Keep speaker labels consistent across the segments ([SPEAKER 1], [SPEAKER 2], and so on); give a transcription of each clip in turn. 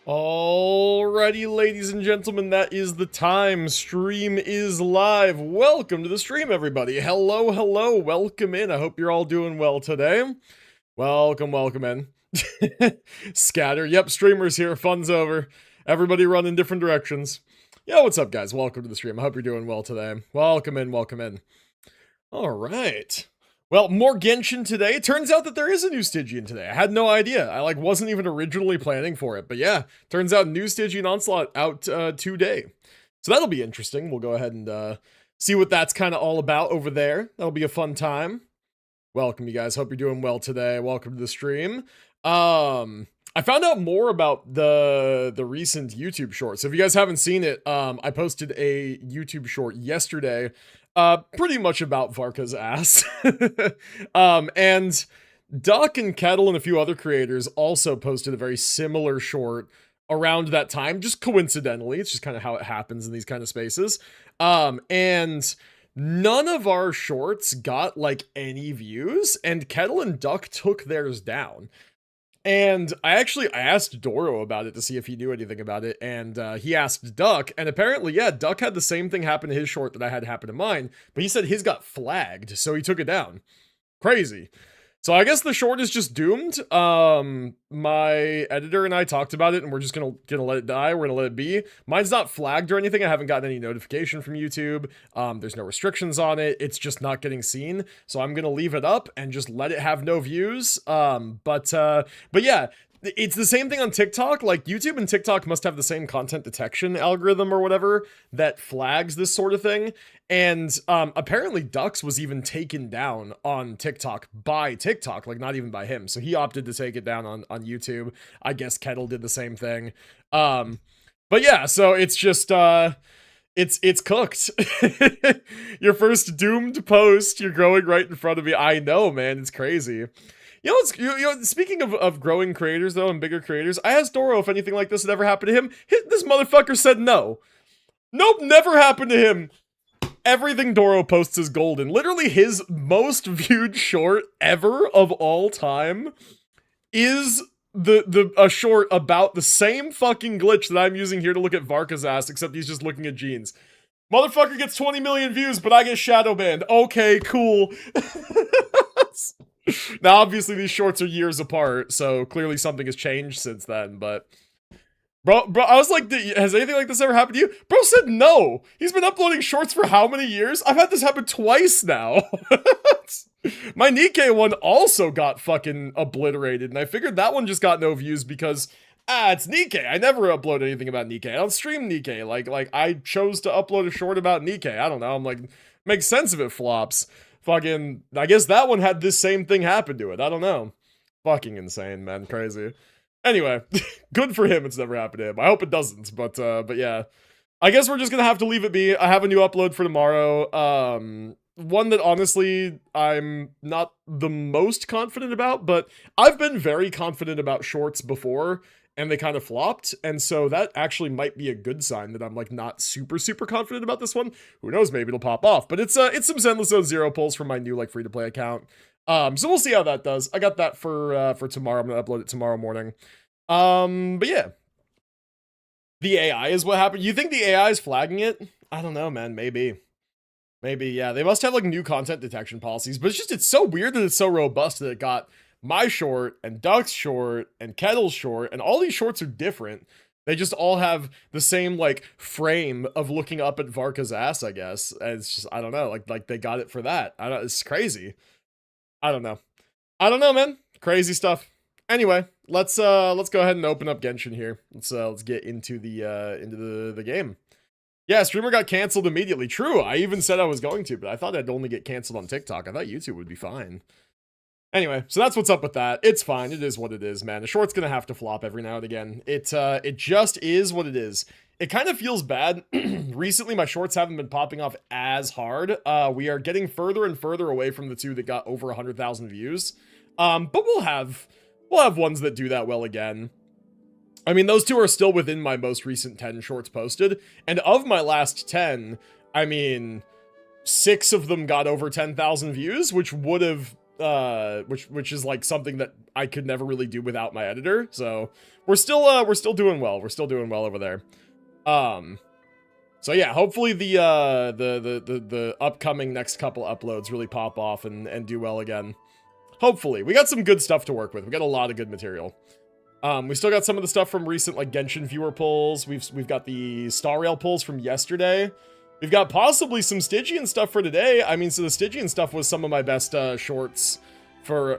[SPEAKER 1] Alrighty, ladies and gentlemen, that is the time. Stream is live. Welcome to the stream, everybody. Hello, hello, welcome in. I hope you're all doing well today. Welcome in. Scatter. Yep, streamers here. Fun's over. Everybody run in different directions. Yo, what's up, guys? Welcome to the stream. I hope you're doing well today. Welcome in. Alright. Well, more Genshin today. It turns out that there is a new Stygian today. I had no idea. I wasn't even originally planning for it. But yeah, turns out new Stygian Onslaught out today. So that'll be interesting. We'll go ahead and see what that's kind of all about over there. That'll be a fun time. Welcome, you guys. Hope you're doing well today. Welcome to the stream. I found out more about the recent YouTube short. So if you guys haven't seen it, I posted a YouTube short yesterday. Pretty much about Varka's ass. And Duck and Kettle and a few other creators also posted a very similar short around that time, just coincidentally. It's just kind of how it happens in these kind of spaces. And none of our shorts got like any views, and Kettle and Duck took theirs down. And I asked Doro about it to see if he knew anything about it, and he asked Duck, and apparently, yeah, Duck had the same thing happen to his short that I had happen to mine, but he said his got flagged, so he took it down. Crazy. So I guess the short is just doomed. My editor and I talked about it, and we're just gonna let it die. We're gonna let it be. Mine's not flagged or anything. I haven't gotten any notification from YouTube. There's no restrictions on it. It's just not getting seen. So I'm gonna leave it up and just let it have no views. But yeah. It's the same thing on TikTok. Like, YouTube and TikTok must have the same content detection algorithm or whatever that flags this sort of thing. And apparently Ducks was even taken down on TikTok by TikTok, like not even by him. So he opted to take it down on YouTube. I guess Kettle did the same thing. But yeah, so it's just it's cooked. Your first doomed post, you're growing right in front of me. I know, man, it's crazy. You know, speaking of growing creators, though, and bigger creators, I asked Doro if anything like this had ever happened to him. This motherfucker said no. Nope, never happened to him. Everything Doro posts is golden. Literally, his most viewed short ever of all time is a short about the same fucking glitch that I'm using here to look at Varka's ass, except he's just looking at jeans. Motherfucker gets 20 million views, but I get shadow banned. Okay, cool. Now, obviously, these shorts are years apart, so clearly something has changed since then, but... Bro, I was like, has anything like this ever happened to you? Bro said no! He's been uploading shorts for how many years? I've had this happen twice now! My Nikkei one also got fucking obliterated, and I figured that one just got no views because... it's Nikkei. I never upload anything about Nikkei. I don't stream Nikkei. Like, I chose to upload a short about Nikkei. I don't know, I'm like, makes sense if it flops. Fucking, I guess that one had this same thing happen to it. I don't know. Fucking insane, man. Crazy. Anyway, good for him it's never happened to him. I hope it doesn't, but yeah. I guess we're just gonna have to leave it be. I have a new upload for tomorrow. One that honestly I'm not the most confident about, but I've been very confident about shorts before, and they kind of flopped, and so that actually might be a good sign that I'm like not super confident about this one. Who knows, maybe it'll pop off, but it's some Zenless Zone Zero polls from my new like free-to-play account. So we'll see how that does. I got that for tomorrow. I'm gonna upload it tomorrow morning. But yeah. The AI is what happened. You think the AI is flagging it? I don't know, man, maybe. Maybe, yeah. They must have like new content detection policies, but it's so weird that it's so robust that it got my short and Duck's short and Kettle's short, and all these shorts are different. They just all have the same like frame of looking up at Varka's ass, I guess. And it's just, I don't know, like they got it for that. It's crazy. I don't know, man. Crazy stuff. Anyway, let's go ahead and open up Genshin here. Let's get into the game. Yeah, streamer got canceled immediately. True. I even said I was going to, but I thought I'd only get canceled on TikTok. I thought YouTube would be fine. Anyway, so that's what's up with that. It's fine. It is what it is, man. A short's gonna have to flop every now and again. It just is what it is. It kind of feels bad. Recently, my shorts haven't been popping off as hard. We are getting further and further away from the two that got over 100,000 views. But we'll have ones that do that well again. I mean, those two are still within my most recent 10 shorts posted. And of my last 10, I mean, 6 of them got over 10,000 views, which would have which is like something that I could never really do without my editor. So we're still doing well. We're still doing well over there. So yeah, hopefully the upcoming next couple uploads really pop off and do well again. Hopefully. We got some good stuff to work with. We got a lot of good material. We still got some of the stuff from recent like Genshin viewer polls. We've got the Star Rail polls from yesterday. We've got possibly some Stygian stuff for today. I mean, so the Stygian stuff was some of my best shorts for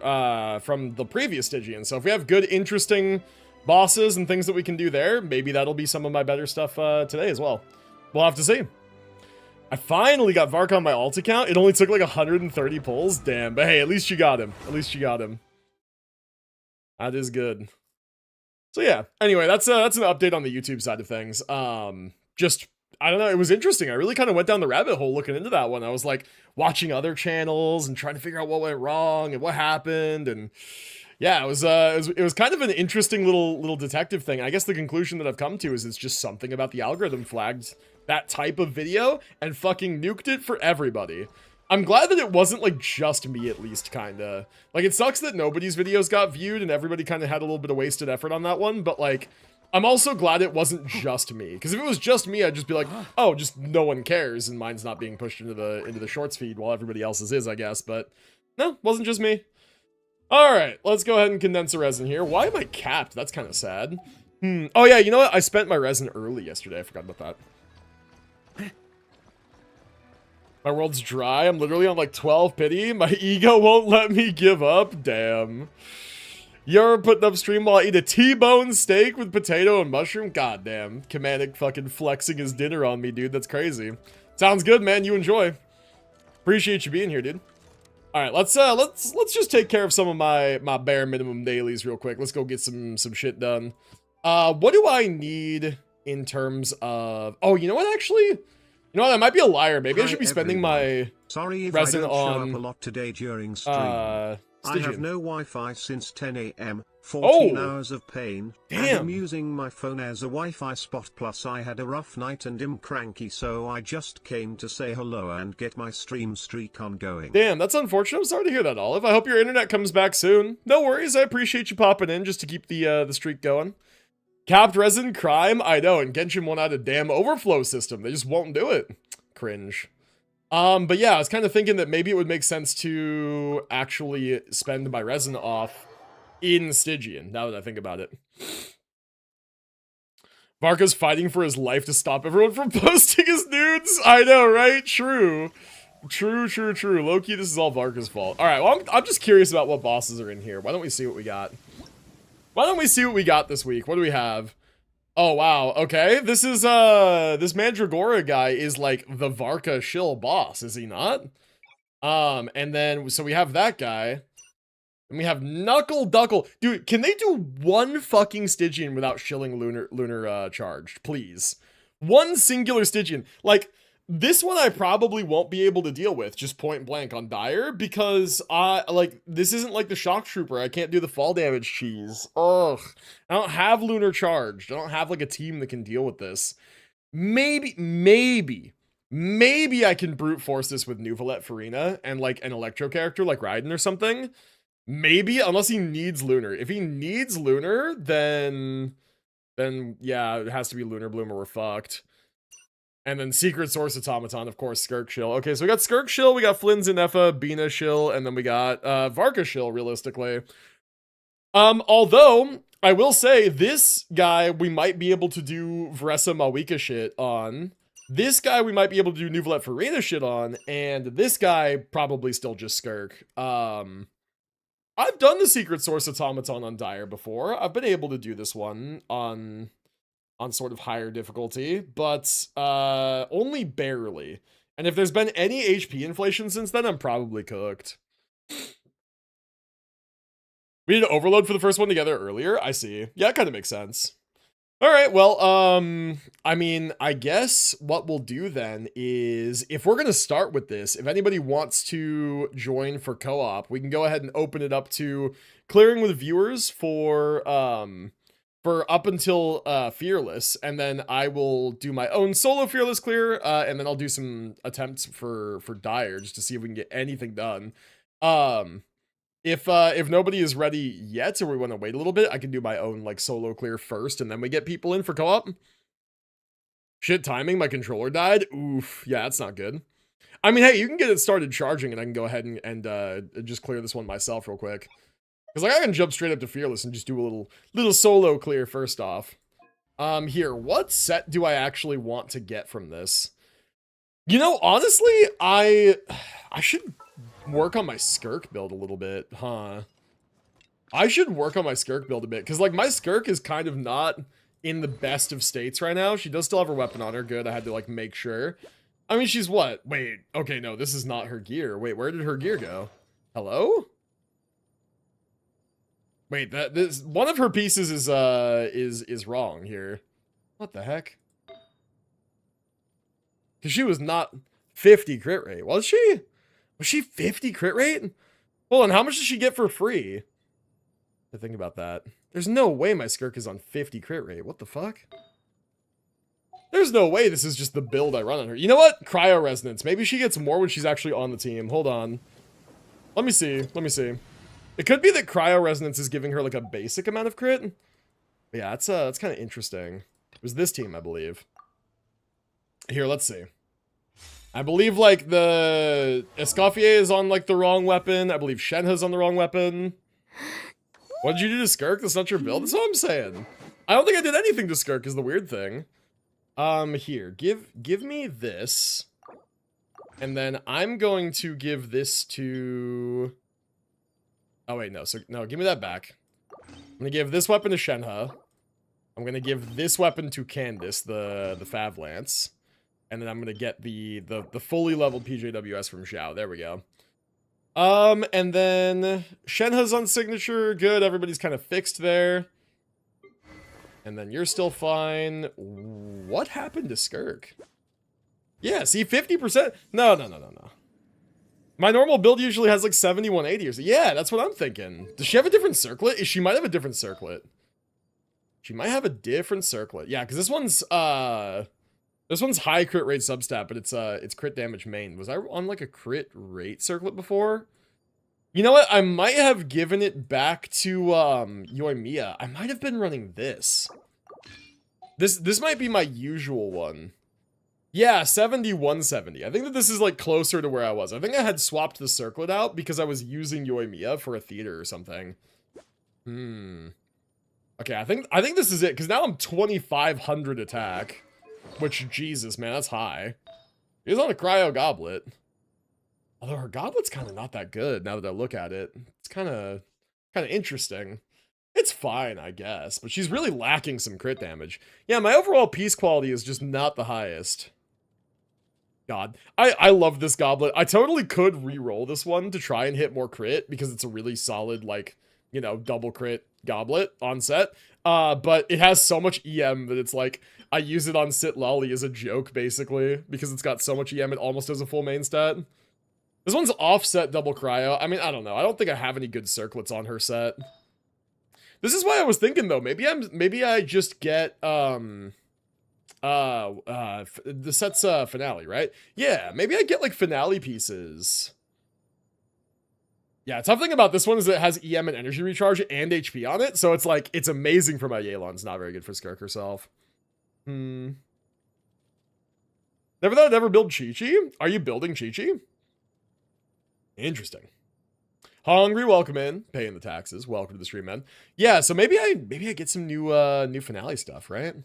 [SPEAKER 1] from the previous Stygian. So if we have good, interesting bosses and things that we can do there, maybe that'll be some of my better stuff today as well. We'll have to see. I finally got Varka on my alt account. It only took like 130 pulls. Damn, but hey, at least you got him. At least you got him. That is good. So yeah, anyway, that's an update on the YouTube side of things. Just, I don't know, it was interesting. I really kind of went down the rabbit hole looking into that one. I was like watching other channels and trying to figure out what went wrong and what happened, and yeah, it was kind of an interesting little detective thing. I guess the conclusion that I've come to is it's just something about the algorithm flagged that type of video and fucking nuked it for everybody. I'm glad that it wasn't like just me, at least, kinda. Like, it sucks that nobody's videos got viewed and everybody kind of had a little bit of wasted effort on that one, but like, I'm also glad it wasn't just me, because if it was just me, I'd just be like, oh, just no one cares, and mine's not being pushed into the shorts feed while everybody else's is, I guess. But no, wasn't just me. All right, let's go ahead and condense the resin here. Why am I capped? That's kind of sad. Oh yeah, you know what? I spent my resin early yesterday. I forgot about that. My world's dry. I'm literally on like 12 pity. My ego won't let me give up. Damn. You're putting up stream while I eat a T-bone steak with potato and mushroom? God damn. Comedic fucking flexing his dinner on me, dude. That's crazy. Sounds good, man. You enjoy. Appreciate you being here, dude. All right, let's just take care of some of my bare minimum dailies real quick. Let's go get some shit done. What do I need in terms of... Oh, you know what, actually? You know what, I might be a liar. Maybe I should be spending my resin on...
[SPEAKER 2] Show up a lot today during stream. I have no Wi-Fi since 10 AM, 14 hours of pain.
[SPEAKER 1] Damn.
[SPEAKER 2] I'm using my phone as a Wi-Fi spot, plus I had a rough night and am cranky, so I just came to say hello and get my stream streak on going.
[SPEAKER 1] Damn, that's unfortunate. I'm sorry to hear that, Olive. I hope your internet comes back soon. No worries, I appreciate you popping in just to keep the streak going. Capped resin crime? I know, and Genshin won't add a damn overflow system. They just won't do it. Cringe. But yeah, I was kind of thinking that maybe it would make sense to actually spend my resin off in Stygian, now that I think about it. Varka's fighting for his life to stop everyone from posting his nudes. I know, right? True. True. Low-key, this is all Varka's fault. All right, well, I'm just curious about what bosses are in here. Why don't we see what we got? Why don't we see what we got this week? What do we have? Oh, wow. Okay. This is, this Mandragora guy is like the Varka shill boss, is he not? And then, so we have that guy. And we have Knuckle Duckle. Dude, can they do one fucking Stygian without shilling Lunar charged? Please. One singular Stygian. Like, this one I probably won't be able to deal with, just point blank on Dire, because, like, this isn't like the Shock Trooper. I can't do the fall damage cheese. Ugh. I don't have Lunar charged. I don't have, like, a team that can deal with this. Maybe I can brute force this with Nuvalet Farina and, like, an Electro character like Raiden or something. Maybe, unless he needs Lunar. If he needs Lunar, then yeah, it has to be Lunar Bloom or we're fucked. And then Secret Source Automaton, of course, Skirk Shill. Okay, so we got Skirk Shill, we got Flynn Zenepha, Bina Shill, and then we got Varka Shill, realistically. Although, I will say, this guy we might be able to do Vressa Mawika shit on. This guy we might be able to do Nuvalet Farina shit on. And this guy, probably still just Skirk. I've done the Secret Source Automaton on Dire before. I've been able to do this one on sort of higher difficulty, but only barely. And if there's been any HP inflation since then, I'm probably cooked. We did Overload for the first one together earlier. I see. Yeah, it kind of makes sense. All right, well, I mean, I guess what we'll do then is, if we're going to start with this, if anybody wants to join for co-op, we can go ahead and open it up to clearing with viewers for up until Fearless, and then I will do my own solo Fearless clear, and then I'll do some attempts for Dire, just to see if we can get anything done. If nobody is ready yet, or we want to wait a little bit, I can do my own like solo clear first, and then we get people in for co-op. Shit, timing, my controller died. Oof, yeah, that's not good. I mean, hey, you can get it started charging, and I can go ahead and just clear this one myself real quick. Because like I can jump straight up to Fearless and just do a little solo clear first off. Here, what set do I actually want to get from this? You know, honestly, I should work on my Skirk build a little bit, huh? I should work on my Skirk build a bit, because like my Skirk is kind of not in the best of states right now. She does still have her weapon on her. Good, I had to like make sure. I mean, she's what? Wait, okay, no, this is not her gear. Wait, where did her gear go? Hello? Wait, this one of her pieces is wrong here. What the heck? Because she was not 50 crit rate. Was she? Was she 50 crit rate? Hold on, how much does she get for free? To think about that. There's no way my Skirk is on 50 crit rate. What the fuck? There's no way this is just the build I run on her. You know what? Cryo Resonance. Maybe she gets more when she's actually on the team. Hold on. Let me see. Let me see. It could be that Cryo Resonance is giving her like a basic amount of crit. But yeah, that's kind of interesting. It was this team, I believe. Here, let's see. I believe like the Escoffier is on like the wrong weapon. I believe Shenhe's on the wrong weapon. What did you do to Skirk? That's not your build. That's what I'm saying. I don't think I did anything to Skirk is the weird thing. Here, give me this. And then I'm going to give this to... Oh, wait, no. So, no, give me that back. I'm gonna give this weapon to Shenhe. I'm gonna give this weapon to Candace, the Fav Lance. And then I'm gonna get the fully leveled PJWS from Xiao. There we go. And then Shenhe's on signature. Good, everybody's kind of fixed there. And then you're still fine. What happened to Skirk? Yeah, see, 50%? No. My normal build usually has like 71, 80 or so. Yeah, that's what I'm thinking. Does she have a different circlet? She might have a different circlet. She might have a different circlet. Yeah, because this one's high crit rate substat, but it's crit damage main. Was I on like a crit rate circlet before? You know what? I might have given it back to Yoimiya. I might have been running this. This might be my usual one. Yeah, 70, 170. I think that this is like closer to where I was. I think I had swapped the circlet out because I was using Yoimiya for a theater or something. Okay, I think this is it, because now I'm 2,500 attack. Which, Jesus, man, that's high. He's on a cryo goblet. Although her goblet's kind of not that good now that I look at it. It's kind of interesting. It's fine, I guess, but she's really lacking some crit damage. Yeah, my overall piece quality is just not the highest. God, I love this goblet. I totally could re-roll this one to try and hit more crit because it's a really solid, like, you know, double crit goblet on set. But it has so much EM that it's like, I use it on Sit Lolly as a joke, basically, because it's got so much EM it almost has a full main stat. This one's offset double cryo. I mean, I don't know. I don't think I have any good circlets on her set. This is why I was thinking, though. Maybe I just get, the set's, finale, right? Yeah, maybe I get, like, finale pieces. Yeah, tough thing about this one is it has EM and energy recharge and HP on it, so it's like, it's amazing for my Yelan's, not very good for Skirk herself. Never thought I'd ever build Chi-Chi? Are you building Chi-Chi? Interesting. Hungry, welcome in. Paying the taxes. Welcome to the stream, man. Yeah, so maybe I get some new finale stuff, right?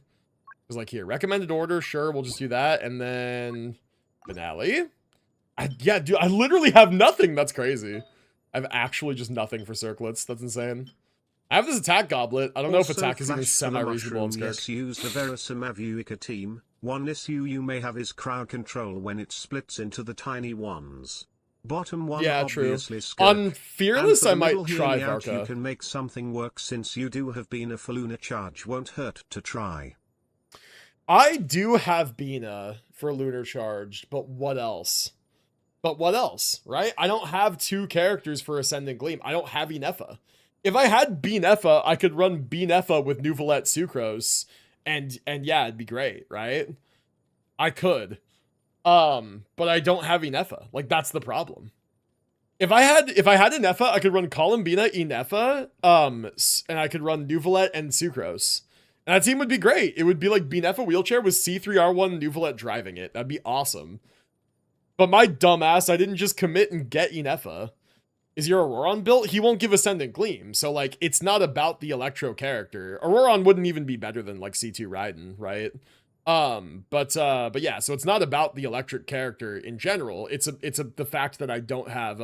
[SPEAKER 1] Because like here, recommended order, sure, we'll just do that, and then finale. Yeah, dude, I literally have nothing. That's crazy. I have actually just nothing for circlets. That's insane. I have this attack goblet. I don't know if attack is even semi-reasonable on Skirk.
[SPEAKER 2] Yes, use the Verisamavuica team. One issue you may have is crowd control when it splits into the tiny ones. Bottom one,
[SPEAKER 1] yeah,
[SPEAKER 2] obviously
[SPEAKER 1] true.
[SPEAKER 2] Skirk.
[SPEAKER 1] On Fearless, I might try
[SPEAKER 2] out,
[SPEAKER 1] Varka.
[SPEAKER 2] You can make something work since you do have Bina for Lunar Charge. Won't hurt to try.
[SPEAKER 1] I do have Bina for Lunar Charge, but what else? Right? I don't have two characters for Ascendant Gleam. I don't have Inefa. If I had Binefa, I could run Binefa with Nuvolette Sucrose, and yeah, it'd be great, right? I could. But I don't have Inefa. Like, that's the problem. If I had an Neffa, I could run Columbina, Ineffa, and I could run Nuvalet and Sucrose. And that team would be great. It would be like Bineffa wheelchair with C3R1 Nuvalet driving it. That'd be awesome. But my dumbass, I didn't just commit and get Ineffa. Is your Auroron built? He won't give Ascendant Gleam. So, like, it's not about the Electro character. Auroron wouldn't even be better than, like, C2 Raiden, right? But yeah, so it's not about the electric character in general. It's the fact that I don't have,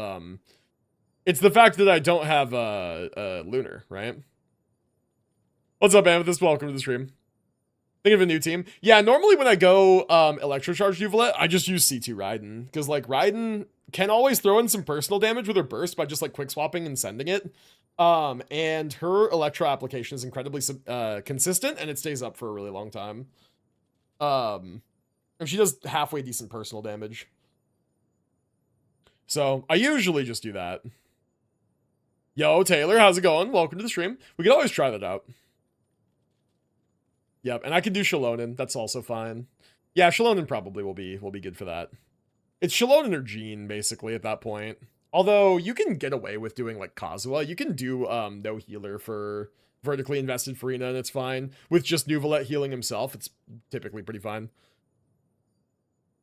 [SPEAKER 1] it's the fact that I don't have, Lunar, right? What's up, Amethyst? Welcome to the stream. Think of a new team. Yeah, normally when I go Electrocharge Nuvalet, I just use C2 Raiden. Because, like, Raiden can always throw in some personal damage with her burst by just, like, quick swapping and sending it. And her Electro application is incredibly consistent, and it stays up for a really long time. And she does halfway decent personal damage. So, I usually just do that. Yo, Taylor, how's it going? Welcome to the stream. We could always try that out. Yep, and I can do Shalonen. That's also fine. Yeah, Shalonen probably will be good for that. It's Shalonen or Jean, basically, at that point. Although, you can get away with doing, like, Kazuha. You can do, no healer for vertically invested Farina, and it's fine. With just Nuvalet healing himself, it's typically pretty fine.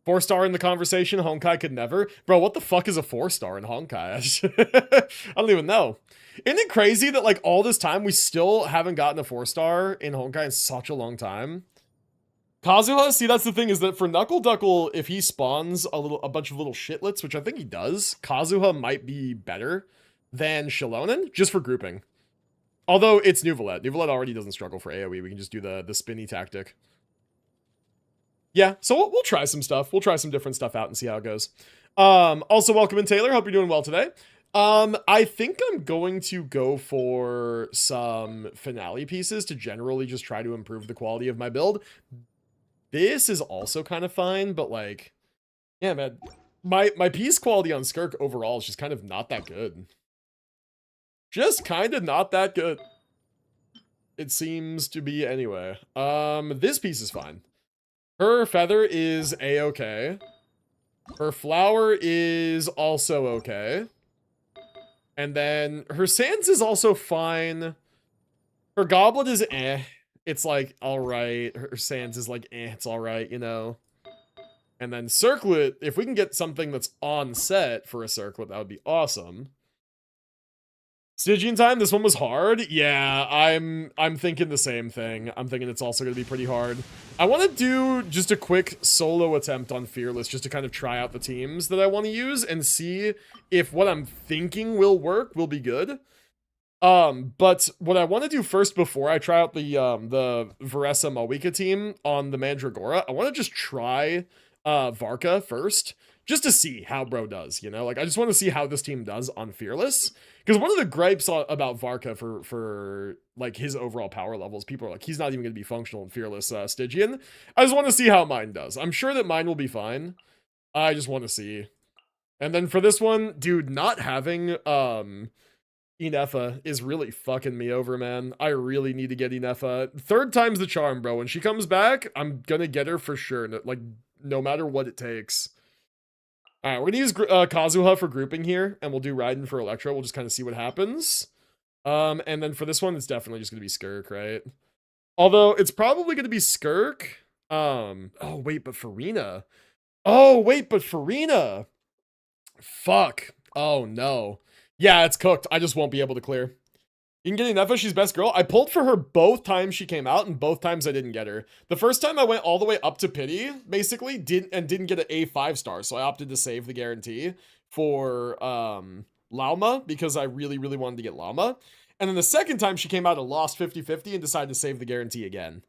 [SPEAKER 1] 4-star in the conversation, Honkai could never. Bro, what the fuck is a 4-star in Honkai? I don't even know. Isn't it crazy that, like, all this time we still haven't gotten a 4-star in Honkai in such a long time? Kazuha, see, that's the thing, is that for Knuckle Duckle, if he spawns a bunch of little shitlets, which I think he does, Kazuha might be better than Shalonen, just for grouping. Although it's Nuvalet. Nuvalet already doesn't struggle for AoE. We can just do the spinny tactic. Yeah, so we'll try some stuff. We'll try some different stuff out and see how it goes. Also, welcome in, Taylor. Hope you're doing well today. I think I'm going to go for some finale pieces to generally just try to improve the quality of my build. This is also kind of fine, but like, yeah, man, my piece quality on Skirk overall is just kind of not that good. Just kind of not that good. It seems to be anyway. This piece is fine. Her feather is a-okay. Her flower is also okay. And then her sands is also fine. Her goblet is eh. It's like, alright. Her sands is like, eh, it's alright, you know. And then circlet, if we can get something that's on set for a circlet, that would be awesome. Stygian time, this one was hard. Yeah, I'm thinking the same thing. I'm thinking it's also going to be pretty hard. I want to do just a quick solo attempt on Fearless just to kind of try out the teams that I want to use and see if what I'm thinking will work will be good. But what I want to do first before I try out the Varesa Mawika team on the Mandragora, I want to just try Varka first, just to see how bro does, you know? Like, I just want to see how this team does on Fearless. Because one of the gripes about Varka for like his overall power levels, people are like, he's not even going to be functional in Fearless Stygian. I just want to see how mine does. I'm sure that mine will be fine. I just want to see. And then for this one, dude, not having Ineffa is really fucking me over, man. I really need to get Ineffa. Third time's the charm, bro. When she comes back, I'm gonna get her for sure. Like, no matter what it takes. Alright, we're gonna use Kazuha for grouping here, and we'll do Raiden for Electro. We'll just kind of see what happens. And then for this one, it's definitely just gonna be Skirk, right? Although, it's probably gonna be Skirk. Oh, wait, but Farina. Oh, wait, but Farina. Fuck. Oh, no. Yeah, it's cooked. I just won't be able to clear. You can get Ineffa, she's best girl. I pulled for her both times she came out, and both times I didn't get her. The first time I went all the way up to pity, basically, didn't get an A5 star, so I opted to save the guarantee for Lauma, because I really, really wanted to get Lauma. And then the second time she came out, I lost 50-50 and decided to save the guarantee again.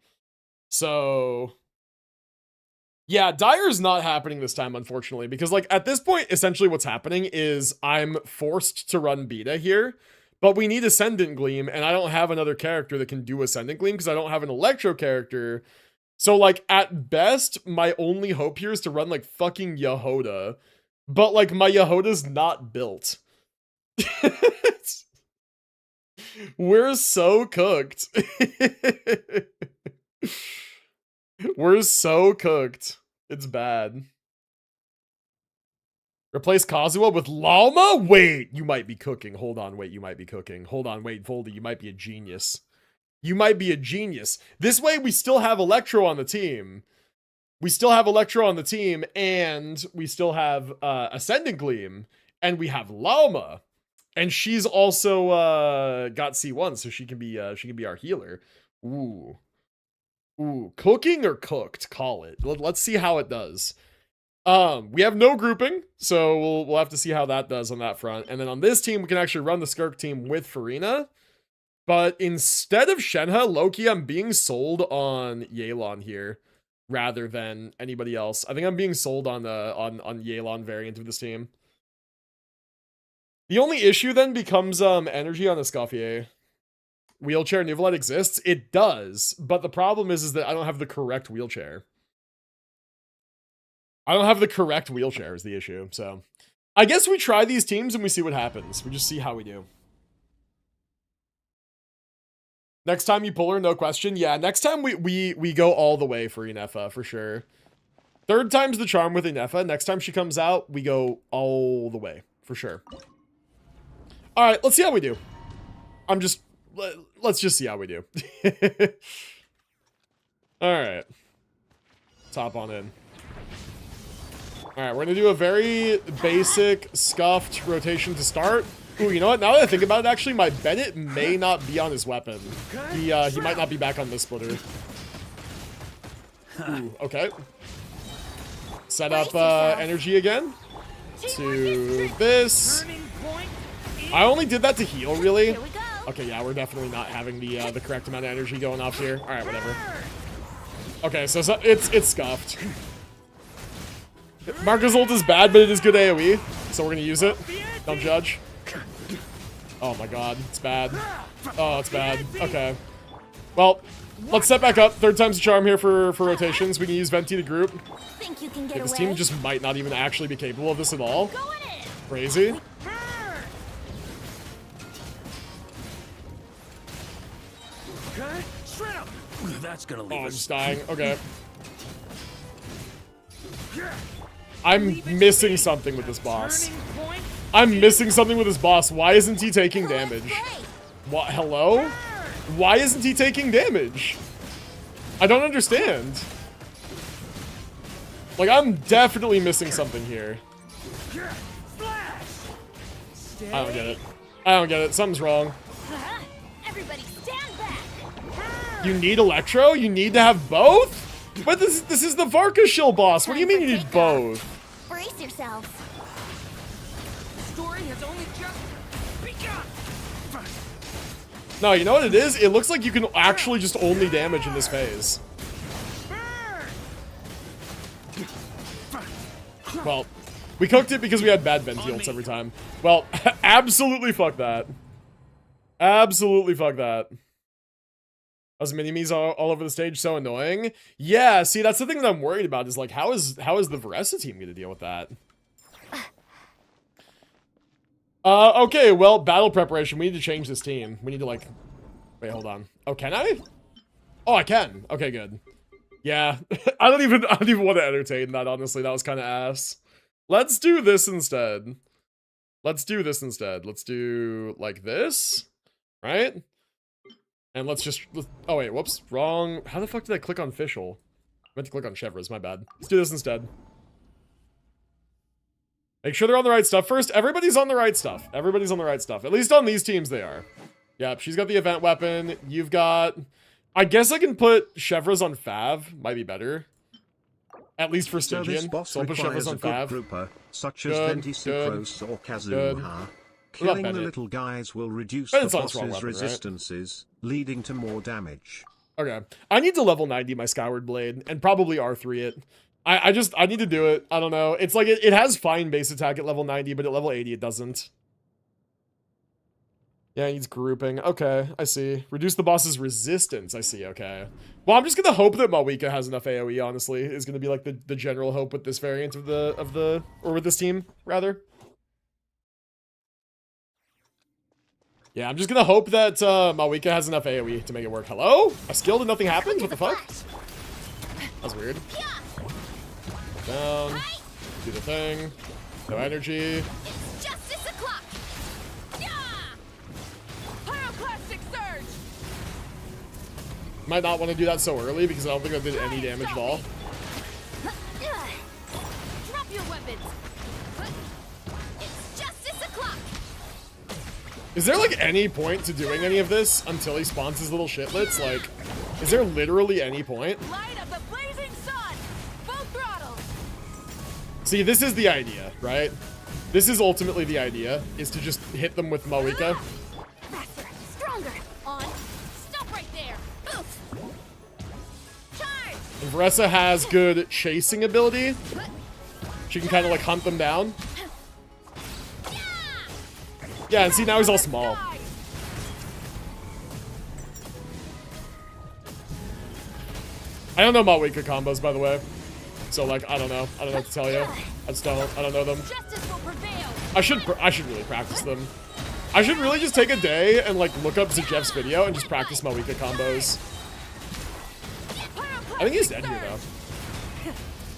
[SPEAKER 1] So yeah, Dire's not happening this time, unfortunately, because like at this point, essentially what's happening is I'm forced to run beta here. But we need Ascendant Gleam, and I don't have another character that can do Ascendant Gleam because I don't have an Electro character. So, like, at best, my only hope here is to run, like, fucking Yehoda. But, like, my Yehoda's not built. We're so cooked. We're so cooked. It's bad. Replace Kazuha with Llama? Wait, you might be cooking. Hold on, wait, you might be cooking. Hold on, wait, Voldy, you might be a genius. You might be a genius. This way, we still have Electro on the team. We still have Electro on the team, and we still have Ascendant Gleam, and we have Llama. And she's also got C1, so she can be our healer. Ooh. Ooh, cooking or cooked? Call it. Let's see how it does. We have no grouping, so we'll have to see how that does on that front. And then on this team, we can actually run the Skirk team with Farina. But instead of Shenhe, Loki, I'm being sold on Yelan here rather than anybody else. I think I'm being sold on Yelan variant of this team. The only issue then becomes energy on Escoffier. Wheelchair Nivelite exists? It does, but the problem is that I don't have the correct wheelchair. I don't have the correct wheelchair is the issue, so. I guess we try these teams and we see what happens. We just see how we do. Next time you pull her, no question. Yeah, next time we go all the way for Inefa, for sure. Third time's the charm with Inefa. Next time she comes out, we go all the way, for sure. Alright, let's see how we do. Let's just see how we do. Alright. Top on in. Alright, we're gonna do a very basic, scuffed rotation to start. Ooh, you know what? Now that I think about it, actually, my Bennett may not be on his weapon. He might not be back on this splitter. Ooh, okay. Set up energy again. To this. I only did that to heal, really. Okay, yeah, we're definitely not having the correct amount of energy going off here. All right, whatever. Okay, so it's scuffed. Marco's ult is bad, but it is good AoE, so we're gonna use it. Don't judge. Oh my god, it's bad. Oh, it's bad. Okay. Well, let's set back up. Third time's the charm here for rotations. We can use Venti to group. Okay, this team just might not even actually be capable of this at all. Crazy.
[SPEAKER 3] That's gonna leave
[SPEAKER 1] Oh, I'm
[SPEAKER 3] us.
[SPEAKER 1] just dying. Okay. I'm missing something with this boss. I'm missing something with this boss. Why isn't he taking damage? What? Hello? Why isn't he taking damage? I don't understand. Like, I'm definitely missing something here. I don't get it. I don't get it. Something's wrong.
[SPEAKER 4] Everybody stand back.
[SPEAKER 1] You need Electro? You need to have both? But this is the Varka shill boss. What do you mean you need both?
[SPEAKER 4] Brace yourselves.
[SPEAKER 3] Story has only just begun.
[SPEAKER 1] No, you know what it is? It looks like you can actually just only damage in this phase. Well, we cooked it because we had bad Venti ults every time. Well, absolutely fuck that. Absolutely fuck that. Those mini-me's all over the stage, so annoying. Yeah, see, that's the thing that I'm worried about is, like, how is the Varesa team gonna deal with that? Okay, well, battle preparation. We need to change this team. We need to, like... Wait, hold on. Oh, can I? Oh, I can. Okay, good. Yeah. I don't even want to entertain that, honestly. That was kind of ass. Let's do this instead. Let's do this instead. Let's do, like, this. Right? And let's oh wait, whoops, wrong. How the fuck did I click on Fischl? I meant to click on Chevrolet's, my bad. Let's do this instead. Make sure they're on the right stuff first. Everybody's on the right stuff. Everybody's on the right stuff. At least on these teams they are. Yep, she's got the event weapon. You've got... I guess I can put Chevrolet's on Fav. Might be better. At least for
[SPEAKER 2] So
[SPEAKER 1] Stygian.
[SPEAKER 2] this boss
[SPEAKER 1] So I'll put
[SPEAKER 2] requires
[SPEAKER 1] Chevrolet's
[SPEAKER 2] a
[SPEAKER 1] on
[SPEAKER 2] good
[SPEAKER 1] Fav.
[SPEAKER 2] grouper, such as
[SPEAKER 1] Good,
[SPEAKER 2] Venti Sucrose or Kazuha.
[SPEAKER 1] What about
[SPEAKER 2] Killing the
[SPEAKER 1] Bennett?
[SPEAKER 2] little guys will reduce
[SPEAKER 1] Bennett's
[SPEAKER 2] the
[SPEAKER 1] on strong
[SPEAKER 2] boss's
[SPEAKER 1] weapon, right?
[SPEAKER 2] resistances, leading to more damage.
[SPEAKER 1] Okay. I need to level 90 my Skyward Blade, and probably R3 it. I need to do it. I don't know. It's like, it has fine base attack at level 90, but at level 80 it doesn't. Yeah, it needs grouping. Okay, I see. Reduce the boss's resistance. I see, okay. Well, I'm just gonna hope that Malwika has enough AoE, honestly. Is gonna be like the general hope with this variant or with this team, rather. Yeah, I'm just gonna hope that Malwika has enough AoE to make it work. Hello? A skill and nothing happens? What the fuck? That was weird. Down. Do the thing. No energy.
[SPEAKER 4] It's justice o'clock. Yeah!
[SPEAKER 5] Pyroclastic surge.
[SPEAKER 1] Might not want to do that so early because I don't think that did any damage at all.
[SPEAKER 4] Drop your weapons. It's justice o'clock.
[SPEAKER 1] Is there like any point to doing any of this until he spawns his little shitlets? Like, is there literally any point?
[SPEAKER 5] Light of the blazing sun. Full throttle.
[SPEAKER 1] See, this is the idea, right? This is ultimately the idea, is to just hit them with Moika.
[SPEAKER 4] Faster, stronger. On. Stop right there. Oof. Charge.
[SPEAKER 1] And Varessa has good chasing ability. She can kind of like hunt them down. Yeah, and see, now he's all small. I don't know Moika combos, by the way. So, like, I don't know. I don't know what to tell you. I just don't. I don't know them.
[SPEAKER 4] Justice will prevail.
[SPEAKER 1] I should really practice them. I should really just take a day and, like, look up Jeff's video and just practice Moika combos. I think he's dead here, though.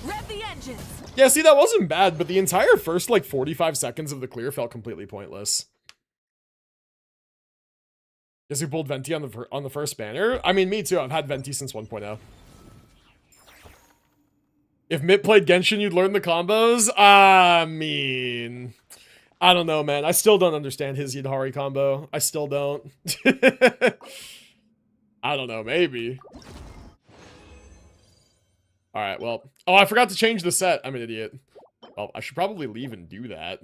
[SPEAKER 5] Rev the engines.
[SPEAKER 1] Yeah, see, that wasn't bad, but the entire first, like, 45 seconds of the clear felt completely pointless. Guess who pulled Venti on the first banner? I mean, me too. I've had Venti since 1.0. If Mitt played Genshin, you'd learn the combos? I mean, I don't know, man. I still don't understand his Yidhari combo. I still don't. I don't know, maybe. Alright, well. Oh, I forgot to change the set. I'm an idiot. Well, I should probably leave and do that.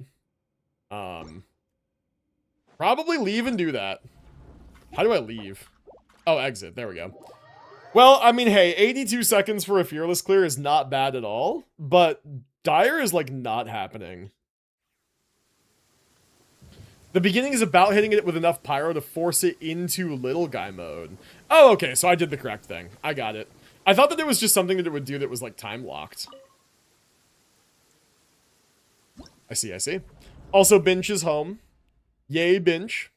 [SPEAKER 1] Probably leave and do that. How do I leave? Oh, exit. There we go. Well, I mean, hey, 82 seconds for a Fearless clear is not bad at all, but Dire is, like, not happening. The beginning is about hitting it with enough pyro to force it into little guy mode. Oh, okay, so I did the correct thing. I got it. I thought that it was just something that it would do that was, like, time-locked. I see, I see. Also, Binch is home. Yay, Binch.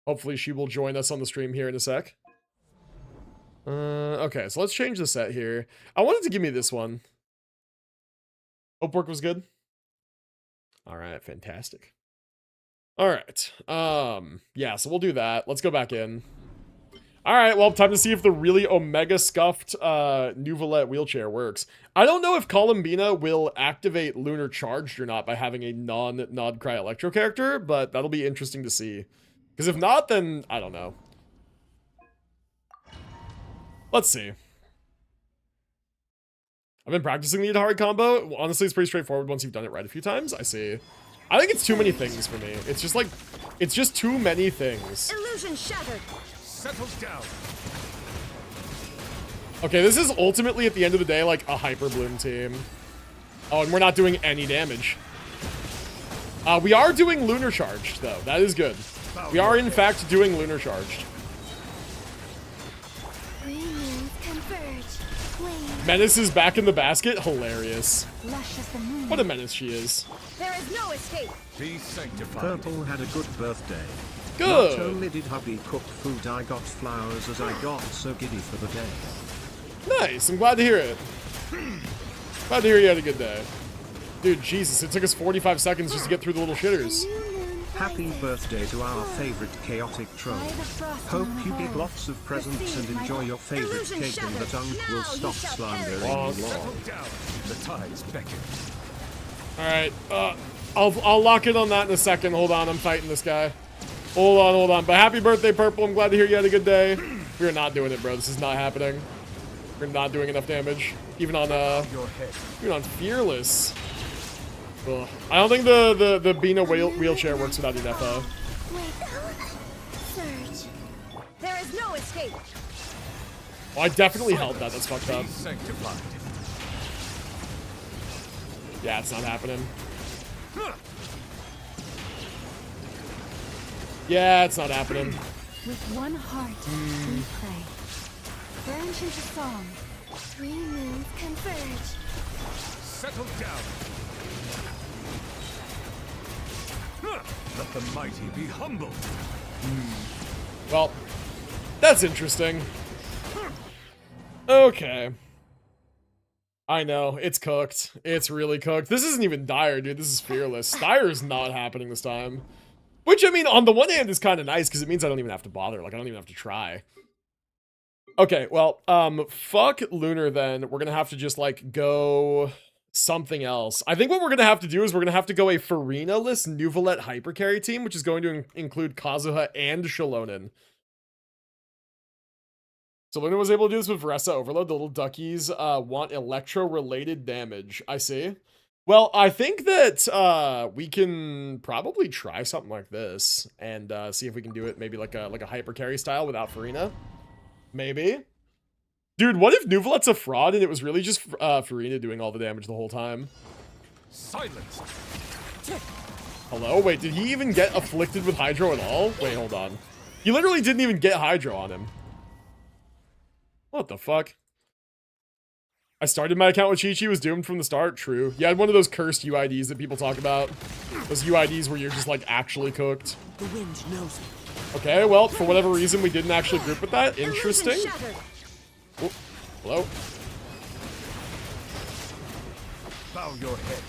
[SPEAKER 1] Hopefully she will join us on the stream here in a sec. Okay, so let's change the set here. I wanted to give me this one. Hope work was good. All right, fantastic. All right. Yeah, so we'll do that. Let's go back in. All right, well, time to see if the really Omega scuffed Nuvolette wheelchair works. I don't know if Columbina will activate Lunar Charged or not by having a non-Nod Cry Electro character, but that'll be interesting to see. Because if not, then I don't know. Let's see. I've been practicing the Yidhari combo. Honestly, it's pretty straightforward once you've done it right a few times. I see. I think it's too many things for me. It's just like, it's just too many things.
[SPEAKER 5] Illusion shattered.
[SPEAKER 3] Settles down.
[SPEAKER 1] Okay, this is ultimately, at the end of the day, like a Hyper Bloom team. Oh, and we're not doing any damage. We are doing Lunar Charged, though. That is good. We are, in fact, doing Lunar Charged. Menace is back in the basket. Hilarious. What a menace she is.
[SPEAKER 5] There is no escape.
[SPEAKER 3] Be sanctified.
[SPEAKER 2] Purple had a good birthday.
[SPEAKER 1] Good.
[SPEAKER 2] Not only did hubby cook food, I got flowers as I got so giddy for the day.
[SPEAKER 1] Nice. I'm glad to hear it. Glad to hear you had a good day. Dude, Jesus, it took us 45 seconds just to get through the little shitters.
[SPEAKER 2] Happy birthday to our favorite chaotic troll. Hope you get lots of presents and enjoy your favorite cake and that Unk will stop slandering you long.
[SPEAKER 3] Down. The tides beckon.
[SPEAKER 1] Alright, I'll lock in on that in a second. Hold on, I'm fighting this guy. Hold on. But happy birthday, Purple. I'm glad to hear you had a good day. We're not doing it, bro. This is not happening. We're not doing enough damage. Even on,
[SPEAKER 3] Your head.
[SPEAKER 1] even on Fearless. Ugh. I don't think the Bina wheelchair works without an FO.
[SPEAKER 4] Surge.
[SPEAKER 5] There is no escape.
[SPEAKER 1] Oh, I definitely held that. That's fucked up.
[SPEAKER 3] Be sanctified.
[SPEAKER 1] Yeah, it's not happening. Yeah, it's not happening.
[SPEAKER 6] With one heart, we pray. Branch into song.
[SPEAKER 4] Three moons converge.
[SPEAKER 3] Settle down. Let the mighty be humbled.
[SPEAKER 1] Well, that's interesting. Okay. I know, it's cooked. It's really cooked. This isn't even Dire, dude. This is Fearless. Dire's not happening this time. Which, I mean, on the one hand is kind of nice, because it means I don't even have to bother. Like, I don't even have to try. Okay, well, fuck Lunar then. We're gonna have to just, like, go something else. I think what we're gonna have to do is we're gonna have to go a Farina-less Nuvolette hypercarry team, which is going to include Kazuha and Shalonen. So Luna was able to do this with Vressa Overload. The little duckies want Electro-related damage. I see. Well, I think that we can probably try something like this and see if we can do it maybe like a hypercarry style without Farina. Maybe. Dude, what if Nuvolette's a fraud and it was really just Farina doing all the damage the whole time?
[SPEAKER 3] Silence.
[SPEAKER 1] Hello? Wait, did he even get afflicted with Hydro at all? Wait, hold on. He literally didn't even get Hydro on him. What the fuck? I started my account with Chi-Chi, was doomed from the start. True. You had one of those cursed UIDs that people talk about. Those UIDs where you're just, like, actually cooked.
[SPEAKER 5] The wind knows me.
[SPEAKER 1] Okay, well, for whatever reason, we didn't actually group with that. Interesting. Oh, hello?
[SPEAKER 3] Bow your head.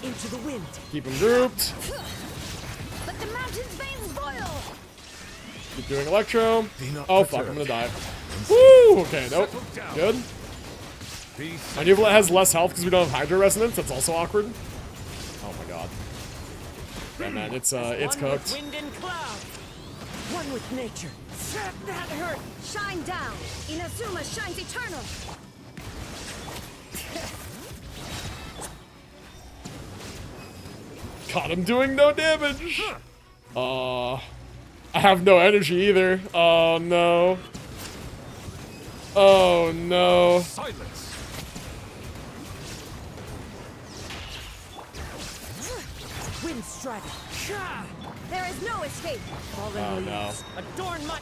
[SPEAKER 5] Into the wind.
[SPEAKER 1] Keep them grouped.
[SPEAKER 4] Let the mountain's veins boil.
[SPEAKER 1] Keep doing Electro.
[SPEAKER 3] Be not
[SPEAKER 1] Oh, fuck, I'm
[SPEAKER 3] perturbed.
[SPEAKER 1] gonna die. Woo! Okay, nope.
[SPEAKER 3] Settle down.
[SPEAKER 1] Good.
[SPEAKER 3] Be
[SPEAKER 1] I knew it has less health because we don't have Hydro Resonance. That's also awkward. Oh my god. Yeah, man, it's
[SPEAKER 5] One with
[SPEAKER 1] cooked.
[SPEAKER 5] wind and cloud. One with nature. That hurt. Shine down. Inazuma shines eternal.
[SPEAKER 1] God, I'm doing no damage. I have no energy either. Oh no. Oh no.
[SPEAKER 3] silence.
[SPEAKER 5] Wind strider. There is no escape.
[SPEAKER 1] Oh no.
[SPEAKER 5] Adorn my.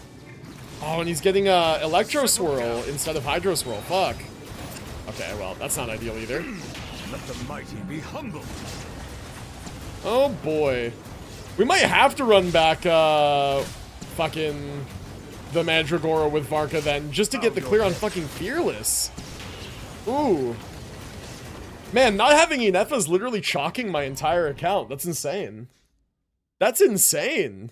[SPEAKER 1] Oh, and he's getting Electro Swirl instead of Hydro Swirl. Fuck. Okay, well, that's not ideal either.
[SPEAKER 3] Let the mighty be humble.
[SPEAKER 1] Oh boy. We might have to run back fucking the Mandragora with Varka then, just to get the clear on fucking Fearless. Ooh. Man, not having Inefa is literally chalking my entire account. That's insane. That's insane.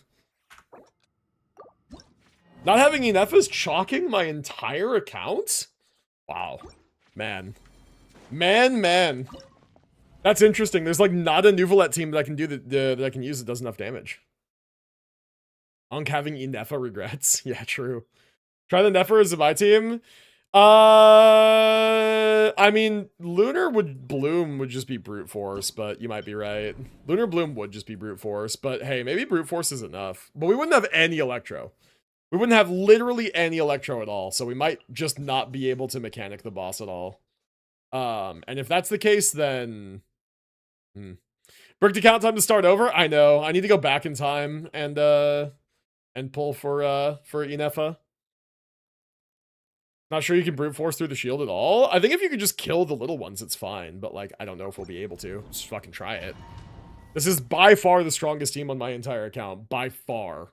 [SPEAKER 1] Not having Inefa is chalking my entire account? Wow. Man. Man. That's interesting. There's like not a Nuvolette team that I can do that I can use that does enough damage. Unk having Inefa regrets. Yeah, true. Try the Nefer as my team. I mean, Lunar Bloom would just be brute force, but you might be right. Lunar Bloom would just be brute force, but hey, maybe brute force is enough. But we wouldn't have any Electro. We wouldn't have literally any Electro at all, so we might just not be able to mechanic the boss at all. And if that's the case, then... Brick account time to start over? I know. I need to go back in time and pull for Inefa. Not sure you can brute force through the shield at all. I think if you could just kill the little ones, it's fine. But, like, I don't know if we'll be able to. Just fucking try it. This is by far the strongest team on my entire account. By far.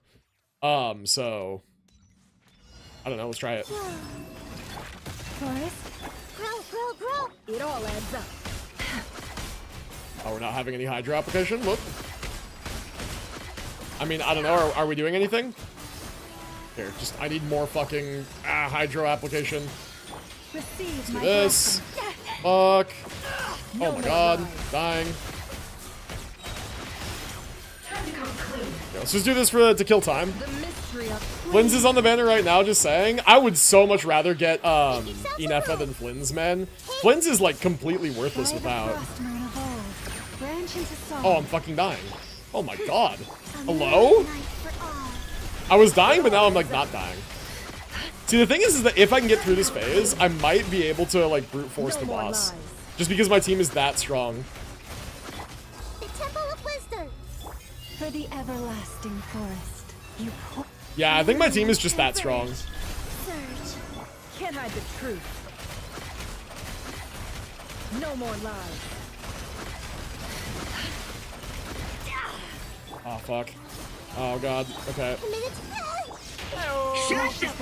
[SPEAKER 1] So... I don't know. Let's try it.
[SPEAKER 6] Forest?
[SPEAKER 4] Grow.
[SPEAKER 5] It all adds up.
[SPEAKER 1] Oh, we're not having any Hydro application? Whoop. I mean, I don't know. Are we doing anything? Here, just... I need more fucking Hydro application.
[SPEAKER 6] Receive my
[SPEAKER 1] This.
[SPEAKER 6] blessing.
[SPEAKER 1] Fuck. Oh my god. Dying. Okay, let's just do this to kill time.
[SPEAKER 5] The mystery of
[SPEAKER 1] Flynn's is on the banner right now, just saying. I would so much rather get Inefa than Flynn's, man. Flynn's is like completely worthless
[SPEAKER 6] By the
[SPEAKER 1] without.
[SPEAKER 6] frost moon of old, branch into song.
[SPEAKER 1] Oh, I'm fucking dying. Oh my god. Hello?
[SPEAKER 4] Night for all.
[SPEAKER 1] I was dying, but now I'm like not dying. See, the thing is that if I can get through this phase, I might be able to like brute force the
[SPEAKER 5] more
[SPEAKER 1] boss.
[SPEAKER 5] lies.
[SPEAKER 1] Just because my team is that strong.
[SPEAKER 4] The Temple of Wisdom.
[SPEAKER 6] For the everlasting forest. You
[SPEAKER 1] Yeah, I think my team is just that strong.
[SPEAKER 4] Surge.
[SPEAKER 5] can't hide the truth. No more lies.
[SPEAKER 1] Oh, fuck. Oh, God. Okay.
[SPEAKER 4] A minute.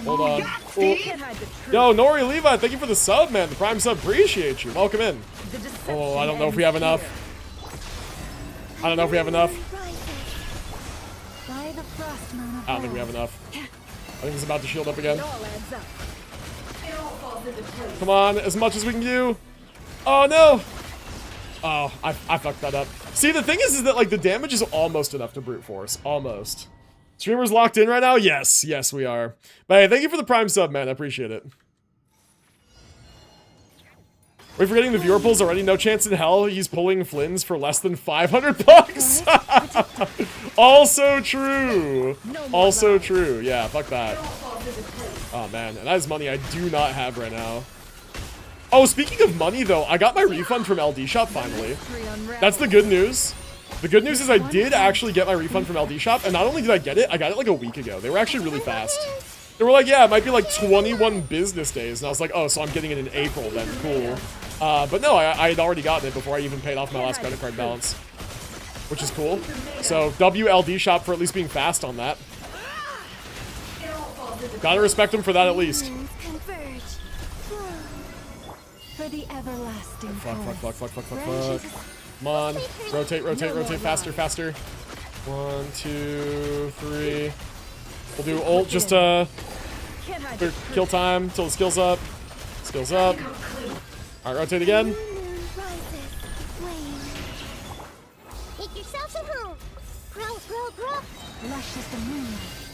[SPEAKER 1] Hold on.
[SPEAKER 5] Can't hide the truth.
[SPEAKER 1] Yo, Nori Levi, thank you for the sub, man. The Prime sub, appreciate you. Welcome in.
[SPEAKER 5] The deception
[SPEAKER 1] Oh, I don't know if we have
[SPEAKER 5] ends
[SPEAKER 1] enough.
[SPEAKER 5] here.
[SPEAKER 1] I don't know if we have enough.
[SPEAKER 6] By the frost moon of
[SPEAKER 1] I don't think we have enough. I think it's about to shield up again.
[SPEAKER 5] It all adds up.
[SPEAKER 1] Come on, as much as we can do. Oh, no. Oh, I fucked that up. See, the thing is that, like, the damage is almost enough to brute force. Almost. Streamers locked in right now? Yes. Yes, we are. But hey, thank you for the Prime sub, man. I appreciate it. Are we forgetting the viewer pool's already? No chance in hell he's pulling Flynn's for less than 500 bucks. Also true. Also true. Yeah, fuck that. Oh, man. And that is money I do not have right now. Oh, speaking of money, though, I got my refund from LD Shop finally. That's the good news. The good news is I did actually get my refund from LD Shop, and not only did I get it like a week ago. They were actually really fast. They were like, yeah, it might be like 21 business days, and I was like, oh, so I'm getting it in April then, cool. But no, I had already gotten it before I even paid off my last credit card balance, which is cool. So WLD Shop for at least being fast on that. Gotta respect them for that at least.
[SPEAKER 4] Converge.
[SPEAKER 6] for the everlasting
[SPEAKER 1] Fuck. Come on. Rotate faster. 1, 2, 3. We'll do ult just to
[SPEAKER 5] Can't hide
[SPEAKER 1] clear
[SPEAKER 5] the truth.
[SPEAKER 1] kill time till the skill's up. Skill's up. Alright, rotate again.
[SPEAKER 4] Moon rises. Wane. Take yourself some home. Grow.
[SPEAKER 6] Lush as the moon,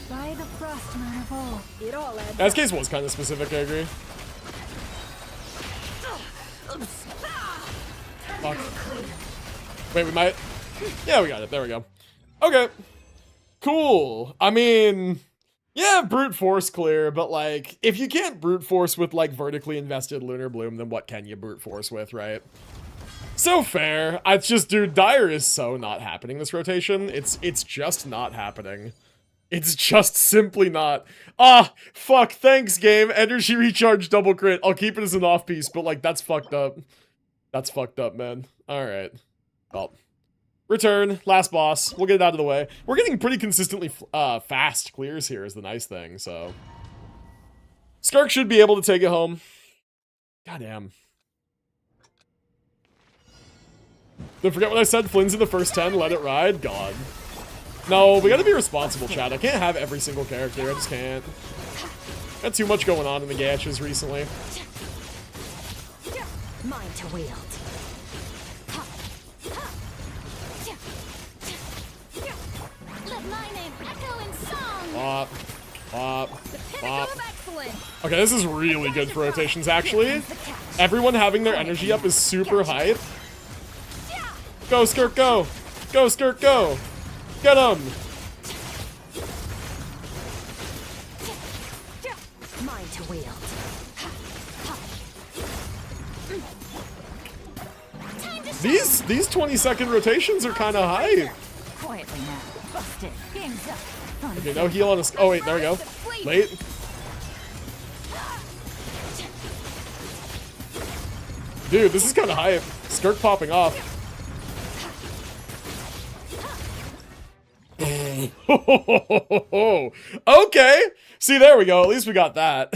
[SPEAKER 6] by the frost moon of all.
[SPEAKER 5] It all adds
[SPEAKER 1] This case was kind of specific, I agree. Fuck. Wait, we might... Yeah, we got it. There we go. Okay. Cool. I mean... Yeah, brute force clear, but like, if you can't brute force with like vertically invested Lunar Bloom, then what can you brute force with, right? So fair. It's just, dude, Dire is so not happening this rotation. It's just not happening. It's just simply not. Ah, fuck, thanks, game. Energy recharge double crit. I'll keep it as an off piece, but like, that's fucked up. That's fucked up, man. Alright. Well. Return, last boss. We'll get it out of the way. We're getting pretty consistently fast clears here is the nice thing, so. Skirk should be able to take it home. Goddamn. Don't forget what I said, Flynn's in the first 10, let it ride? God. No, we gotta be responsible, chat. I can't have every single character, I just can't. Got too much going on in the gaches recently.
[SPEAKER 5] mine to wield.
[SPEAKER 4] Let my name echo in song.
[SPEAKER 1] Bop.
[SPEAKER 5] The pinnacle of excellence.
[SPEAKER 1] Okay, this is really good for rotations, actually. Everyone having their energy up is super hype. Go, Skirk, go! Go, Skirk, go! Get him!
[SPEAKER 5] Mine to wield.
[SPEAKER 1] These 20-second rotations are kind of hype.
[SPEAKER 6] Quietly now. Busted. Game's up. Fun.
[SPEAKER 1] Okay, no heal on us. Oh, wait, there we go. Late. Dude, this is kind of hype. Skirk popping off. Okay. See, there we go. At least we got that.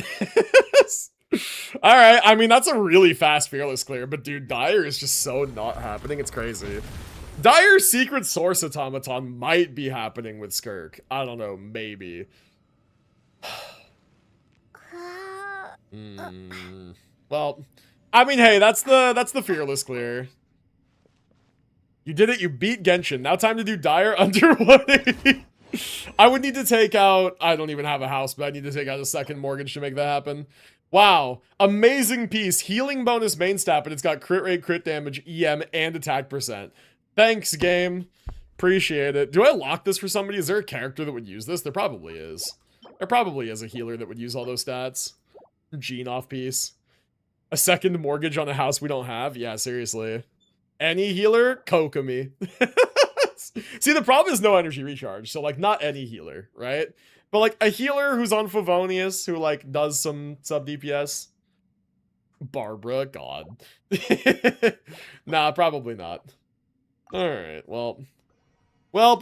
[SPEAKER 1] Alright, I mean, that's a really fast Fearless clear, but dude, Dire is just so not happening. It's crazy. Dire's Secret Source Automaton might be happening with Skirk. I don't know, maybe. Well, I mean, hey, that's the Fearless clear. You did it, you beat Genshin. Now time to do Dire under 180. I would need to take out, I don't even have a house, but I need to take out a second mortgage to make that happen. Wow, amazing piece. Healing bonus main stat, but it's got crit rate, crit damage, EM, and attack percent. Thanks, game. Appreciate it. Do I lock this for somebody? Is there a character that would use this? There probably is. There probably is a healer that would use all those stats. Gene off piece. A second mortgage on a house we don't have? Yeah, seriously. Any healer? Kokomi. See, the problem is no energy recharge, so, like, not any healer, right? But, like, a healer who's on Favonius, who, like, does some sub-DPS. Barbara, God. Nah, probably not. Alright, well. Well.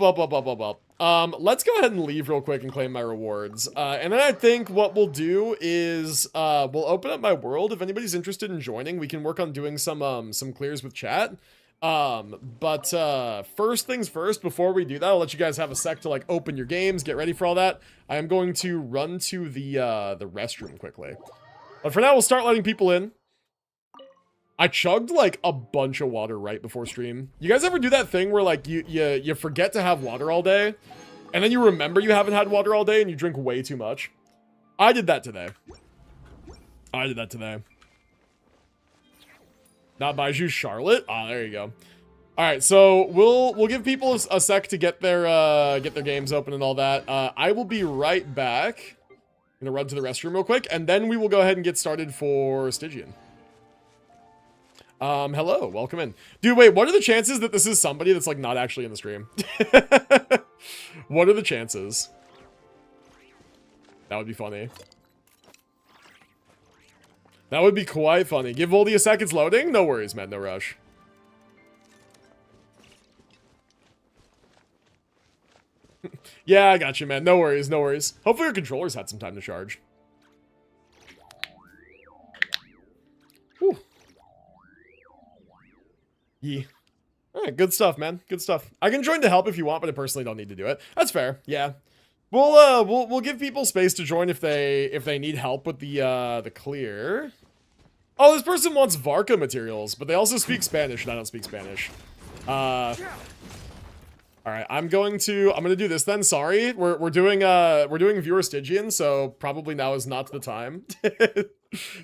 [SPEAKER 1] Let's go ahead and leave real quick and claim my rewards. And then I think what we'll do is, we'll open up my world. If anybody's interested in joining, we can work on doing some clears with chat. First things first, before we do that, I'll let you guys have a sec to like open your games, get ready for all that. I am going to run to the restroom quickly. But for now, we'll start letting people in. I chugged like a bunch of water right before stream. You guys ever do that thing where like you forget to have water all day, and then you remember you haven't had water all day and you drink way too much? I did that today. Not Baiju, Charlotte. Ah, there you go. All right, so we'll give people a sec to get their games open and all that. I will be right back. I'm gonna run to the restroom real quick, and then we will go ahead and get started for Stygian. Hello, welcome in. Dude, wait, what are the chances that this is somebody that's like not actually in the stream? What are the chances? That would be funny. That would be quite funny. Give Voldy a sec, it's loading. No worries, man, no rush. Yeah, I got you, man. No worries, no worries. Hopefully your controller's had some time to charge. Whew. Yeah. Alright, good stuff, man. Good stuff. I can join to help if you want, but I personally don't need to do it. That's fair, yeah. We'll give people space to join if they need help with the clear. Oh, this person wants Varka materials, but they also speak Spanish, and I don't speak Spanish. Alright, I'm gonna do this then. Sorry. We're doing viewer Stygian, so probably now is not the time.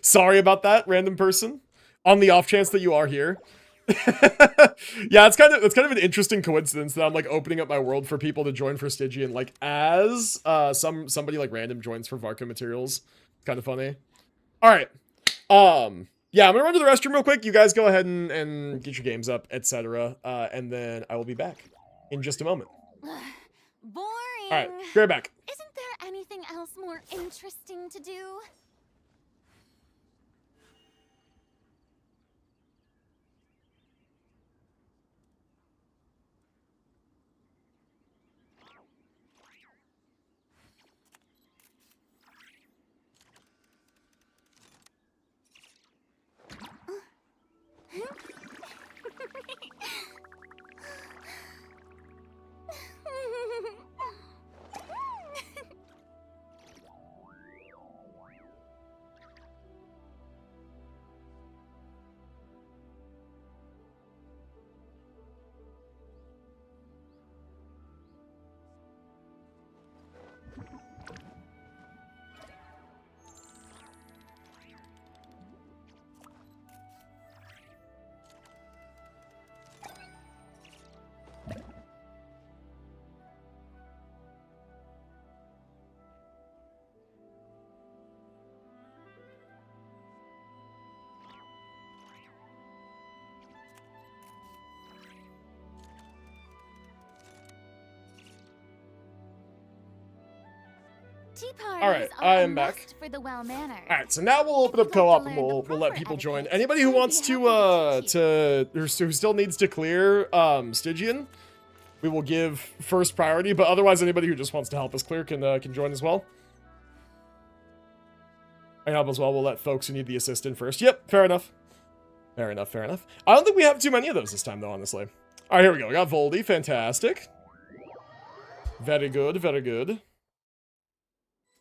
[SPEAKER 1] Sorry about that, random person. On the off chance that you are here. Yeah, it's kind of an interesting coincidence that I'm like opening up my world for people to join for Stygian, like as somebody like random joins for Varka materials. Kind of funny. Alright. Yeah, I'm gonna run to the restroom real quick. You guys go ahead and get your games up, etc. And then I will be back in just a moment.
[SPEAKER 4] Boring.
[SPEAKER 1] Alright, be right back.
[SPEAKER 4] Isn't there anything else more interesting to do?
[SPEAKER 1] Alright, I am back.
[SPEAKER 4] For the well-mannered.
[SPEAKER 1] Alright, so now we'll open up co-op and we'll let people join. Anybody who wants who still needs to clear Stygian, we will give first priority, but otherwise anybody who just wants to help us clear can join as well. And help as well, we'll let folks who need the assistant first. Yep, fair enough. Fair enough, fair enough. I don't think we have too many of those this time though, honestly. Alright, here we go. We got Voldy, fantastic. Very good, very good.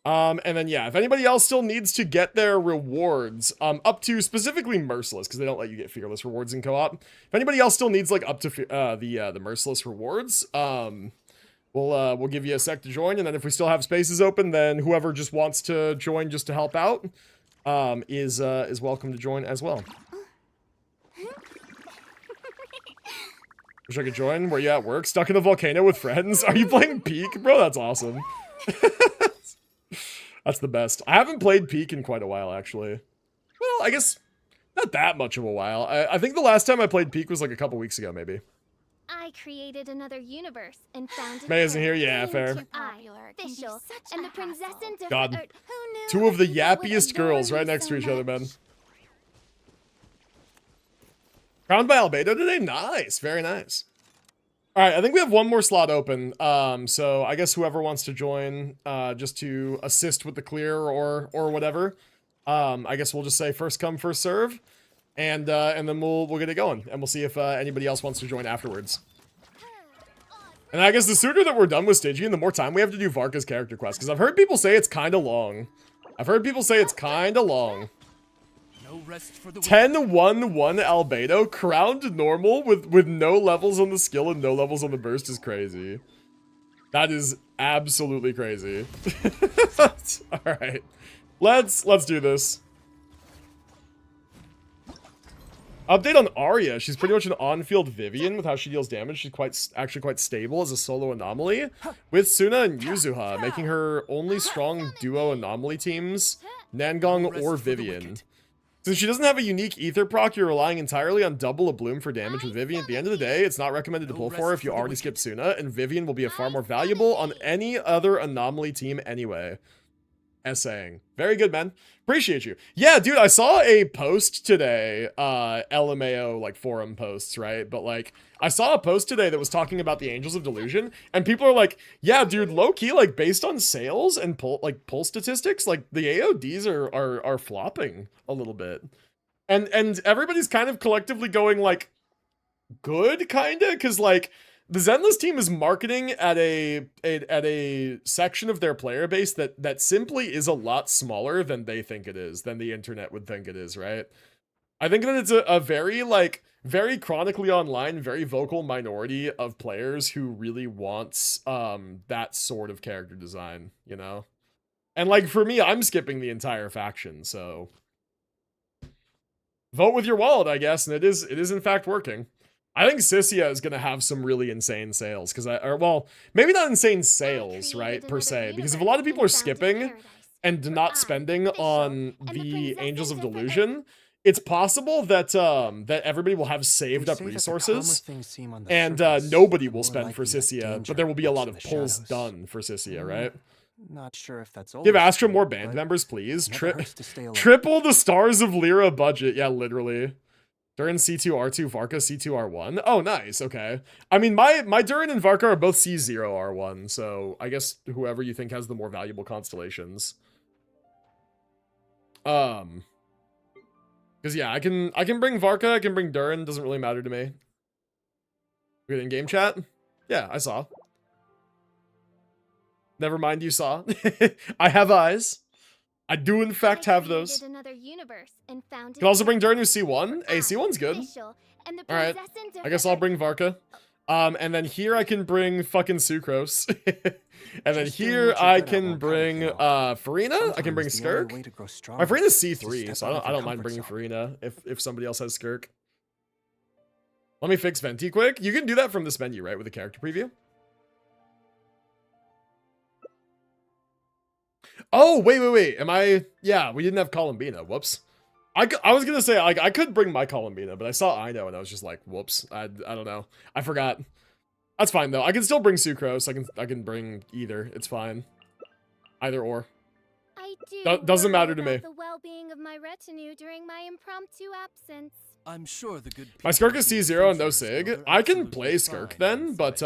[SPEAKER 1] And then, yeah, if anybody else still needs to get their rewards, up to specifically Merciless, because they don't let you get Fearless rewards in co-op. If anybody else still needs, like, up to, the Merciless rewards, we'll give you a sec to join, and then if we still have spaces open, then whoever just wants to join just to help out, is welcome to join as well. Wish I could join. Where you at work? Stuck in a volcano with friends? Are you playing Peak? Bro, that's awesome. That's the best. I haven't played Peak in quite a while, actually. Well, I guess not that much of a while. I think the last time I played Peak was like a couple weeks ago, maybe.
[SPEAKER 4] I created another universe and founded.
[SPEAKER 1] May isn't here? Yeah, fair.
[SPEAKER 4] Official, and the princess and
[SPEAKER 1] God.
[SPEAKER 4] who knew
[SPEAKER 1] Two of the
[SPEAKER 4] people would
[SPEAKER 1] yappiest
[SPEAKER 4] adore
[SPEAKER 1] girls
[SPEAKER 4] me
[SPEAKER 1] right next
[SPEAKER 4] so
[SPEAKER 1] to each other, man.
[SPEAKER 4] much?
[SPEAKER 1] Crowned by Albedo today? Nice. Very nice. All right, I think we have one more slot open. So I guess whoever wants to join, just to assist with the clear or whatever, I guess we'll just say first come, first serve, and then we'll get it going, and we'll see if anybody else wants to join afterwards. And I guess the sooner that we're done with Stygian, the more time we have to do Varka's character quest, because I've heard people say it's kind of long. I've heard people say it's kind of long.
[SPEAKER 3] No rest for the
[SPEAKER 1] 10-1-1 albedo, crowned normal with no levels on the skill and no levels on the burst is crazy. That is absolutely crazy. Alright. Let's do this. Update on Arya. She's pretty much an on-field Vivian with how she deals damage. She's actually quite stable as a solo anomaly. With Suna and Yuzuha, making her only strong duo anomaly teams, Nangong or Vivian. Since she doesn't have a unique ether proc, you're relying entirely on double a bloom for damage with Vivian. At the end of the day, it's not recommended to pull for her if you already skip Suna, and Vivian will be a far more valuable on any other anomaly team anyway. Essaying. Very good, man. Appreciate you. Yeah, dude, I saw a post today, LMAO, like, forum posts, right? But, like, I saw a post today that was talking about the Angels of Delusion, and people are like, yeah, dude, low-key, like, based on sales and pull statistics, like, the AODs are flopping a little bit. And everybody's kind of collectively going, like, good, kinda? Because, like, the Zenless team is marketing at a section of their player base that simply is a lot smaller than they think it is, than the internet would think it is, right? I think that it's a very, like, very chronically online, very vocal minority of players who really wants that sort of character design, you know? And, like, for me, I'm skipping the entire faction, so vote with your wallet, I guess, and it is in fact working. I think Sissia is going to have some really insane sales, because well, maybe not insane sales, right, per se, because if a lot of people are skipping and not spending on the Angels of Delusion, it's possible that that everybody will have saved up resources, and nobody will spend for Sissia, but there will be a lot of pulls done for Sissia, right?
[SPEAKER 7] Not sure if that's
[SPEAKER 1] Give Astra more band members, please. Triple the Stars of Lyra budget. Yeah, literally. Durin C2 R2, Varka C2 R1. Oh, nice. Okay. I mean, my Durin and Varka are both C0 R1, so I guess whoever you think has the more valuable constellations. Because yeah, I can bring Varka, I can bring Durin. Doesn't really matter to me. Good in game chat. Yeah, I saw. Never mind, you saw. I have eyes. I do in fact have those. Can also bring Durin who's C1. Hey, C1's good. Alright. I guess I'll bring Varka. And then here I can bring fucking Sucrose. And then here I can bring Farina. I can bring Skirk. My Farina's C3, so I don't mind bringing Farina if somebody else has Skirk. Let me fix Venti quick. You can do that from this menu, right, with the character preview? Oh, wait. Am I... Yeah, we didn't have Columbina. Whoops. I was gonna say, like, I could bring my Columbina, but I saw Ino and I was just like, whoops. I don't know. I forgot. That's fine, though. I can still bring Sucrose. I can bring either. It's fine. Either or. Doesn't matter to me.
[SPEAKER 4] The well-being of my retinue during my impromptu absence.
[SPEAKER 3] I'm sure the good
[SPEAKER 1] My Skirk is C0 and no Sig. I can play Skirk then, but,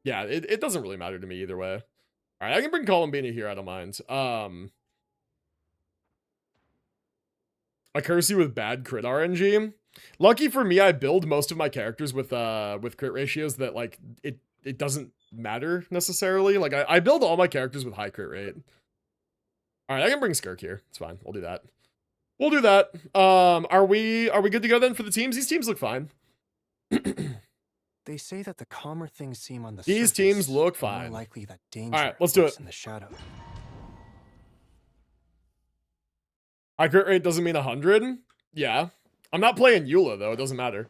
[SPEAKER 1] yeah, it doesn't really matter to me either way. Alright, I can bring Columbina here, I don't mind. I curse you with bad crit RNG. Lucky for me, I build most of my characters with crit ratios that, like, it doesn't matter necessarily. Like, I build all my characters with high crit rate. Alright, I can bring Skirk here. It's fine. We'll do that. We'll do that. Are we good to go then for the teams? These teams look fine.
[SPEAKER 7] They say that the calmer things seem on the
[SPEAKER 1] These
[SPEAKER 7] surface,
[SPEAKER 1] teams look
[SPEAKER 7] the
[SPEAKER 1] fine.
[SPEAKER 7] more likely that danger
[SPEAKER 1] All right, let's do
[SPEAKER 7] lurks
[SPEAKER 1] it.
[SPEAKER 7] in the shadow.
[SPEAKER 1] High crit rate doesn't mean 100. Yeah, I'm not playing Eula though. It doesn't matter.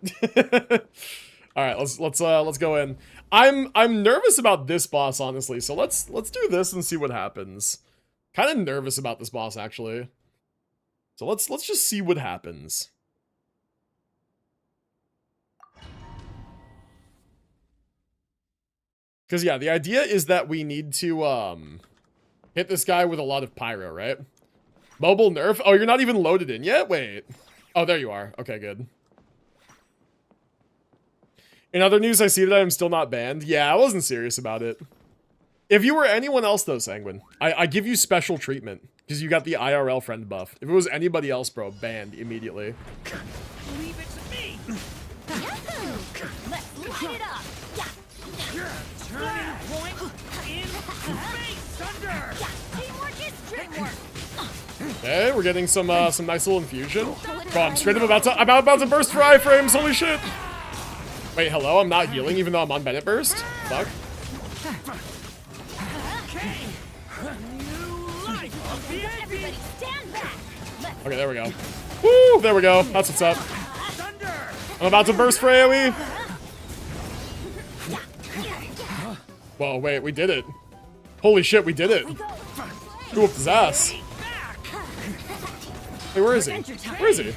[SPEAKER 1] All right, let's go in. I'm nervous about this boss, honestly. So let's do this and see what happens. Kind of nervous about this boss actually. So let's just see what happens. Because, yeah, the idea is that we need to, hit this guy with a lot of pyro, right? Mobile nerf? Oh, you're not even loaded in yet? Wait. Oh, there you are. Okay, good. In other news, I see that I am still not banned. Yeah, I wasn't serious about it. If you were anyone else, though, Sanguine, I give you special treatment. Because you got the IRL friend buff. If it was anybody else, bro, banned immediately.
[SPEAKER 3] Leave it to me.
[SPEAKER 4] Let's light it up.
[SPEAKER 3] Turning point in space thunder.
[SPEAKER 4] Teamwork is dreamwork.
[SPEAKER 1] Okay, we're getting some nice little infusion. Bro, I'm straight up about to burst for iframes. Holy shit! Wait, hello? I'm not healing even though I'm on Bennett burst. Fuck.
[SPEAKER 4] Everybody stand back.
[SPEAKER 1] Okay, there we go. Woo! There we go. That's what's up. I'm about to burst for AoE. Whoa, wait, we did it. Holy shit, we did it. Who whooped his ass? Wait, where is he? Where is he?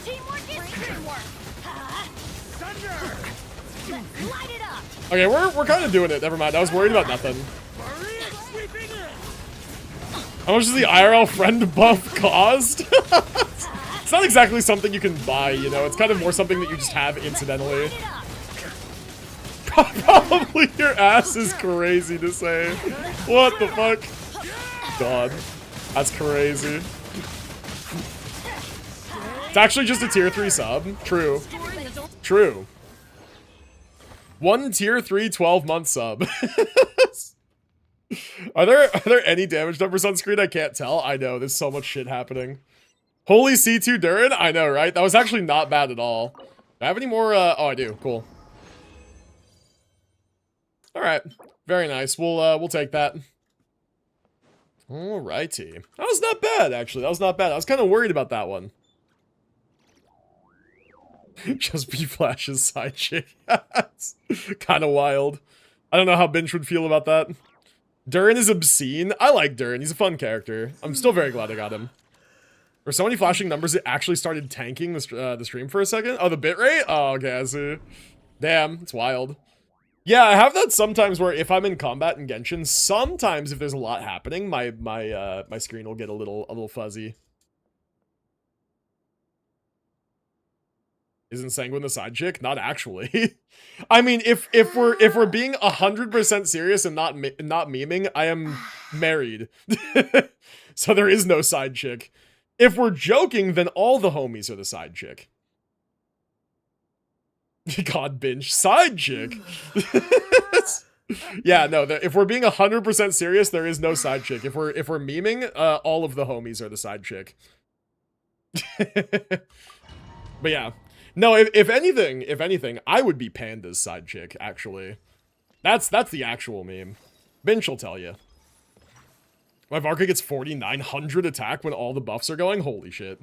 [SPEAKER 4] Teamwork is dreamwork. Let's light it up.
[SPEAKER 1] Okay, we're kind of doing it. Never mind. I was worried about nothing. How much does the IRL friend buff cost? It's not exactly something you can buy, you know? It's kind of more something that you just have incidentally. Probably your ass is crazy to say. What the fuck? God. That's crazy. It's actually just a tier 3 sub. True. True. One tier 3 12-month sub. Are there any damage numbers on screen? I can't tell. I know, there's so much shit happening. Holy C2 Durin? I know, right? That was actually not bad at all. Do I have any more? Oh, I do. Cool. All right. Very nice. We'll take that. Alrighty. That was not bad, actually. That was not bad. I was kind of worried about that one. Just be Flash's side chick. That's kind of wild. I don't know how Binge would feel about that. Durin is obscene. I like Durin. He's a fun character. I'm still very glad I got him. There were so many flashing numbers it actually started tanking the stream for a second. Oh, the bitrate? Oh, okay, I see. Damn, it's wild. Yeah, I have that sometimes where if I'm in combat in Genshin, sometimes if there's a lot happening, my screen will get a little fuzzy. Isn't Sanguine the side chick? Not actually. I mean, if we're being 100% serious and not memeing, I am married. So there is no side chick. If we're joking, then all the homies are the side chick. God, Binge. Side chick? Yeah, no, if we're being 100% serious, there is no side chick. If we're memeing, all of the homies are the side chick. But yeah. No, if anything, I would be Panda's side chick, actually. That's the actual meme. Binge will tell you. My Varka gets 4,900 attack when all the buffs are going? Holy shit.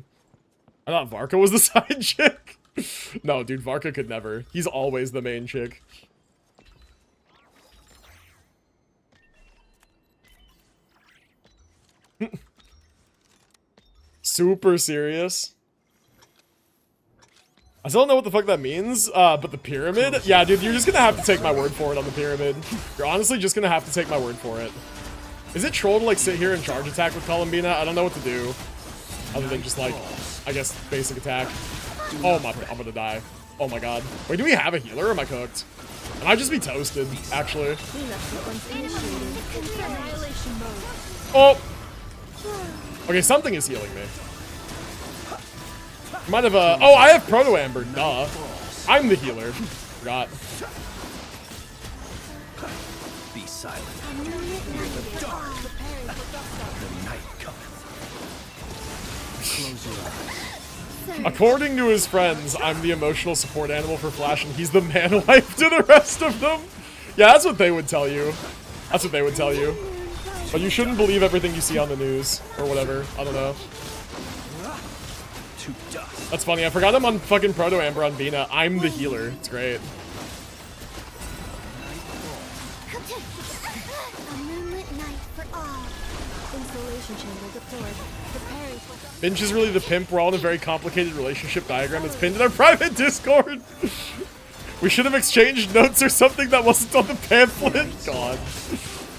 [SPEAKER 1] I thought Varka was the side chick. No, dude, Varka could never. He's always the main chick. Super serious. I still don't know what the fuck that means, but the pyramid? Yeah, dude, you're just gonna have to take my word for it on the pyramid. You're honestly just gonna have to take my word for it. Is it troll to, like, sit here and charge attack with Columbina? I don't know what to do. Other than just, like, I guess, basic attack. Oh my, I'm gonna die. Oh my god. Wait, do we have a healer or am I cooked? I might just be toasted, actually. Oh! Okay, something is healing me. Might have oh, I have Proto Amber. Duh. I'm the healer. Forgot.
[SPEAKER 3] Be silent. Hear the dark. The night cometh. Close your eyes.
[SPEAKER 1] According to his friends, I'm the emotional support animal for Flash, and he's the man wife to the rest of them. Yeah, that's what they would tell you. That's what they would tell you. But you shouldn't believe everything you see on the news or whatever. I don't know. That's funny. I forgot I'm on fucking Proto Amber on Vina. I'm the healer. It's great.
[SPEAKER 4] A moonlit night for all. Installation chamber deployed. Preparing for
[SPEAKER 1] Binge is really the pimp. We're all in a very complicated relationship diagram that's pinned in our private Discord. We should have exchanged notes or something that wasn't on the pamphlet. God.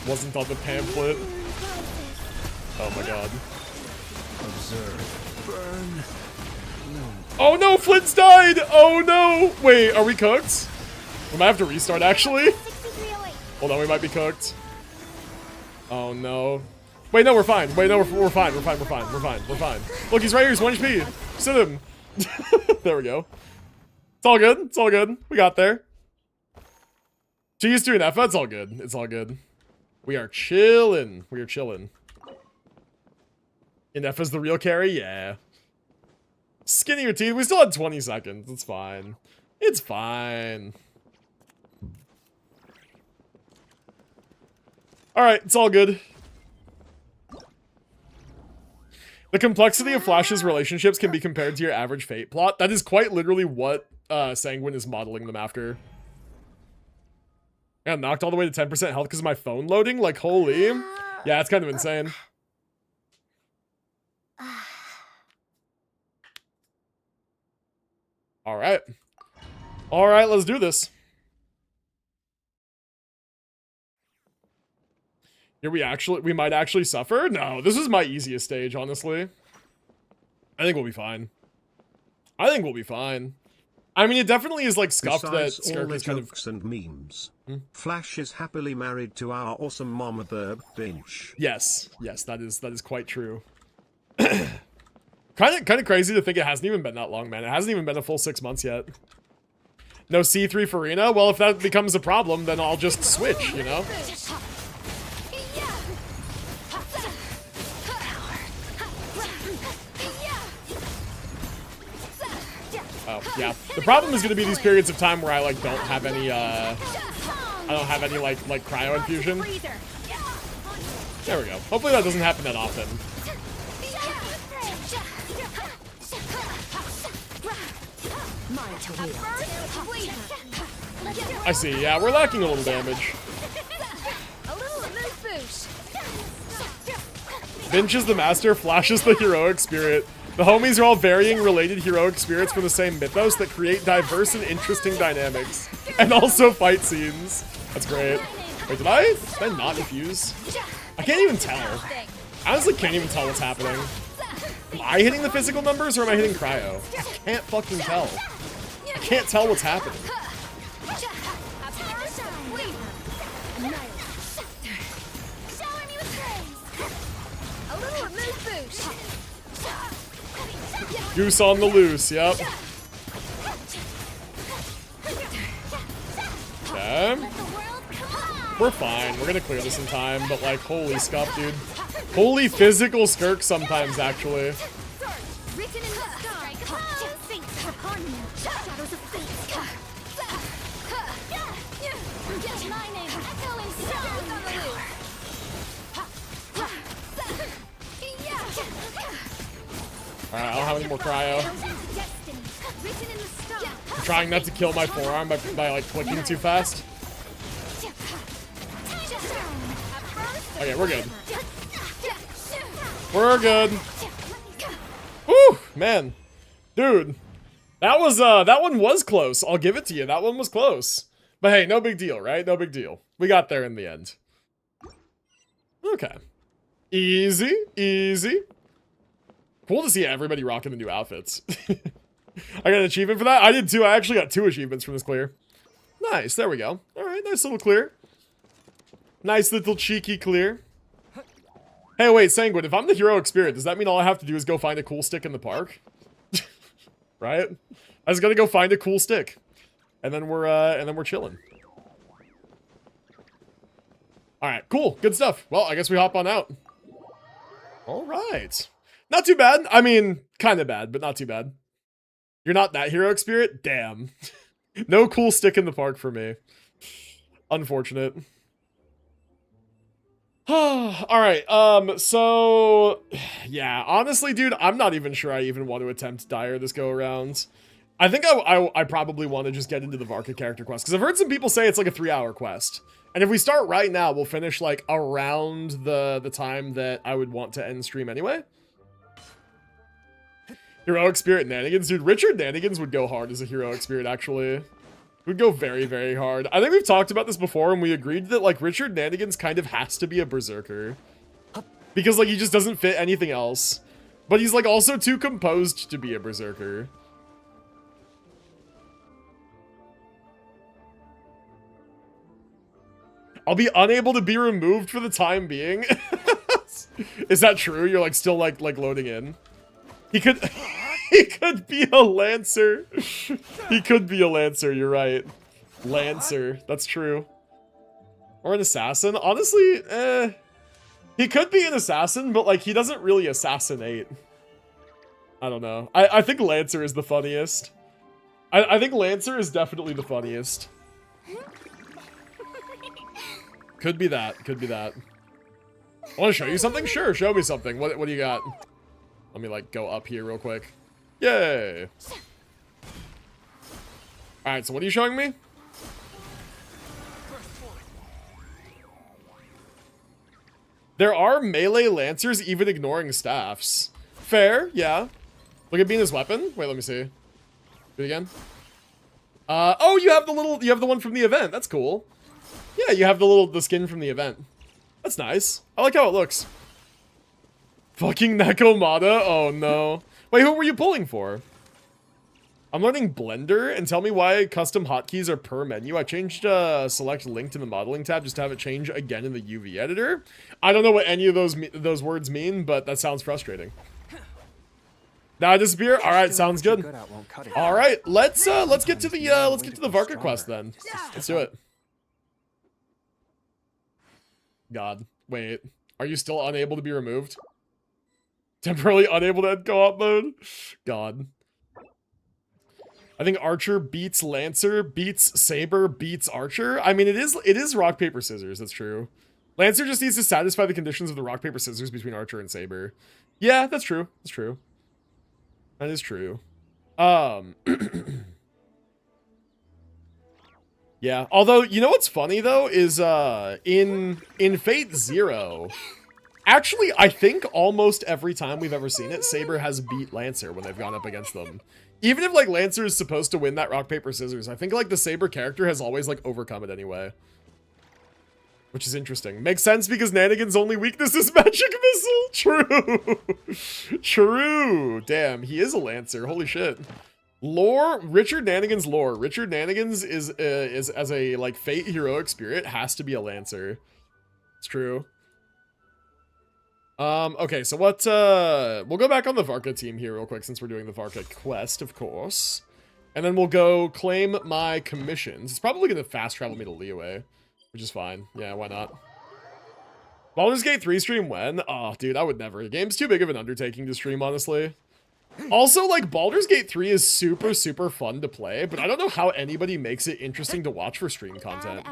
[SPEAKER 1] Wasn't on the pamphlet. Oh my god.
[SPEAKER 3] Observe. Burn.
[SPEAKER 1] Oh no, Flint's died! Oh no! Wait, are we cooked? We might have to restart, actually. Hold on, we might be cooked. Oh no. Wait, no, we're fine. Wait, no, we're fine. We're fine. We're fine. We're fine. We're fine. Look, he's right here. He's 1 HP. Sit him. There we go. It's all good. It's all good. We got there. She's doing F. That's all good. It's all good. We are chilling. We are chilling. And F is the real carry? Yeah. Skinnier teeth. We still had 20 seconds. It's fine. It's fine. Alright, it's all good. The complexity of Flash's relationships can be compared to your average Fate plot. That is quite literally what Sanguine is modeling them after. I got knocked all the way to 10% health because of my phone loading? Like, holy. Yeah, it's kind of insane. Alright. Alright, let's do this. Here we might actually suffer? No, this is my easiest stage, honestly. I think we'll be fine. I think we'll be fine. I mean, it definitely is like scuffed
[SPEAKER 2] Besides
[SPEAKER 1] that Skirk
[SPEAKER 2] all
[SPEAKER 1] is
[SPEAKER 2] the
[SPEAKER 1] kind of...
[SPEAKER 2] jokes and memes, Flash is happily married to our awesome mama Burb Binch.
[SPEAKER 1] Yes, yes, that is quite true. kind of crazy to think it hasn't even been that long, man. It hasn't even been a full 6 months yet. No C3 for Rena? Well, if that becomes a problem, then I'll just switch, you know? Oh, yeah. The problem is going to be these periods of time where I, like, don't have any, like, cryo infusion. There we go. Hopefully that doesn't happen that often. I see, yeah, we're lacking a little damage. Binch is the master, Flash is the heroic spirit. The homies are all varying related heroic spirits from the same mythos that create diverse and interesting dynamics. And also fight scenes. That's great. Wait, did I not infuse? I can't even tell. I honestly can't even tell what's happening. Am I hitting the physical numbers or am I hitting cryo? I can't fucking tell. I can't tell what's happening. Goose on the loose, yep. Okay. We're fine. We're gonna clear this in time, but like, holy scuff, dude. Holy physical skirk sometimes, actually. Alright, I don't have any more cryo. I'm trying not to kill my forearm by like clicking too fast. Okay, we're good. We're good. Whew, man. Dude. That one was close. I'll give it to you. That one was close. But hey, no big deal, right? No big deal. We got there in the end. Okay. Easy, easy. Cool to see everybody rocking the new outfits. I got an achievement for that? I did too. I actually got 2 achievements from this clear. Nice, there we go. Alright, nice little clear. Nice little cheeky clear. Hey, wait, Sanguine, if I'm the heroic spirit, does that mean all I have to do is go find a cool stick in the park? Right? I was gonna go find a cool stick. And then we're chilling. Alright, cool. Good stuff. Well, I guess we hop on out. Alright. Not too bad. I mean, kind of bad, but not too bad. You're not that heroic spirit? Damn. No cool stick in the park for me. Unfortunate. Alright, so... Yeah, honestly, dude, I'm not even sure I even want to attempt Dire this go-around. I think I probably want to just get into the Varka character quest, because I've heard some people say it's like a 3-hour quest. And if we start right now, we'll finish, like, around the time that I would want to end stream anyway. Heroic Spirit Nanigans. Dude, Richard Nanigans would go hard as a Heroic Spirit, actually. Would go very, very hard. I think we've talked about this before, and we agreed that, like, Richard Nanigans kind of has to be a Berserker. Because, like, he just doesn't fit anything else. But he's, like, also too composed to be a Berserker. I'll be unable to be removed for the time being. Is that true? You're like still like loading in. He could he could be a Lancer. He could be a Lancer, you're right. Lancer, that's true. Or an assassin. Honestly, he could be an assassin, but like he doesn't really assassinate. I don't know. I think Lancer is the funniest. I think Lancer is definitely the funniest. Could be that. Could be that. I want to show you something? Sure, show me something. What do you got? Let me like go up here real quick. Yay. Alright, so what are you showing me? There are melee lancers even ignoring staffs. Fair, yeah. Look at Bina's weapon. Wait, let me see. Do it again. Oh, you have the one from the event. That's cool. Yeah, you have the skin from the event. That's nice. I like how it looks. Fucking Nekomata? Oh no. Wait, who were you pulling for? I'm learning Blender, and tell me why custom hotkeys are per menu. I changed select linked in the modeling tab just to have it change again in the UV editor. I don't know what any of those words mean, but that sounds frustrating. Now I disappear. All right, sounds good. All right, let's get to the Varka quest then. Let's do it. God, wait. Are you still unable to be removed? Temporarily unable to end co-op mode? God. I think Archer beats Lancer, beats Saber, beats Archer. I mean, it is rock, paper, scissors. That's true. Lancer just needs to satisfy the conditions of the rock, paper, scissors between Archer and Saber. Yeah, that's true. That's true. That is true. Yeah, although, you know what's funny, though, is, in Fate Zero, actually, I think almost every time we've ever seen it, Saber has beat Lancer when they've gone up against them. Even if, like, Lancer is supposed to win that rock, paper, scissors, I think, like, the Saber character has always, like, overcome it anyway. Which is interesting. Makes sense because Nanigan's only weakness is magic missile. True. True. Damn, he is a Lancer. Holy shit. Lore, Richard Nanigan's lore. Richard Nanigan's is as a like Fate heroic spirit has to be a Lancer. It's true. Okay, so what we'll go back on the Varka team here real quick since we're doing the Varka quest, of course. And then we'll go claim my commissions. It's probably gonna fast travel me to Liyue, which is fine. Yeah, why not? Baldur's Gate 3 stream when? Oh, dude, I would never. The game's too big of an undertaking to stream, honestly. Also, like, Baldur's Gate 3 is super, super fun to play, but I don't know how anybody makes it interesting to watch for stream content.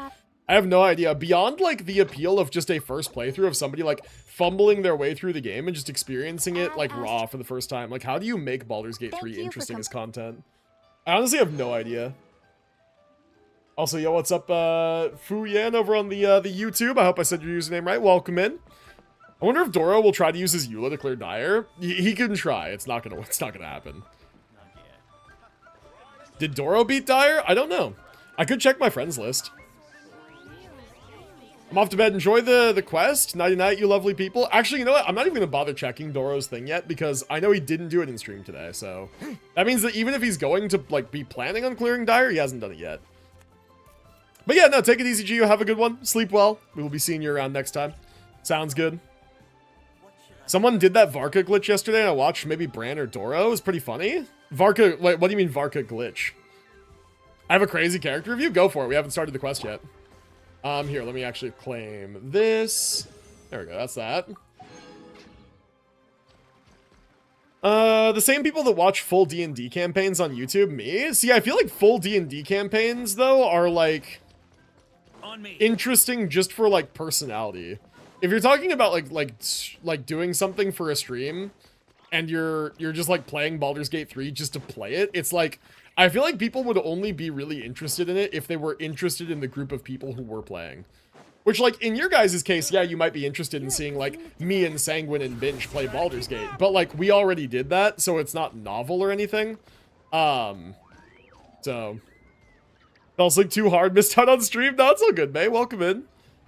[SPEAKER 1] I have no idea. Beyond, like, the appeal of just a first playthrough of somebody, like, fumbling their way through the game and just experiencing it, like, raw for the first time. Like, how do you make Baldur's Gate 3 interesting as content? I honestly have no idea. Also, yo, what's up, Fu Yan over on the YouTube? I hope I said your username right. Welcome in. I wonder if Doro will try to use his Eula to clear Dire. He can try. It's not gonna happen. Did Doro beat Dire? I don't know. I could check my friends list. I'm off to bed. Enjoy the quest. Nighty night, you lovely people. Actually, you know what? I'm not even gonna bother checking Doro's thing yet because I know he didn't do it in stream today. So that means that even if he's going to like be planning on clearing Dire, he hasn't done it yet. But yeah, no, take it easy, Gio. Have a good one. Sleep well. We will be seeing you around next time. Sounds good. Someone did that Varka glitch yesterday and I watched maybe Bran or Doro. It was pretty funny. Varka, wait, what do you mean Varka glitch? I have a crazy character review? Go for it. We haven't started the quest yet. Here, let me actually claim this. There we go, that's that. The same people that watch full D&D campaigns on YouTube, me? See, I feel like full D&D campaigns, though, are, like, interesting just for, like, personality. If you're talking about like doing something for a stream and you're just like playing Baldur's Gate 3 just to play it, it's like I feel like people would only be really interested in it if they were interested in the group of people who were playing. Which, like, in your guys' case, yeah, you might be interested in seeing, like, me and Sanguine and Binch play Baldur's Gate. But, like, we already did that, so it's not novel or anything. So fell asleep too hard, missed out on stream. No, it's all good, May. Welcome in.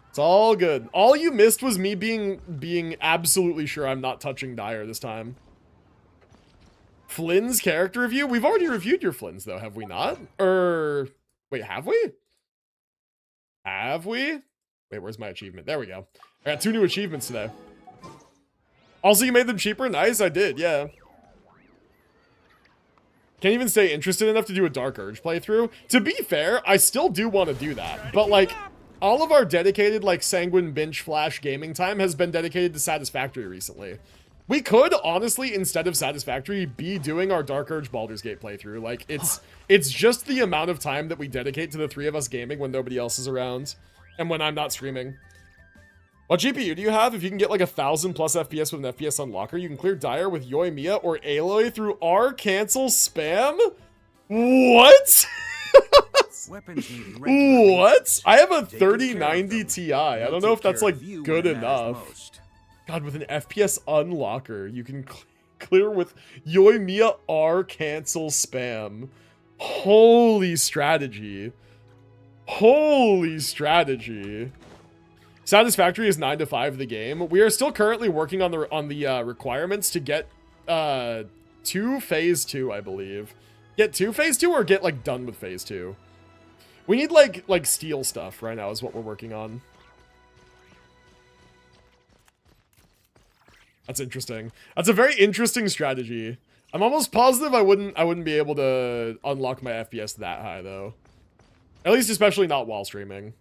[SPEAKER 1] It's all good. All you missed was me being absolutely sure I'm not touching Dire this time. Flynn's character review? We've already reviewed your Flynn's, though, have we not? Wait, have we? Have we? Wait, where's my achievement? There we go. I got 2 new achievements today. Also, you made them cheaper? Nice, I did, yeah. Can't even stay interested enough to do a Dark Urge playthrough. To be fair, I still do want to do that. But, like, all of our dedicated, like, Sanguine Binge Flash gaming time has been dedicated to Satisfactory recently. We could, honestly, instead of Satisfactory, be doing our Dark Urge Baldur's Gate playthrough. Like, it's just the amount of time that we dedicate to the 3 of us gaming when nobody else is around. And when I'm not streaming. What GPU do you have? If you can get like 1,000 plus FPS with an FPS unlocker, you can clear Dire with Yoimiya or Aloy through R cancel spam? What?
[SPEAKER 2] Weapons need regular
[SPEAKER 1] What? I have a
[SPEAKER 2] Taking care of
[SPEAKER 1] 3090
[SPEAKER 2] them.
[SPEAKER 1] Ti. I
[SPEAKER 2] They'll
[SPEAKER 1] don't know if
[SPEAKER 2] take
[SPEAKER 1] that's
[SPEAKER 2] care
[SPEAKER 1] like
[SPEAKER 2] of you
[SPEAKER 1] good
[SPEAKER 2] when it matters
[SPEAKER 1] enough.
[SPEAKER 2] most.
[SPEAKER 1] God, with an FPS unlocker, you can clear with Yoimiya R cancel spam. Holy strategy. Holy strategy. Satisfactory is 9 to 5 the game. We are still currently working on the requirements to get 2 phase 2, I believe. Get 2 phase 2 or get like done with phase 2. We need like steel stuff right now is what we're working on. That's interesting. That's a very interesting strategy. I'm almost positive I wouldn't be able to unlock my FPS that high though. At least especially not while streaming.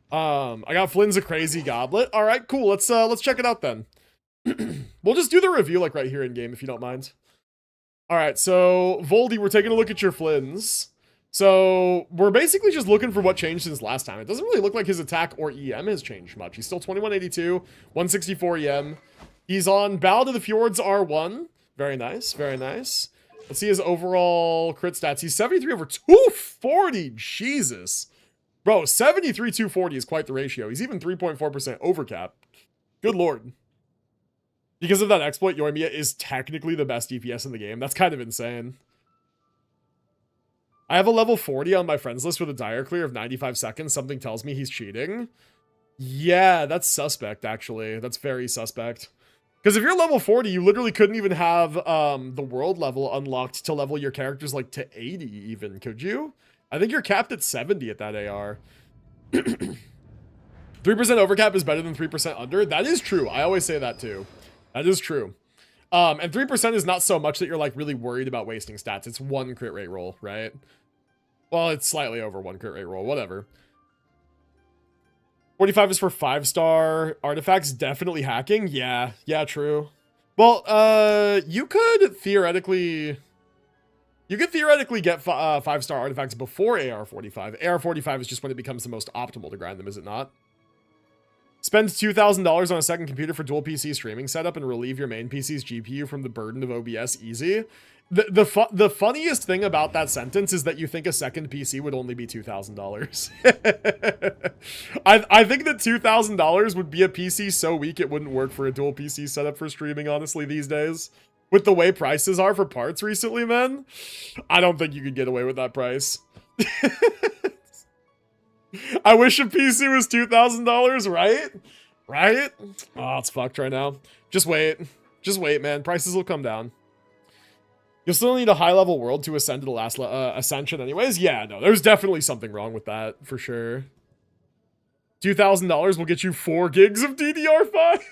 [SPEAKER 1] I got Flynn's a crazy goblet. All right, cool. Let's check it out then. We'll just do the review like right here in game if you don't mind. All right, so Voldy, we're taking a look at your Flynn's. So we're basically just looking for what changed since last time. It doesn't really look like his attack or EM has changed much. He's still 2182, 164 EM. He's on Bow to the Fjords R1. Very nice, very nice. Let's see his overall crit stats. He's 73 over 240. Jesus. Bro, 73 240 is quite the ratio. He's even 3.4% overcap. Good lord. Because of that exploit, Yoimiya is technically the best DPS in the game. That's kind of insane. I have a level 40 on my friends list with a Dire clear of 95 seconds. Something tells me he's cheating. Yeah, that's suspect, actually. That's very suspect. Because if you're level 40, you literally couldn't even have the world level unlocked to level your characters like to 80 even, could you? I think you're capped at 70 at that AR. 3% overcap is better than 3% under. That is true. I always say that too. That is true. And 3% is not so much that you're like really worried about wasting stats. It's 1 crit rate roll, right? Well, it's slightly over 1 crit rate roll, whatever. 45 is for 5-star artifacts. Definitely hacking. Yeah, true. Well, you could theoretically get 5-star artifacts before AR45. AR45 is just when it becomes the most optimal to grind them, is it not? Spend $2,000 on a second computer for dual PC streaming setup and relieve your main PC's GPU from the burden of OBS easy. The funniest thing about that sentence is that you think a second PC would only be $2,000. I think that $2,000 would be a PC so weak it wouldn't work for a dual PC setup for streaming, honestly, these days. With the way prices are for parts recently, man, I don't think you could get away with that price. I wish a PC was $2,000, right? Right? Oh, it's fucked right now. Just wait. Just wait, man. Prices will come down. You'll still need a high-level world to ascend to the last ascension anyways. Yeah, no, there's definitely something wrong with that, for sure. $2,000 will get you 4 gigs of DDR5.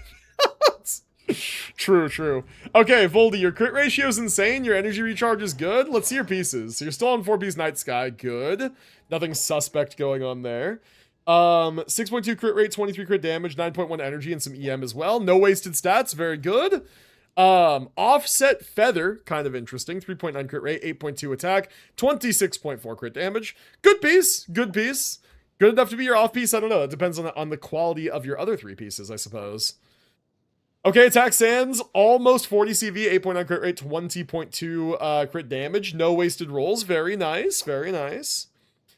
[SPEAKER 1] True. Okay, Voldy, your crit ratio is insane. Your energy recharge is good. Let's see your pieces. So you're still on 4-piece Night Sky. Good. Nothing suspect going on there. 6.2 crit rate, 23 crit damage, 9.1 energy, and some EM as well. No wasted stats. Very good. Offset Feather, kind of interesting. 3.9 crit rate, 8.2 attack, 26.4 crit damage. Good piece. Good piece. Good enough to be your off piece. I don't know. It depends on the quality of your other 3 pieces, I suppose. Okay, attack Sands, almost 40 CV, 8.9 crit rate, 20.2 crit damage. No wasted rolls. Very nice, very nice.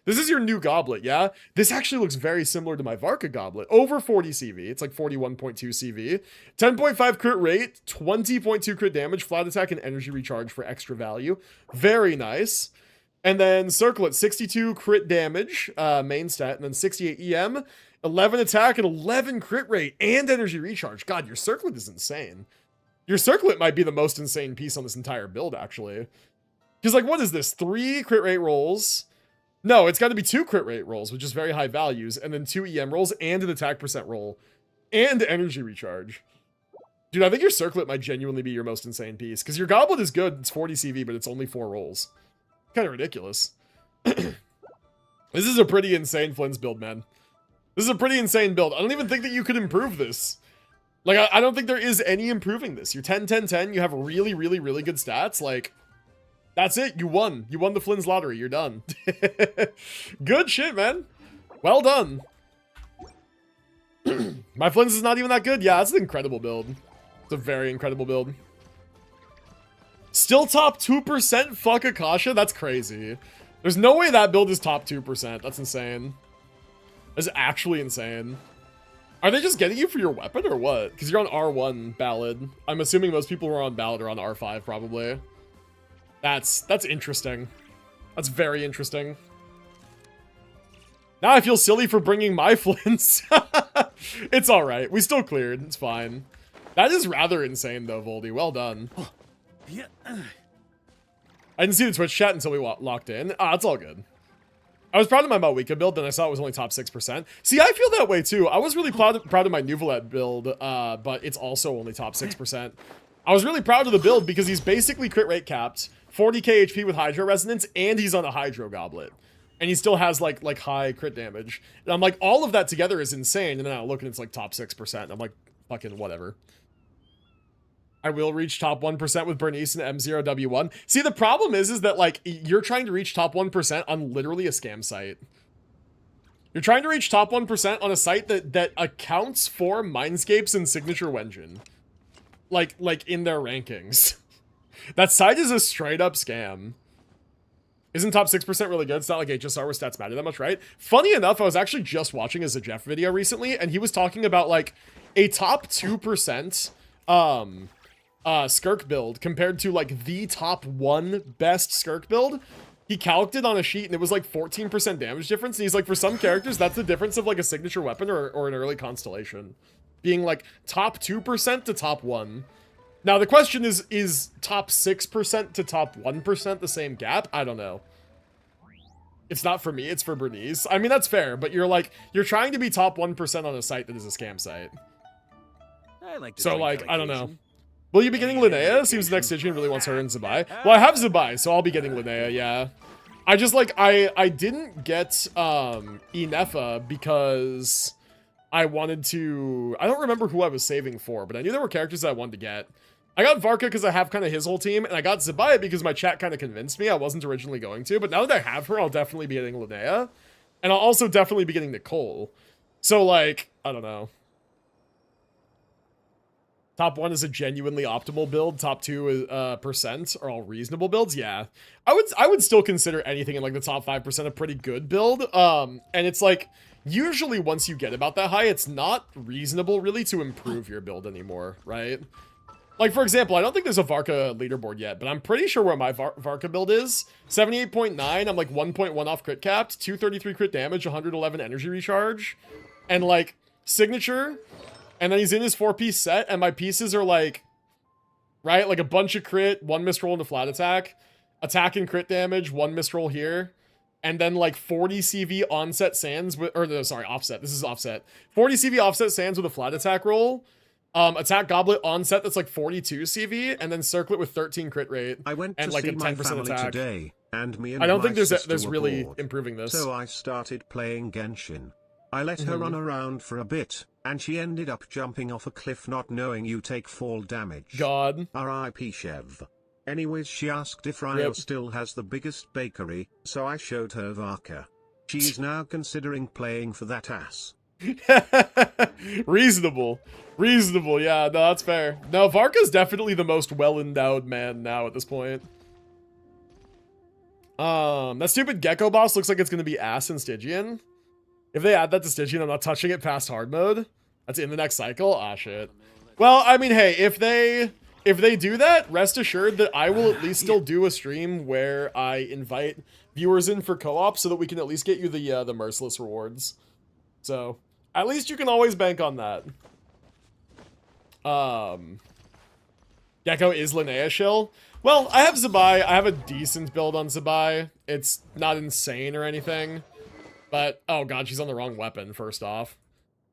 [SPEAKER 1] This is your new goblet, yeah? This actually looks very similar to my Varka goblet. Over 40 CV. It's like 41.2 CV. 10.5 crit rate, 20.2 crit damage, flat attack, and energy recharge for extra value. Very nice. And then Circlet, 62 crit damage, main stat, and then 68 EM. 11 attack and 11 crit rate and energy recharge. God, your Circlet is insane. Your Circlet might be the most insane piece on this entire build, actually. Because, like, what is this? 3 crit rate rolls, No, it's got to be 2 crit rate rolls, which is very high values, and then 2 EM rolls, and an attack percent roll, and energy recharge. Dude, I think your circlet might genuinely be your most insane piece, because your goblet is good, it's 40 CV, but it's only 4 rolls. Kind of ridiculous. This is a pretty insane Flynn's build, man. This is a pretty insane build. I don't even think that you could improve this. Like, I don't think there is any improving this. You're 10, 10, 10, you have really, really, really good stats, like... That's it. You won. You won the Flynn's lottery. You're done. Good shit, man. Well done. My Flynn's is not even that good. Yeah, that's an incredible build. It's a very incredible build. Still top 2%? Fuck Akasha? That's crazy. There's no way that build is top 2%. That's insane. That's actually insane. Are they just getting you for your weapon or what? Because you're on R1 Ballad. I'm assuming most people who are on Ballad are on R5 probably. That's interesting. That's very interesting. Now I feel silly for bringing my Flynn's. It's alright. We still cleared. It's fine. That is rather insane though, Voldy. Well done. I didn't see the Twitch chat until we locked in. Ah, it's all good. I was proud of my Malwika build, then I saw it was only top 6%. See, I feel that way too. I was really proud of my Nuvalet build, but it's also only top 6%. I was really proud of the build because he's basically crit rate capped. 40k HP with Hydro Resonance, and he's on a Hydro Goblet. And he still has, like high crit damage. And I'm like, all of that together is insane, and then I look and it's, like, top 6%, and I'm like, fucking whatever. I will reach top 1% with Bernice and M0W1. See, the problem is that, like, you're trying to reach top 1% on literally a scam site. You're trying to reach top 1% on a site that accounts for Mindscapes and Signature Wenjin. Like, in their rankings. That site is a straight up scam. Isn't top 6% really good? It's not like HSR where stats matter that much, right? Funny enough, I was actually just watching a Jeff video recently, and he was talking about like a top 2% Skirk build compared to like the top 1 best Skirk build. He calced it on a sheet and it was like 14% damage difference. And he's like, for some characters, that's the difference of like a signature weapon or an early constellation. Being like top 2% to top 1. Now, the question is top 6% to top 1% the same gap? I don't know. It's not for me, it's for Bernice. I mean, that's fair, but you're trying to be top 1% on a site that is a scam site.
[SPEAKER 3] I like to
[SPEAKER 1] So,
[SPEAKER 3] drink
[SPEAKER 1] like,
[SPEAKER 3] on
[SPEAKER 1] I don't know.
[SPEAKER 3] occasion.
[SPEAKER 1] Will you be getting Linnea? Seems the next Stygian really wants her and Zabai. Well, I have Zabai, so I'll be getting Linnea, yeah. I just, like, I didn't get, Inefa because I wanted to... I don't remember who I was saving for, but I knew there were characters that I wanted to get. I got Varka because I have kind of his whole team, and I got Zabai because my chat kind of convinced me I wasn't originally going to, but now that I have her, I'll definitely be getting Linnea. And I'll also definitely be getting Nicole. So, like, I don't know. Top 1 is a genuinely optimal build. Top 2 percent are all reasonable builds. Yeah, I would still consider anything in like the top 5% a pretty good build. And it's like usually once you get about that high, it's not reasonable really to improve your build anymore, right? Like for example, I don't think there's a Varka leaderboard yet, but I'm pretty sure where my Varka build is 78.9. I'm like 1.1 off crit capped, 233 crit damage, 111 energy recharge, and like signature. And then he's in his 4-piece set, and my pieces are like, right? Like a bunch of crit, 1 missed roll into flat attack, attack and crit damage, 1 missed roll here, and then like 40 CV onset sands with, or no, sorry, offset. This is offset. 40 CV offset sands with a flat attack roll, attack goblet onset that's like 42 CV, and then circlet with 13 crit rate.
[SPEAKER 2] I went
[SPEAKER 1] and
[SPEAKER 2] to
[SPEAKER 1] like
[SPEAKER 2] see
[SPEAKER 1] a
[SPEAKER 2] my
[SPEAKER 1] 10%
[SPEAKER 2] family
[SPEAKER 1] attack.
[SPEAKER 2] today, and me and
[SPEAKER 1] I don't
[SPEAKER 2] my
[SPEAKER 1] think there's
[SPEAKER 2] sister were
[SPEAKER 1] really
[SPEAKER 2] bored.
[SPEAKER 1] improving this.
[SPEAKER 2] So I started playing Genshin. I let her run around for a bit, and she ended up jumping off a cliff not knowing you take fall damage.
[SPEAKER 1] God.
[SPEAKER 2] R.I.P. Chev. Anyways, she asked if Ryo still has the biggest bakery, so I showed her Varka. She's now considering playing for that ass.
[SPEAKER 1] Reasonable. Reasonable, yeah, no, that's fair. No, Varka's definitely the most well-endowed man now at this point. That stupid Gecko boss looks like it's gonna be ass in Stygian. If they add that to Stygian, I'm not touching it past hard mode. That's in the next cycle. Ah, shit. Well, I mean, hey, if they do that, rest assured that I will at least still do a stream where I invite viewers in for co-op so that we can at least get you the merciless rewards. So, at least you can always bank on that. Gecko is Linnea shill. Well, I have Zabai. I have a decent build on Zabai. It's not insane or anything. But, oh god, she's on the wrong weapon, first off.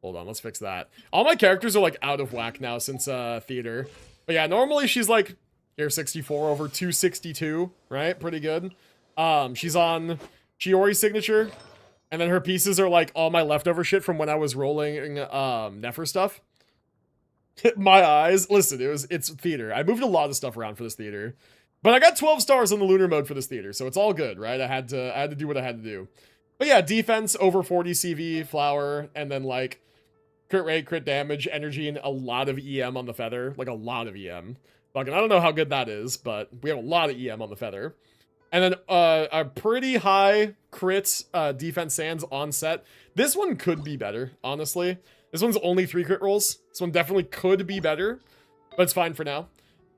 [SPEAKER 1] Hold on, let's fix that. All my characters are, like, out of whack now since, theater. But yeah, normally she's, like, here 64 over 262, right? Pretty good. She's on Chiori's signature. And then her pieces are, like, all my leftover shit from when I was rolling, Nefer stuff. My eyes. Listen, it's theater. I moved a lot of stuff around for this theater. But I got 12 stars on the lunar mode for this theater, so it's all good, right? I had to do what I had to do. But yeah, defense over 40 CV, flower, and then like crit rate, crit damage, energy, and a lot of EM on the feather. Like a lot of EM. Fucking, I don't know how good that is, but we have a lot of EM on the feather. And then a pretty high crit defense sands on set. This one could be better, honestly. This one's only 3 crit rolls. This one definitely could be better, but it's fine for now.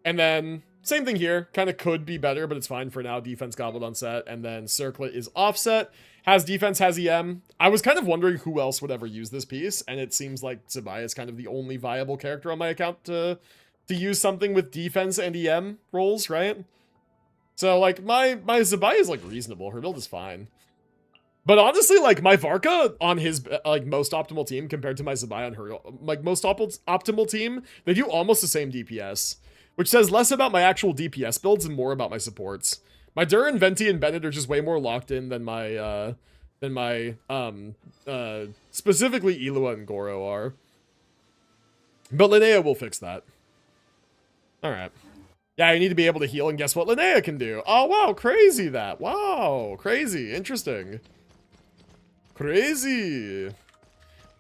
[SPEAKER 1] And then same thing here, kind of could be better, but it's fine for now. Defense gobbled on set, and then circlet is offset. Has defense, has EM. I was kind of wondering who else would ever use this piece, and it seems like Zabai is kind of the only viable character on my account to use something with defense and EM rolls, right? So like my Zabai is like reasonable. Her build is fine. But honestly, like, my Varka on his, like, most optimal team compared to my Zabai on her, like, most optimal team, they do almost the same DPS. Which says less about my actual DPS builds and more about my supports. My Durin, Venti, and Bennett are just way more locked in than my, specifically Ilua and Goro are. But Linnea will fix that. Alright. Yeah, you need to be able to heal, and guess what Linnea can do? Oh, wow, crazy that. Wow, crazy, interesting. Crazy.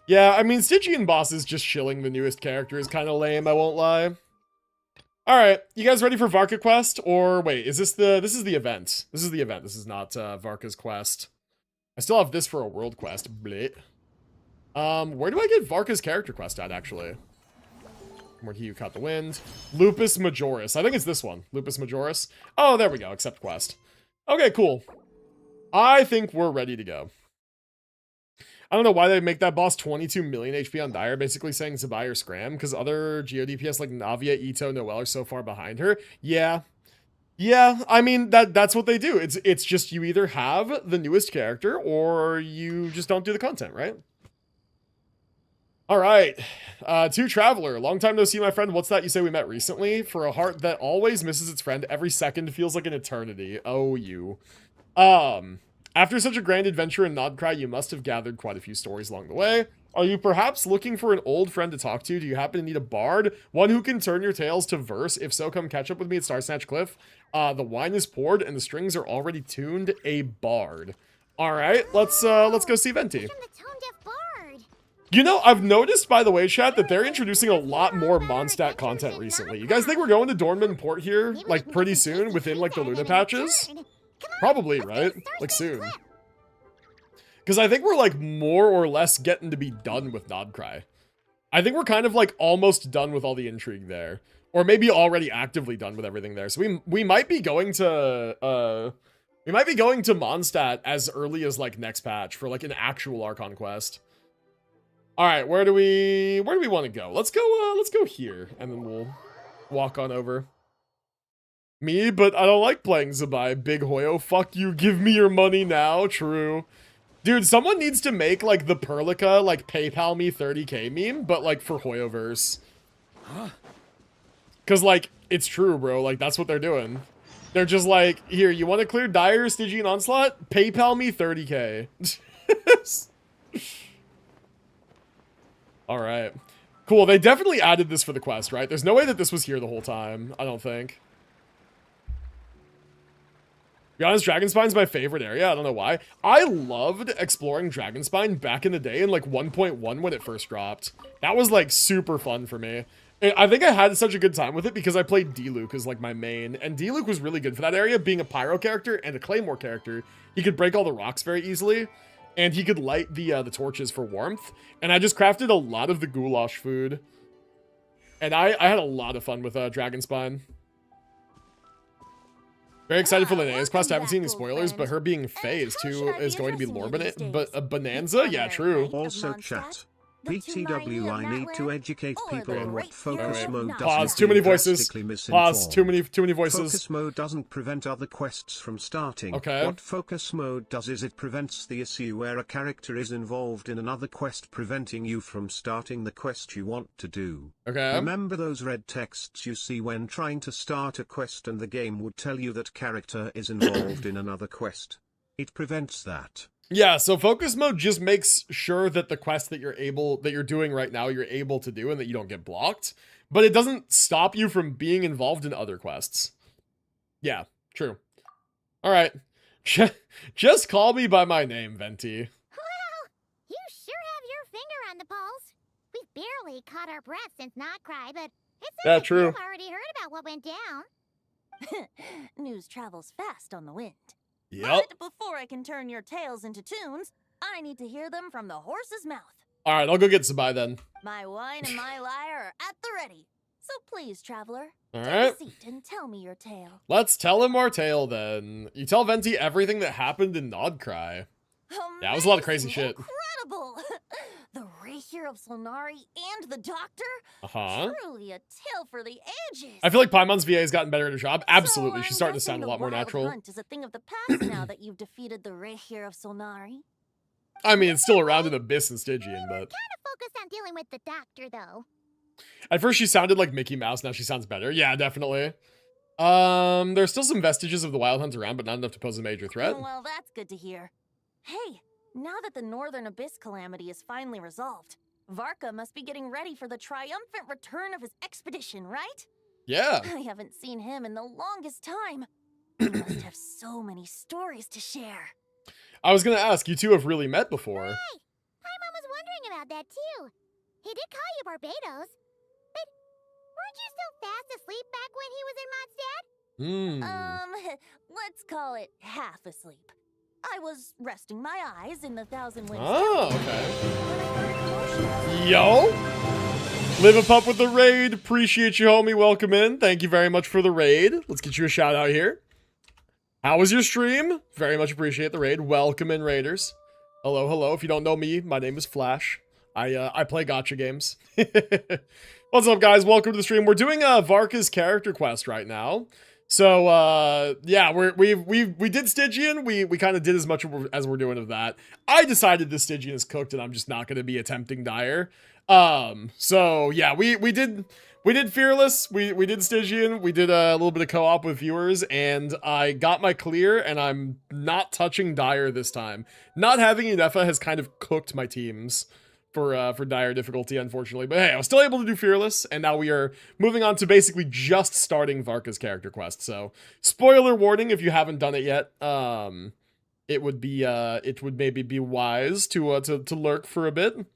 [SPEAKER 1] Yeah, I mean, Stygian bosses just chilling the newest character is kind of lame, I won't lie. Alright, you guys ready for Varka quest? Or, wait, is this this is the event. This is the event, this is not, Varka's quest. I still have this for a world quest, bleh. Where do I get Varka's character quest at, actually? Where you caught the wind. Lupus Majoris, I think it's this one. Lupus Majoris. Oh, there we go, accept quest. Okay, cool. I think we're ready to go. I don't know why they make that boss 22 million HP on Dire, basically saying Zabai or Scram, because other Geo DPS like Navia, Ito, Noelle are so far behind her. Yeah. Yeah, I mean, that's what they do. It's just you either have the newest character, or you just don't do the content, right? Alright. To Traveler. Long time no see, my friend. What's that you say we met recently? For a heart that always misses its friend, every second feels like an eternity. Oh, you. After such a grand adventure in Nodcry, you must have gathered quite a few stories along the way. Are you perhaps looking for an old friend to talk to? Do you happen to need a bard? One who can turn your tales to verse? If so, come catch up with me at Starsnatch Cliff. The wine is poured and the strings are already tuned. A bard. Alright, let's go see Venti. You know, I've noticed, by the way, chat, that they're introducing a lot more Mondstadt content recently. You guys think we're going to Dornman Port here, like, pretty soon, within, like, the Luna patches? Probably, right? Like, soon. Because I think we're, like, more or less getting to be done with Nodcry. I think we're kind of, like, almost done with all the intrigue there. Or maybe already actively done with everything there. So we might be going to, Mondstadt as early as, like, next patch for, like, an actual Archon quest. Alright, where do we want to go? Let's go here, and then we'll walk on over. Me? But I don't like playing Zabai. Big Hoyo, fuck you, give me your money now. True. Dude, someone needs to make, like, the Perlica, like, PayPal me 30k meme, but, like, for Hoyoverse. Because, like, it's true, bro. Like, that's what they're doing. They're just like, here, you want to clear Dire, Stygian Onslaught? PayPal me 30k. Alright. Cool, they definitely added this for the quest, right? There's no way that this was here the whole time, I don't think. To be honest, Dragonspine's my favorite area. I don't know why. I loved exploring Dragonspine back in the day in like 1.1 when it first dropped. That was like super fun for me. I think I had such a good time with it because I played D-Luke as like my main. And D-Luke was really good for that area, being a Pyro character and a Claymore character. He could break all the rocks very easily. And he could light the torches for warmth. And I just crafted a lot of the goulash food. And I had a lot of fun with Dragonspine. Very excited for Linnea's quest. I haven't seen any spoilers, but her being phased too is going to be lore bonanza. Yeah, true.
[SPEAKER 2] Also, chat. PTW, I need to educate people on what focus mode does.
[SPEAKER 1] Pause. Too many voices. Pause. Too many voices.
[SPEAKER 2] Focus mode doesn't prevent other quests from starting.
[SPEAKER 1] Okay.
[SPEAKER 2] What focus mode does is it prevents the issue where a character is involved in another quest, preventing you from starting the quest you want to do.
[SPEAKER 1] Okay.
[SPEAKER 2] Remember those red texts you see when trying to start a quest and the game would tell you that character is involved in another quest? It prevents that.
[SPEAKER 1] Yeah, so focus mode just makes sure that the quest that you're doing right now, you're able to do and that you don't get blocked, but it doesn't stop you from being involved in other quests. Yeah, true. All right. Just call me by my name, Venti.
[SPEAKER 8] Well, you sure have your finger on the pulse. We've barely caught our breath since Notcry, but it seems like
[SPEAKER 1] true.
[SPEAKER 8] you've already heard about what went down.
[SPEAKER 6] News travels fast on the wind.
[SPEAKER 1] Yep.
[SPEAKER 6] But before I can turn your tales into tunes, I need to hear them from the horse's mouth.
[SPEAKER 1] All right, I'll go get Sabai then.
[SPEAKER 6] My wine and my lyre are at the ready. So please, traveler,
[SPEAKER 1] All
[SPEAKER 6] take
[SPEAKER 1] right.
[SPEAKER 6] a seat and tell me your tale.
[SPEAKER 1] Let's tell him our tale then. You tell Venti everything that happened in Nodcry. Yeah, it was a lot of crazy
[SPEAKER 6] Amazing,
[SPEAKER 1] shit.
[SPEAKER 6] Incredible! The Rapier of Solnari and the Doctor?
[SPEAKER 1] Uh-huh.
[SPEAKER 6] Truly a tale for the ages.
[SPEAKER 1] I feel like Paimon's VA has gotten better at her job. Absolutely,
[SPEAKER 6] So
[SPEAKER 1] she's
[SPEAKER 6] I'm
[SPEAKER 1] starting to
[SPEAKER 6] guessing
[SPEAKER 1] sound a
[SPEAKER 6] the
[SPEAKER 1] lot more
[SPEAKER 6] wild
[SPEAKER 1] natural.
[SPEAKER 6] Hunt is a thing of the past now that you've defeated the Rapier of Solnari.
[SPEAKER 1] I mean, it's still around in Abyss and Stygian, but...
[SPEAKER 8] Kind of focused on dealing with the doctor, though.
[SPEAKER 1] At first she sounded like Mickey Mouse, now she sounds better. Yeah, definitely. There's still some vestiges of the Wild Hunt around, but not enough to pose a major threat.
[SPEAKER 6] Well, that's good to hear. Hey, now that the Northern Abyss calamity is finally resolved, Varka must be getting ready for the triumphant return of his expedition, right?
[SPEAKER 1] Yeah.
[SPEAKER 6] I haven't seen him in the longest time. He must have so many stories to share.
[SPEAKER 1] I was gonna ask, you two have really met before.
[SPEAKER 8] Hey, Paimon was wondering about that, too. He did call you Barbados, but weren't you still fast asleep back when he was in Mondstadt?
[SPEAKER 6] Let's call it half asleep. I was resting my eyes in the Thousand Winds.
[SPEAKER 1] Oh, okay. Yo! Live a pup with the raid. Appreciate you, homie. Welcome in. Thank you very much for the raid. Let's get you a shout out here. How was your stream? Very much appreciate the raid. Welcome in, raiders. Hello, hello. If you don't know me, my name is Flash. I play gacha games. What's up, guys? Welcome to the stream. We're doing Varka's character quest right now. So yeah, we did Stygian. We kind of did as much as we're doing of that. I decided the Stygian is cooked and I'm just not going to be attempting Dire. So yeah, we did Fearless, we did Stygian, we did a little bit of co-op with viewers, and I got my clear, and I'm not touching Dire this time. Not having Inefa has kind of cooked my teams for Dire difficulty, unfortunately. But hey, I was still able to do Fearless, and now we are moving on to basically just starting Varka's character quest. So, spoiler warning if you haven't done it yet. It would maybe be wise to lurk for a bit.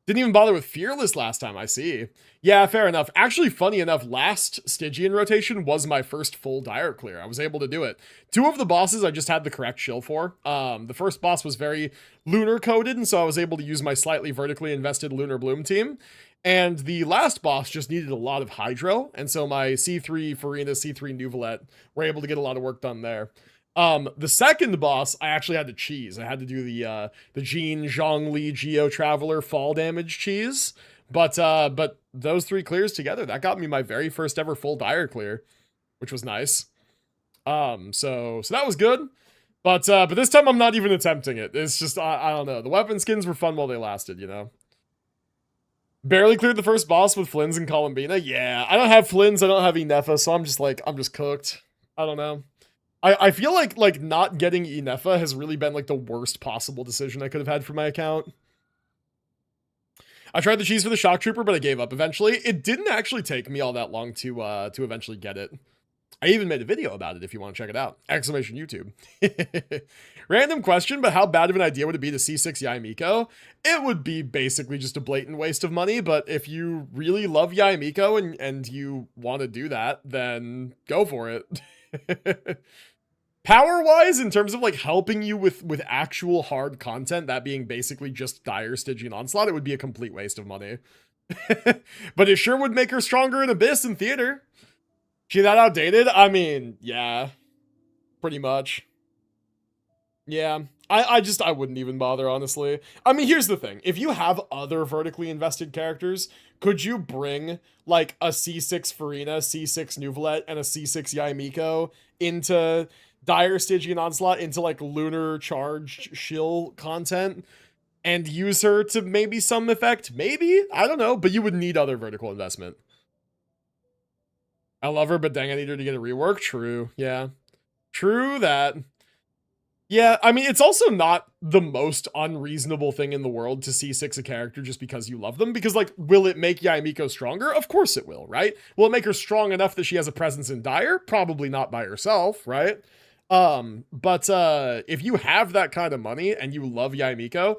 [SPEAKER 1] Didn't even bother with Fearless last time, I see. Yeah, fair enough. Actually, funny enough, last Stygian rotation was my first full Dire clear. I was able to do it. 2 of the bosses I just had the correct shill for. The first boss was very lunar coded, and so I was able to use my slightly vertically invested Lunar Bloom team. And the last boss just needed a lot of Hydro, and so my C3 Farina, C3 Nuvolette were able to get a lot of work done there. The second boss, I actually had to cheese. I had to do the Jean Zhongli Geo Traveler fall damage cheese. But those 3 clears together, that got me my very first ever full Dire clear, which was nice. So that was good. But this time I'm not even attempting it. It's just, I don't know. The weapon skins were fun while they lasted, you know? Barely cleared the first boss with Flynn's and Columbina. Yeah, I don't have Flynn's, I don't have Inefa, so I'm just cooked. I don't know. I feel like not getting Inefa has really been like the worst possible decision I could have had for my account. I tried the cheese for the Shock Trooper, but I gave up eventually. It didn't actually take me all that long to eventually get it. I even made a video about it if you want to check it out. Exclamation YouTube. Random question, but how bad of an idea would it be to C6 Yaimiko? It would be basically just a blatant waste of money, but if you really love Yaimiko and you want to do that, then go for it. Power-wise, in terms of like helping you with actual hard content, that being basically just Dire Stygian Onslaught, it would be a complete waste of money. But it sure would make her stronger in Abyss and Theater. She that outdated? I mean, yeah. Pretty much. Yeah, I wouldn't even bother, honestly. I mean, here's the thing. If you have other vertically invested characters, could you bring, like, a C6 Farina, C6 Nuvolette, and a C6 Yaimiko into Dire Stygian Onslaught, into, like, Lunar Charged Shill content, and use her to maybe some effect? Maybe? I don't know, but you would need other vertical investment. I love her, but dang, I need her to get a rework. True, yeah. True that. Yeah, I mean, it's also not the most unreasonable thing in the world to C6 a character just because you love them, because, like, will it make Yaimiko stronger? Of course it will, right? Will it make her strong enough that she has a presence in Dire? Probably not by herself, right? But if you have that kind of money and you love Yaimiko,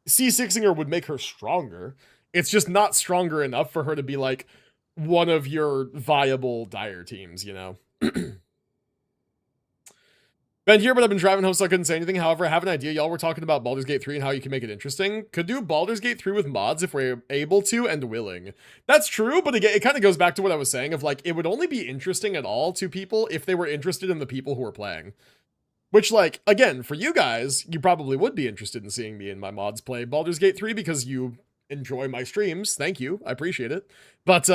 [SPEAKER 1] C6ing her would make her stronger. It's just not stronger enough for her to be, like, one of your viable Dire teams, you know? Been here, but I've been driving home, so I couldn't say anything. However, I have an idea. Y'all were talking about Baldur's Gate 3 and how you can make it interesting. Could do Baldur's Gate 3 with mods if we're able to and willing. That's true, but again, it kind of goes back to what I was saying of, like, it would only be interesting at all to people if they were interested in the people who are playing. Which, like, again, for you guys, you probably would be interested in seeing me and my mods play Baldur's Gate 3 because you enjoy my streams. Thank you. I appreciate it. But,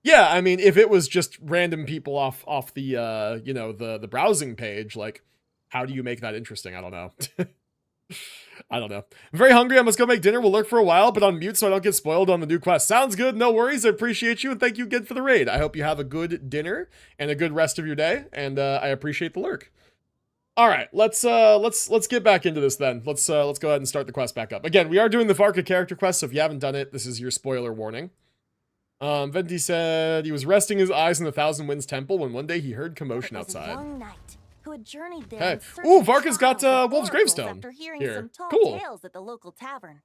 [SPEAKER 1] yeah, I mean, if it was just random people off the, you know, the browsing page, like, how do you make that interesting? I don't know. I don't know. I'm very hungry. I must go make dinner. We'll lurk for a while, but on mute so I don't get spoiled on the new quest. Sounds good. No worries. I appreciate you, and thank you again for the raid. I hope you have a good dinner and a good rest of your day, and I appreciate the lurk. All right, let's get back into this then. Let's go ahead and start the quest back up. Again, we are doing the Varka character quest, so if you haven't done it, this is your spoiler warning. Venti said he was resting his eyes in the Thousand Winds Temple when one day he heard commotion outside.
[SPEAKER 6] Who had journeyed there.
[SPEAKER 1] Okay. Ooh, Varka's got Wolf's Gravestone here.
[SPEAKER 6] Some tall
[SPEAKER 1] Cool.
[SPEAKER 6] tales at the local tavern.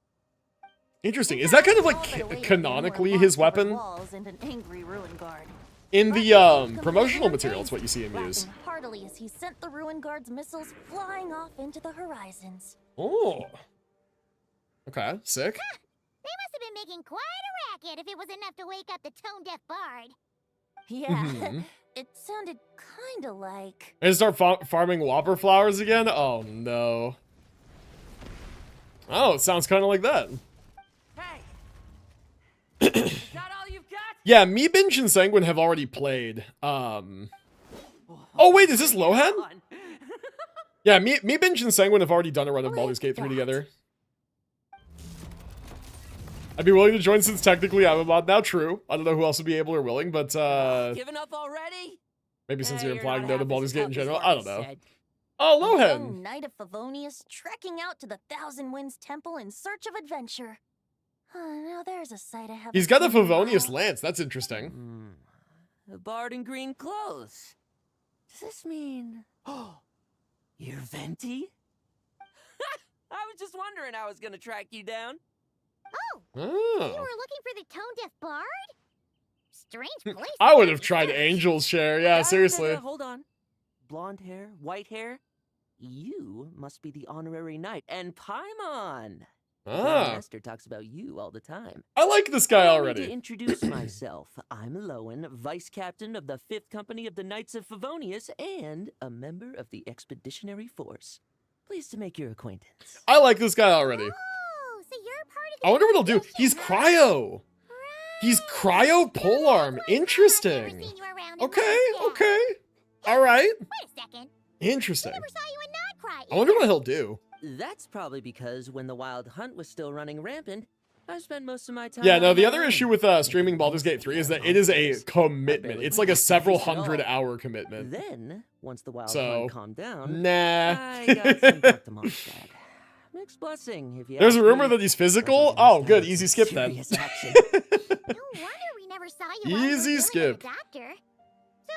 [SPEAKER 1] Interesting. Is that kind of like canonically his weapon?
[SPEAKER 6] And an angry ruin guard.
[SPEAKER 1] In the promotional material, it's what you see him use.
[SPEAKER 6] Heartily as he sent the ruin guard's missiles flying off into the horizons.
[SPEAKER 1] Oh. Okay, sick.
[SPEAKER 8] Huh. They must have been making quite a racket if it was enough to wake up the tone-deaf bard.
[SPEAKER 6] Yeah, it sounded kind of like...
[SPEAKER 1] And start farming whopper flowers again? Oh, no. Oh, it sounds kind of like that.
[SPEAKER 3] Hey! Is that all you've got?
[SPEAKER 1] Yeah, me, Binge, and Sanguine have already played. Oh, wait, is this Lohan? Yeah, me, Binge, and Sanguine have already done a run of Baldur's Gate 3 together. I'd be willing to join since technically I'm a mod now. True. I don't know who else would be able or willing, but
[SPEAKER 3] Giving up already?
[SPEAKER 1] maybe since you're
[SPEAKER 3] You're
[SPEAKER 1] implying
[SPEAKER 3] not
[SPEAKER 1] no to
[SPEAKER 3] half
[SPEAKER 1] Baldur's
[SPEAKER 3] as
[SPEAKER 1] Gate in
[SPEAKER 3] tough as
[SPEAKER 1] general.
[SPEAKER 3] what
[SPEAKER 1] I
[SPEAKER 3] you
[SPEAKER 1] don't know.
[SPEAKER 3] said.
[SPEAKER 1] Oh,
[SPEAKER 6] A young
[SPEAKER 1] Lohan.
[SPEAKER 6] knight of Favonius trekking out to the Thousand Winds Temple in search of adventure. Now there's a sight I have.
[SPEAKER 1] He's got a Favonius lance. That's interesting.
[SPEAKER 3] A bard in green clothes. Does this mean... Oh, you're Venti? I was just wondering how I was gonna track you down.
[SPEAKER 8] Oh, you
[SPEAKER 1] Oh.
[SPEAKER 8] were looking for the tone-deaf bard? Strange place.
[SPEAKER 1] I would have tried Angel's Share. Yeah, seriously.
[SPEAKER 3] Hold on. Blonde hair, white hair. You must be the honorary knight, and Paimon.
[SPEAKER 1] Ah,
[SPEAKER 3] Master talks about you all the time.
[SPEAKER 1] I like this guy
[SPEAKER 3] Allow me To
[SPEAKER 1] already.
[SPEAKER 3] introduce myself, I'm Lowen, vice captain of the 5th Company of the Knights of Favonius, and a member of the Expeditionary Force. Pleased to make your acquaintance.
[SPEAKER 1] I like this guy already.
[SPEAKER 8] Oh, so you're part of the
[SPEAKER 1] I wonder what he'll do.
[SPEAKER 8] expedition,
[SPEAKER 1] He's
[SPEAKER 8] huh?
[SPEAKER 1] cryo. He's cryo polearm.
[SPEAKER 8] Never
[SPEAKER 1] Interesting.
[SPEAKER 8] seen you around in
[SPEAKER 1] Okay,
[SPEAKER 8] Mondstadt.
[SPEAKER 1] okay. All right.
[SPEAKER 8] Wait a second.
[SPEAKER 1] Interesting.
[SPEAKER 8] Never saw you in Nodcry.
[SPEAKER 1] I wonder what he'll do.
[SPEAKER 3] That's probably because when the Wild Hunt was still running rampant, I spent most of my time...
[SPEAKER 1] Yeah, no,
[SPEAKER 3] on
[SPEAKER 1] the
[SPEAKER 3] my
[SPEAKER 1] other
[SPEAKER 3] own.
[SPEAKER 1] issue with streaming Baldur's Gate 3 is that it is a commitment. It's like a several hundred-hour commitment.
[SPEAKER 3] Then, once the Wild
[SPEAKER 1] So,
[SPEAKER 3] Hunt calmed down,
[SPEAKER 1] nah.
[SPEAKER 3] I got sent back to Mondstadt. Mixed blessing, if you
[SPEAKER 1] There's a
[SPEAKER 3] ask
[SPEAKER 1] rumor
[SPEAKER 3] me.
[SPEAKER 1] that he's physical. Oh, good. Easy skip then.
[SPEAKER 3] Serious action.
[SPEAKER 8] No wonder we never saw you. while you were
[SPEAKER 1] Easy
[SPEAKER 8] dealing with
[SPEAKER 1] skip.
[SPEAKER 8] the doctor. So,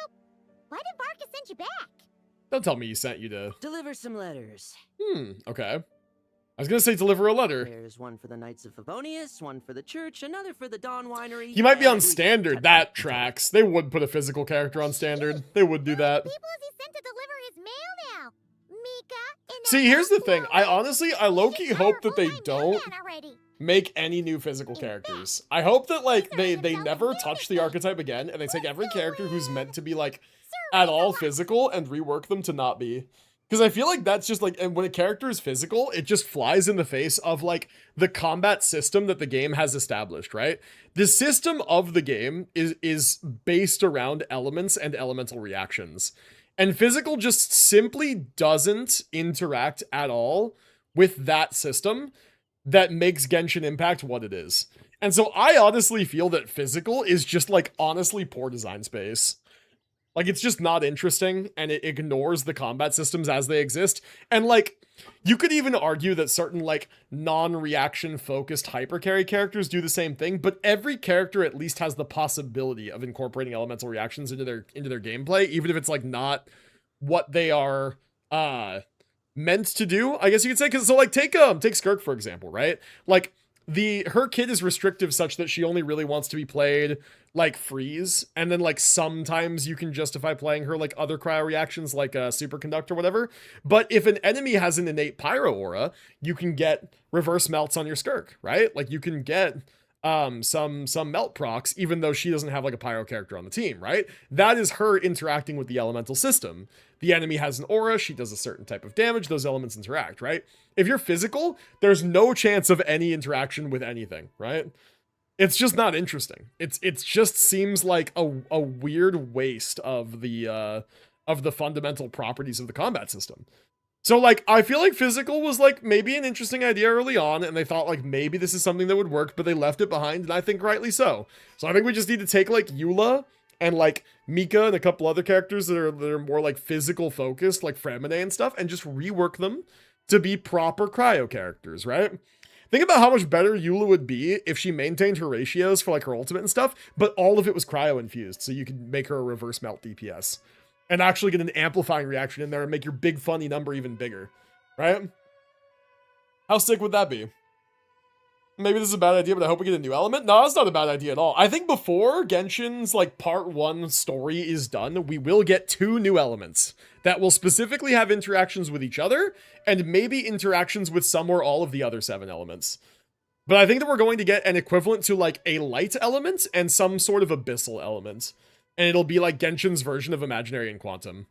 [SPEAKER 8] why did Varka send you back?
[SPEAKER 1] Don't tell me he sent you to...
[SPEAKER 3] Deliver some letters.
[SPEAKER 1] Okay. I was gonna say deliver a letter.
[SPEAKER 3] There's one for the Knights of Favonius, one for the church, another for the Dawn Winery.
[SPEAKER 1] He might be on
[SPEAKER 3] and-
[SPEAKER 1] standard. That tracks. They would put a physical character on standard. They would do that.
[SPEAKER 8] People is he sent to deliver his mail now? Mika. and
[SPEAKER 1] See,
[SPEAKER 8] that
[SPEAKER 1] here's the
[SPEAKER 8] Uncle
[SPEAKER 1] thing. I
[SPEAKER 8] Owen.
[SPEAKER 1] honestly, I low-key
[SPEAKER 8] He's
[SPEAKER 1] hope that they
[SPEAKER 8] powerful, I
[SPEAKER 1] don't
[SPEAKER 8] know that already.
[SPEAKER 1] make any new physical characters. I hope that, like, they never touch the archetype again, and they take every character who's meant to be, like, at all physical and rework them to not be. Because I feel like that's just like, and when a character is physical, it just flies in the face of like the combat system that the game has established, right? The system of the game is based around elements and elemental reactions. And physical just simply doesn't interact at all with that system that makes Genshin Impact what it is. And so I honestly feel that physical is just like honestly poor design space. Like, it's just not interesting, and it ignores the combat systems as they exist. And, like, you could even argue that certain, like, non-reaction focused hypercarry characters do the same thing, but every character at least has the possibility of incorporating elemental reactions into their gameplay, even if it's, like, not what they are meant to do, I guess you could say. Because, so, like, take Skirk, for example, right? Like, her kit is restrictive such that she only really wants to be played like freeze, and then like sometimes you can justify playing her like other cryo reactions like superconduct or whatever. But if an enemy has an innate pyro aura, you can get reverse melts on your Skirk, right? Like you can get some melt procs even though she doesn't have like a pyro character on the team, right? That is her interacting with the elemental system. The enemy has an aura, she does a certain type of damage, those elements interact, right? If you're physical, there's no chance of any interaction with anything, right? It's just not interesting. It's just seems like a weird waste of the fundamental properties of the combat system. So like I feel like physical was like maybe an interesting idea early on, and they thought like maybe this is something that would work, but they left it behind, and I think rightly so. So I think we just need to take like Eula and like Mika and a couple other characters that are more like physical focused, like Fremine and stuff, and just rework them to be proper cryo characters, right? Think about how much better Eula would be if she maintained her ratios for like her ultimate and stuff, but all of it was cryo infused, so you could make her a reverse melt DPS and actually get an amplifying reaction in there and make your big funny number even bigger, right? How sick would that be? Maybe this is a bad idea, but I hope we get a new element. No, that's not a bad idea at all. I think before Genshin's like part 1 story is done, we will get 2 new elements that will specifically have interactions with each other and maybe interactions with some or all of the other 7 elements. But I think that we're going to get an equivalent to like a light element and some sort of abyssal element. And it'll be like Genshin's version of Imaginary and Quantum.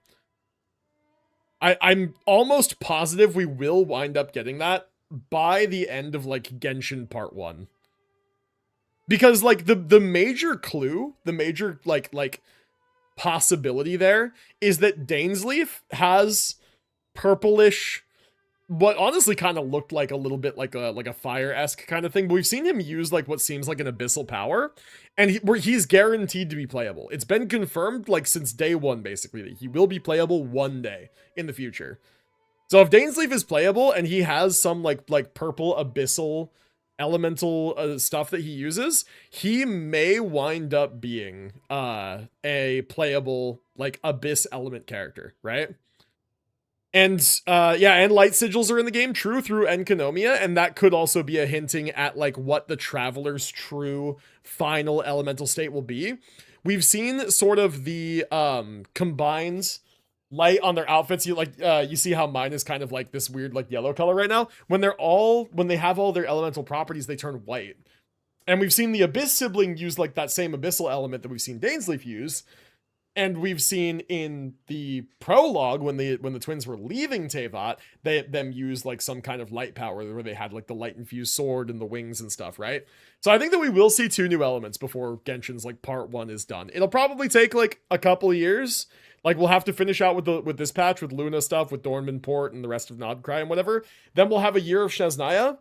[SPEAKER 1] I'm almost positive we will wind up getting that by the end of like Genshin part 1. Because like the major clue, the major like possibility there is that Dainsleif has purplish, what honestly kind of looked like a little bit like a fire-esque kind of thing, but we've seen him use like what seems like an abyssal power, and he's guaranteed to be playable. It's been confirmed like since day 1 basically that he will be playable one day in the future. So if Dainsleif is playable and he has some like purple abyssal elemental stuff that he uses, he may wind up being a playable like abyss element character, right? And yeah, and light sigils are in the game, true, through Enkanomiya, and that could also be a hinting at like what the Traveler's true final elemental state will be. We've seen sort of the combined light on their outfits. You see how mine is kind of like this weird like yellow color right now. When they have all their elemental properties, they turn white. And we've seen the Abyss sibling use like that same abyssal element that we've seen Dainsleif use. And we've seen in the prologue when the twins were leaving Teyvat, them use like some kind of light power where they had like the light infused sword and the wings and stuff, right? So I think that we will see 2 new elements before Genshin's like part 1 is done. It'll probably take like a couple of years. Like we'll have to finish out with this patch with Luna stuff, with Dornman Port and the rest of Nodcry and whatever. Then we'll have a year of Shesnaya.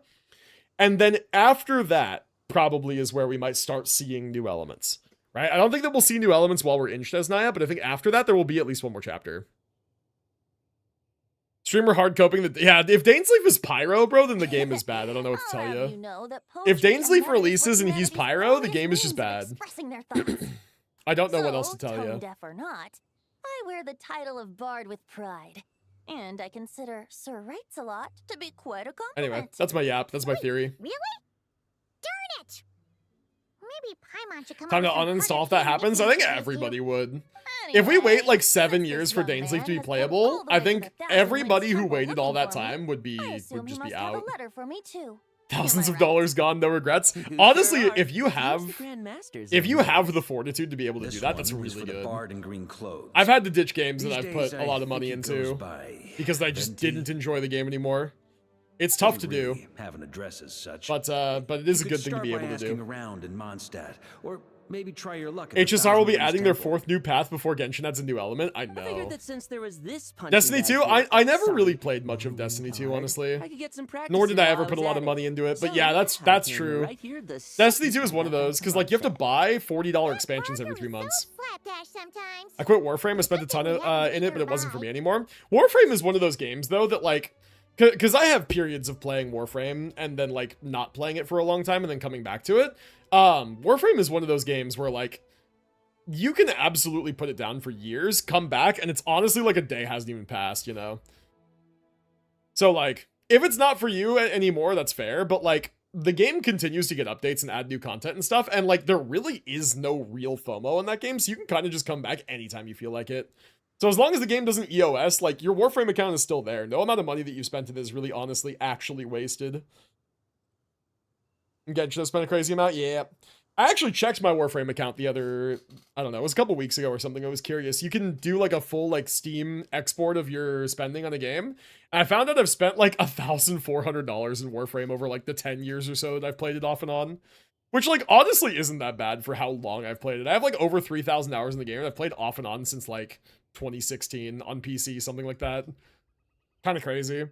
[SPEAKER 1] And then after that probably is where we might start seeing new elements. Right? I don't think that we'll see new elements while we're in Shesnaya, but I think after that, there will be at least one more chapter. Streamer hard coping that, yeah, if Dainsleif is Pyro, bro, then the game is bad. I don't know what to tell you. If Dainsleif releases and he's Pyro, the game is just bad. I don't know what else to tell you.
[SPEAKER 6] Deaf or not, I wear the title of Bard with pride. And I consider Sir Wrights-a-Lot to be quite a compliment.
[SPEAKER 1] Anyway, that's my yap. That's my theory.
[SPEAKER 8] Really? Darn it! Maybe Paimon should come
[SPEAKER 1] Time to
[SPEAKER 8] up with some
[SPEAKER 1] uninstall if that happens. I think everybody would. If we wait like 7 years for Dainsleif to be playable, I think everybody who waited all that time would just be out.
[SPEAKER 6] A letter for me too.
[SPEAKER 1] Thousands
[SPEAKER 6] Am
[SPEAKER 1] of
[SPEAKER 6] I right?
[SPEAKER 1] dollars gone, no regrets.
[SPEAKER 3] You
[SPEAKER 1] Honestly,
[SPEAKER 3] sure are.
[SPEAKER 1] if you
[SPEAKER 3] Who's
[SPEAKER 1] have
[SPEAKER 3] the Grandmasters
[SPEAKER 1] if
[SPEAKER 3] of
[SPEAKER 1] you
[SPEAKER 3] this?
[SPEAKER 1] have the fortitude to be able to
[SPEAKER 9] This
[SPEAKER 1] do that, that's
[SPEAKER 9] one is
[SPEAKER 1] really
[SPEAKER 9] for the
[SPEAKER 1] good.
[SPEAKER 9] bard in green clothes.
[SPEAKER 1] I've had to ditch games that
[SPEAKER 9] These
[SPEAKER 1] I've
[SPEAKER 9] days,
[SPEAKER 1] put a lot of money
[SPEAKER 9] think it goes
[SPEAKER 1] into
[SPEAKER 9] by
[SPEAKER 1] because I just
[SPEAKER 9] venti.
[SPEAKER 1] didn't enjoy the game anymore. It's tough to
[SPEAKER 9] Don't
[SPEAKER 1] do,
[SPEAKER 9] really have an address as such.
[SPEAKER 1] but it is a
[SPEAKER 9] You
[SPEAKER 1] good
[SPEAKER 9] could
[SPEAKER 1] thing to be
[SPEAKER 9] start
[SPEAKER 1] able
[SPEAKER 9] by
[SPEAKER 1] to
[SPEAKER 9] asking
[SPEAKER 1] do.
[SPEAKER 9] around in Mondstadt, or maybe try your luck at the
[SPEAKER 1] HSR will be
[SPEAKER 9] Thousand
[SPEAKER 1] adding
[SPEAKER 9] Winds
[SPEAKER 1] their
[SPEAKER 9] Temple.
[SPEAKER 1] 4th new path before Genshin adds a new element. I
[SPEAKER 3] I figured
[SPEAKER 1] know.
[SPEAKER 3] that since there was this punching
[SPEAKER 1] Destiny
[SPEAKER 3] bag
[SPEAKER 1] 2,
[SPEAKER 3] here
[SPEAKER 1] I
[SPEAKER 3] at
[SPEAKER 1] never really
[SPEAKER 3] Sonic
[SPEAKER 1] played much of Destiny 2, honestly.
[SPEAKER 3] I could get some practice
[SPEAKER 1] Nor did I
[SPEAKER 3] in
[SPEAKER 1] ever
[SPEAKER 3] while
[SPEAKER 1] put a
[SPEAKER 3] was
[SPEAKER 1] lot
[SPEAKER 3] at
[SPEAKER 1] of
[SPEAKER 3] it.
[SPEAKER 1] money into it. But
[SPEAKER 3] So
[SPEAKER 1] yeah, that's
[SPEAKER 3] I can
[SPEAKER 1] true.
[SPEAKER 3] right here, the
[SPEAKER 1] Destiny 2
[SPEAKER 3] second
[SPEAKER 1] is one of
[SPEAKER 3] I got
[SPEAKER 1] those,
[SPEAKER 3] to
[SPEAKER 1] because like you have to
[SPEAKER 3] Mondstadt.
[SPEAKER 1] buy $40
[SPEAKER 8] That
[SPEAKER 1] expansions every
[SPEAKER 8] Varka
[SPEAKER 1] 3
[SPEAKER 8] was
[SPEAKER 1] months.
[SPEAKER 8] So slapdash sometimes.
[SPEAKER 1] I quit Warframe, I spent a ton in it, but it wasn't for me anymore. Warframe is one of those games, though, that, like, because I have periods of playing Warframe and then, like, not playing it for a long time and then coming back to it. Warframe is one of those games where, like, you can absolutely put it down for years, come back, and it's honestly like a day hasn't even passed, you know? So, like, if it's not for you anymore, that's fair, but, like, the game continues to get updates and add new content and stuff, and, like, there really is no real FOMO in that game, so you can kind of just come back anytime you feel like it. So as long as the game doesn't EOS, like, your Warframe account is still there. No amount of money that you've spent in it is really, honestly, actually wasted. Genshin has spent a crazy amount? Yeah. I actually checked my Warframe account the other, I don't know, it was a couple weeks ago or something. I was curious. You can do, like, a full, like, Steam export of your spending on a game. And I found out I've spent, like, $1,400 in Warframe over, like, the 10 years or so that I've played it off and on. Which, like, honestly isn't that bad for how long I've played it. I have, like, over 3,000 hours in the game, and I've played off and on since, like, 2016 on PC, something like that. Kind of crazy.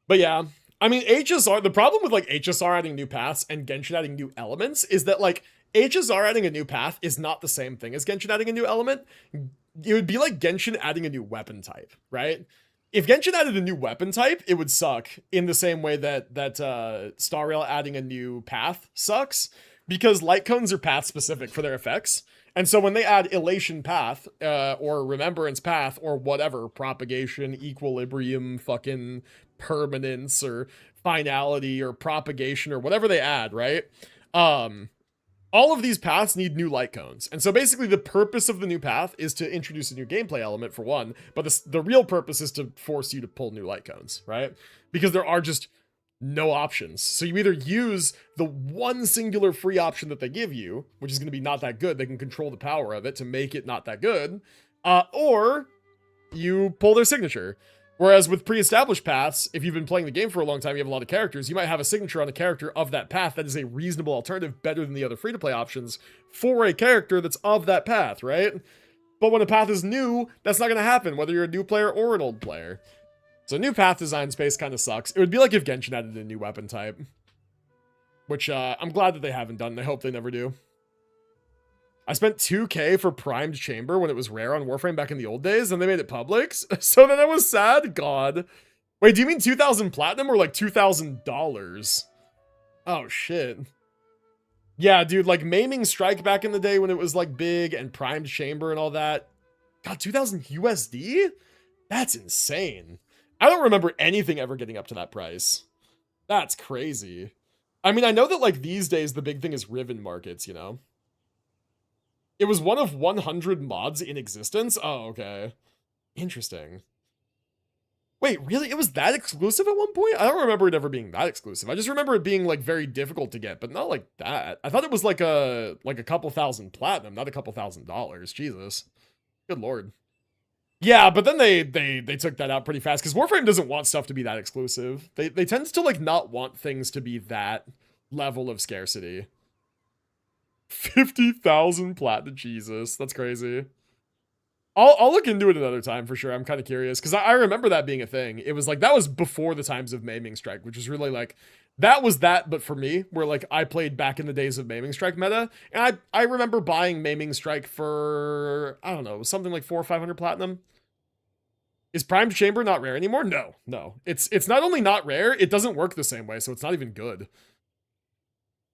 [SPEAKER 1] But yeah, I mean, HSR, the problem with, like, HSR adding new paths and Genshin adding new elements is that, like, HSR adding a new path is not the same thing as Genshin adding a new element. It would be like Genshin adding a new weapon type, right? If Genshin added a new weapon type, it would suck in the same way that Star Rail adding a new path sucks, because light cones are path specific for their effects. And so when they add Elation Path, or Remembrance Path, or whatever, Propagation, Equilibrium, fucking Permanence, or Finality, or Propagation, or whatever they add, right? All of these paths need new light cones. And so basically the purpose of the new path is to introduce a new gameplay element, for one, but the real purpose is to force you to pull new light cones, right? Because there are just no options. So you either use the one singular free option that they give you, which is going to be not that good, they can control the power of it to make it not that good, or you pull their signature. Whereas with pre-established paths, if you've been playing the game for a long time, you have a lot of characters, you might have a signature on a character of that path that is a reasonable alternative, better than the other free-to-play options for a character that's of that path, right? But when a path is new, that's not going to happen, whether you're a new player or an old player. So new path design space kind of sucks. It would be like if Genshin added a new weapon type. Which, I'm glad that they haven't done, and I hope they never do. I spent $2,000 for Primed Chamber when it was rare on Warframe back in the old days, and they made it public. So then I was sad? God. Wait, do you mean 2,000 platinum or like $2,000? Oh, shit. Yeah, dude, like Maiming Strike back in the day when it was like big, and Primed Chamber and all that. God, 2,000 USD? That's insane. I don't remember anything ever getting up to that price. That's crazy. I mean, I know that, like, these days the big thing is Riven markets, you know? It was one of 100 mods in existence? Oh, okay. Interesting. Wait, really? It was that exclusive at one point? I don't remember it ever being that exclusive. I just remember it being, like, very difficult to get, but not like that. I thought it was like a couple thousand platinum, not a couple $1,000s. Jesus. Good lord. Yeah, but then they took that out pretty fast, because Warframe doesn't want stuff to be that exclusive. They tend to, like, not want things to be that level of scarcity. 50,000 platinum, Jesus, that's crazy. I'll look into it another time for sure. I'm kind of curious, because I remember that being a thing. It was like, that was before the times of Maiming Strike, which was really like, that was that, but for me, where like I played back in the days of Maiming Strike meta, and I remember buying Maiming Strike for, I don't know, something like 400 or 500 platinum. Is Primed Chamber not rare anymore? No. It's not only not rare, it doesn't work the same way, so it's not even good.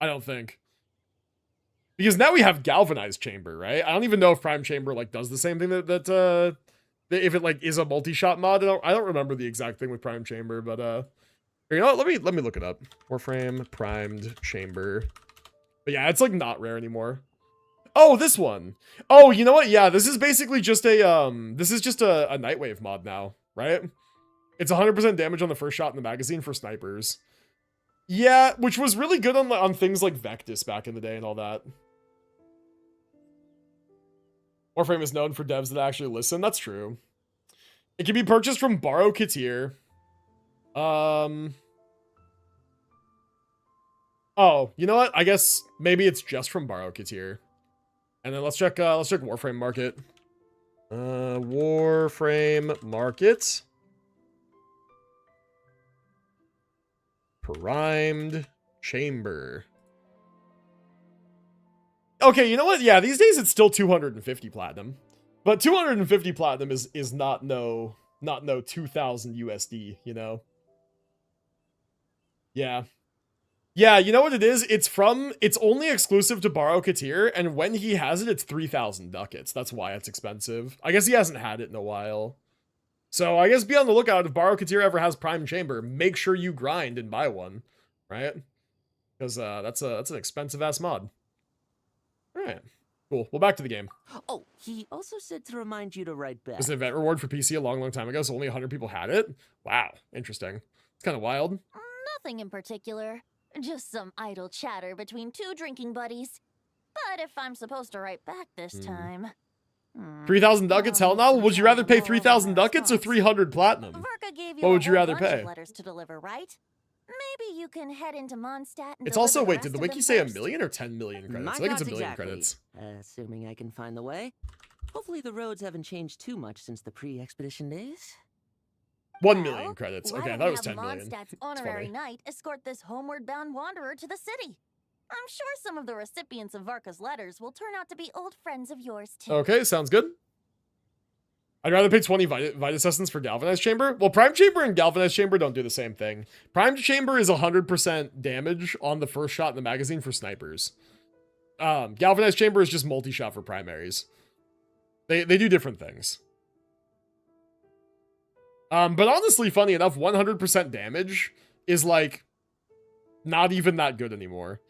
[SPEAKER 1] I don't think. Because now we have Galvanized Chamber, right? I don't even know if Prime Chamber, like, does the same thing that if it, like, is a multi-shot mod. I don't remember the exact thing with Prime Chamber, but, you know what? Let me look it up. Warframe Primed Chamber. But yeah, it's, like, not rare anymore. Oh, this one. Oh, you know what? Yeah, this is basically just a, this is just a Nightwave mod now, right? It's 100% damage on the first shot in the magazine for snipers. Yeah, which was really good on things like Vectis back in the day and all that. Warframe is known for devs that actually listen. That's true. It can be purchased from Borrow Katir. Oh, you know what? I guess maybe it's just from Borrow Katir. And then let's check Warframe Market. Warframe Market. Primed Chamber. Okay, you know what? Yeah, these days it's still 250 platinum. But 250 platinum is not no 2000 USD, you know? Yeah. Yeah, you know what it is? It's only exclusive to Borrow Katir, and when he has it, it's 3,000 ducats. That's why it's expensive. I guess he hasn't had it in a while. So I guess be on the lookout if Borrow Katir ever has Prime Chamber. Make sure you grind and buy one, right? Because that's an expensive ass mod. All right, cool. Well, back to the game.
[SPEAKER 3] Oh, he also said to remind you to write back.
[SPEAKER 1] There's an event reward for PC a long time ago, so only 100 people had it. Wow, interesting. It's kind of wild.
[SPEAKER 6] Nothing in particular. Just some idle chatter between two drinking buddies. But if I'm supposed to write back this time...
[SPEAKER 1] 3,000 ducats? Hell no. Would you rather pay 3,000 ducats or 300 platinum?
[SPEAKER 6] Varka gave you
[SPEAKER 1] What would you rather
[SPEAKER 6] bunch
[SPEAKER 1] pay?
[SPEAKER 6] of letters to deliver, right? Maybe you can head into Mondstadt and
[SPEAKER 1] It's also,
[SPEAKER 6] deliver the
[SPEAKER 1] wait, did the
[SPEAKER 6] rest of
[SPEAKER 1] wiki
[SPEAKER 6] them
[SPEAKER 1] say
[SPEAKER 6] first.
[SPEAKER 1] 1 million or 10 million credits?
[SPEAKER 3] My
[SPEAKER 1] I think it's 1
[SPEAKER 3] thoughts
[SPEAKER 1] million
[SPEAKER 3] exactly.
[SPEAKER 1] credits.
[SPEAKER 3] Assuming I can find the way. Hopefully the roads haven't changed too much since the pre-expedition days.
[SPEAKER 1] 1 million credits.
[SPEAKER 6] Why
[SPEAKER 1] Okay, I
[SPEAKER 6] don't
[SPEAKER 1] thought it was
[SPEAKER 6] we
[SPEAKER 1] 10 million.
[SPEAKER 6] Mondstadt's
[SPEAKER 1] It's
[SPEAKER 6] honorary
[SPEAKER 1] funny.
[SPEAKER 6] knight escort this homeward-bound wanderer to the city. I'm sure some of the recipients of Varka's letters will turn out to be old friends of yours, too.
[SPEAKER 1] Okay, sounds good. I'd rather pay 20 Vitus Essence for Galvanized Chamber. Well, Prime Chamber and Galvanized Chamber don't do the same thing. Prime Chamber is 100% damage on the first shot in the magazine for snipers. Galvanized Chamber is just multi-shot for primaries. They do different things. But honestly, funny enough, 100% damage is, like, not even that good anymore.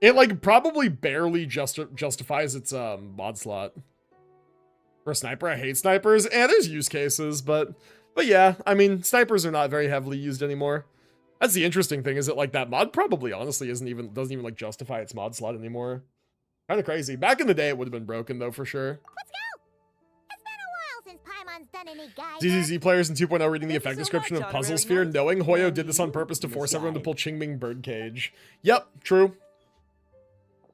[SPEAKER 1] It, like, probably barely justifies its mod slot. For a sniper, I hate snipers. And there's use cases, but yeah, I mean, snipers are not very heavily used anymore. That's the interesting thing, is that, like, that mod probably honestly doesn't even like justify its mod slot anymore. Kind of crazy. Back in the day, it would have been broken though, for sure.
[SPEAKER 8] Let's go! It's been a while since Paimon's done any guys.
[SPEAKER 1] ZZZ players in 2.0 reading the
[SPEAKER 3] Thank you
[SPEAKER 1] effect
[SPEAKER 3] so
[SPEAKER 1] description
[SPEAKER 3] much,
[SPEAKER 1] of Puzzle
[SPEAKER 3] honorary
[SPEAKER 1] Sphere,
[SPEAKER 3] knight.
[SPEAKER 1] knowing Hoyo
[SPEAKER 3] And
[SPEAKER 1] did this on
[SPEAKER 3] you,
[SPEAKER 1] purpose to force everyone to
[SPEAKER 3] Miss
[SPEAKER 1] pull Qingming Birdcage. Yep, true.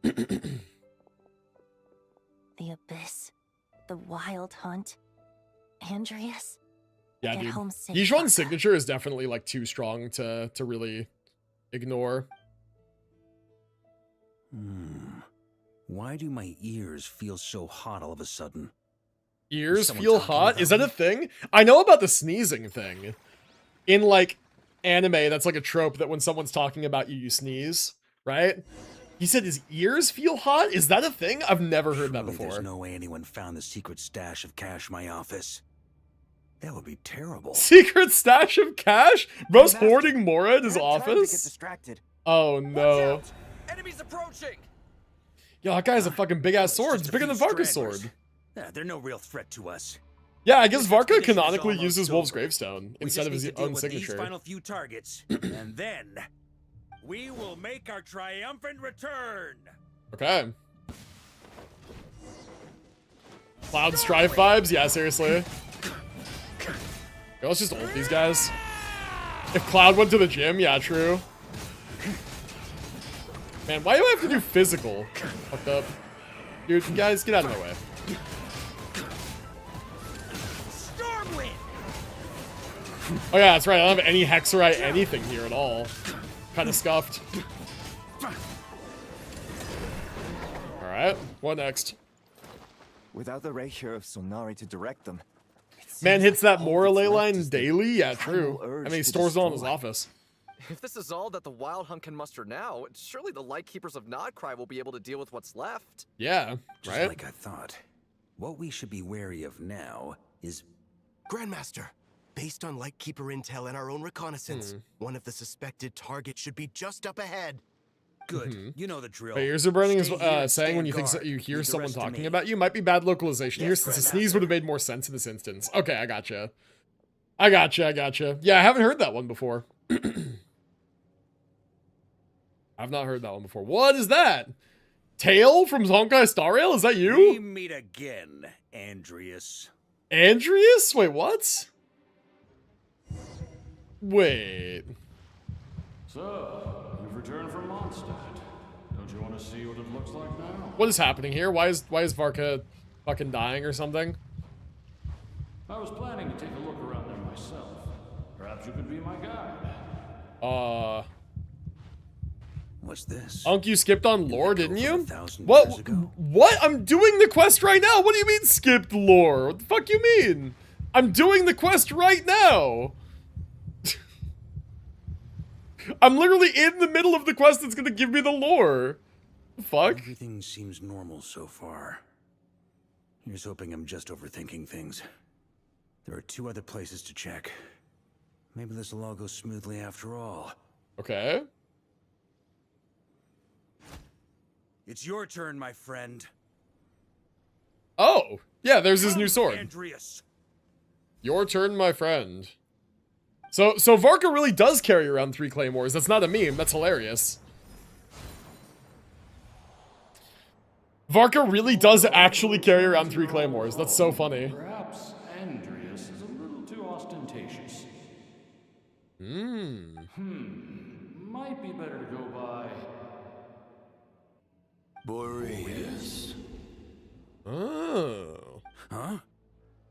[SPEAKER 6] The Abyss. The Wild Hunt. Andreas.
[SPEAKER 1] Yeah,
[SPEAKER 6] Get
[SPEAKER 1] dude.
[SPEAKER 6] home safe,
[SPEAKER 1] Yijuan's
[SPEAKER 6] Varka.
[SPEAKER 1] signature is definitely, like, too strong to really ignore.
[SPEAKER 9] Why do my ears feel so hot all of a sudden?
[SPEAKER 1] Ears
[SPEAKER 9] someone
[SPEAKER 1] feel
[SPEAKER 9] talking
[SPEAKER 1] hot?
[SPEAKER 9] about
[SPEAKER 1] Is that
[SPEAKER 9] me?
[SPEAKER 1] a thing? I know about the sneezing thing. In, like, anime, that's like a trope that when someone's talking about you, you sneeze, right? He said his ears feel hot? Is that a thing? I've never heard that
[SPEAKER 9] Surely
[SPEAKER 1] before.
[SPEAKER 9] There's no way anyone found the secret stash of cash in my office. That would be terrible.
[SPEAKER 1] Secret stash of cash? Bro's
[SPEAKER 7] Master,
[SPEAKER 1] hoarding Mora at his
[SPEAKER 7] I had time to get
[SPEAKER 1] office?
[SPEAKER 7] distracted.
[SPEAKER 1] Oh no.
[SPEAKER 3] Enemies approaching!
[SPEAKER 1] Yo, that guy has a fucking big ass sword.
[SPEAKER 9] Just
[SPEAKER 1] It's
[SPEAKER 9] a
[SPEAKER 1] bigger
[SPEAKER 9] few
[SPEAKER 1] than Varka's
[SPEAKER 9] stragglers.
[SPEAKER 1] sword.
[SPEAKER 9] They're no real threat to us.
[SPEAKER 1] Yeah, I guess
[SPEAKER 9] This
[SPEAKER 1] Varka
[SPEAKER 9] expedition is
[SPEAKER 1] canonically
[SPEAKER 9] almost
[SPEAKER 1] uses Wolf's
[SPEAKER 9] over.
[SPEAKER 1] Gravestone
[SPEAKER 9] We
[SPEAKER 1] instead
[SPEAKER 9] just
[SPEAKER 1] of his
[SPEAKER 9] need to deal
[SPEAKER 1] own
[SPEAKER 9] with
[SPEAKER 1] signature.
[SPEAKER 9] These final few targets, and then we will make our triumphant return.
[SPEAKER 1] Okay. Cloud Strife vibes? Yeah, seriously. Yo, let's just ult these guys. If Cloud went to the gym, yeah, true. Man, why do I have to do physical? Fucked up. Dude, guys, get out of my way.
[SPEAKER 3] Stormwind!
[SPEAKER 1] Oh yeah, that's right. I don't have any Hexerite anything here at all. Kind of scuffed. Alright, what next?
[SPEAKER 7] Without the ratio of Sonari to direct them.
[SPEAKER 1] Man hits that Mora ley
[SPEAKER 7] left
[SPEAKER 1] line
[SPEAKER 7] is the
[SPEAKER 1] daily? Yeah,
[SPEAKER 7] primal
[SPEAKER 1] true.
[SPEAKER 7] urge
[SPEAKER 1] I mean, he
[SPEAKER 7] to
[SPEAKER 1] stores it all in his
[SPEAKER 7] destroy.
[SPEAKER 1] office.
[SPEAKER 10] If this is all that the Wild Hunt can muster now, surely the Lightkeepers of Nodcry will be able to deal with what's left.
[SPEAKER 1] Yeah,
[SPEAKER 9] Just
[SPEAKER 1] right?
[SPEAKER 9] like I thought. What we should be wary of now is
[SPEAKER 11] Grandmaster, based on Lightkeeper intel and our own reconnaissance, one of the suspected targets should be just up ahead.
[SPEAKER 9] good. You know the drill.
[SPEAKER 1] My ears are burning is
[SPEAKER 9] Stay here and
[SPEAKER 1] saying when
[SPEAKER 9] stand
[SPEAKER 1] you think
[SPEAKER 9] guard.
[SPEAKER 1] you hear
[SPEAKER 9] Leave the
[SPEAKER 1] someone
[SPEAKER 9] rest to
[SPEAKER 1] talking
[SPEAKER 9] me.
[SPEAKER 1] about you. Might be bad localization here
[SPEAKER 9] Yes,
[SPEAKER 1] since a
[SPEAKER 9] Grandmaster.
[SPEAKER 1] sneeze would have made more sense in this instance. Okay, I gotcha. I gotcha. Yeah, I haven't heard that one before. I've not heard that one before. What is that? Tail from Honkai Star Rail? Is that you?
[SPEAKER 9] We meet again, Andreas.
[SPEAKER 1] Andreas? Wait, what? Wait.
[SPEAKER 12] So, you've returned from Mondstadt. Don't you want to see what it looks like now?
[SPEAKER 1] What is happening here? Why is Varka fucking dying or something?
[SPEAKER 12] I was planning to take a look around there myself. Perhaps you could be my guide.
[SPEAKER 9] What's this?
[SPEAKER 1] Unc, you skipped on lore, didn't you? What? What? I'm doing the quest right now. What do you mean skipped lore? What the fuck you mean? I'm doing the quest right now. I'm literally in the middle of the quest that's gonna give me the lore. The fuck?
[SPEAKER 9] Everything seems normal so far. Here's hoping I'm just overthinking things. There are 2 other places to check. Maybe this will all go smoothly after all.
[SPEAKER 1] Okay.
[SPEAKER 9] It's your turn, my friend.
[SPEAKER 1] Oh, yeah, there's his new sword.
[SPEAKER 9] Andreas.
[SPEAKER 1] Your turn, my friend. So Varka really does carry around 3 claymores. That's not a meme. That's hilarious. Varka really does actually carry around 3 claymores. That's so funny.
[SPEAKER 12] Perhaps Andreas is a little too ostentatious. Might be better to go by Boreas.
[SPEAKER 1] Oh.
[SPEAKER 9] Huh?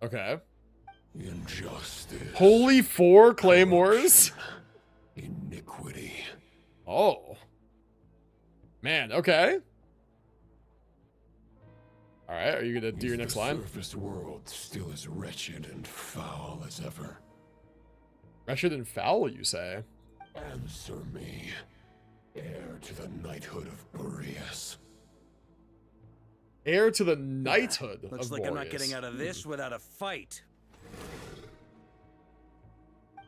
[SPEAKER 1] Okay.
[SPEAKER 12] Injustice.
[SPEAKER 1] Holy 4 claymores.
[SPEAKER 12] Iniquity.
[SPEAKER 1] Oh. Man, okay. Alright, are you gonna do your next line?
[SPEAKER 12] The surface world still as wretched and foul as ever.
[SPEAKER 1] Wretched and foul, you say?
[SPEAKER 12] Answer me, heir to the knighthood of Boreas.
[SPEAKER 1] Heir to the knighthood
[SPEAKER 9] Looks
[SPEAKER 1] of
[SPEAKER 9] like I'm not
[SPEAKER 1] Boreas.
[SPEAKER 9] getting out of this without a fight.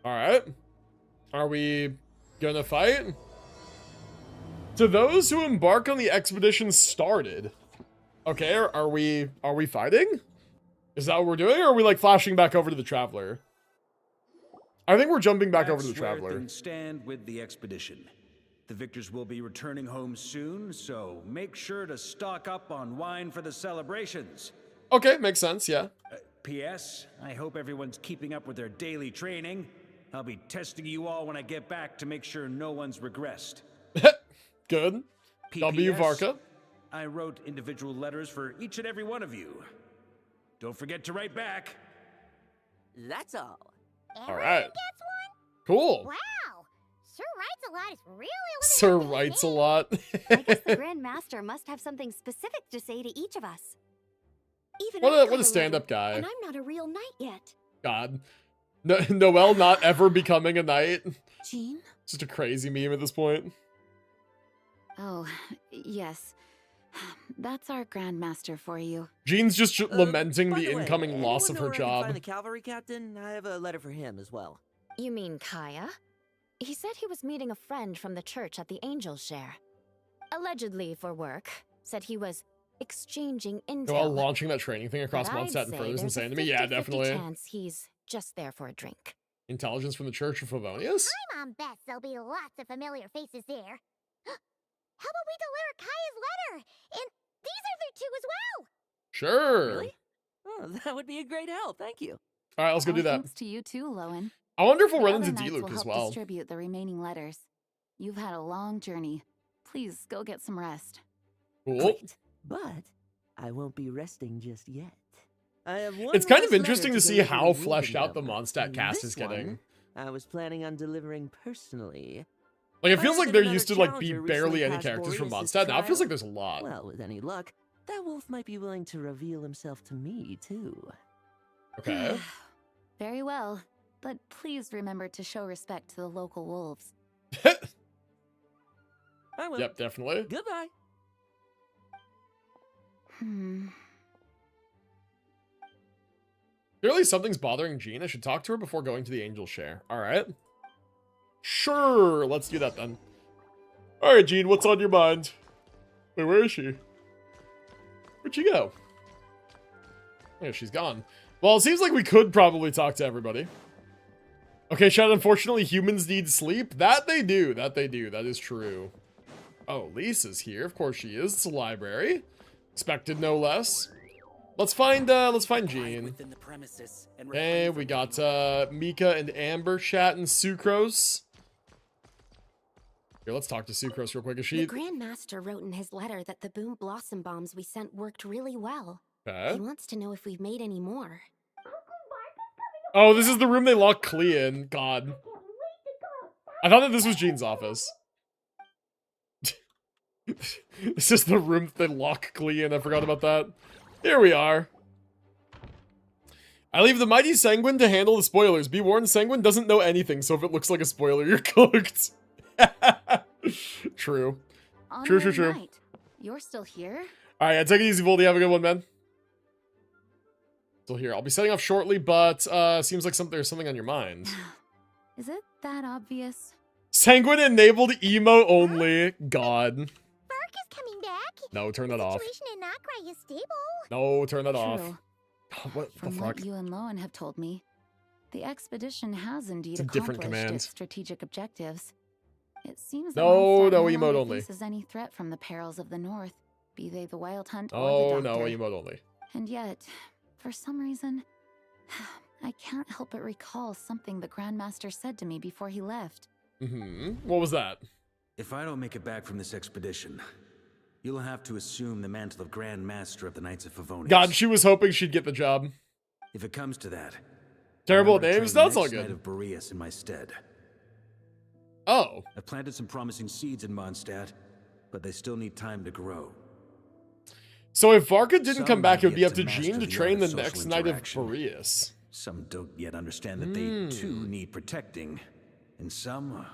[SPEAKER 1] Alright. Are we gonna fight? To those who embark on the expedition started. Okay, are we fighting? Is that what we're doing, or are we like flashing back over to the Traveler? I think we're jumping back over to the
[SPEAKER 9] That's where
[SPEAKER 1] Traveler.
[SPEAKER 9] things stand with the expedition. The victors will be returning home soon, so make sure to stock up on wine for the celebrations.
[SPEAKER 1] Okay, makes sense, yeah.
[SPEAKER 9] P.S. I hope everyone's keeping up with their daily training. I'll be testing you all when I get back to make sure no one's regressed.
[SPEAKER 1] Good. W Varka.
[SPEAKER 9] I wrote individual letters for each and every one of you. Don't forget to write back.
[SPEAKER 3] That's all.
[SPEAKER 1] Alright.
[SPEAKER 8] Gets one?
[SPEAKER 1] Cool.
[SPEAKER 8] Wow. Sir Writes a Lot is really
[SPEAKER 1] Sir Writes a Lot.
[SPEAKER 4] I guess the Grand Master must have something specific to say to each of us. Even
[SPEAKER 1] What a stand-up guy.
[SPEAKER 4] And I'm not a real knight yet.
[SPEAKER 1] God. Noelle not ever becoming a knight.
[SPEAKER 4] Jean?
[SPEAKER 1] Just a crazy meme at this point.
[SPEAKER 13] Oh, yes. That's our Grandmaster for you.
[SPEAKER 1] Jean's just lamenting
[SPEAKER 3] By
[SPEAKER 1] the
[SPEAKER 3] the way,
[SPEAKER 1] incoming loss of
[SPEAKER 3] anyone
[SPEAKER 1] her
[SPEAKER 3] know where I can
[SPEAKER 1] job.
[SPEAKER 3] find the cavalry captain? I have a letter for him as well.
[SPEAKER 13] You mean Kaya? He said he was meeting a friend from the church at the Angel Share. Allegedly for work. Said he was exchanging intel.
[SPEAKER 1] While launching that training thing across
[SPEAKER 13] But I'd
[SPEAKER 1] Mondstadt and
[SPEAKER 13] say
[SPEAKER 1] Further is
[SPEAKER 13] there's a
[SPEAKER 1] insane to me. Yeah,
[SPEAKER 13] 50-50
[SPEAKER 1] definitely.
[SPEAKER 13] chance he's just there for a drink.
[SPEAKER 1] Intelligence from the Church of Favonius?
[SPEAKER 8] I'm on bets there'll be lots of familiar faces there. How about we deliver Kaya's letter? And these other 2 as well.
[SPEAKER 1] Sure.
[SPEAKER 3] Really? Oh, that would be a great help. Thank you.
[SPEAKER 1] All right, let's go do that.
[SPEAKER 13] Thanks to you too, Lowen.
[SPEAKER 1] I wonder if we'll
[SPEAKER 13] The
[SPEAKER 1] run
[SPEAKER 13] other
[SPEAKER 1] into
[SPEAKER 13] knights
[SPEAKER 1] D-Luke
[SPEAKER 13] will
[SPEAKER 1] as
[SPEAKER 13] help
[SPEAKER 1] well.
[SPEAKER 13] distribute the remaining letters. You've had a long journey. Please go get some rest.
[SPEAKER 1] Cool.
[SPEAKER 3] Great. But I won't be resting just yet. I have one
[SPEAKER 1] It's kind
[SPEAKER 3] last
[SPEAKER 1] of interesting
[SPEAKER 3] letter
[SPEAKER 1] to see
[SPEAKER 3] deliver
[SPEAKER 1] how
[SPEAKER 3] to
[SPEAKER 1] fleshed out the
[SPEAKER 3] Rubendom.
[SPEAKER 1] Mondstadt cast
[SPEAKER 3] This
[SPEAKER 1] is getting.
[SPEAKER 3] one, I was planning on delivering personally.
[SPEAKER 1] Like, it
[SPEAKER 3] I
[SPEAKER 1] feels
[SPEAKER 3] heard
[SPEAKER 1] like
[SPEAKER 3] that
[SPEAKER 1] there
[SPEAKER 3] another
[SPEAKER 1] used to, like, be
[SPEAKER 3] challenger
[SPEAKER 1] barely
[SPEAKER 3] recently
[SPEAKER 1] any
[SPEAKER 3] passed
[SPEAKER 1] characters from
[SPEAKER 3] Boreas'
[SPEAKER 1] Mondstadt. Now it feels
[SPEAKER 3] trial.
[SPEAKER 1] like there's a lot.
[SPEAKER 3] Well, with any luck, that wolf might be willing to reveal himself to me, too.
[SPEAKER 1] Okay.
[SPEAKER 13] Very well. But please remember to show respect to the local wolves.
[SPEAKER 3] I will.
[SPEAKER 1] Yep, definitely.
[SPEAKER 3] Goodbye.
[SPEAKER 1] Clearly something's bothering Jean. I should talk to her before going to the Angel Share. Alright. Sure, let's do that then. Alright, Jean, what's on your mind? Wait, where is she? Where'd she go? Yeah, she's gone. Well, it seems like we could probably talk to everybody. Okay, Chad, unfortunately, humans need sleep. That they do. That they do. That is true. Oh, Lisa's here. Of course she is. It's a library. Expected no less. Let's find Jean. Okay, we got Mika and Amber chatting Sucrose. Here, let's talk to Sucrose real quick.
[SPEAKER 14] The Grand Master wrote in his letter that the Boom Blossom bombs we sent worked really well.
[SPEAKER 1] Okay.
[SPEAKER 14] He wants to know if we've made any more.
[SPEAKER 1] Oh, this is the room they locked Clea in. God. I thought that this was Jean's office. This is the room that they lock Clea in. I forgot about that. Here we are. I leave the mighty Sanguine to handle the spoilers. Be warned, Sanguine doesn't know anything, so if it looks like a spoiler, you're cooked. True. True.
[SPEAKER 13] Night. You're still here?
[SPEAKER 1] Alright, yeah, take it easy, Voldy. Have a good one, man. Still here. I'll be setting off shortly, but seems like there's something on your mind.
[SPEAKER 13] Is it that obvious?
[SPEAKER 1] Sanguine enabled emo only. God.
[SPEAKER 8] Varka's coming back.
[SPEAKER 1] No, turn that off.
[SPEAKER 8] The situation in Nokrai is stable.
[SPEAKER 1] No, turn that off.
[SPEAKER 13] True.
[SPEAKER 1] Oh, what the
[SPEAKER 13] From
[SPEAKER 1] fuck?
[SPEAKER 13] what you and Lowen have told me, the expedition has indeed
[SPEAKER 1] It's a different
[SPEAKER 13] accomplished
[SPEAKER 1] command.
[SPEAKER 13] its strategic objectives. It seems that
[SPEAKER 1] No,
[SPEAKER 13] Mondstadt
[SPEAKER 1] no
[SPEAKER 13] no
[SPEAKER 1] emote
[SPEAKER 13] longer
[SPEAKER 1] only.
[SPEAKER 13] faces any threat from the perils of the north, be they the Wild Hunt or
[SPEAKER 1] Oh,
[SPEAKER 13] the
[SPEAKER 1] no,
[SPEAKER 13] Doctor.
[SPEAKER 1] emote only.
[SPEAKER 13] And yet, for some reason, I can't help but recall something the Grandmaster said to me before he left.
[SPEAKER 1] What was that?
[SPEAKER 9] If I don't make it back from this expedition, you'll have to assume the mantle of Grand Master of the Knights of Favonius.
[SPEAKER 1] God, she was hoping she'd get the job.
[SPEAKER 9] If it comes to that,
[SPEAKER 1] Terrible
[SPEAKER 9] I'll return
[SPEAKER 1] names?
[SPEAKER 9] the
[SPEAKER 1] That's all
[SPEAKER 9] next Knight
[SPEAKER 1] good.
[SPEAKER 9] of Boreas in my stead.
[SPEAKER 1] Oh.
[SPEAKER 9] I've planted some promising seeds in Mondstadt, but they still need time to grow.
[SPEAKER 1] So if Varka didn't
[SPEAKER 9] Some
[SPEAKER 1] come back, it
[SPEAKER 9] have
[SPEAKER 1] would be
[SPEAKER 9] yet
[SPEAKER 1] up to
[SPEAKER 9] master
[SPEAKER 1] Jean to
[SPEAKER 9] the
[SPEAKER 1] train
[SPEAKER 9] art
[SPEAKER 1] the
[SPEAKER 9] of
[SPEAKER 1] next
[SPEAKER 9] social
[SPEAKER 1] Knight of
[SPEAKER 9] interaction.
[SPEAKER 1] Boreas.
[SPEAKER 9] Some don't yet understand that they too need protecting, and some,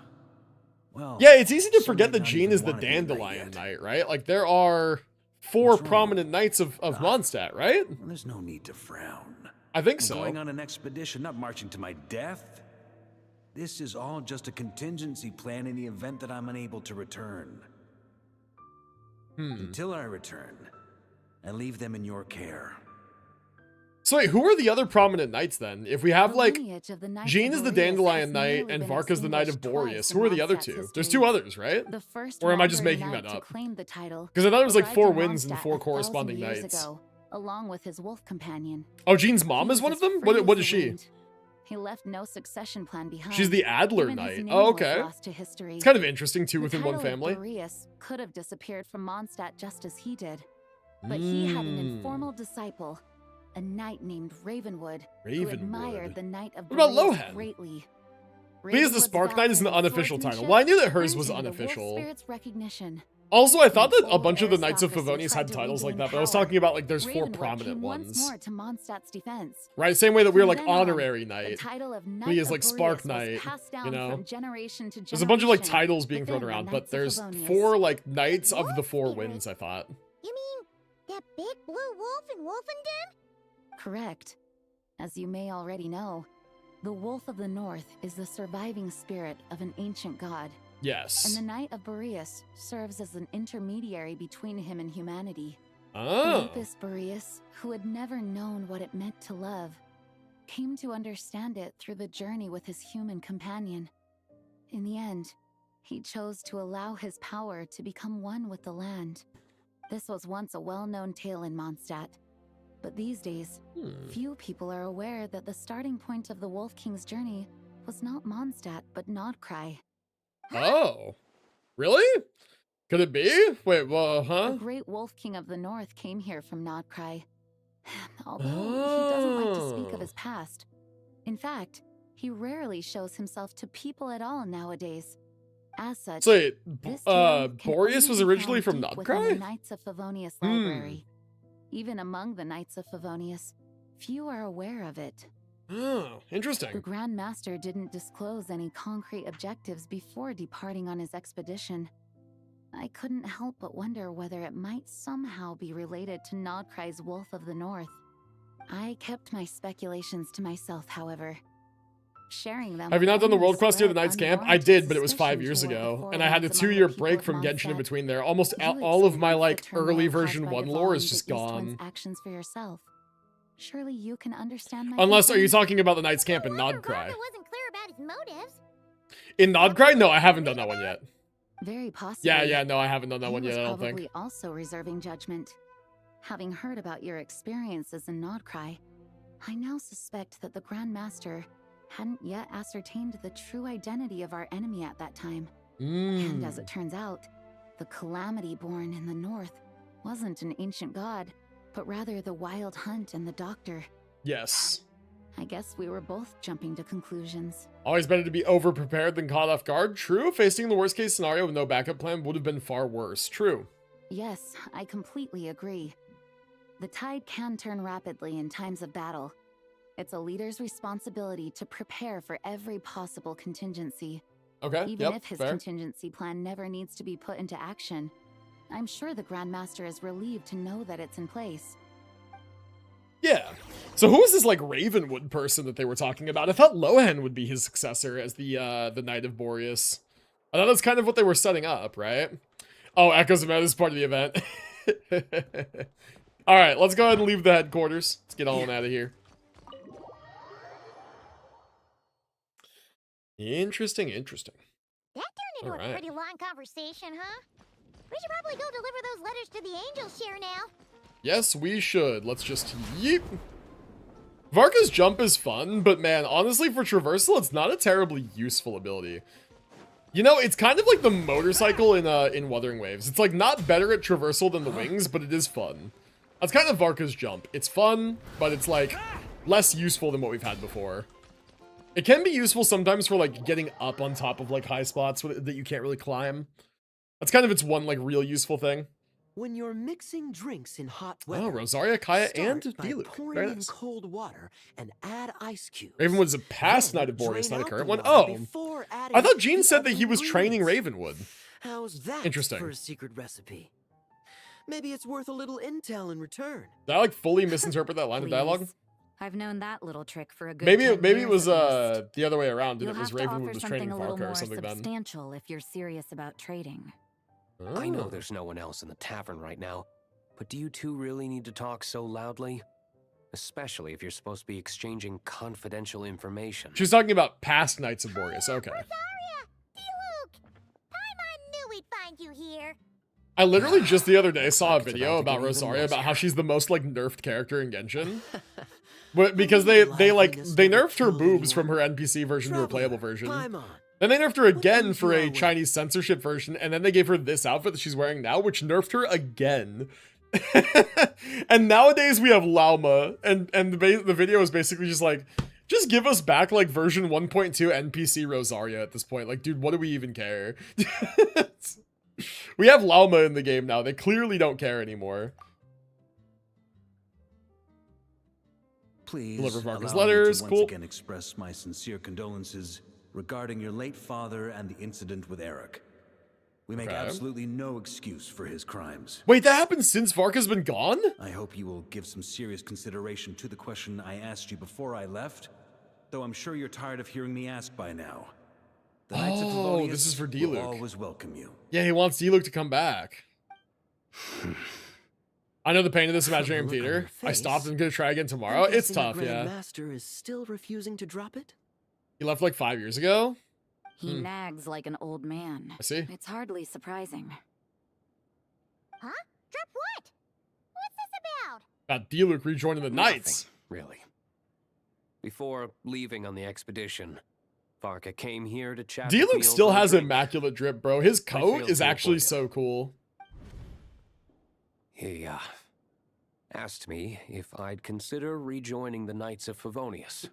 [SPEAKER 9] well...
[SPEAKER 1] Yeah, it's easy to
[SPEAKER 9] some
[SPEAKER 1] forget
[SPEAKER 9] may
[SPEAKER 1] that
[SPEAKER 9] not
[SPEAKER 1] Jean
[SPEAKER 9] even
[SPEAKER 1] is the
[SPEAKER 9] wanna be a knight
[SPEAKER 1] Dandelion
[SPEAKER 9] yet.
[SPEAKER 1] Knight, right? Like, there are 4
[SPEAKER 9] What's wrong?
[SPEAKER 1] prominent Knights of Mondstadt, right?
[SPEAKER 9] Well, there's no need to frown.
[SPEAKER 1] I think
[SPEAKER 9] I'm
[SPEAKER 1] so.
[SPEAKER 9] going on an expedition, not marching to my death. This is all just a contingency plan in the event that I'm unable to return. Until I return, I leave them in your care.
[SPEAKER 1] So wait, who are the other prominent knights then? If we have,
[SPEAKER 13] The
[SPEAKER 1] like,
[SPEAKER 13] lineage of the Knights
[SPEAKER 1] Jean
[SPEAKER 13] of
[SPEAKER 1] is the
[SPEAKER 13] Boreas
[SPEAKER 1] Dandelion
[SPEAKER 13] has
[SPEAKER 1] Knight
[SPEAKER 13] nearly
[SPEAKER 1] and
[SPEAKER 13] been
[SPEAKER 1] Varka's the Knight of
[SPEAKER 13] extinguished
[SPEAKER 1] Boreas.
[SPEAKER 13] twice
[SPEAKER 1] Who are
[SPEAKER 13] in
[SPEAKER 1] the other
[SPEAKER 13] Mondstadt's
[SPEAKER 1] 2? There's
[SPEAKER 13] history.
[SPEAKER 1] 2 others, right?
[SPEAKER 13] The first
[SPEAKER 1] Or am I just
[SPEAKER 13] wandering
[SPEAKER 1] making
[SPEAKER 13] knight
[SPEAKER 1] that
[SPEAKER 13] to
[SPEAKER 1] up?
[SPEAKER 13] claim the title
[SPEAKER 1] 'Cause I thought it was like
[SPEAKER 13] arrived
[SPEAKER 1] 4
[SPEAKER 13] in
[SPEAKER 1] wins and
[SPEAKER 13] Mondstadt
[SPEAKER 1] 4
[SPEAKER 13] 1,000
[SPEAKER 1] corresponding
[SPEAKER 13] years
[SPEAKER 1] knights.
[SPEAKER 13] ago, along with his wolf companion.
[SPEAKER 1] Oh, Jean's mom
[SPEAKER 13] He
[SPEAKER 1] is one
[SPEAKER 13] was
[SPEAKER 1] of
[SPEAKER 13] as
[SPEAKER 1] them?
[SPEAKER 13] free
[SPEAKER 1] What
[SPEAKER 13] as
[SPEAKER 1] is
[SPEAKER 13] the
[SPEAKER 1] she?
[SPEAKER 13] wind. He left no succession plan behind.
[SPEAKER 1] She's the Adler
[SPEAKER 13] Even his
[SPEAKER 1] Knight.
[SPEAKER 13] name
[SPEAKER 1] Oh,
[SPEAKER 13] was
[SPEAKER 1] okay.
[SPEAKER 13] lost to history.
[SPEAKER 1] It's kind of interesting, too,
[SPEAKER 13] The
[SPEAKER 1] within one
[SPEAKER 13] title of
[SPEAKER 1] family.
[SPEAKER 13] Boreas could have disappeared from Mondstadt just as he did. But he had an informal disciple, a knight named Ravenwood, who admired the Knight of
[SPEAKER 1] What about
[SPEAKER 13] Boreas
[SPEAKER 1] Lohan?
[SPEAKER 13] greatly.
[SPEAKER 1] Please, the Spark Knight is an unofficial title. Well, I knew that hers was unofficial.
[SPEAKER 13] Spirit's recognition.
[SPEAKER 1] Also, I thought that a
[SPEAKER 13] Old
[SPEAKER 1] bunch of the Knights of
[SPEAKER 13] aristocracy
[SPEAKER 1] Favonius had
[SPEAKER 13] tried to
[SPEAKER 1] titles like
[SPEAKER 13] regain
[SPEAKER 1] that, but I was
[SPEAKER 13] power.
[SPEAKER 1] talking about, like, there's 4
[SPEAKER 13] Ravenwood
[SPEAKER 1] prominent
[SPEAKER 13] came
[SPEAKER 1] ones.
[SPEAKER 13] once more to Mondstadt's defense.
[SPEAKER 1] Right, same way that we're,
[SPEAKER 13] From
[SPEAKER 1] like,
[SPEAKER 13] then on,
[SPEAKER 1] honorary
[SPEAKER 13] the
[SPEAKER 1] knight.
[SPEAKER 13] title of
[SPEAKER 1] He
[SPEAKER 13] Knight
[SPEAKER 1] is,
[SPEAKER 13] of
[SPEAKER 1] like, Spark
[SPEAKER 13] Boreas was
[SPEAKER 1] Knight,
[SPEAKER 13] passed down
[SPEAKER 1] you know?
[SPEAKER 13] from generation to
[SPEAKER 1] There's a bunch of, like,
[SPEAKER 13] generation
[SPEAKER 1] titles being thrown
[SPEAKER 13] within the
[SPEAKER 1] around, but
[SPEAKER 13] Knights of
[SPEAKER 1] there's
[SPEAKER 13] Favonius.
[SPEAKER 1] 4, like, Knights of the 4 Winds, I thought.
[SPEAKER 8] You mean that big blue wolf in Wolfenden?
[SPEAKER 13] Correct. As you may already know, the Wolf of the North is the surviving spirit of an ancient god.
[SPEAKER 1] Yes.
[SPEAKER 13] And the Knight of Boreas serves as an intermediary between him and humanity.
[SPEAKER 1] Oh.
[SPEAKER 13] Lupus Boreas, who had never known what it meant to love, came to understand it through the journey with his human companion. In the end, he chose to allow his power to become one with the land. This was once a well-known tale in Mondstadt, but these days, few people are aware that the starting point of the Wolf King's journey was not Mondstadt, but Nodcry.
[SPEAKER 1] Oh. Really? Could it be? Wait, well, huh?
[SPEAKER 13] The great Wolf King of the North came here from Nodcry. Although he doesn't like to speak of his past. In fact, he rarely shows himself to people at all nowadays. As such,
[SPEAKER 1] So wait,
[SPEAKER 13] this tale can
[SPEAKER 1] Boreas
[SPEAKER 13] only
[SPEAKER 1] was
[SPEAKER 13] be
[SPEAKER 1] originally
[SPEAKER 13] found
[SPEAKER 1] from
[SPEAKER 13] deep within the
[SPEAKER 1] Nodcry?
[SPEAKER 13] Knights of Favonius library. Even among the Knights of Favonius, few are aware of it.
[SPEAKER 1] Oh, interesting.
[SPEAKER 13] The Grand Master didn't disclose any concrete objectives before departing on his expedition. I couldn't help but wonder whether it might somehow be related to Nodcry's Wolf of the North. I kept my speculations to myself, however. Sharing them.
[SPEAKER 1] Have you not done the
[SPEAKER 13] only
[SPEAKER 1] world quest near the
[SPEAKER 13] spread
[SPEAKER 1] Knight's Camp? I
[SPEAKER 13] unwarranted
[SPEAKER 1] did, but it was 5
[SPEAKER 13] suspicion
[SPEAKER 1] years
[SPEAKER 13] toward the
[SPEAKER 1] ago,
[SPEAKER 13] four
[SPEAKER 1] and I had a
[SPEAKER 13] winds among the
[SPEAKER 1] 2-year
[SPEAKER 13] people
[SPEAKER 1] break
[SPEAKER 13] of
[SPEAKER 1] from Genshin in
[SPEAKER 13] Mondstadt.
[SPEAKER 1] between there. Almost
[SPEAKER 13] You
[SPEAKER 1] all of my,
[SPEAKER 13] experienced
[SPEAKER 1] like,
[SPEAKER 13] the turmoil
[SPEAKER 1] early
[SPEAKER 13] caused
[SPEAKER 1] version
[SPEAKER 13] by
[SPEAKER 1] 1 lore
[SPEAKER 13] evolving
[SPEAKER 1] is just
[SPEAKER 13] the East Wind's
[SPEAKER 1] gone.
[SPEAKER 13] actions for yourself. Surely you can understand my
[SPEAKER 1] Unless, are you
[SPEAKER 13] concern?
[SPEAKER 1] talking about the Knight's Camp in
[SPEAKER 8] Wonder
[SPEAKER 1] Nodcry?
[SPEAKER 8] Varka wasn't clear about his motives.
[SPEAKER 1] In Nodcry? No, I haven't done that one yet.
[SPEAKER 13] Very possibly.
[SPEAKER 1] Yeah, no, I haven't done that one yet, I don't think.
[SPEAKER 13] He was probably also reserving judgment. Having heard about your experiences in Nodcry, I now suspect that the Grand Master hadn't yet ascertained the true identity of our enemy at that time. And as it turns out, the Calamity born in the north wasn't an ancient god, but rather the Wild Hunt and the Doctor.
[SPEAKER 1] Yes.
[SPEAKER 13] I guess we were both jumping to conclusions.
[SPEAKER 1] Always better to be over-prepared than caught off guard. True, facing the worst-case scenario with no backup plan would have been far worse. True.
[SPEAKER 13] Yes, I completely agree. The tide can turn rapidly in times of battle. It's a leader's responsibility to prepare for every possible contingency.
[SPEAKER 1] Okay,
[SPEAKER 13] Even if his contingency plan never needs to be put into action, I'm sure the Grandmaster is relieved to know that it's in place.
[SPEAKER 1] Yeah. So who was this, like, Ravenwood person that they were talking about? I thought Lohan would be his successor as the Knight of Boreas. I thought that's kind of what they were setting up, right? Oh, Echoes of Meta is part of the event. Alright, let's go ahead and leave the headquarters. Let's get on out of here. Interesting.
[SPEAKER 8] That turned into a pretty long conversation, huh? We should probably go deliver those letters to the Angels share now.
[SPEAKER 1] Yes, we should. Let's just yeep. Varka's jump is fun, but man, honestly, for traversal, it's not a terribly useful ability. You know, it's kind of like the motorcycle in Wuthering Waves. It's like not better at traversal than the wings, but it is fun. That's kind of Varka's jump. It's fun, but it's like less useful than what we've had before. It can be useful sometimes for like getting up on top of like high spots that you can't really climb. That's kind of its one like real useful thing.
[SPEAKER 15] When you're mixing drinks in hot weather,
[SPEAKER 1] Oh, Rosaria, Kaya, and Diluc.
[SPEAKER 15] pouring
[SPEAKER 1] Very
[SPEAKER 15] in
[SPEAKER 1] nice.
[SPEAKER 15] cold water and add ice cubes.
[SPEAKER 1] Ravenwood's a past Knight of Boreas, not a current one. Oh, I thought Gene said that he was training Ravenwood.
[SPEAKER 15] How's that
[SPEAKER 1] Interesting.
[SPEAKER 15] for a secret recipe? Maybe it's worth a little intel in return.
[SPEAKER 1] Did I like fully misinterpret that line of dialogue?
[SPEAKER 16] I've known that little trick for a good
[SPEAKER 1] Maybe
[SPEAKER 16] 10
[SPEAKER 1] it
[SPEAKER 16] years
[SPEAKER 1] was
[SPEAKER 16] at least.
[SPEAKER 1] the other way around, and
[SPEAKER 16] You'll
[SPEAKER 1] it was
[SPEAKER 16] have to
[SPEAKER 1] Ravenwood
[SPEAKER 16] offer
[SPEAKER 1] was training
[SPEAKER 16] something a little
[SPEAKER 1] Varka or
[SPEAKER 16] more
[SPEAKER 1] something then.
[SPEAKER 16] substantial if you're serious about trading.
[SPEAKER 7] I know there's no one else in the tavern right now, but do you two really need to talk so loudly? Especially if you're supposed to be exchanging confidential information.
[SPEAKER 1] She was talking about past Knights of Boreas. Okay.
[SPEAKER 8] Rosaria! Diluc! Paimon knew we'd find you here.
[SPEAKER 1] I literally just the other day saw a video about Rosaria about how she's the most like nerfed character in Genshin. But because they nerfed her boobs from her NPC version to her playable version. Then they nerfed her again for a Chinese censorship version, and then they gave her this outfit that she's wearing now, which nerfed her again. And nowadays we have Lauma, and the video is basically just like, just give us back like version 1.2 NPC Rosaria at this point. Like, dude, what do we even care? We have Lauma in the game now. They clearly don't care anymore.
[SPEAKER 9] Please
[SPEAKER 1] deliver Varka's
[SPEAKER 9] allow
[SPEAKER 1] letters.
[SPEAKER 9] me to
[SPEAKER 1] Cool.
[SPEAKER 9] once again express my sincere condolences regarding your late father and the incident with Eric. We make
[SPEAKER 1] Okay.
[SPEAKER 9] absolutely no excuse for his crimes.
[SPEAKER 1] Wait, that happened since Varka's been gone?
[SPEAKER 9] I hope you will give some serious consideration to the question I asked you before I left, though I'm sure you're tired of hearing me ask by now. The Knights of
[SPEAKER 1] Oh, this is for
[SPEAKER 9] will
[SPEAKER 1] Diluc.
[SPEAKER 9] always welcome you.
[SPEAKER 1] Yeah, he wants Diluc to come back. I know the pain of this imaginary theater. I stopped and gonna try again tomorrow. It's tough, yeah.
[SPEAKER 15] Master is still refusing to drop it?
[SPEAKER 1] He left like 5 years ago.
[SPEAKER 16] He nags like an old man.
[SPEAKER 1] I see.
[SPEAKER 16] It's hardly surprising.
[SPEAKER 8] Huh? Drop what? What's this about?
[SPEAKER 1] About Diluc rejoining the Knights.
[SPEAKER 7] Really. Before leaving on the expedition, Varka came here to chat. with me
[SPEAKER 1] Diluc still
[SPEAKER 7] over a
[SPEAKER 1] has
[SPEAKER 7] drink.
[SPEAKER 1] immaculate drip, bro. His coat
[SPEAKER 7] feel
[SPEAKER 1] is
[SPEAKER 7] to
[SPEAKER 1] actually
[SPEAKER 7] avoid it.
[SPEAKER 1] so cool.
[SPEAKER 7] He asked me if I'd consider rejoining the Knights of Favonius.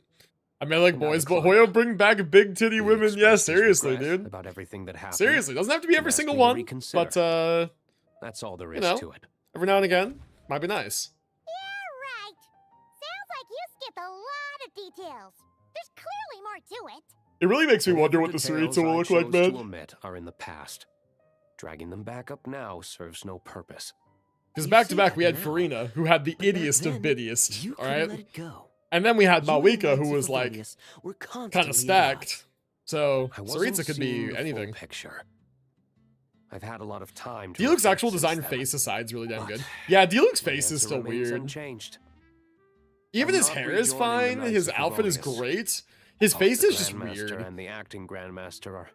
[SPEAKER 1] I mean, like boys, but Hoyo bring back big titty women. Yeah, seriously, dude.
[SPEAKER 7] About everything that happened.
[SPEAKER 1] Seriously, doesn't have to be every
[SPEAKER 7] and asked
[SPEAKER 1] single
[SPEAKER 7] me to
[SPEAKER 1] one,
[SPEAKER 7] reconsider.
[SPEAKER 1] but
[SPEAKER 7] That's all there
[SPEAKER 1] you
[SPEAKER 7] is
[SPEAKER 1] know,
[SPEAKER 7] to it.
[SPEAKER 1] every now and again might be nice.
[SPEAKER 8] Yeah, right. Sounds like you skipped a lot of details. There's clearly more to it.
[SPEAKER 1] It really makes me wonder what the
[SPEAKER 7] Details
[SPEAKER 1] Sarita will
[SPEAKER 7] I
[SPEAKER 1] look like,
[SPEAKER 7] chose
[SPEAKER 1] man.
[SPEAKER 7] to omit are in the past. Dragging them back up now serves no purpose.
[SPEAKER 1] Because back to back, we had Farina, who had the ittiest of biddiest. All right,
[SPEAKER 15] Let it go.
[SPEAKER 1] and then we had
[SPEAKER 15] You and
[SPEAKER 1] Malika, who
[SPEAKER 15] Knights of
[SPEAKER 1] was like
[SPEAKER 15] Favonius were
[SPEAKER 1] kind of
[SPEAKER 15] constantly at
[SPEAKER 1] stacked.
[SPEAKER 15] odds.
[SPEAKER 1] So
[SPEAKER 7] I wasn't
[SPEAKER 1] Sarita could
[SPEAKER 7] seeing
[SPEAKER 1] be
[SPEAKER 7] the
[SPEAKER 1] anything.
[SPEAKER 7] full picture. I've had a lot of time to
[SPEAKER 1] Diluc's
[SPEAKER 7] reflect
[SPEAKER 1] actual
[SPEAKER 7] since
[SPEAKER 1] design
[SPEAKER 7] then.
[SPEAKER 1] face aside is really damn
[SPEAKER 7] But
[SPEAKER 1] good. Yeah, Diluc's
[SPEAKER 7] my
[SPEAKER 1] face is
[SPEAKER 7] answer
[SPEAKER 1] still
[SPEAKER 7] remains
[SPEAKER 1] weird.
[SPEAKER 7] Unchanged.
[SPEAKER 1] Even
[SPEAKER 7] I'm
[SPEAKER 1] his
[SPEAKER 7] not
[SPEAKER 1] hair is
[SPEAKER 7] rejoining the
[SPEAKER 1] fine.
[SPEAKER 7] Knights
[SPEAKER 1] His
[SPEAKER 7] of
[SPEAKER 1] outfit is
[SPEAKER 7] Favonius.
[SPEAKER 1] great. His
[SPEAKER 7] Both
[SPEAKER 1] face
[SPEAKER 7] the
[SPEAKER 1] is just
[SPEAKER 7] Grandmaster
[SPEAKER 1] weird.
[SPEAKER 7] and the acting Grandmaster are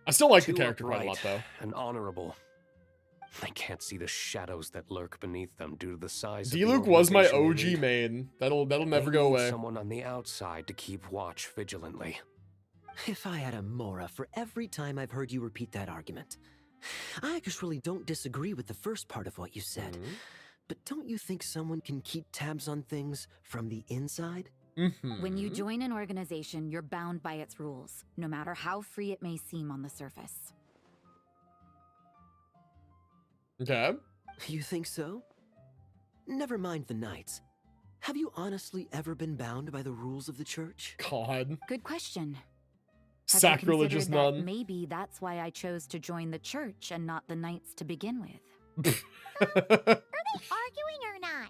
[SPEAKER 1] I still like the
[SPEAKER 7] too
[SPEAKER 1] character quite a lot,
[SPEAKER 7] upright
[SPEAKER 1] though.
[SPEAKER 7] and honorable. I can't see the shadows that lurk beneath them due to the size of the
[SPEAKER 1] D-Luke was my
[SPEAKER 7] organization they
[SPEAKER 1] OG
[SPEAKER 7] lead.
[SPEAKER 1] main. That'll never
[SPEAKER 7] They
[SPEAKER 1] go
[SPEAKER 7] need
[SPEAKER 1] away.
[SPEAKER 7] someone on the outside to keep watch vigilantly.
[SPEAKER 15] If I had a Mora for every time I've heard you repeat that argument. I actually don't disagree with the first part of what you said. But don't you think someone can keep tabs on things from the inside?
[SPEAKER 16] When you join an organization, you're bound by its rules, no matter how free it may seem on the surface.
[SPEAKER 1] Okay.
[SPEAKER 15] You think so? Never mind the Knights. Have you honestly ever been bound by the rules of the church?
[SPEAKER 1] God.
[SPEAKER 16] Good question.
[SPEAKER 1] Sacrilegious
[SPEAKER 16] Have you considered that
[SPEAKER 1] nun.
[SPEAKER 16] maybe that's why I chose to join the church and not the Knights to begin with.
[SPEAKER 8] Are they arguing or not?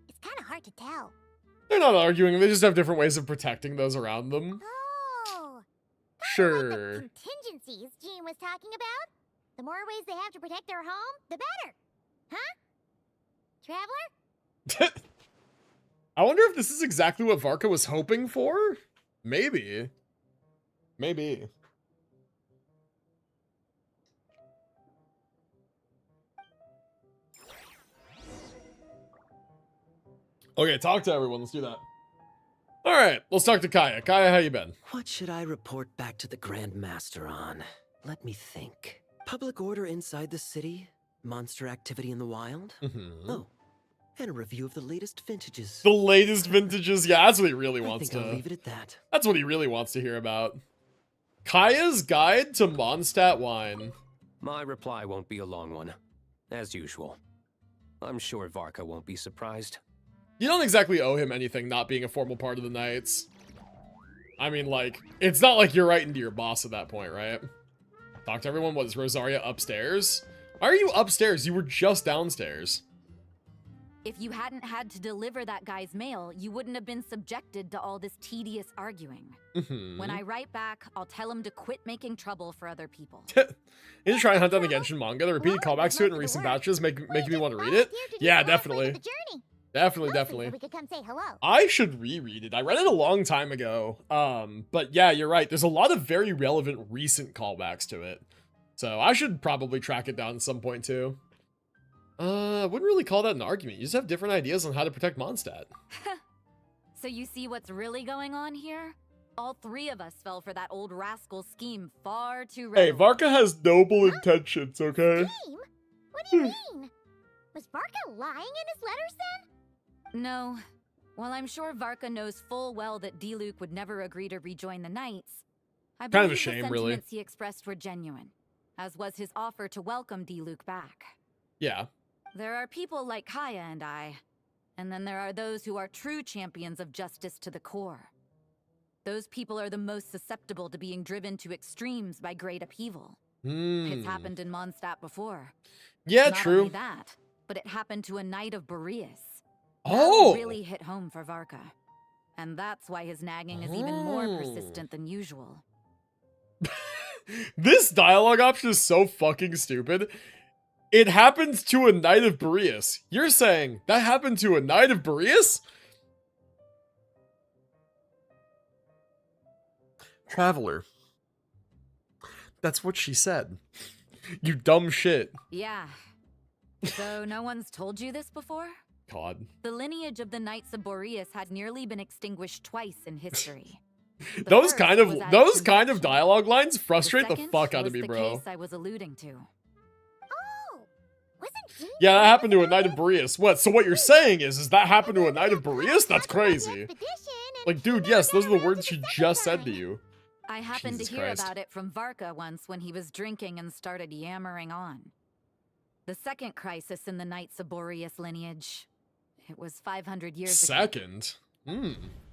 [SPEAKER 8] It's kind of hard to tell.
[SPEAKER 1] They're not arguing. They just have different ways of protecting those around them.
[SPEAKER 8] Oh.
[SPEAKER 1] Sure.
[SPEAKER 8] Contingencies Jean was talking about? The more ways they have to protect their home, the better. Huh? Traveler?
[SPEAKER 1] I wonder if this is exactly what Varka was hoping for? Maybe. Maybe. Okay, talk to everyone. Let's do that. All right, let's talk to Kaya. Kaya, how you been?
[SPEAKER 15] What should I report back to the Grand Master on? Let me think. Public order inside the city? Monster activity in the wild? Oh, and a review of the latest vintages.
[SPEAKER 1] The latest vintages. Yeah, that's what he really wants
[SPEAKER 15] I think
[SPEAKER 1] to.
[SPEAKER 15] I'll leave it at that.
[SPEAKER 1] That's what he really wants to hear about. Kaya's Guide to Mondstadt Wine.
[SPEAKER 7] My reply won't be a long one, as usual. I'm sure Varka won't be surprised.
[SPEAKER 1] You don't exactly owe him anything not being a formal part of the Knights. I mean, like, it's not like you're writing to your boss at that point, right? Talk to everyone. What, is Rosaria upstairs? Why are you upstairs? You were just downstairs.
[SPEAKER 16] If you hadn't had to deliver that guy's mail, you wouldn't have been subjected to all this tedious arguing. When I write back, I'll tell him to quit making trouble for other people.
[SPEAKER 1] You need to try and hunt down the Genshin manga. The repeated callbacks to it in recent batches making me want to read it. Yeah, definitely. Definitely.
[SPEAKER 8] We could come say hello.
[SPEAKER 1] I should reread it. I read it a long time ago. But yeah, you're right. There's a lot of very relevant recent callbacks to it. So I should probably track it down at some point too. I wouldn't really call that an argument. You just have different ideas on how to protect Mondstadt.
[SPEAKER 16] So you see what's really going on here? All three of us fell for that old rascal scheme far too readily.
[SPEAKER 1] Hey, Varka has noble intentions, okay?
[SPEAKER 8] Scheme? What do you mean? Was Varka lying in his letters then?
[SPEAKER 16] No. While I'm sure Varka knows full well that D-Luke would never agree to rejoin the Knights, I
[SPEAKER 1] Kind of a
[SPEAKER 16] believe
[SPEAKER 1] shame,
[SPEAKER 16] the
[SPEAKER 1] really.
[SPEAKER 16] sentiments he expressed were genuine, as was his offer to welcome D-Luke back.
[SPEAKER 1] Yeah.
[SPEAKER 16] There are people like Kaya and I, and then there are those who are true champions of justice to the core. Those people are the most susceptible to being driven to extremes by great upheaval. It's happened in Mondstadt before.
[SPEAKER 1] Yeah,
[SPEAKER 16] Not
[SPEAKER 1] true.
[SPEAKER 16] only that, but it happened to a Knight of Boreas.
[SPEAKER 1] Oh!
[SPEAKER 16] That really hit home for Varka. And that's why his nagging is even more persistent than usual.
[SPEAKER 1] This dialogue option is so fucking stupid. It happens to a Knight of Boreas. You're saying that happened to a Knight of Boreas? Traveler. That's what she said. You dumb shit.
[SPEAKER 16] Yeah. So no one's told you this before?
[SPEAKER 1] God.
[SPEAKER 16] The lineage of the Knights of Boreas had nearly been extinguished twice in history.
[SPEAKER 1] Those kind of dialogue lines frustrate the fuck out of me,
[SPEAKER 16] the
[SPEAKER 1] bro.
[SPEAKER 16] case I was alluding to.
[SPEAKER 8] Oh, wasn't Jean?
[SPEAKER 1] Yeah, that happened to a Knight of Boreas. What? So what you're saying is that happened to a Knight of Boreas? That's crazy. Like, dude, yes, those are the words she just said to you.
[SPEAKER 16] I happened
[SPEAKER 1] Jesus
[SPEAKER 16] to hear
[SPEAKER 1] Christ.
[SPEAKER 16] about it from Varka once when he was drinking and started yammering on. The second crisis in the Knights of Boreas lineage. It was 500 years ago.
[SPEAKER 1] Second?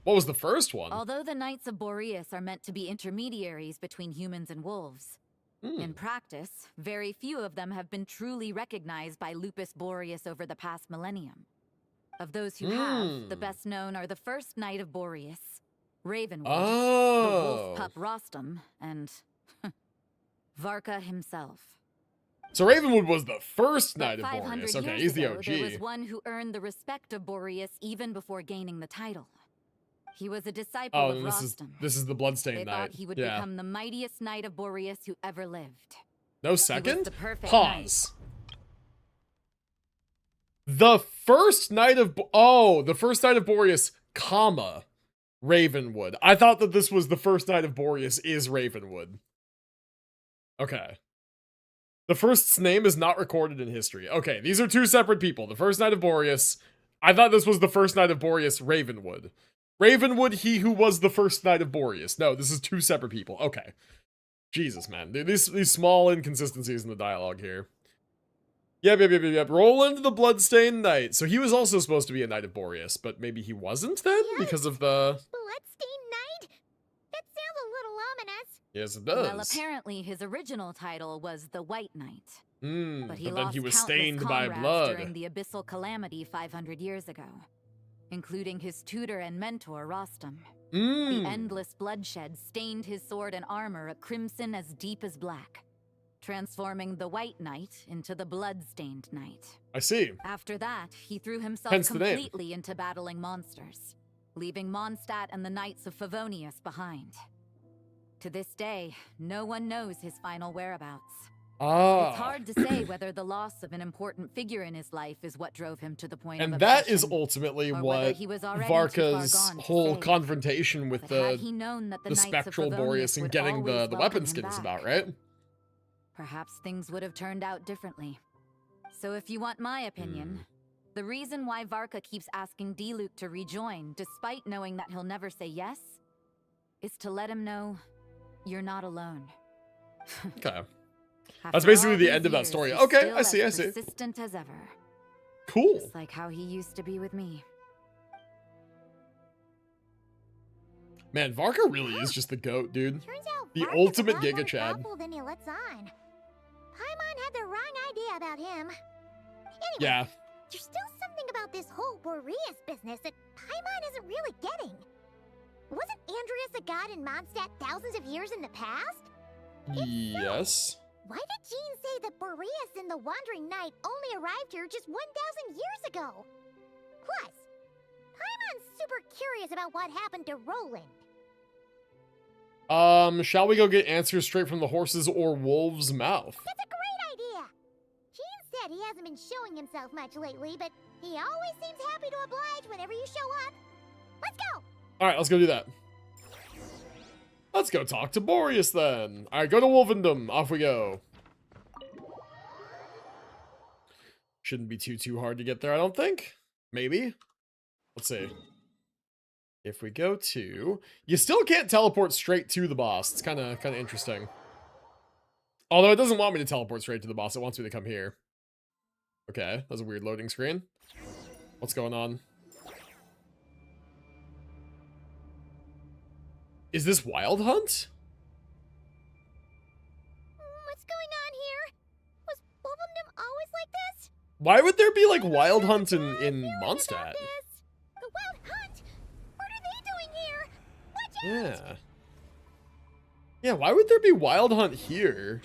[SPEAKER 1] What was the first one?
[SPEAKER 16] Although the Knights of Boreas are meant to be intermediaries between humans and wolves, in practice, very few of them have been truly recognized by Lupus Boreas over the past millennium. Of those who have, the best known are the first Knight of Boreas, Ravenwood, the wolf pup Rostam, and Varka himself.
[SPEAKER 1] So Ravenwood was the first Knight of
[SPEAKER 16] 500
[SPEAKER 1] Boreas. Okay,
[SPEAKER 16] years
[SPEAKER 1] he's the
[SPEAKER 16] ago,
[SPEAKER 1] OG.
[SPEAKER 16] There was one who earned the respect of Boreas even before gaining the title. He was a disciple
[SPEAKER 1] Oh,
[SPEAKER 16] of
[SPEAKER 1] and
[SPEAKER 16] Rostam.
[SPEAKER 1] this is the Bloodstained
[SPEAKER 16] They
[SPEAKER 1] Knight.
[SPEAKER 16] thought he would
[SPEAKER 1] Yeah.
[SPEAKER 16] become the mightiest knight of Boreas who ever lived.
[SPEAKER 1] No second?
[SPEAKER 16] the perfect
[SPEAKER 1] Pause. The first Knight of... the first Knight of Boreas, comma, Ravenwood. I thought that this was the first Knight of Boreas is Ravenwood. Okay. The first's name is not recorded in history. Okay, these are two separate people. The first Knight of Boreas... I thought this was the first Knight of Boreas, Ravenwood. Ravenwood, he who was the first Knight of Boreas. No, this is two separate people. Okay. Jesus, man. Dude, these small inconsistencies in the dialogue here. Yep. Roland the Bloodstained Knight. So he was also supposed to be a Knight of Boreas, but maybe he wasn't then? Because of the...
[SPEAKER 8] Bloodstained Knight? That sounds a little ominous.
[SPEAKER 1] Yes, it does.
[SPEAKER 16] Well, apparently his original title was the White Knight.
[SPEAKER 1] But then
[SPEAKER 16] lost
[SPEAKER 1] he was
[SPEAKER 16] countless
[SPEAKER 1] stained by
[SPEAKER 16] comrades
[SPEAKER 1] blood.
[SPEAKER 16] during the Abyssal Calamity 500 years ago, including his tutor and mentor, Rostam. The endless bloodshed stained his sword and armor a crimson as deep as black, transforming the White Knight into the Bloodstained Knight.
[SPEAKER 1] I see.
[SPEAKER 16] After that, he threw himself
[SPEAKER 1] Hence the name.
[SPEAKER 16] completely into battling monsters, leaving Mondstadt and the Knights of Favonius behind. To this day, no one knows his final whereabouts. It's hard to say whether the loss of an important figure in his life is what drove him to the point of
[SPEAKER 1] And that
[SPEAKER 16] obsession,
[SPEAKER 1] is ultimately
[SPEAKER 16] or whether
[SPEAKER 1] what
[SPEAKER 16] he was already too far
[SPEAKER 1] Varka's
[SPEAKER 16] gone to
[SPEAKER 1] whole
[SPEAKER 16] save.
[SPEAKER 1] confrontation with
[SPEAKER 16] But had he known that the Knights of
[SPEAKER 1] spectral
[SPEAKER 16] Favonius
[SPEAKER 1] Boreas and
[SPEAKER 16] would
[SPEAKER 1] getting the
[SPEAKER 16] always
[SPEAKER 1] weapon
[SPEAKER 16] welcome him
[SPEAKER 1] skins
[SPEAKER 16] back,
[SPEAKER 1] about, right?
[SPEAKER 16] perhaps things would have turned out differently. So if you want my opinion, the reason why Varka keeps asking Diluc to rejoin, despite knowing that he'll never say yes, is to let him know you're not alone.
[SPEAKER 1] Okay.
[SPEAKER 16] After
[SPEAKER 1] That's basically
[SPEAKER 16] all
[SPEAKER 1] the
[SPEAKER 16] these
[SPEAKER 1] end of that
[SPEAKER 16] years,
[SPEAKER 1] story.
[SPEAKER 16] he's
[SPEAKER 1] Okay,
[SPEAKER 16] still
[SPEAKER 1] I see.
[SPEAKER 16] as persistent as ever.
[SPEAKER 1] Cool.
[SPEAKER 16] Just like how he used to be with me.
[SPEAKER 1] Man, Varka really is just the GOAT, dude.
[SPEAKER 8] Turns out
[SPEAKER 1] The
[SPEAKER 8] Varka's
[SPEAKER 1] ultimate
[SPEAKER 8] a lot more
[SPEAKER 1] Giga Chad.
[SPEAKER 8] powerful than he lets on. Paimon had the wrong idea about him. Anyway,
[SPEAKER 1] Yeah.
[SPEAKER 8] there's still something about this whole Boreas business that Paimon isn't really getting. Wasn't Andreas a god in Mondstadt thousands of years in the past?
[SPEAKER 1] Yes.
[SPEAKER 8] Why did Jean say that Boreas and the Wandering Knight only arrived here just 1,000 years ago? Plus, Paimon's super curious about what happened to Roland.
[SPEAKER 1] Shall we go get answers straight from the horse's or wolf's mouth?
[SPEAKER 8] That's a great idea! Jean said he hasn't been showing himself much lately, but he always seems happy to oblige whenever you show up. Let's go!
[SPEAKER 1] Alright, let's go do that. Let's go talk to Boreas then. Alright, go to Wolvendom. Off we go. Shouldn't be too hard to get there, I don't think. Maybe. Let's see. If we go to... You still can't teleport straight to the boss. It's kind of interesting. Although it doesn't want me to teleport straight to the boss. It wants me to come here. Okay, that's a weird loading screen. What's going on? Is this Wild Hunt?
[SPEAKER 8] What's going on here? Was Wolvendom always like this?
[SPEAKER 1] Why would there be like Wild Hunt in Mondstadt?
[SPEAKER 8] The Wild Hunt? What are they doing here? Watch out!
[SPEAKER 1] Yeah. Yeah, why would there be Wild Hunt here?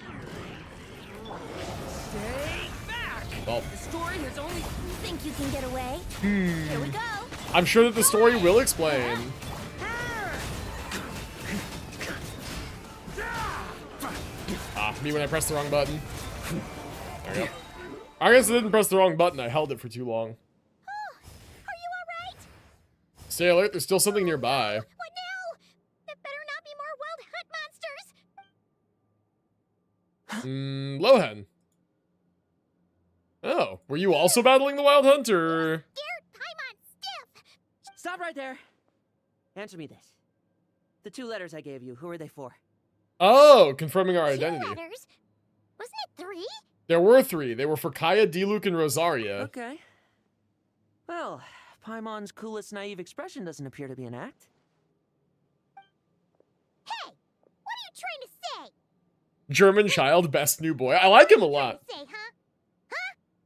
[SPEAKER 3] Stay back!
[SPEAKER 1] Well,
[SPEAKER 3] The story has only...
[SPEAKER 6] You think you can get away? Here we go.
[SPEAKER 1] I'm sure that the story will explain. Me when I pressed the wrong button. There we go. I guess I didn't press the wrong button. I held it for too long.
[SPEAKER 8] Are you alright?
[SPEAKER 1] Stay alert. There's still something nearby.
[SPEAKER 8] What now? There better not be more Wild Hunt monsters!
[SPEAKER 1] Lohan. Oh, were you also battling the Wild Hunt, or?
[SPEAKER 8] Scared Paimon stiff!
[SPEAKER 3] Stop right there. Answer me this. The 2 letters I gave you, who are they for?
[SPEAKER 1] Oh, confirming our identity.
[SPEAKER 8] Letters? Wasn't it 3?
[SPEAKER 1] There were 3. They were for Kaya, Diluc, and Rosaria.
[SPEAKER 3] Okay. Well, Paimon's coolest naive expression doesn't appear to be an act.
[SPEAKER 8] Hey! What are you trying to say?
[SPEAKER 1] German child, best new boy. I like him a lot.
[SPEAKER 8] Say, huh?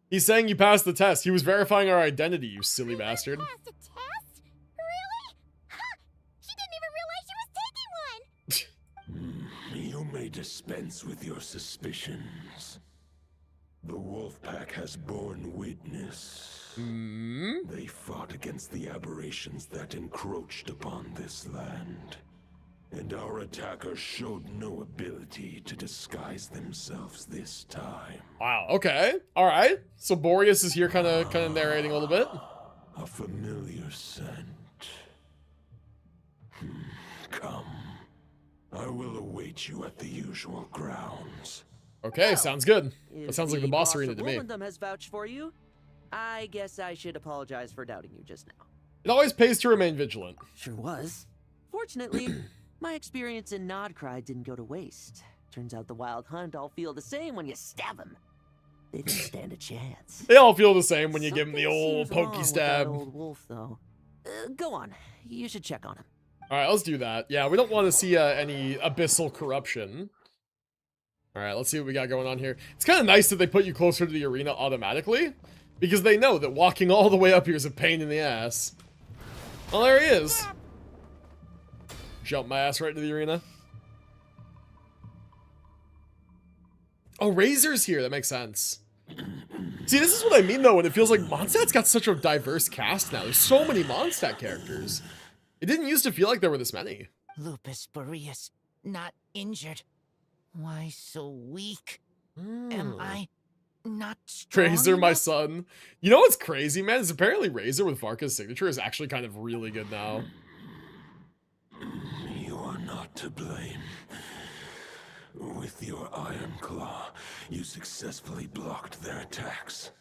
[SPEAKER 1] He's saying you passed the test. He was verifying our identity, you silly bastard.
[SPEAKER 8] Passed a test? Really? Huh! She didn't even realize she was taking one!
[SPEAKER 17] You may dispense with your suspicions. The wolf pack has borne witness. They fought against the aberrations that encroached upon this land. And our attackers showed no ability to disguise themselves this time.
[SPEAKER 1] Wow, okay. Alright. So Boreas is here kind of narrating a little bit.
[SPEAKER 17] A familiar scent. Come. I will await you at the usual grounds.
[SPEAKER 1] Okay, sounds good. That
[SPEAKER 3] If
[SPEAKER 1] sounds like the boss arena
[SPEAKER 3] of
[SPEAKER 1] to me.
[SPEAKER 3] Wollendom has vouched for you, I guess I should apologize for doubting you just now.
[SPEAKER 1] It always pays to remain vigilant.
[SPEAKER 3] Sure was. Fortunately, my experience in Nodcry didn't go to waste. Turns out the Wild Hunt all feel the same when you stab them. They don't stand a chance.
[SPEAKER 1] They all feel the same when you give them the
[SPEAKER 3] Something
[SPEAKER 1] old
[SPEAKER 3] seems wrong
[SPEAKER 1] pokey
[SPEAKER 3] with
[SPEAKER 1] stab.
[SPEAKER 3] that old wolf, though. Go on. You should check on him.
[SPEAKER 1] Alright, let's do that. Yeah, we don't want to see any abyssal corruption. Alright, let's see what we got going on here. It's kind of nice that they put you closer to the arena automatically, because they know that walking all the way up here is a pain in the ass. Oh, there he is. Jump my ass right into the arena. Oh, Razor's here. That makes sense. See, this is what I mean, though, when it feels like Mondstadt's got such a diverse cast now. There's so many Mondstadt characters. It didn't used to feel like there were this many.
[SPEAKER 18] Lupus Boreas, not injured. Why so weak? Am I not strong
[SPEAKER 1] Razor, my
[SPEAKER 18] enough?
[SPEAKER 1] son. You know what's crazy, man? Is apparently Razor with Varka's signature is actually kind of really good now.
[SPEAKER 17] You are not to blame. With your Iron Claw, you successfully blocked their attacks.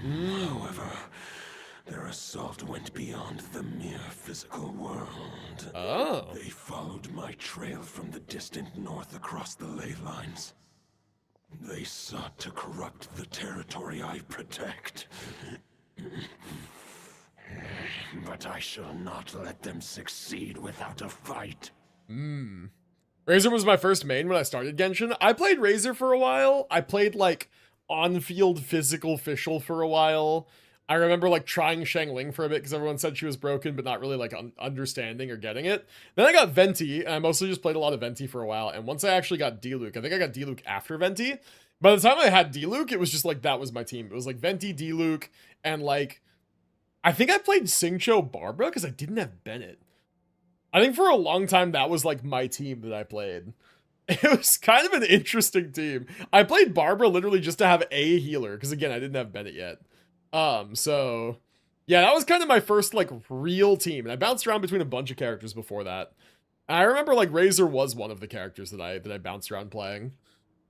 [SPEAKER 17] However, their assault went beyond the mere physical world.
[SPEAKER 1] Oh.
[SPEAKER 17] They followed my trail from the distant north across the ley lines. They sought to corrupt the territory I protect. But I shall not let them succeed without a fight.
[SPEAKER 1] Razor was my first main when I started Genshin. I played Razor for a while. I played, like, on-field physical Fischl for a while. I remember, like, trying Shangling for a bit because everyone said she was broken, but not really, like, understanding or getting it. Then I got Venti, and I mostly just played a lot of Venti for a while. And once I actually got Diluc, I think I got Diluc after Venti. By the time I had Diluc, it was just, like, that was my team. It was, like, Venti, Diluc, and, like, I think I played Xingqiu Barbara because I didn't have Bennett. I think for a long time, that was, like, my team that I played. It was kind of an interesting team. I played Barbara literally just to have a healer, because, again, I didn't have Bennett yet. So, yeah, that was kind of my first, like, real team, and I bounced around between a bunch of characters before that. And I remember, like, Razor was one of the characters that I bounced around playing.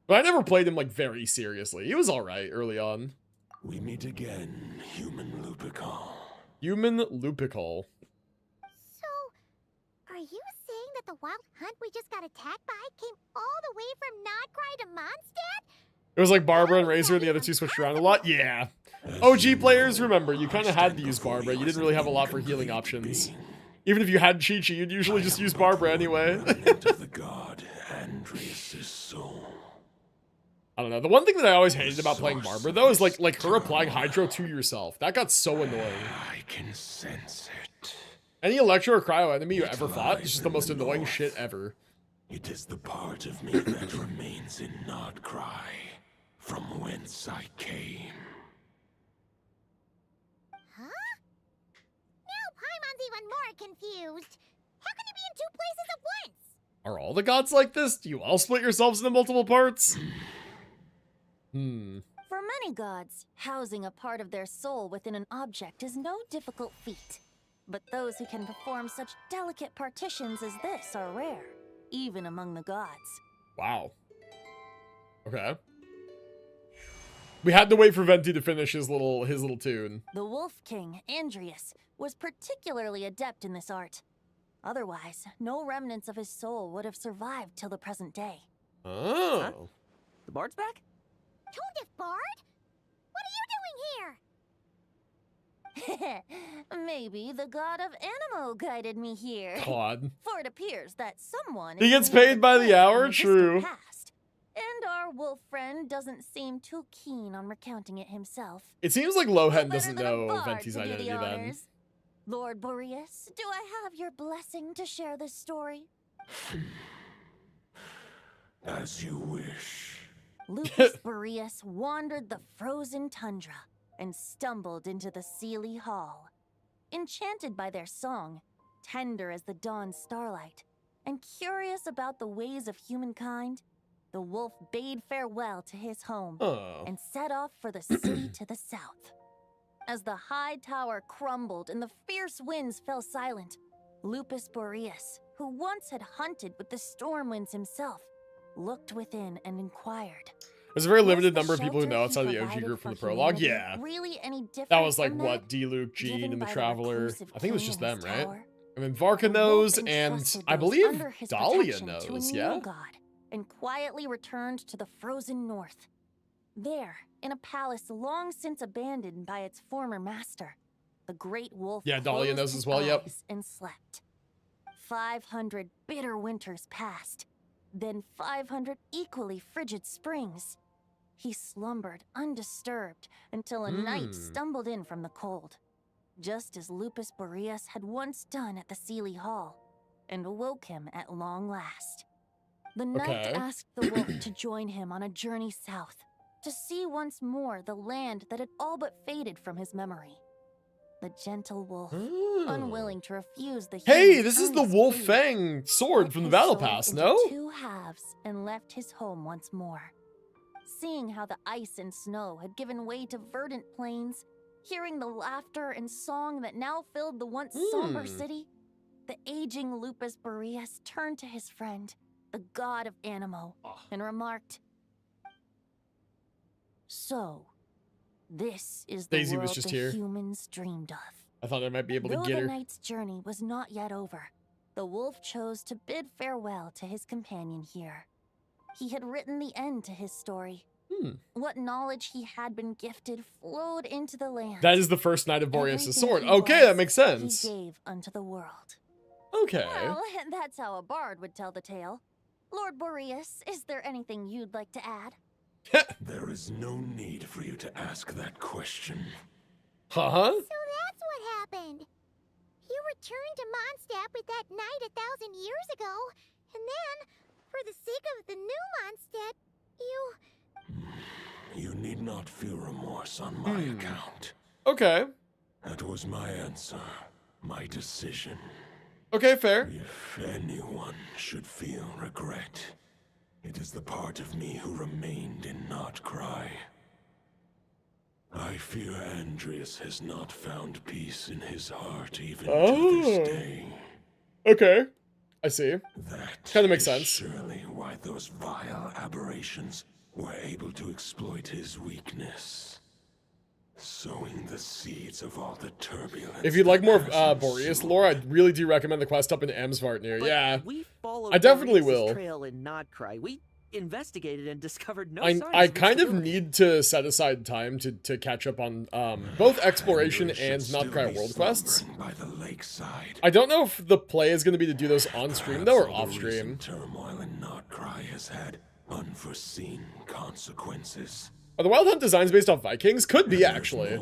[SPEAKER 1] But I never played him, like, very seriously. He was alright early on.
[SPEAKER 17] We meet again, human Lupical.
[SPEAKER 1] Human Lupical.
[SPEAKER 8] Are you saying that the Wild Hunt we just got attacked by came all the way from Nodcry to Mondstadt?
[SPEAKER 1] It was like Barbara and Razor, and the other two switched around a lot? Yeah. OG players, remember, you kind of had to use Barbara. You didn't really have a lot for healing options. Even if you had Chi-Chi, you'd usually just use Barbara anyway.
[SPEAKER 17] The god Andreas' soul.
[SPEAKER 1] I don't know. The one thing that I always hated about playing Barbara, though, is like her applying Hydro to yourself. That got so annoying.
[SPEAKER 17] I can sense it.
[SPEAKER 1] Any Electro or Cryo enemy you ever fought is just the most annoying shit ever.
[SPEAKER 17] It is the part of me that remains in Nodcry, from whence I came.
[SPEAKER 8] Huh? Now Paimon's even more confused. How can you be in two places at once?
[SPEAKER 1] Are all the gods like this? Do you all split yourselves into multiple parts?
[SPEAKER 6] For many gods, housing a part of their soul within an object is no difficult feat. But those who can perform such delicate partitions as this are rare, even among the gods.
[SPEAKER 1] Wow. Okay. We had to wait for Venti to finish his little tune.
[SPEAKER 6] The Wolf King, Andreas, was particularly adept in this art. Otherwise, no remnants of his soul would have survived till the present day.
[SPEAKER 1] Oh.
[SPEAKER 3] Huh? The Bard's back?
[SPEAKER 8] Tondif Bard? What are you doing here?
[SPEAKER 6] Maybe the god of Animo guided me here.
[SPEAKER 1] God.
[SPEAKER 6] For it appears that someone
[SPEAKER 1] He
[SPEAKER 6] is
[SPEAKER 1] gets
[SPEAKER 6] in need
[SPEAKER 1] paid
[SPEAKER 6] of
[SPEAKER 1] by
[SPEAKER 6] help
[SPEAKER 1] the hour,
[SPEAKER 6] from distant
[SPEAKER 1] true.
[SPEAKER 6] past. And our wolf friend doesn't seem too keen on recounting it himself.
[SPEAKER 1] It seems like Lohen
[SPEAKER 6] Better
[SPEAKER 1] doesn't
[SPEAKER 6] than a
[SPEAKER 1] know
[SPEAKER 6] bard
[SPEAKER 1] Venti's
[SPEAKER 6] to do the
[SPEAKER 1] identity then.
[SPEAKER 6] honors. Lord Boreas, do I have your blessing to share this story?
[SPEAKER 17] As you wish.
[SPEAKER 6] Lupus Boreas wandered the frozen tundra and stumbled into the Seelie Hall. Enchanted by their song, tender as the dawn starlight, and curious about the ways of humankind, the wolf bade farewell to his home and set off for the city to the south. As the high tower crumbled and the fierce winds fell silent, Lupus Boreas, who once had hunted with the storm winds himself, looked within and inquired.
[SPEAKER 1] There's a very limited number of people who know outside of the OG group from the prologue. Yeah.
[SPEAKER 6] Really any different
[SPEAKER 1] That was like
[SPEAKER 6] from
[SPEAKER 1] what,
[SPEAKER 6] that?
[SPEAKER 1] D-Luke, Jean,
[SPEAKER 6] Given
[SPEAKER 1] and the
[SPEAKER 6] by the
[SPEAKER 1] Traveler.
[SPEAKER 6] reclusive
[SPEAKER 1] I think it was
[SPEAKER 6] king
[SPEAKER 1] just
[SPEAKER 6] in
[SPEAKER 1] them,
[SPEAKER 6] his
[SPEAKER 1] right?
[SPEAKER 6] tower,
[SPEAKER 1] And then Varka
[SPEAKER 6] the wolf
[SPEAKER 1] knows, and
[SPEAKER 6] entrusted
[SPEAKER 1] I
[SPEAKER 6] those
[SPEAKER 1] believe
[SPEAKER 6] under his
[SPEAKER 1] Dahlia
[SPEAKER 6] protection to a
[SPEAKER 1] knows,
[SPEAKER 6] new
[SPEAKER 1] yeah?
[SPEAKER 6] god, and quietly returned to the frozen north. There, in a palace long since abandoned by its former master, the great wolf
[SPEAKER 1] Yeah, Dahlia
[SPEAKER 6] closed
[SPEAKER 1] knows
[SPEAKER 6] his
[SPEAKER 1] as well, yep.
[SPEAKER 6] eyes and slept. 500 bitter winters passed, then 500 equally frigid springs. He slumbered undisturbed until a night stumbled in from the cold, just as Lupus Boreas had once done at the Seelie Hall, and awoke him at long last. The knight asked the wolf to join him on a journey south, to see once more the land that had all but faded from his memory. The gentle wolf, unwilling to refuse the
[SPEAKER 1] Hey,
[SPEAKER 6] human's
[SPEAKER 1] this is the
[SPEAKER 6] earnest
[SPEAKER 1] Wolf
[SPEAKER 6] plea,
[SPEAKER 1] Fang sword
[SPEAKER 6] cut
[SPEAKER 1] from the
[SPEAKER 6] his
[SPEAKER 1] Battle
[SPEAKER 6] soul
[SPEAKER 1] Pass,
[SPEAKER 6] into
[SPEAKER 1] no?
[SPEAKER 6] 2 halves and left his home once more. Seeing how the ice and snow had given way to verdant plains, hearing the laughter and song that now filled the once somber city, the aging Lupus Boreas turned to his friend, the god of Animo, and remarked, "So, this is the
[SPEAKER 1] Daisy was
[SPEAKER 6] world
[SPEAKER 1] just
[SPEAKER 6] the
[SPEAKER 1] here.
[SPEAKER 6] humans dreamed of."
[SPEAKER 1] I thought I might be able to
[SPEAKER 6] Though
[SPEAKER 1] get
[SPEAKER 6] the
[SPEAKER 1] her.
[SPEAKER 6] knight's journey was not yet over, the wolf chose to bid farewell to his companion here. He had written the end to his story. What knowledge he had been gifted flowed into the land.
[SPEAKER 1] That is the first Knight of Boreas'
[SPEAKER 6] Everything
[SPEAKER 1] sword.
[SPEAKER 6] he
[SPEAKER 1] Okay,
[SPEAKER 6] was,
[SPEAKER 1] that makes sense.
[SPEAKER 6] He gave unto the world.
[SPEAKER 1] Okay.
[SPEAKER 6] Well, that's how a bard would tell the tale. Lord Boreas, is there anything you'd like to add?
[SPEAKER 17] There is no need for you to ask that question.
[SPEAKER 1] Huh?
[SPEAKER 8] So that's what happened. You returned to Mondstadt with that knight 1,000 years ago, and then, for the sake of the new Mondstadt, you...
[SPEAKER 17] You need not feel remorse on my account.
[SPEAKER 1] Okay.
[SPEAKER 17] That was my answer, my decision.
[SPEAKER 1] Okay, fair.
[SPEAKER 17] If anyone should feel regret, it is the part of me who remained in Notcry. I fear Andreas has not found peace in his heart even to this day.
[SPEAKER 1] Okay. I see.
[SPEAKER 17] That
[SPEAKER 1] kind of makes
[SPEAKER 17] is
[SPEAKER 1] sense.
[SPEAKER 17] surely why those vile aberrations were able to exploit his weakness, sowing the seeds of all the turbulence.
[SPEAKER 1] If you'd like more Boreas lore, I really do recommend the quest up in Emsvart near.
[SPEAKER 19] But
[SPEAKER 1] Yeah.
[SPEAKER 19] we followed
[SPEAKER 1] I definitely
[SPEAKER 19] Boreas'
[SPEAKER 1] will.
[SPEAKER 19] trail in Nodcry. We investigated and discovered no
[SPEAKER 1] I
[SPEAKER 19] signs
[SPEAKER 1] I
[SPEAKER 19] of
[SPEAKER 1] kind of
[SPEAKER 19] instability.
[SPEAKER 1] need to set aside time to catch up on both exploration and Notcry world quests.
[SPEAKER 17] By the lakeside.
[SPEAKER 1] I don't know if the play is going to be to do those on stream though or
[SPEAKER 17] Perhaps all
[SPEAKER 1] off
[SPEAKER 17] the
[SPEAKER 1] stream.
[SPEAKER 17] recent turmoil in Notcry has had unforeseen consequences.
[SPEAKER 1] Are the Wild Hunt designs based off Vikings? Could be actually.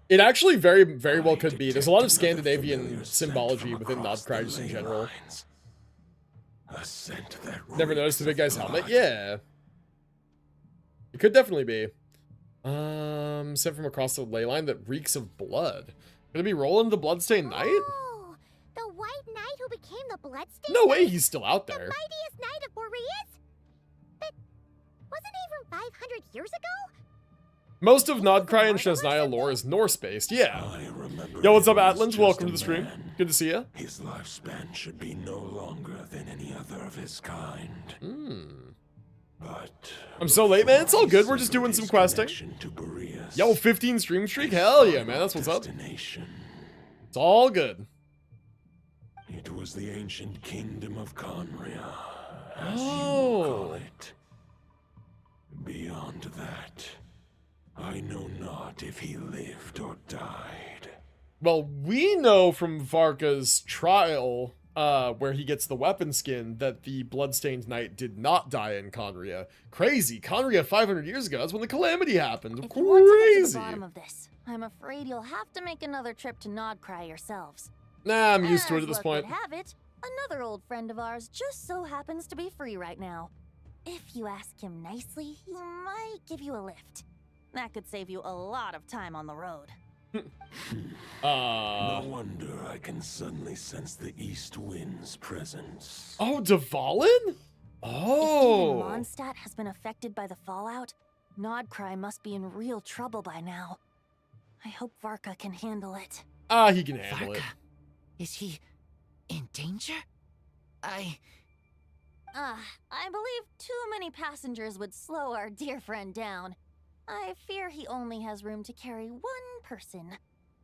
[SPEAKER 1] It actually very well could be. There's a lot of Scandinavian symbology within Notcry just in general.
[SPEAKER 17] A scent that
[SPEAKER 1] Never noticed the big guy's helmet? Yeah. It could definitely be. Sent from across the ley line that reeks of blood. Gonna be rolling the Bloodstained Knight?
[SPEAKER 8] Oh, the White Knight who became the Bloodstained
[SPEAKER 1] No way
[SPEAKER 8] Knight?
[SPEAKER 1] he's still out
[SPEAKER 8] The
[SPEAKER 1] there.
[SPEAKER 8] mightiest knight of Boreas? But wasn't he from 500 years ago?
[SPEAKER 1] Most of Nodcry and Shesnaya lore is Norse-based, yeah. Yo, what's up, Atlans? Welcome to the stream. Good to see ya.
[SPEAKER 17] His lifespan should be no longer than any other of his kind. But
[SPEAKER 1] I'm so late, man. It's all good. We're just doing some questing. Yo, 15 stream streak? Hell yeah, man. That's what's up. It's all good.
[SPEAKER 17] It was the ancient kingdom of Conria, as you call it. Beyond that, I know not if he lived or died.
[SPEAKER 1] Well, we know from Varka's trial, where he gets the weapon skin, that the Bloodstained Knight did not die in Conria. Crazy. Conria 500 years ago. That's when the calamity happened.
[SPEAKER 6] If you want to get to the
[SPEAKER 1] Crazy.
[SPEAKER 6] bottom of this, I'm afraid you'll have to make another trip to Nodcry yourselves.
[SPEAKER 1] Nah, I'm used to it
[SPEAKER 6] As
[SPEAKER 1] at this
[SPEAKER 6] luck
[SPEAKER 1] point.
[SPEAKER 6] would have it, another old friend of ours just so happens to be free right now. if you ask him nicely, he might give you a lift. That could save you a lot of time on the road.
[SPEAKER 17] No wonder I can suddenly sense the east wind's presence.
[SPEAKER 1] Oh, Dvalin? Oh.
[SPEAKER 6] If even Mondstadt has been affected by the fallout, Nodcry must be in real trouble by now. I hope Varka can handle it.
[SPEAKER 1] He can handle it.
[SPEAKER 18] Is he in danger?
[SPEAKER 6] I believe too many passengers would slow our dear friend down. I fear he only has room to carry one person,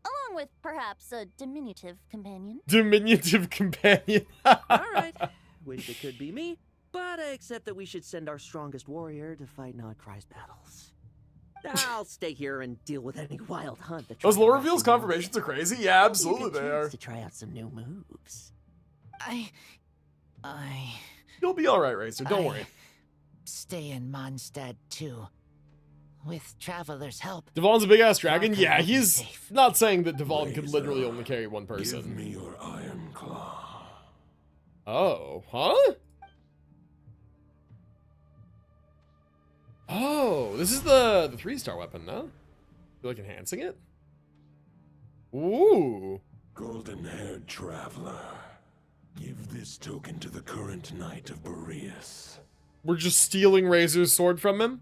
[SPEAKER 6] along with perhaps a diminutive companion.
[SPEAKER 1] Diminutive companion.
[SPEAKER 19] Alright, wish it could be me, but I accept that we should send our strongest warrior to fight Nodcry's battles. I'll stay here and deal with any wild hunt that
[SPEAKER 1] Those lore reveals confirmations are crazy. Yeah, absolutely they are.
[SPEAKER 19] To try out some new moves.
[SPEAKER 1] You'll be all right, Racer. Don't worry.
[SPEAKER 18] Stay in Mondstadt too. With Traveler's help.
[SPEAKER 1] Dvalin's a big ass dragon. Yeah, he's not saying that Dvalin could literally only carry one person.
[SPEAKER 17] Give me your iron claw.
[SPEAKER 1] Oh, huh? Oh, this is the 3-star weapon, no? Feel like enhancing it? Ooh.
[SPEAKER 17] Golden-haired traveler. Give this token to the current knight of Boreas.
[SPEAKER 1] We're just stealing Razor's sword from him?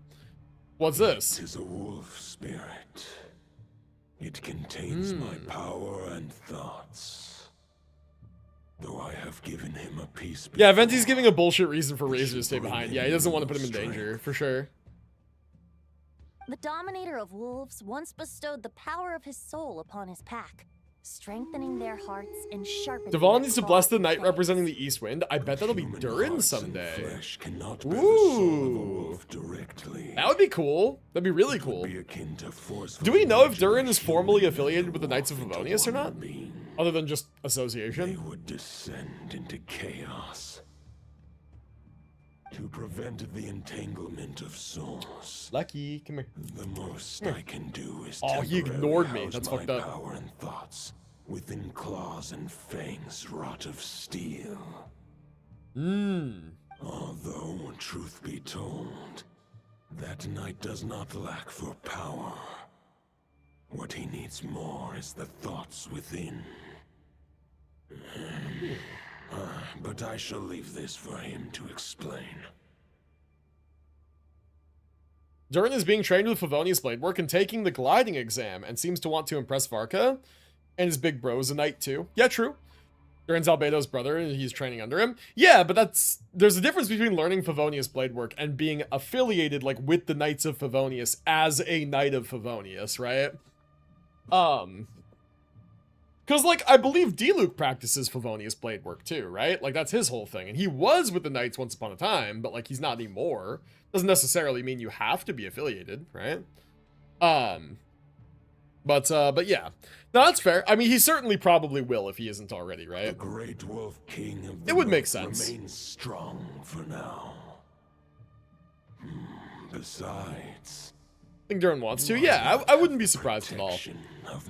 [SPEAKER 1] What's this?
[SPEAKER 17] It is a wolf spirit. It contains my power and thoughts. Though I have given him a piece before,
[SPEAKER 1] Yeah, Venti's giving a bullshit reason for Razor to stay behind. Yeah, he doesn't want to put him in danger, for sure.
[SPEAKER 6] The Dominator of Wolves once bestowed the power of his soul upon his pack, strengthening their hearts and sharpening
[SPEAKER 1] Dvalin
[SPEAKER 6] their
[SPEAKER 1] needs to bless the knight
[SPEAKER 6] fangs.
[SPEAKER 1] representing the East Wind. I bet that'll be Durin someday.
[SPEAKER 17] flesh cannot bear the soul of a
[SPEAKER 1] Ooh.
[SPEAKER 17] wolf directly.
[SPEAKER 1] That would be cool. That'd be really cool.
[SPEAKER 17] Be akin to forceful
[SPEAKER 1] Do we know if Durin is formally affiliated with the Knights of Favonius or not? Other than just association?
[SPEAKER 17] They would descend into chaos. To prevent the entanglement of souls.
[SPEAKER 1] Lucky, come here.
[SPEAKER 17] The most I can do is
[SPEAKER 1] Oh, he ignored me.
[SPEAKER 17] house
[SPEAKER 1] That's
[SPEAKER 17] my
[SPEAKER 1] fucked up.
[SPEAKER 17] power and thoughts within claws and fangs wrought of steel. Although, truth be told, that knight does not lack for power. What he needs more is the thoughts within. But I shall leave this for him to explain.
[SPEAKER 1] Durin is being trained with Favonius blade work and taking the gliding exam and seems to want to impress Varka. And his big bro is a knight too. Yeah, true. Durin's Albedo's brother and he's training under him. Yeah, but there's a difference between learning Favonius blade work and being affiliated like with the Knights of Favonius as a Knight of Favonius, right? Because, like, I believe D-Luke practices Favonius blade work too, right? Like, that's his whole thing. And he was with the Knights once upon a time, but, like, he's not anymore. Doesn't necessarily mean you have to be affiliated, right? But yeah. No, that's fair. I mean, he certainly probably will if he isn't already, right?
[SPEAKER 17] The Great Wolf King of the
[SPEAKER 1] It would make
[SPEAKER 17] North
[SPEAKER 1] sense.
[SPEAKER 17] remains strong for now. Besides,
[SPEAKER 1] I think Durin wants to. Yeah, I wouldn't be surprised at all.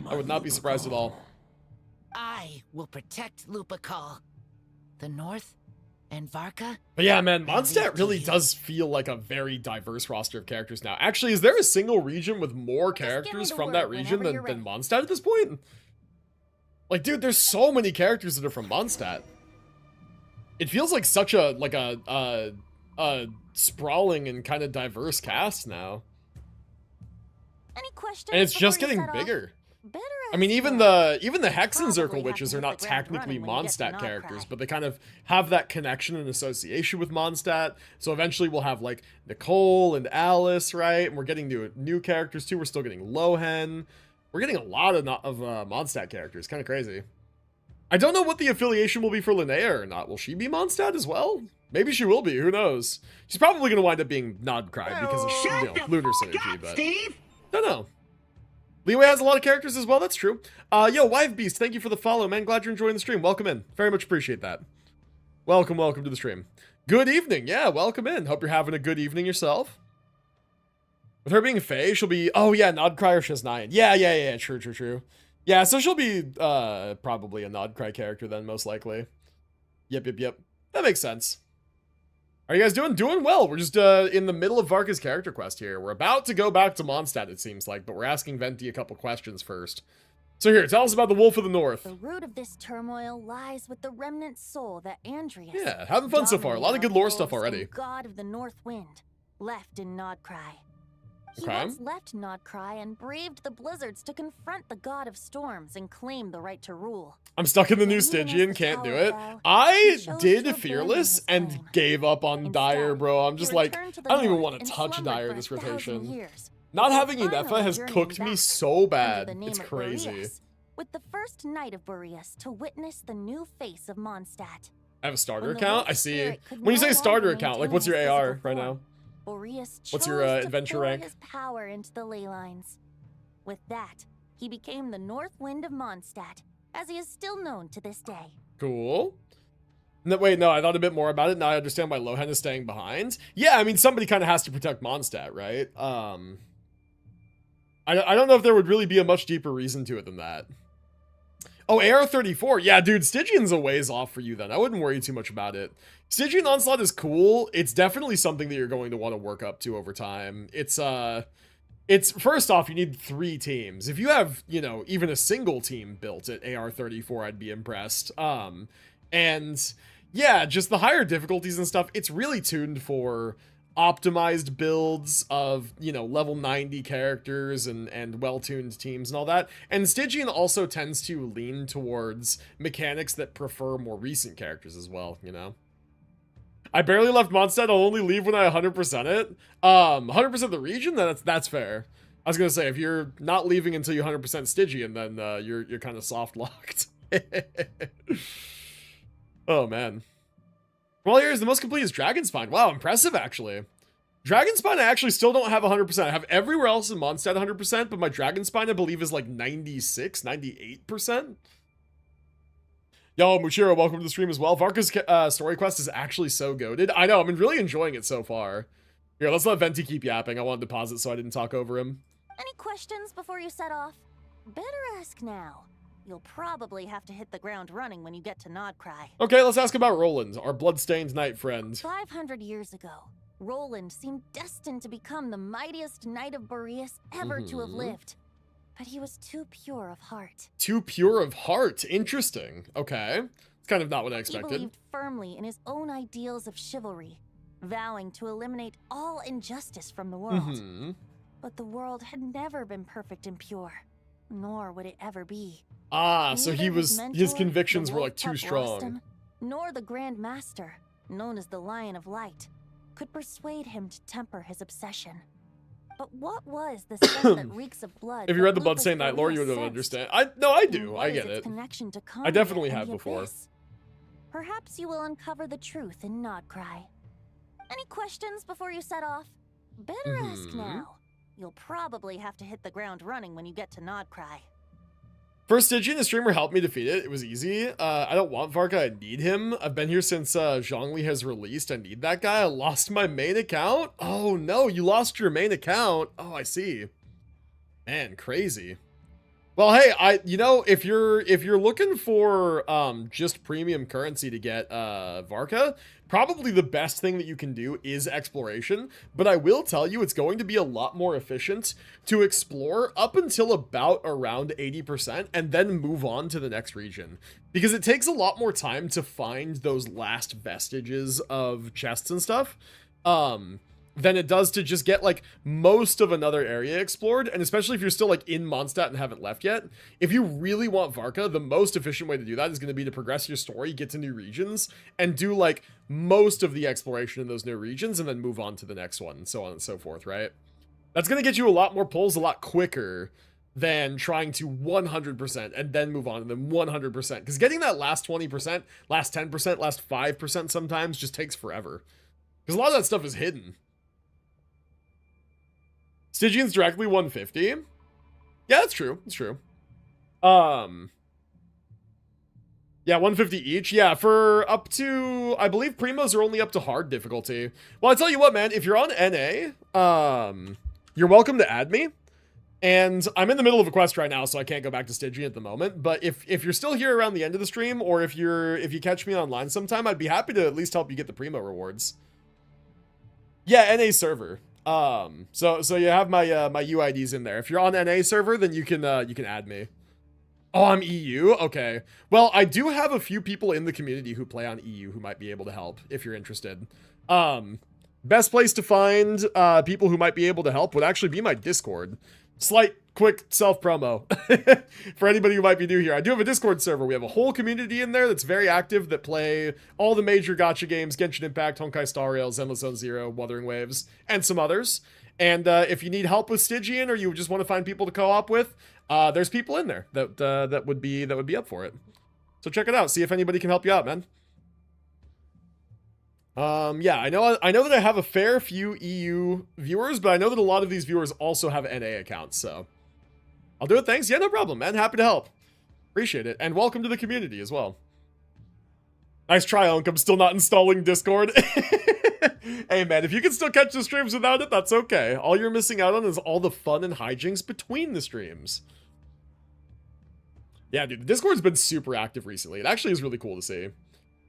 [SPEAKER 1] I would not be surprised at all.
[SPEAKER 18] I will protect Lupacol, the North, and Varka.
[SPEAKER 1] But yeah, man, Mondstadt really does feel like a very diverse roster of characters now. Actually, is there a single region with more characters from that region than Mondstadt at this point? Like, dude, there's so many characters that are from Mondstadt. It feels like such a sprawling and kind of diverse cast now.
[SPEAKER 6] Any questions?
[SPEAKER 1] And it's just
[SPEAKER 6] before you
[SPEAKER 1] getting
[SPEAKER 6] set off?
[SPEAKER 1] bigger.
[SPEAKER 6] Better
[SPEAKER 1] I mean, even the Hexen Circle
[SPEAKER 6] Probably
[SPEAKER 1] witches
[SPEAKER 6] have
[SPEAKER 1] are
[SPEAKER 6] to
[SPEAKER 1] not
[SPEAKER 6] hit the ground
[SPEAKER 1] technically
[SPEAKER 6] running when you get to
[SPEAKER 1] Mondstadt
[SPEAKER 6] Nodcry.
[SPEAKER 1] characters, but they kind of have that connection and association with Mondstadt. So eventually we'll have like Nicole and Alice, right? And we're getting new characters too. We're still getting Lohen. We're getting a lot of Mondstadt characters. Kind of crazy. I don't know what the affiliation will be for Linnea or not. Will she be Mondstadt as well? Maybe she will be. Who knows? She's probably going to wind up being Nodcry because of lunar synergy. But don't know. Leeway has a lot of characters as well, that's true. Yo, Wife Beast, thank you for the follow, man. Glad you're enjoying the stream. Welcome in. Very much appreciate that. Welcome to the stream. Good evening. Yeah, welcome in. Hope you're having a good evening yourself. With her being Fae, she'll be... Oh, yeah, Nodcry or Shaznayan. Yeah. True. Yeah, so she'll be probably a Nodcry character then, most likely. Yep. That makes sense. Are you guys doing? Doing well. We're just in the middle of Varka's character quest here. We're about to go back to Mondstadt, it seems like, but we're asking Venti a couple questions first. So here, tell us about the Wolf of the North.
[SPEAKER 6] The root of this turmoil lies with the remnant soul that Andreas,
[SPEAKER 1] Yeah, having fun so far. A lot of good lore stuff already.
[SPEAKER 6] God of the North Wind, left in Nodcry. He
[SPEAKER 1] Okay.
[SPEAKER 6] once left Nodcry and braved the blizzards to confront the God of Storms and claim the right to rule.
[SPEAKER 1] I'm stuck in the new Stygian, can't do it. I did Fearless and gave up on Dire, bro. I'm just like, I don't even want to touch Dire this rotation. Not having Inefa has cooked me so bad. It's crazy.
[SPEAKER 6] With the first night of Boreas to witness the new face of Mondstadt.
[SPEAKER 1] I have a starter account? I see. When you say starter account, like what's your AR right now?
[SPEAKER 6] Boreas
[SPEAKER 1] What's your
[SPEAKER 6] chose to
[SPEAKER 1] adventure
[SPEAKER 6] pour
[SPEAKER 1] rank?
[SPEAKER 6] his power into the ley lines. With that, he became the North Wind of Mondstadt, as he is still known to this day.
[SPEAKER 1] Cool. No, wait, no, I thought a bit more about it. Now I understand why Lohen is staying behind. Yeah, I mean, somebody kind of has to protect Mondstadt, right? I don't know if there would really be a much deeper reason to it than that. Oh, AR-34. Yeah, dude, Stygian's a ways off for you then. I wouldn't worry too much about it. Stygian Onslaught is cool. It's definitely something that you're going to want to work up to over time. It's first off, you need 3 teams. If you have, you know, even a single team built at AR-34, I'd be impressed. And yeah, just the higher difficulties and stuff, it's really tuned for optimized builds of, you know, level 90 characters and well-tuned teams and all that. And Stygian also tends to lean towards mechanics that prefer more recent characters as well, you know? I barely left Mondstadt. I'll only leave when I 100% it. 100% the region, then that's fair. I was gonna say, if you're not leaving until you 100% Stygian, then you're kind of soft locked. Oh man. Well, here's the most complete is Dragonspine. Wow, impressive actually. Dragonspine I actually still don't have 100%. I have everywhere else in Mondstadt 100%, but my Dragonspine I believe is like 96, 98%. Yo, Mushiro, welcome to the stream as well. Varka's story quest is actually so goated. I know, I've been really enjoying it so far. Here, let's let Venti keep yapping. I wanted to pause it so I didn't talk over him.
[SPEAKER 6] Any questions before you set off? Better ask now. You'll probably have to hit the ground running when you get to Nodcry.
[SPEAKER 1] Okay, let's ask about Roland, our bloodstained knight friend.
[SPEAKER 6] 500 years ago, Roland seemed destined to become the mightiest knight of Boreas ever to have lived. But he was too pure of heart.
[SPEAKER 1] Too pure of heart. Interesting. Okay. It's kind of not what I expected.
[SPEAKER 6] He believed firmly in his own ideals of chivalry, vowing to eliminate all injustice from the world. But the world had never been perfect and pure, nor would it ever be.
[SPEAKER 1] Ah, so his convictions were like too strong.
[SPEAKER 6] Nor the Grand Master, known as the Lion of Light, could persuade him to temper his obsession. But what was the scent that reeks of blood?
[SPEAKER 1] If you read the Bloodstained Knight lore, you would have understand. I do. I get it. I definitely have before.
[SPEAKER 6] Perhaps you will uncover the truth in Nodcry. Any questions before you set off? Better ask now. You'll probably have to hit the ground running when you get to Nodcry.
[SPEAKER 1] First Stygian, the streamer helped me defeat it. It was easy. I don't want Varka. I need him. I've been here since Zhongli has released. I need that guy. I lost my main account. Oh no, you lost your main account. Oh, I see. Man, crazy. Well, hey, if you're looking for just premium currency to get Varka, probably the best thing that you can do is exploration, but I will tell you it's going to be a lot more efficient to explore up until about around 80% and then move on to the next region, because it takes a lot more time to find those last vestiges of chests and stuff than it does to just get like most of another area explored. And especially if you're still like in Mondstadt and haven't left yet, if you really want Varka, the most efficient way to do that is going to be to progress your story, get to new regions, and do like most of the exploration in those new regions and then move on to the next one, and so on and so forth, right? That's going to get you a lot more pulls a lot quicker than trying to 100% and then move on and then 100%, because getting that last 20%, last 10%, last 5% sometimes just takes forever, because a lot of that stuff is hidden. Stygian's directly 150. Yeah, that's true. That's true. Yeah, 150 each. Yeah, for up to, I believe primos are only up to hard difficulty. Well, I tell you what, man, if you're on NA, you're welcome to add me. And I'm in the middle of a quest right now, so I can't go back to Stygian at the moment. But if you're still here around the end of the stream, or if you catch me online sometime, I'd be happy to at least help you get the primo rewards. Yeah, NA server. So you have my my UIDs in there. If you're on NA server, then you can add me. Oh, I'm EU? Okay. Well, I do have a few people in the community who play on EU who might be able to help if you're interested. Best place to find people who might be able to help would actually be my Discord. Slight, quick self-promo for anybody who might be new here. I do have a Discord server. We have a whole community in there that's very active that play all the major gacha games, Genshin Impact, Honkai Star Rail, Zenless Zone Zero, Wuthering Waves, and some others. And if you need help with Stygian or you just want to find people to co-op with, there's people in there that would be up for it. So check it out. See if anybody can help you out, man. Yeah, I know that I have a fair few EU viewers, but I know that a lot of these viewers also have NA accounts, so I'll do it. Thanks. Yeah, no problem, man. Happy to help. Appreciate it. And welcome to the community as well. Nice try, Unk. I'm still not installing Discord. Hey, man, if you can still catch the streams without it, that's okay. All you're missing out on is all the fun and hijinks between the streams. Yeah, dude, the Discord's been super active recently. It actually is really cool to see.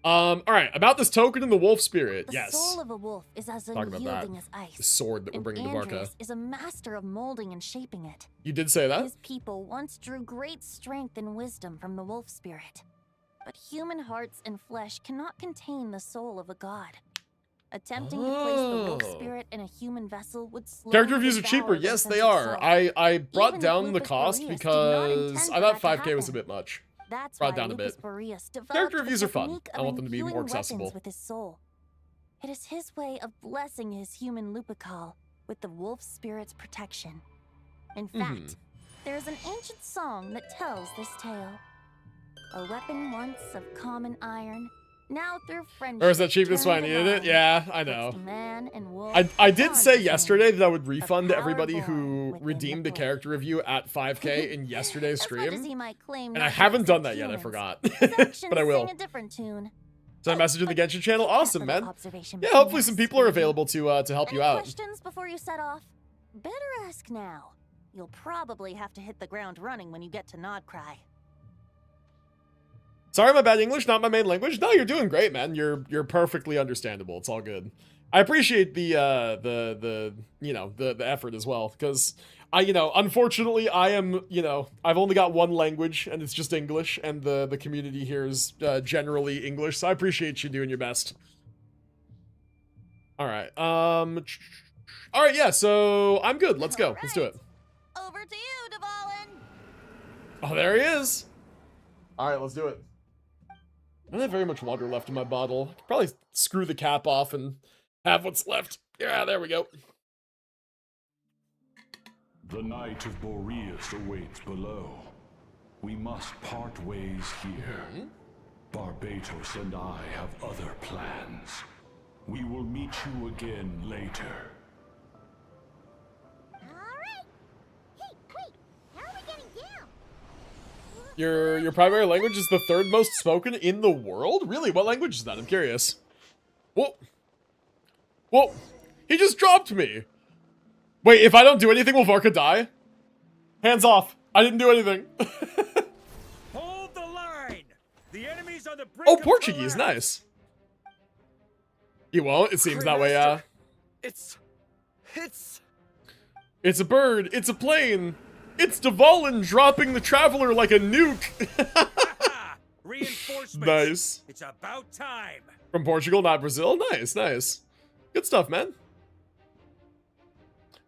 [SPEAKER 1] All right, about this token in the wolf spirit. Yes.
[SPEAKER 6] The soul of a wolf is as unyielding as ice.
[SPEAKER 1] The sword that we're bringing to Varka
[SPEAKER 6] is a master of molding and shaping it.
[SPEAKER 1] You did say that?
[SPEAKER 6] His people once drew great strength and wisdom from the wolf spirit. But human hearts and flesh cannot contain the soul of a god. Attempting to place the wolf spirit in a human vessel would slowly
[SPEAKER 1] Character reviews are cheaper. Yes, they are. I brought down the cost because I thought 5K was a bit much.
[SPEAKER 6] That's
[SPEAKER 1] brought down a bit. Character reviews are fun. I want them to be more accessible.
[SPEAKER 6] With his soul. It is his way of blessing his human Lupikal with the wolf spirit's protection. In fact, there is an ancient song that tells this tale. A weapon once of common iron, now through friendship.
[SPEAKER 1] Or is that cheapest when I needed it? Yeah, I know.
[SPEAKER 6] Man and wolf
[SPEAKER 1] I did say yesterday that I would refund everybody who redeemed a character review at 5K in yesterday's stream. And I haven't done that yet, I forgot. But I will. So I messaged in the Genshin channel. Awesome, man. Yeah, hopefully some people are available to help you out.
[SPEAKER 6] Questions before you set off? Better ask now. You'll probably have to hit the ground running when you get to Nodcry.
[SPEAKER 1] Sorry, my bad English, not my main language. No, you're doing great, man. You're perfectly understandable. It's all good. I appreciate the effort as well, because unfortunately I am, I've only got one language and it's just English, and the community here is generally English, so I appreciate you doing your best. All right. Yeah, so I'm good. Let's go. Let's do it.
[SPEAKER 6] Over to you, Dvalin.
[SPEAKER 1] Oh, there he is. All right, let's do it. I don't have very much water left in my bottle. I could probably screw the cap off and have what's left. Yeah, there we go.
[SPEAKER 12] The night of Boreas awaits below. We must part ways here. Barbatos and I have other plans. We will meet you again later.
[SPEAKER 1] Your primary language is the third most spoken in the world? Really? What language is that? I'm curious. Whoa. Whoa. He just dropped me. Wait, if I don't do anything, will Varka die? Hands off. I didn't do anything.
[SPEAKER 20] Hold the line. The enemy's on the brink.
[SPEAKER 1] Oh, Portuguese. Nice. You won't? It seems that way,
[SPEAKER 10] It's
[SPEAKER 1] a bird. It's a plane. It's Dvalin dropping the Traveler like a nuke.
[SPEAKER 20] Reinforcements.
[SPEAKER 1] Nice.
[SPEAKER 20] It's about time.
[SPEAKER 1] From Portugal, not Brazil. Nice, nice. Good stuff, man.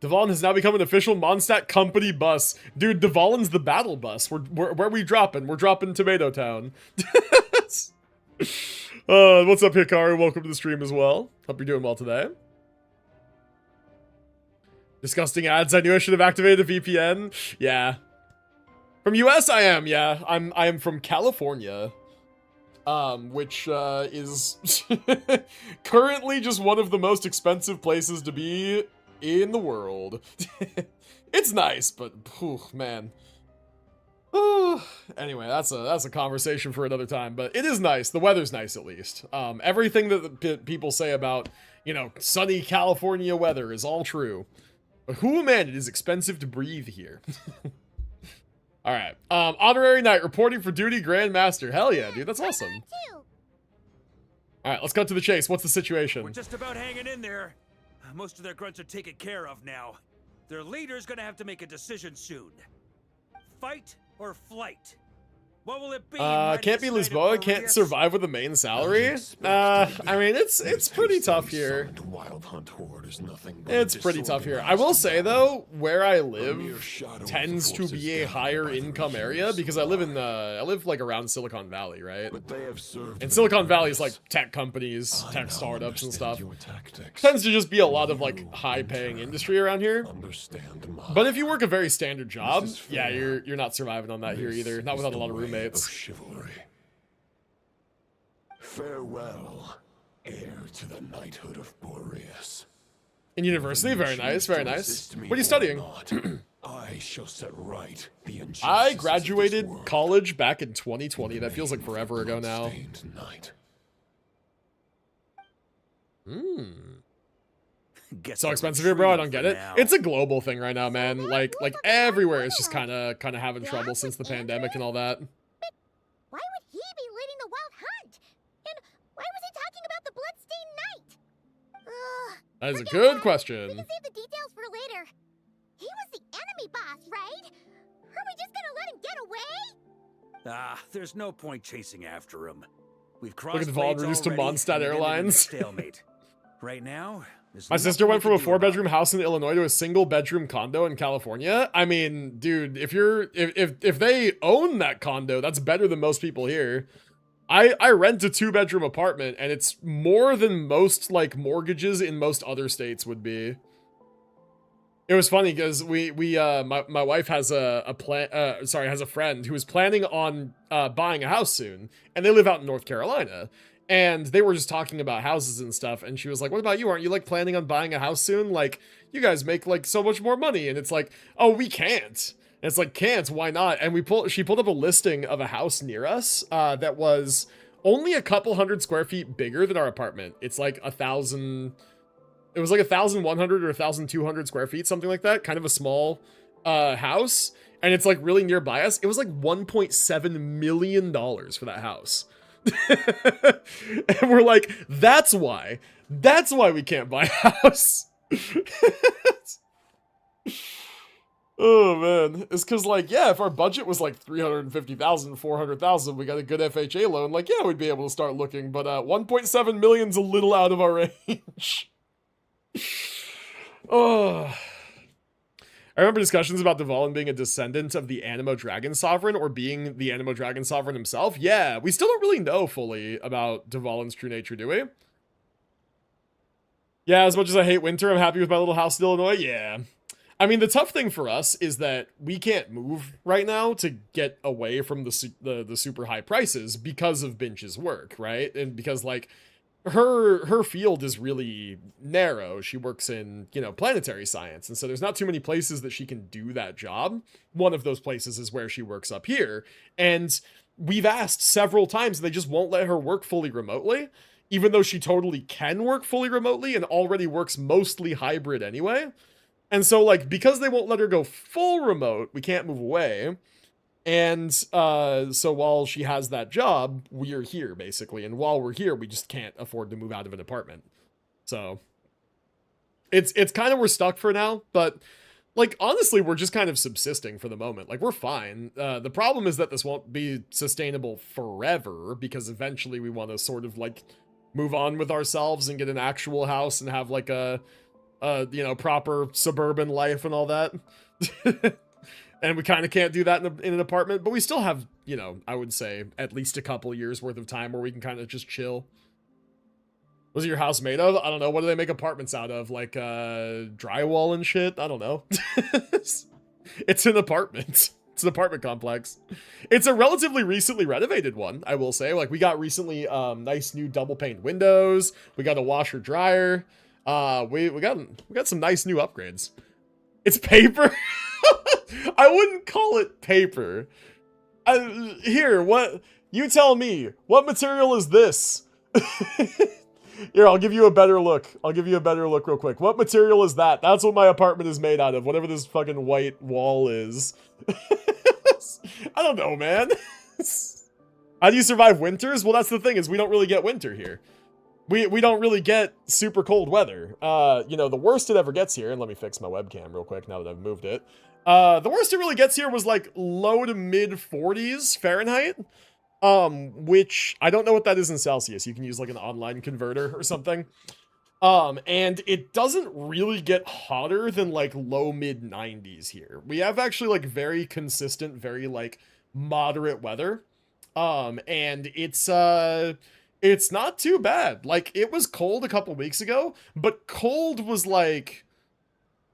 [SPEAKER 1] Dvalin has now become an official Mondstadt company bus. Dude, Dvalin's the battle bus. Where we dropping? We're dropping Tomato Town. What's up, Hikaru? Welcome to the stream as well. Hope you're doing well today. Disgusting ads. I knew I should have activated a VPN. Yeah. From US, I am. Yeah, I am from California, which is currently just one of the most expensive places to be in the world. It's nice, but man. Anyway, that's a conversation for another time. But it is nice. The weather's nice, at least. Everything that the people say about sunny California weather is all true. But man, it is expensive to breathe here. All right. Honorary Knight reporting for duty, Grandmaster. Hell yeah, dude. That's awesome. All right, let's cut to the chase. What's the situation?
[SPEAKER 20] We're just about hanging in there. Most of their grunts are taken care of now. Their leader's gonna have to make a decision soon. Fight or flight? What will it be?
[SPEAKER 1] Can't be Lisboa, can't survive with the main salary. I mean, it's pretty tough here. It's pretty tough here. I will say though, where I live tends to be a higher income area because I live like around Silicon Valley, right? And Silicon Valley is like tech companies, tech startups and stuff. Tends to just be a lot of like high-paying industry around here. But if you work a very standard job, yeah, you're not surviving on that here either. Not without a lot of roommates.
[SPEAKER 17] Chivalry. Farewell, heir to the knighthood of Boreas.
[SPEAKER 1] In university, very nice, very nice. What are you studying?
[SPEAKER 17] I shall set right the injustice.
[SPEAKER 1] I graduated college back in 2020. That feels like forever ago now. So expensive here, bro. I don't get it. It's a global thing right now, man. Like everywhere is just kind of having trouble since the pandemic and all that.
[SPEAKER 8] Why would he be leading the wild hunt? And why was he talking about the bloodstained knight?
[SPEAKER 1] That is a good question.
[SPEAKER 8] We can save the details for later. He was the enemy boss, right? Are we just gonna let him get away?
[SPEAKER 20] There's no point chasing after him. We've
[SPEAKER 1] Look
[SPEAKER 20] crossed
[SPEAKER 1] at the Vaughn reduced to Mondstadt Airlines.
[SPEAKER 20] Stalemate. Right now,
[SPEAKER 1] my sister went from a 4-bedroom house in Illinois to a single-bedroom condo in California. I mean, dude, if they own that condo, that's better than most people here. I rent a 2-bedroom apartment, and it's more than most like mortgages in most other states would be. It was funny because my wife has has a friend who is planning on buying a house soon, and they live out in North Carolina. And they were just talking about houses and stuff, and she was like, what about you? Aren't you like planning on buying a house soon? Like, you guys make like so much more money. And it's like, oh, we can't. And it's like, can't, why not? And she pulled up a listing of a house near us that was only a couple hundred square feet bigger than our apartment. It's like 1,000, it was like 1,100 or 1,200 square feet, something like that. Kind of a small house. And it's like really nearby us. It was like $1.7 million for that house. And we're like, that's why we can't buy a house. Oh man, it's because like, yeah, if our budget was like 350,000, 400,000, we got a good FHA loan, like, yeah, we'd be able to start looking, but 1.7 million's a little out of our range. Oh, I remember discussions about Dvalin being a descendant of the Anemo Dragon Sovereign or being the Anemo Dragon Sovereign himself. Yeah, we still don't really know fully about Dvalin's true nature, do we? Yeah, as much as I hate winter, I'm happy with my little house in Illinois. Yeah. I mean, the tough thing for us is that we can't move right now to get away from the super high prices because of Binch's work, right? And because, like, her field is really narrow. She works in, you know, planetary science. And so there's not too many places that she can do that job. One of those places is where she works up here. And we've asked several times, they just won't let her work fully remotely, even though she totally can work fully remotely and already works mostly hybrid anyway. And so, like, because they won't let her go full remote, we can't move away. And so while she has that job, we're here, basically. And while we're here, we just can't afford to move out of an apartment. So it's kind of, we're stuck for now. But, like, honestly, we're just kind of subsisting for the moment. Like, we're fine. The problem is that this won't be sustainable forever, because eventually we want to sort of, like, move on with ourselves and get an actual house and have, like, a you know, proper suburban life and all that. And we kind of can't do that in an apartment, but we still have, you know, I would say at least a couple years worth of time where we can kind of just chill. What's your house made of? I don't know. What do they make apartments out of? Like drywall and shit? I don't know. It's an apartment. It's an apartment complex. It's a relatively recently renovated one, I will say. Like, we got recently nice new double pane windows. We got a washer dryer. We got some nice new upgrades. It's paper. I wouldn't call it paper. Here, what? You tell me. What material is this? Here, I'll give you a better look. I'll give you a better look real quick. What material is that? That's what my apartment is made out of. Whatever this fucking white wall is. I don't know, man. How do you survive winters? Well, that's the thing, is we don't really get winter here. we don't really get super cold weather. You know, the worst it ever gets here, and let me fix my webcam real quick now that I've moved it. The worst it really gets here was like low to mid 40s Fahrenheit. Which I don't know what that is in Celsius. You can use like an online converter or something. And it doesn't really get hotter than like low mid 90s here. We have actually like very consistent, very like moderate weather. And it's not too bad. Like it was cold a couple weeks ago, but cold was like,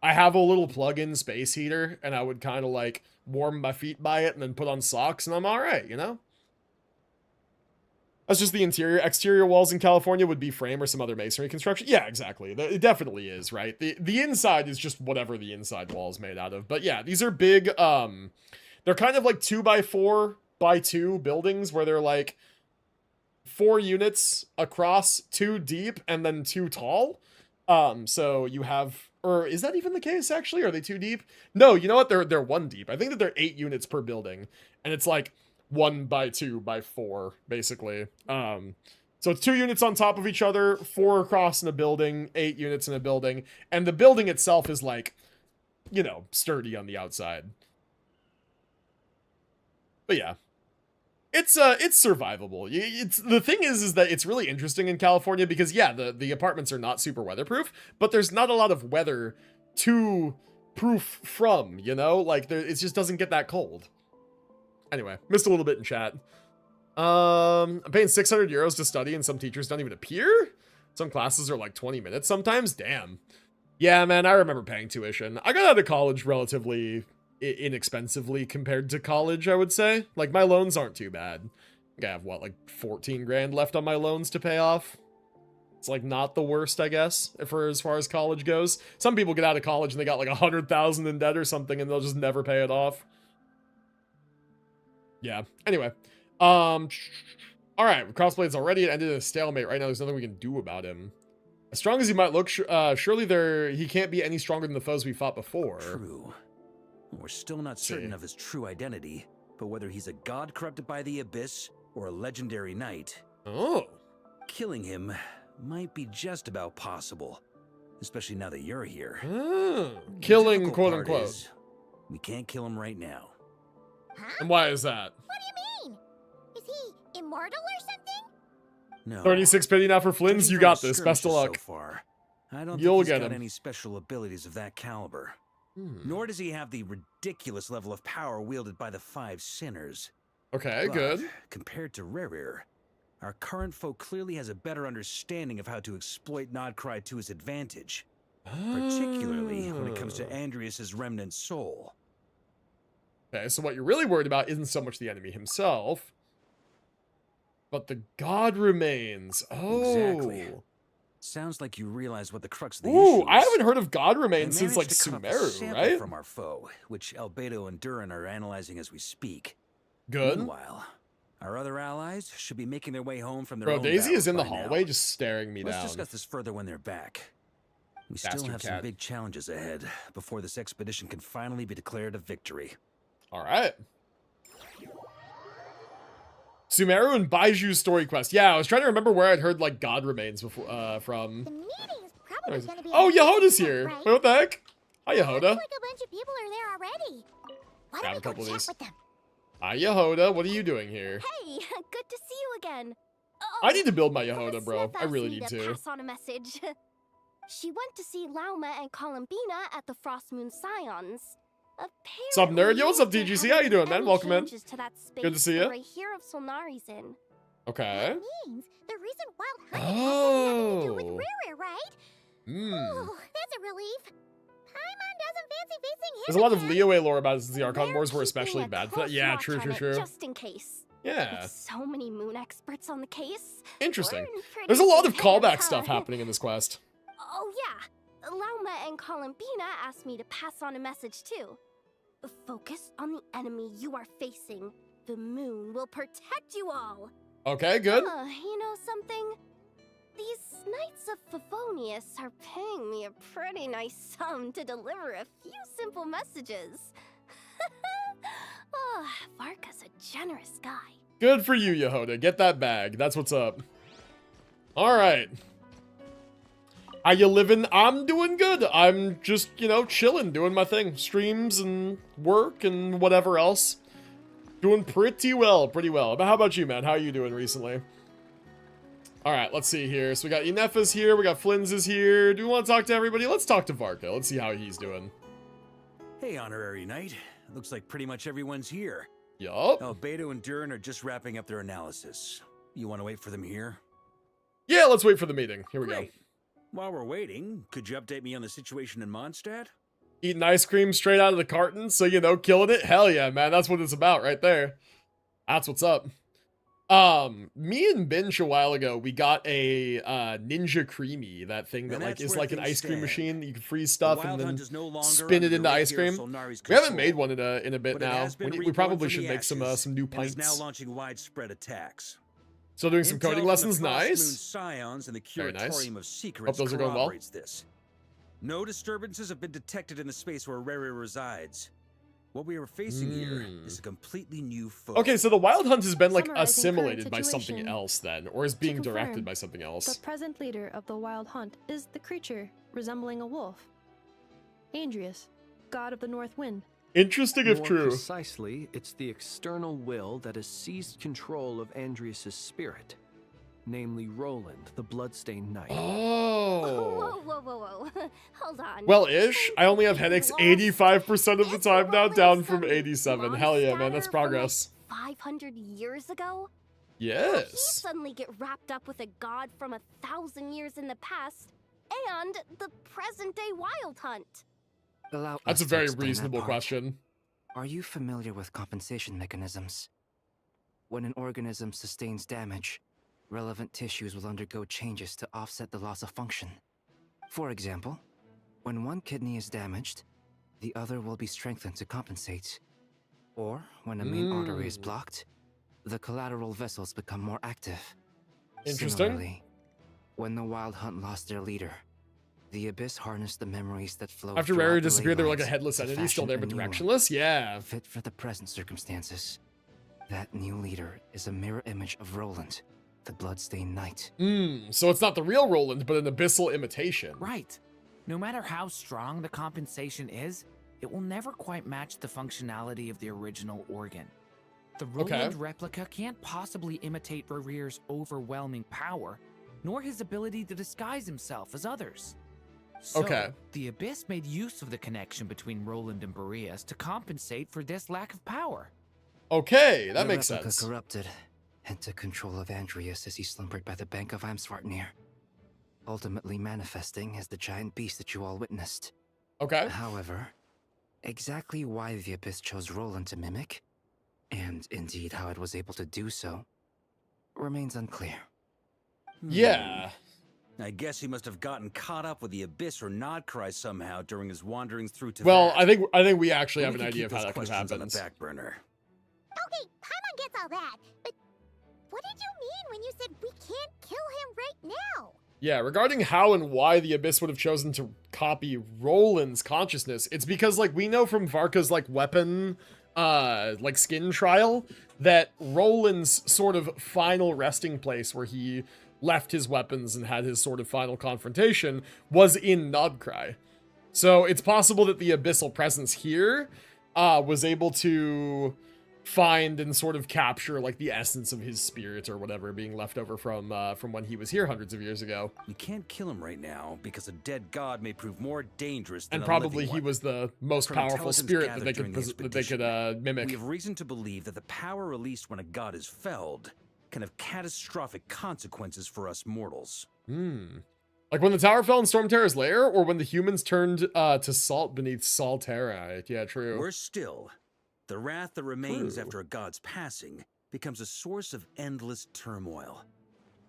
[SPEAKER 1] I have a little plug-in space heater and I would kind of like warm my feet by it and then put on socks and I'm all right, you know? That's just the interior. Exterior walls in California would be frame or some other masonry construction. Yeah, exactly. It definitely is, right? The inside is just whatever the inside wall is made out of. But yeah, these are big, they're kind of like 2x4x2 buildings where they're like 4 units across, 2 deep, and then 2 tall. So you have, or is that even the case actually? Are they 2 deep? No, you know what? They're 1 deep. I think that they're 8 units per building, and it's like 1x2x4 basically. So it's 2 units on top of each other, 4 across in a building, 8 units in a building, and the building itself is like, you know, sturdy on the outside. But yeah, it's survivable. It's the thing is that it's really interesting in California because yeah, the apartments are not super weatherproof, but there's not a lot of weather to proof from, you know, like it just doesn't get that cold. Anyway, missed a little bit in chat. I'm paying 600 euros to study and some teachers don't even appear. Some classes are like 20 minutes sometimes. Damn. Yeah, man, I remember paying tuition. I got out of college relatively inexpensively compared to college, I would say. Like, my loans aren't too bad. I have, what, like 14 grand left on my loans to pay off? It's like not the worst, I guess, for as far as college goes. Some people get out of college and they got like 100,000 in debt or something and they'll just never pay it off. Yeah. Anyway. Alright, Crossblade's already ended in a stalemate right now. There's nothing we can do about him. As strong as he might look, surely he can't be any stronger than the foes we fought before.
[SPEAKER 9] True. We're still not certain of his true identity, but whether he's a god corrupted by the abyss or a legendary knight, killing him might be just about possible, especially now that you're here.
[SPEAKER 1] Killing, quote unquote.
[SPEAKER 9] We can't kill him right now.
[SPEAKER 8] Huh?
[SPEAKER 1] And why is that?
[SPEAKER 8] What do you mean? Is he immortal or something?
[SPEAKER 9] No.
[SPEAKER 1] 36 pity now for Flynn's. You got this. Best of luck.
[SPEAKER 9] So far. I don't
[SPEAKER 1] You'll
[SPEAKER 9] think he's
[SPEAKER 1] get
[SPEAKER 9] got
[SPEAKER 1] him.
[SPEAKER 9] any special abilities of that caliber. Nor does he have the ridiculous level of power wielded by the 5 sinners.
[SPEAKER 1] Okay,
[SPEAKER 9] But
[SPEAKER 1] good.
[SPEAKER 9] Compared to Rerir, our current foe clearly has a better understanding of how to exploit Nodcry to his advantage. Particularly when it comes to Andreas's remnant soul.
[SPEAKER 1] Okay, so what you're really worried about isn't so much the enemy himself, but the god remains. Oh.
[SPEAKER 9] Exactly. Sounds like you realize what the crux of the issue
[SPEAKER 1] Ooh,
[SPEAKER 9] is.
[SPEAKER 1] I haven't heard of god remains since like
[SPEAKER 9] managed to cut off a
[SPEAKER 1] Sumeru,
[SPEAKER 9] sample
[SPEAKER 1] right?
[SPEAKER 9] From our foe, which Albedo and Durin are analyzing as we speak.
[SPEAKER 1] Good.
[SPEAKER 9] Meanwhile, our other allies should be making their way home from their
[SPEAKER 1] Bro,
[SPEAKER 9] own
[SPEAKER 1] Daisy is in the
[SPEAKER 9] battles by
[SPEAKER 1] hallway
[SPEAKER 9] now.
[SPEAKER 1] just staring me
[SPEAKER 9] Let's
[SPEAKER 1] down.
[SPEAKER 9] discuss this further when they're back. We still
[SPEAKER 1] Bastard
[SPEAKER 9] have some
[SPEAKER 1] cat.
[SPEAKER 9] big challenges ahead before this expedition can finally be declared a victory.
[SPEAKER 1] All right. Sumeru and Baiju's story quest. Yeah, I was trying to remember where I'd heard like God Remains before from.
[SPEAKER 8] The meeting's probably gonna be
[SPEAKER 1] Oh,
[SPEAKER 8] amazing,
[SPEAKER 1] Yehoda's here.
[SPEAKER 8] right?
[SPEAKER 1] Wait, what the heck? Hi, Yehoda.
[SPEAKER 8] Looks like a bunch of people are there already. Why
[SPEAKER 1] Grab
[SPEAKER 8] don't
[SPEAKER 1] a
[SPEAKER 8] we go
[SPEAKER 1] couple of
[SPEAKER 8] chat
[SPEAKER 1] these.
[SPEAKER 8] with them?
[SPEAKER 1] Hi, Yehoda. What are you doing here?
[SPEAKER 4] Hey, good to see you again.
[SPEAKER 1] I need to build my Yehoda, bro. I really need
[SPEAKER 4] to
[SPEAKER 1] to.
[SPEAKER 4] pass on a message. She went to see Lauma and Columbina at the Frost Moon Scions.
[SPEAKER 1] Sup, nerd? Yo, what's up, DGC? How you doing, man? Welcome in.
[SPEAKER 4] To that space
[SPEAKER 1] Good to see you.
[SPEAKER 4] Right here of Solnari's in.
[SPEAKER 1] Okay.
[SPEAKER 8] Means the recent wild hunting has nothing to do with
[SPEAKER 1] Oh.
[SPEAKER 8] Rerir, right?
[SPEAKER 1] Hmm.
[SPEAKER 8] Oh, that's a relief. Paimon doesn't fancy facing him
[SPEAKER 1] There's a lot of
[SPEAKER 8] again.
[SPEAKER 1] Liyue lore about it since the Archon Wars were especially bad for that.
[SPEAKER 4] Close
[SPEAKER 1] Yeah,
[SPEAKER 4] watch
[SPEAKER 1] true,
[SPEAKER 4] on
[SPEAKER 1] true,
[SPEAKER 4] it,
[SPEAKER 1] true.
[SPEAKER 4] Just in case.
[SPEAKER 1] Yeah.
[SPEAKER 4] With so many moon experts on the case.
[SPEAKER 1] Interesting.
[SPEAKER 4] We're in pretty
[SPEAKER 1] There's a lot of
[SPEAKER 4] safe
[SPEAKER 1] callback
[SPEAKER 4] hands,
[SPEAKER 1] stuff
[SPEAKER 4] huh?
[SPEAKER 1] happening in this quest.
[SPEAKER 4] Oh yeah, Lauma and Columbina asked me to pass on a message too. Focus on the enemy you are facing. The moon will protect you all.
[SPEAKER 1] Okay, good.
[SPEAKER 4] You know something? These Knights of Favonius are paying me a pretty nice sum to deliver a few simple messages. Oh, Varka's a generous guy.
[SPEAKER 1] Good for you, Yehoda. Get that bag. That's what's up. All right. How you living? I'm doing good. I'm just, you know, chilling, doing my thing. Streams and work and whatever else. Doing pretty well, But how about you, man? How are you doing recently? All right, let's see here. So we got Inefa's here. We got Flynn's is here. Do we want to talk to everybody? Let's talk to Varka. Let's see how he's doing.
[SPEAKER 9] Hey, Honorary Knight. Looks like pretty much everyone's here.
[SPEAKER 1] Yup.
[SPEAKER 9] Oh, Beto and Durin are just wrapping up their analysis. You want to wait for them here?
[SPEAKER 1] Yeah, let's wait for the meeting. Here we go.
[SPEAKER 9] While we're waiting, could you update me on the situation in Mondstadt?
[SPEAKER 1] Eating ice cream straight out of the carton, so, you know, killing it. Hell yeah, man. That's what it's about right there. That's what's up. Me and Binge a while ago, we got a Ninja Creamy, that thing that like is like an ice cream machine that you can freeze stuff and then spin it into ice cream. We haven't made one in a bit now. We probably should make some new pints.
[SPEAKER 9] Now launching widespread attacks.
[SPEAKER 1] So doing some coding lessons, nice.
[SPEAKER 9] Scions and the
[SPEAKER 1] Very nice.
[SPEAKER 9] Curatorium of Secrets
[SPEAKER 1] Hope those are going well.
[SPEAKER 9] This. No disturbances have been detected in the space where Rere resides. What we are facing here is a completely new foe.
[SPEAKER 1] Okay, so the Wild Hunt has been like assimilated by something else then, or is being directed by something else.
[SPEAKER 21] The present leader of the Wild Hunt is the creature resembling a wolf. Andrius, god of the North Wind.
[SPEAKER 1] Interesting if true.
[SPEAKER 22] More precisely, it's the external will that has seized control of Andrius' spirit. Namely Roland, the Bloodstained Knight.
[SPEAKER 1] Oh.
[SPEAKER 4] Whoa. Hold on.
[SPEAKER 1] Well-ish. I only have headaches 85% of the time now, down from 87. Hell yeah, man. That's progress.
[SPEAKER 4] 500 years ago?
[SPEAKER 1] Yes.
[SPEAKER 4] How did he suddenly get wrapped up with a god from 1,000 years in the past and the present-day Wild Hunt?
[SPEAKER 1] That's a very reasonable question.
[SPEAKER 23] Are you familiar with compensation mechanisms? When an organism sustains damage, relevant tissues will undergo changes to offset the loss of function. For example, when one kidney is damaged, the other will be strengthened to compensate. Or, when a main artery is blocked, the collateral vessels become more active.
[SPEAKER 1] Interesting.
[SPEAKER 23] Similarly, when the Wild Hunt lost their leader, the Abyss harnessed the memories that flowed
[SPEAKER 1] After Rare disappeared, they were like a headless entity, still there but directionless? Yeah.
[SPEAKER 23] Fit for the present circumstances. That new leader is a mirror image of Roland, the Bloodstained Knight.
[SPEAKER 1] So it's not the real Roland, but an abyssal imitation.
[SPEAKER 24] Right. No matter how strong the compensation is, it will never quite match the functionality of the original organ. The Roland replica can't possibly imitate Rarere's overwhelming power, nor his ability to disguise himself as others. So, the Abyss made use of the connection between Roland and Boreas to compensate for this lack of power.
[SPEAKER 1] Okay, that makes
[SPEAKER 23] The replica
[SPEAKER 1] sense.
[SPEAKER 23] corrupted and took control of Andrius as he slumbered by the bank of Eimsvartnir, ultimately manifesting as the giant beast that you all witnessed.
[SPEAKER 1] Okay.
[SPEAKER 23] However, exactly why the Abyss chose Roland to mimic, and indeed how it was able to do so, remains unclear.
[SPEAKER 1] Yeah.
[SPEAKER 9] I guess he must have gotten caught up with the Abyss or Nodcry somehow during his wanderings through to
[SPEAKER 1] Well, I think we actually have an idea of how that could happen.
[SPEAKER 9] On the back burner.
[SPEAKER 8] Okay, Paimon gets all that, but what did you mean when you said we can't kill him right now?
[SPEAKER 1] Yeah, regarding how and why the Abyss would have chosen to copy Roland's consciousness, it's because, like, we know from Varka's, like, weapon, like, skin trial, that Roland's sort of final resting place where he left his weapons and had his sort of final confrontation was in Nodcry. So it's possible that the abyssal presence here was able to find and sort of capture like the essence of his spirit or whatever being left over from when he was here hundreds of years ago.
[SPEAKER 9] You can't kill him right now because a dead god may prove more dangerous than
[SPEAKER 1] And
[SPEAKER 9] a
[SPEAKER 1] probably
[SPEAKER 9] living
[SPEAKER 1] he
[SPEAKER 9] one.
[SPEAKER 1] was the most
[SPEAKER 9] From
[SPEAKER 1] powerful
[SPEAKER 9] intelligence
[SPEAKER 1] spirit
[SPEAKER 9] gathered
[SPEAKER 1] that they
[SPEAKER 9] during the
[SPEAKER 1] could mimic.
[SPEAKER 9] We have reason to believe that the power released when a god is felled can have catastrophic consequences for us mortals.
[SPEAKER 1] Like when the tower fell in Stormterror's lair, or when the humans turned to salt beneath Salterra. Yeah, true.
[SPEAKER 9] Worse still, the wrath that remains after a god's passing becomes a source of endless turmoil.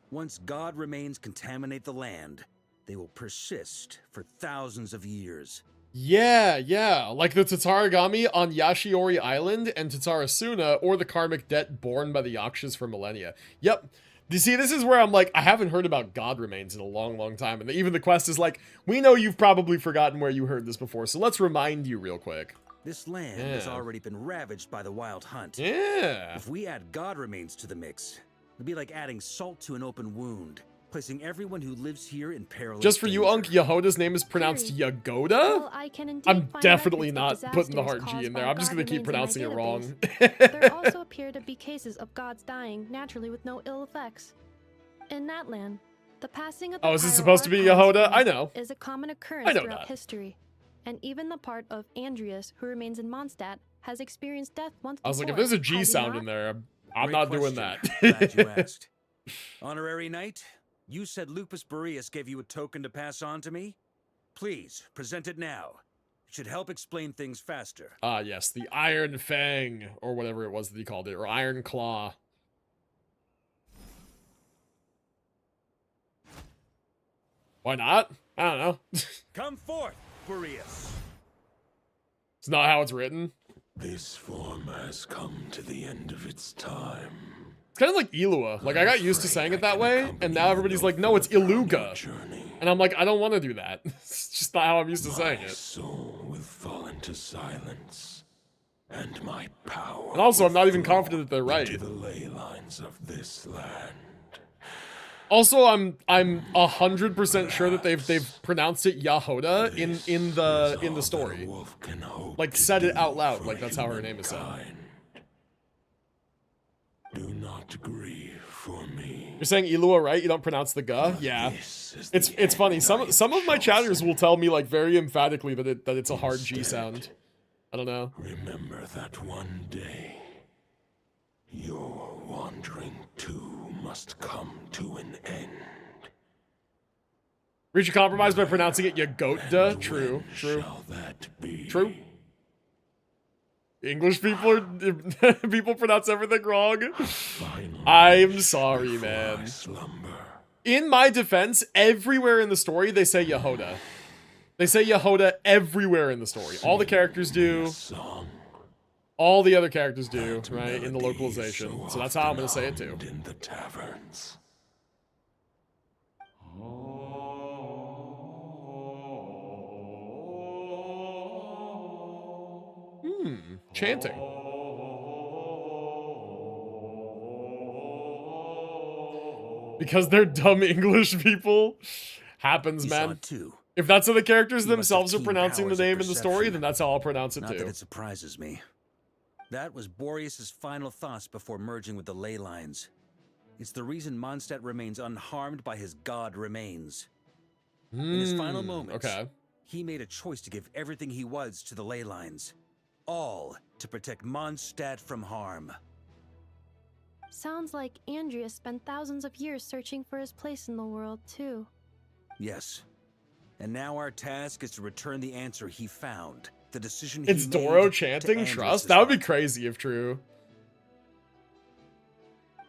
[SPEAKER 9] Once god remains contaminate the land, they will persist for thousands of years.
[SPEAKER 1] Yeah, like the Tatarigami on Yashiori Island and Tatarasuna, or the karmic debt borne by the Yakshas for millennia. Yep. You see, this is where I'm like, I haven't heard about God Remains in a long, long time. And even the quest is like, we know you've probably forgotten where you heard this before, so let's remind you real quick.
[SPEAKER 9] This land has already been ravaged by the Wild Hunt.
[SPEAKER 1] Yeah.
[SPEAKER 9] If we add God Remains to the mix, it'd be like adding salt to an open wound, placing everyone who lives here in perilous
[SPEAKER 1] Just for you,
[SPEAKER 9] danger.
[SPEAKER 1] Unk, Yehoda's name is pronounced Yagoda?
[SPEAKER 21] Well, I can indeed
[SPEAKER 1] I'm
[SPEAKER 21] find
[SPEAKER 1] definitely
[SPEAKER 21] records of
[SPEAKER 1] not putting the
[SPEAKER 21] disasters
[SPEAKER 1] hard G
[SPEAKER 21] caused
[SPEAKER 1] in there.
[SPEAKER 21] by
[SPEAKER 1] I'm just
[SPEAKER 21] God
[SPEAKER 1] gonna keep
[SPEAKER 21] remains
[SPEAKER 1] pronouncing
[SPEAKER 21] in
[SPEAKER 1] it
[SPEAKER 21] my
[SPEAKER 1] wrong.
[SPEAKER 21] there also appear to be cases of gods dying naturally with no ill effects. In that land, the passing of the
[SPEAKER 1] Oh, is this supposed to be
[SPEAKER 21] Pyro
[SPEAKER 1] Yehoda?
[SPEAKER 21] Archon's
[SPEAKER 1] I
[SPEAKER 21] flame
[SPEAKER 1] know.
[SPEAKER 21] is a common occurrence
[SPEAKER 1] I know
[SPEAKER 21] throughout
[SPEAKER 1] that.
[SPEAKER 21] history. And even the part of Andreas who remains in Mondstadt has experienced death once
[SPEAKER 1] I was
[SPEAKER 21] before.
[SPEAKER 1] like, if there's a G
[SPEAKER 21] has he
[SPEAKER 1] sound
[SPEAKER 21] not?
[SPEAKER 1] in there, I'm
[SPEAKER 9] Great
[SPEAKER 1] not doing
[SPEAKER 9] question.
[SPEAKER 1] that.
[SPEAKER 9] Glad you asked. Honorary Knight, you said Lupus Boreas gave you a token to pass on to me? Please, present it now. It should help explain things faster.
[SPEAKER 1] Ah, yes, the Iron Fang, or whatever it was that he called it, or Iron Claw. Why not? I don't know.
[SPEAKER 9] Come forth, Boreas.
[SPEAKER 1] It's not how it's written.
[SPEAKER 17] This form has come to the end of its time.
[SPEAKER 1] It's kind of like Ilua. Like, I got used to saying it that way, and now everybody's like, no, it's Iluga. And I'm like, I don't want to do that. It's just not how I'm used to saying it.
[SPEAKER 17] My soul will fall into silence, and my power.
[SPEAKER 1] And also, I'm not even confident that they're right.
[SPEAKER 17] Into the ley lines of this land.
[SPEAKER 1] Also, I'm 100% sure that they've pronounced it Yahoda in the story. Like, said it out loud, like that's how her name is said.
[SPEAKER 17] Do not grieve for me.
[SPEAKER 1] You're saying Ilua, right? You don't pronounce the ga? Yeah. It's funny. Some of my chatters will tell me like very emphatically that it's a hard G sound. I don't know.
[SPEAKER 17] Remember that one day your wandering too must come to an end.
[SPEAKER 1] Reach a compromise by pronouncing it Yagoda. True. True. English people people pronounce everything wrong. I'm sorry, man. In my defense, everywhere in the story they say Yehoda. They say Yehoda everywhere in the story. All the characters do. All the other characters do, right? In the localization. So that's how I'm gonna say it too.
[SPEAKER 17] In the taverns.
[SPEAKER 1] Chanting. Because they're dumb English people. Happens, man. If that's how the characters themselves are pronouncing the name in the story, then that's how I'll pronounce it
[SPEAKER 9] Not
[SPEAKER 1] too.
[SPEAKER 9] that it surprises me. That was Boreas' final thoughts before merging with the ley lines. It's the reason Mondstadt remains unharmed by his god remains. In his final moments, he made a choice to give everything he was to the ley lines. All to protect Mondstadt from harm.
[SPEAKER 21] Sounds like Andreas spent thousands of years searching for his place in the world, too.
[SPEAKER 9] Yes. And now our task is to return the answer he found. The decision he
[SPEAKER 1] It's
[SPEAKER 9] made
[SPEAKER 1] Doro
[SPEAKER 9] to
[SPEAKER 1] chanting
[SPEAKER 9] Andreas'
[SPEAKER 1] trust? That would be crazy if true.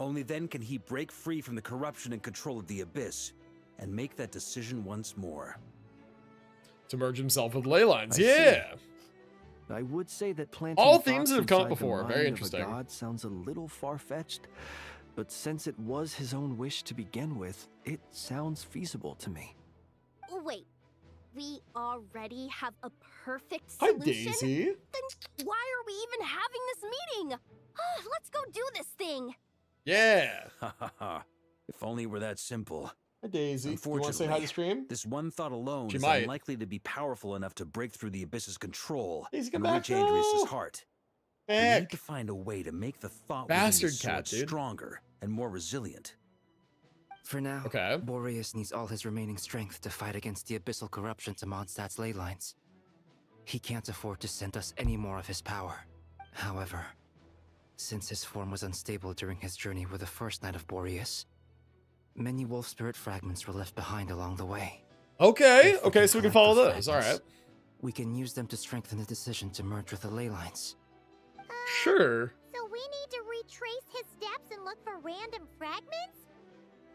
[SPEAKER 9] Only then can he break free from the corruption and control of the Abyss and make that decision once more.
[SPEAKER 1] To merge himself with ley lines.
[SPEAKER 22] I see.
[SPEAKER 1] Yeah.
[SPEAKER 22] I would say that planting
[SPEAKER 1] All themes that have come up
[SPEAKER 22] thoughts
[SPEAKER 1] before.
[SPEAKER 22] inside the
[SPEAKER 1] Very
[SPEAKER 22] mind of
[SPEAKER 1] interesting.
[SPEAKER 22] a god sounds a little far-fetched, but since it was his own wish to begin with, it sounds feasible to me.
[SPEAKER 4] Wait, we already have a perfect
[SPEAKER 1] Hi,
[SPEAKER 4] solution?
[SPEAKER 1] Daisy.
[SPEAKER 4] Then why are we even having this meeting? Let's go do this thing.
[SPEAKER 1] Yeah.
[SPEAKER 9] Ha ha ha. If only it were that simple.
[SPEAKER 1] Hi, Daisy. You want to say hi to stream?
[SPEAKER 9] This one thought alone
[SPEAKER 1] She
[SPEAKER 9] is
[SPEAKER 1] might.
[SPEAKER 9] unlikely to be powerful enough to break through the Abyss's control
[SPEAKER 1] Daisy,
[SPEAKER 9] and
[SPEAKER 1] come back,
[SPEAKER 9] reach Andreas'
[SPEAKER 1] no.
[SPEAKER 9] heart. We
[SPEAKER 1] Heck.
[SPEAKER 9] need to find a way to make the thought
[SPEAKER 1] Bastard
[SPEAKER 9] within the
[SPEAKER 1] cat,
[SPEAKER 9] sword
[SPEAKER 1] dude.
[SPEAKER 9] stronger and more resilient.
[SPEAKER 23] For now, Boreas needs all his remaining strength to fight against the abyssal corruption to Mondstadt's ley lines. He can't afford to send us any more of his power. However, since his form was unstable during his journey with the first night of Boreas, many wolf spirit fragments were left behind along the way.
[SPEAKER 1] Okay, okay, so we can follow those. All right.
[SPEAKER 23] Fragments, we can use them to strengthen the decision to merge with the ley lines.
[SPEAKER 1] Sure.
[SPEAKER 8] So we need to retrace his steps and look for random fragments?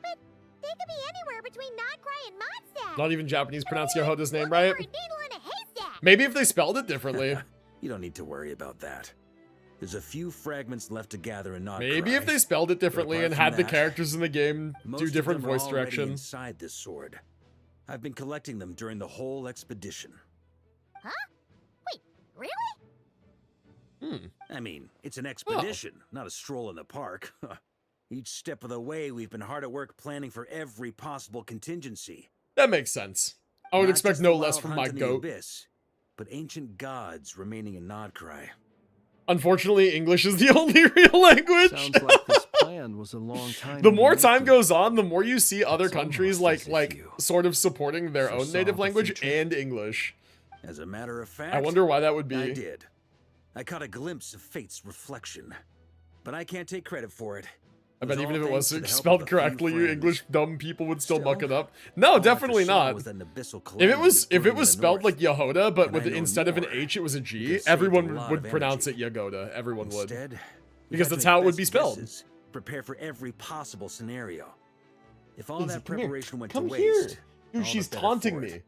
[SPEAKER 8] But they could be anywhere between Nodcry and Mondstadt.
[SPEAKER 1] Not even Japanese pronounce Yehoda's name right.
[SPEAKER 8] Needle in a haystack.
[SPEAKER 1] Maybe if they spelled it differently.
[SPEAKER 9] You don't need to worry about that. There's a few fragments left to gather in Nodcry.
[SPEAKER 1] Maybe if they spelled it differently and had the characters in the game
[SPEAKER 9] most
[SPEAKER 1] do
[SPEAKER 9] of
[SPEAKER 1] different
[SPEAKER 9] them are
[SPEAKER 1] voice
[SPEAKER 9] already
[SPEAKER 1] direction.
[SPEAKER 9] inside this sword. I've been collecting them during the whole expedition.
[SPEAKER 8] Huh? Wait, really?
[SPEAKER 9] I mean, it's an expedition, not a stroll in the park. Each step of the way, we've been hard at work planning for every possible contingency.
[SPEAKER 1] That makes sense. I would
[SPEAKER 9] Not
[SPEAKER 1] expect
[SPEAKER 9] just
[SPEAKER 1] no
[SPEAKER 9] the
[SPEAKER 1] less
[SPEAKER 9] wild
[SPEAKER 1] from
[SPEAKER 9] hunt
[SPEAKER 1] my
[SPEAKER 9] in the
[SPEAKER 1] goat.
[SPEAKER 9] abyss, but ancient gods remaining in Nodcry.
[SPEAKER 1] Unfortunately, English is the only real language.
[SPEAKER 22] Sounds like this plan was a long time.
[SPEAKER 1] The more
[SPEAKER 22] in
[SPEAKER 1] time
[SPEAKER 22] making.
[SPEAKER 1] goes on, the more you see other
[SPEAKER 22] It's
[SPEAKER 1] countries
[SPEAKER 22] almost
[SPEAKER 1] like sort of supporting their own
[SPEAKER 22] foresaw
[SPEAKER 1] native
[SPEAKER 22] the
[SPEAKER 1] language
[SPEAKER 22] future.
[SPEAKER 1] and English.
[SPEAKER 9] As a matter of fact,
[SPEAKER 1] I wonder why that would be.
[SPEAKER 9] I did. I caught a glimpse of fate's reflection, but I can't take credit for it.
[SPEAKER 1] I bet
[SPEAKER 9] was
[SPEAKER 1] even
[SPEAKER 9] all
[SPEAKER 1] if it was
[SPEAKER 9] thanks to the help
[SPEAKER 1] spelled
[SPEAKER 9] of a few
[SPEAKER 1] correctly, you
[SPEAKER 9] friends.
[SPEAKER 1] English dumb people would still muck it
[SPEAKER 9] Still,
[SPEAKER 1] up. No,
[SPEAKER 9] all I
[SPEAKER 1] definitely
[SPEAKER 9] foresaw
[SPEAKER 1] not.
[SPEAKER 9] was that an abyssal
[SPEAKER 1] If
[SPEAKER 9] calamity
[SPEAKER 1] it was
[SPEAKER 9] brewing in the
[SPEAKER 1] spelled
[SPEAKER 9] north,
[SPEAKER 1] like Yehoda, but
[SPEAKER 9] and
[SPEAKER 1] with
[SPEAKER 9] I know
[SPEAKER 1] instead of an
[SPEAKER 9] more.
[SPEAKER 1] H, it was a
[SPEAKER 9] It
[SPEAKER 1] G,
[SPEAKER 9] could save a
[SPEAKER 1] everyone
[SPEAKER 9] lot
[SPEAKER 1] would
[SPEAKER 9] of
[SPEAKER 1] pronounce
[SPEAKER 9] energy.
[SPEAKER 1] it Yagoda. Everyone would.
[SPEAKER 9] Instead, we've
[SPEAKER 1] Because
[SPEAKER 9] had to
[SPEAKER 1] that's
[SPEAKER 9] make
[SPEAKER 1] how it would
[SPEAKER 9] best
[SPEAKER 1] be spelled.
[SPEAKER 9] guesses, prepare for every possible scenario. If all
[SPEAKER 1] Easy,
[SPEAKER 9] that
[SPEAKER 1] come here.
[SPEAKER 9] preparation went
[SPEAKER 1] Come
[SPEAKER 9] to
[SPEAKER 1] here.
[SPEAKER 9] waste,
[SPEAKER 1] Dude,
[SPEAKER 9] all
[SPEAKER 1] she's
[SPEAKER 9] the better
[SPEAKER 1] taunting
[SPEAKER 9] for it.
[SPEAKER 1] me.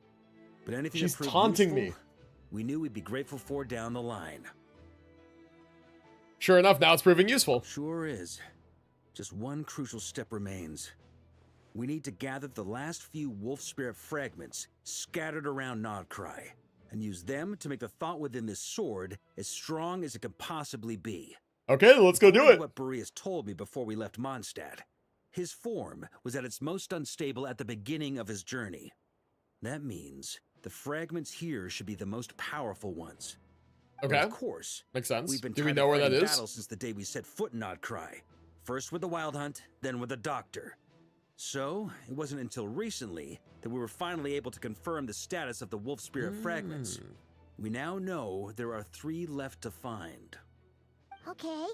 [SPEAKER 9] But anything
[SPEAKER 1] She's
[SPEAKER 9] that proved
[SPEAKER 1] taunting
[SPEAKER 9] useful,
[SPEAKER 1] me.
[SPEAKER 9] we knew we'd be grateful for down the line.
[SPEAKER 1] Sure enough, now it's proving useful.
[SPEAKER 9] Sure is. Just one crucial step remains. We need to gather the last few wolf spirit fragments scattered around Nodcry, and use them to make the thought within this sword as strong as it can possibly be.
[SPEAKER 1] Okay, let's go do
[SPEAKER 9] According to
[SPEAKER 1] it.
[SPEAKER 9] What Boreas told me before we left Mondstadt, his form was at its most unstable at the beginning of his journey. That means the fragments here should be the most powerful ones.
[SPEAKER 1] Okay.
[SPEAKER 9] But of course,
[SPEAKER 1] Makes sense.
[SPEAKER 9] we've been
[SPEAKER 1] Do we
[SPEAKER 9] tired
[SPEAKER 1] know
[SPEAKER 9] of
[SPEAKER 1] where that
[SPEAKER 9] fighting
[SPEAKER 1] is?
[SPEAKER 9] battle since the day we set foot in Nodcry. First with the Wild Hunt, then with the Doctor. So, it wasn't until recently that we were finally able to confirm the status of the Wolf Spirit fragments. We now know there are 3 left to find.
[SPEAKER 8] Okay.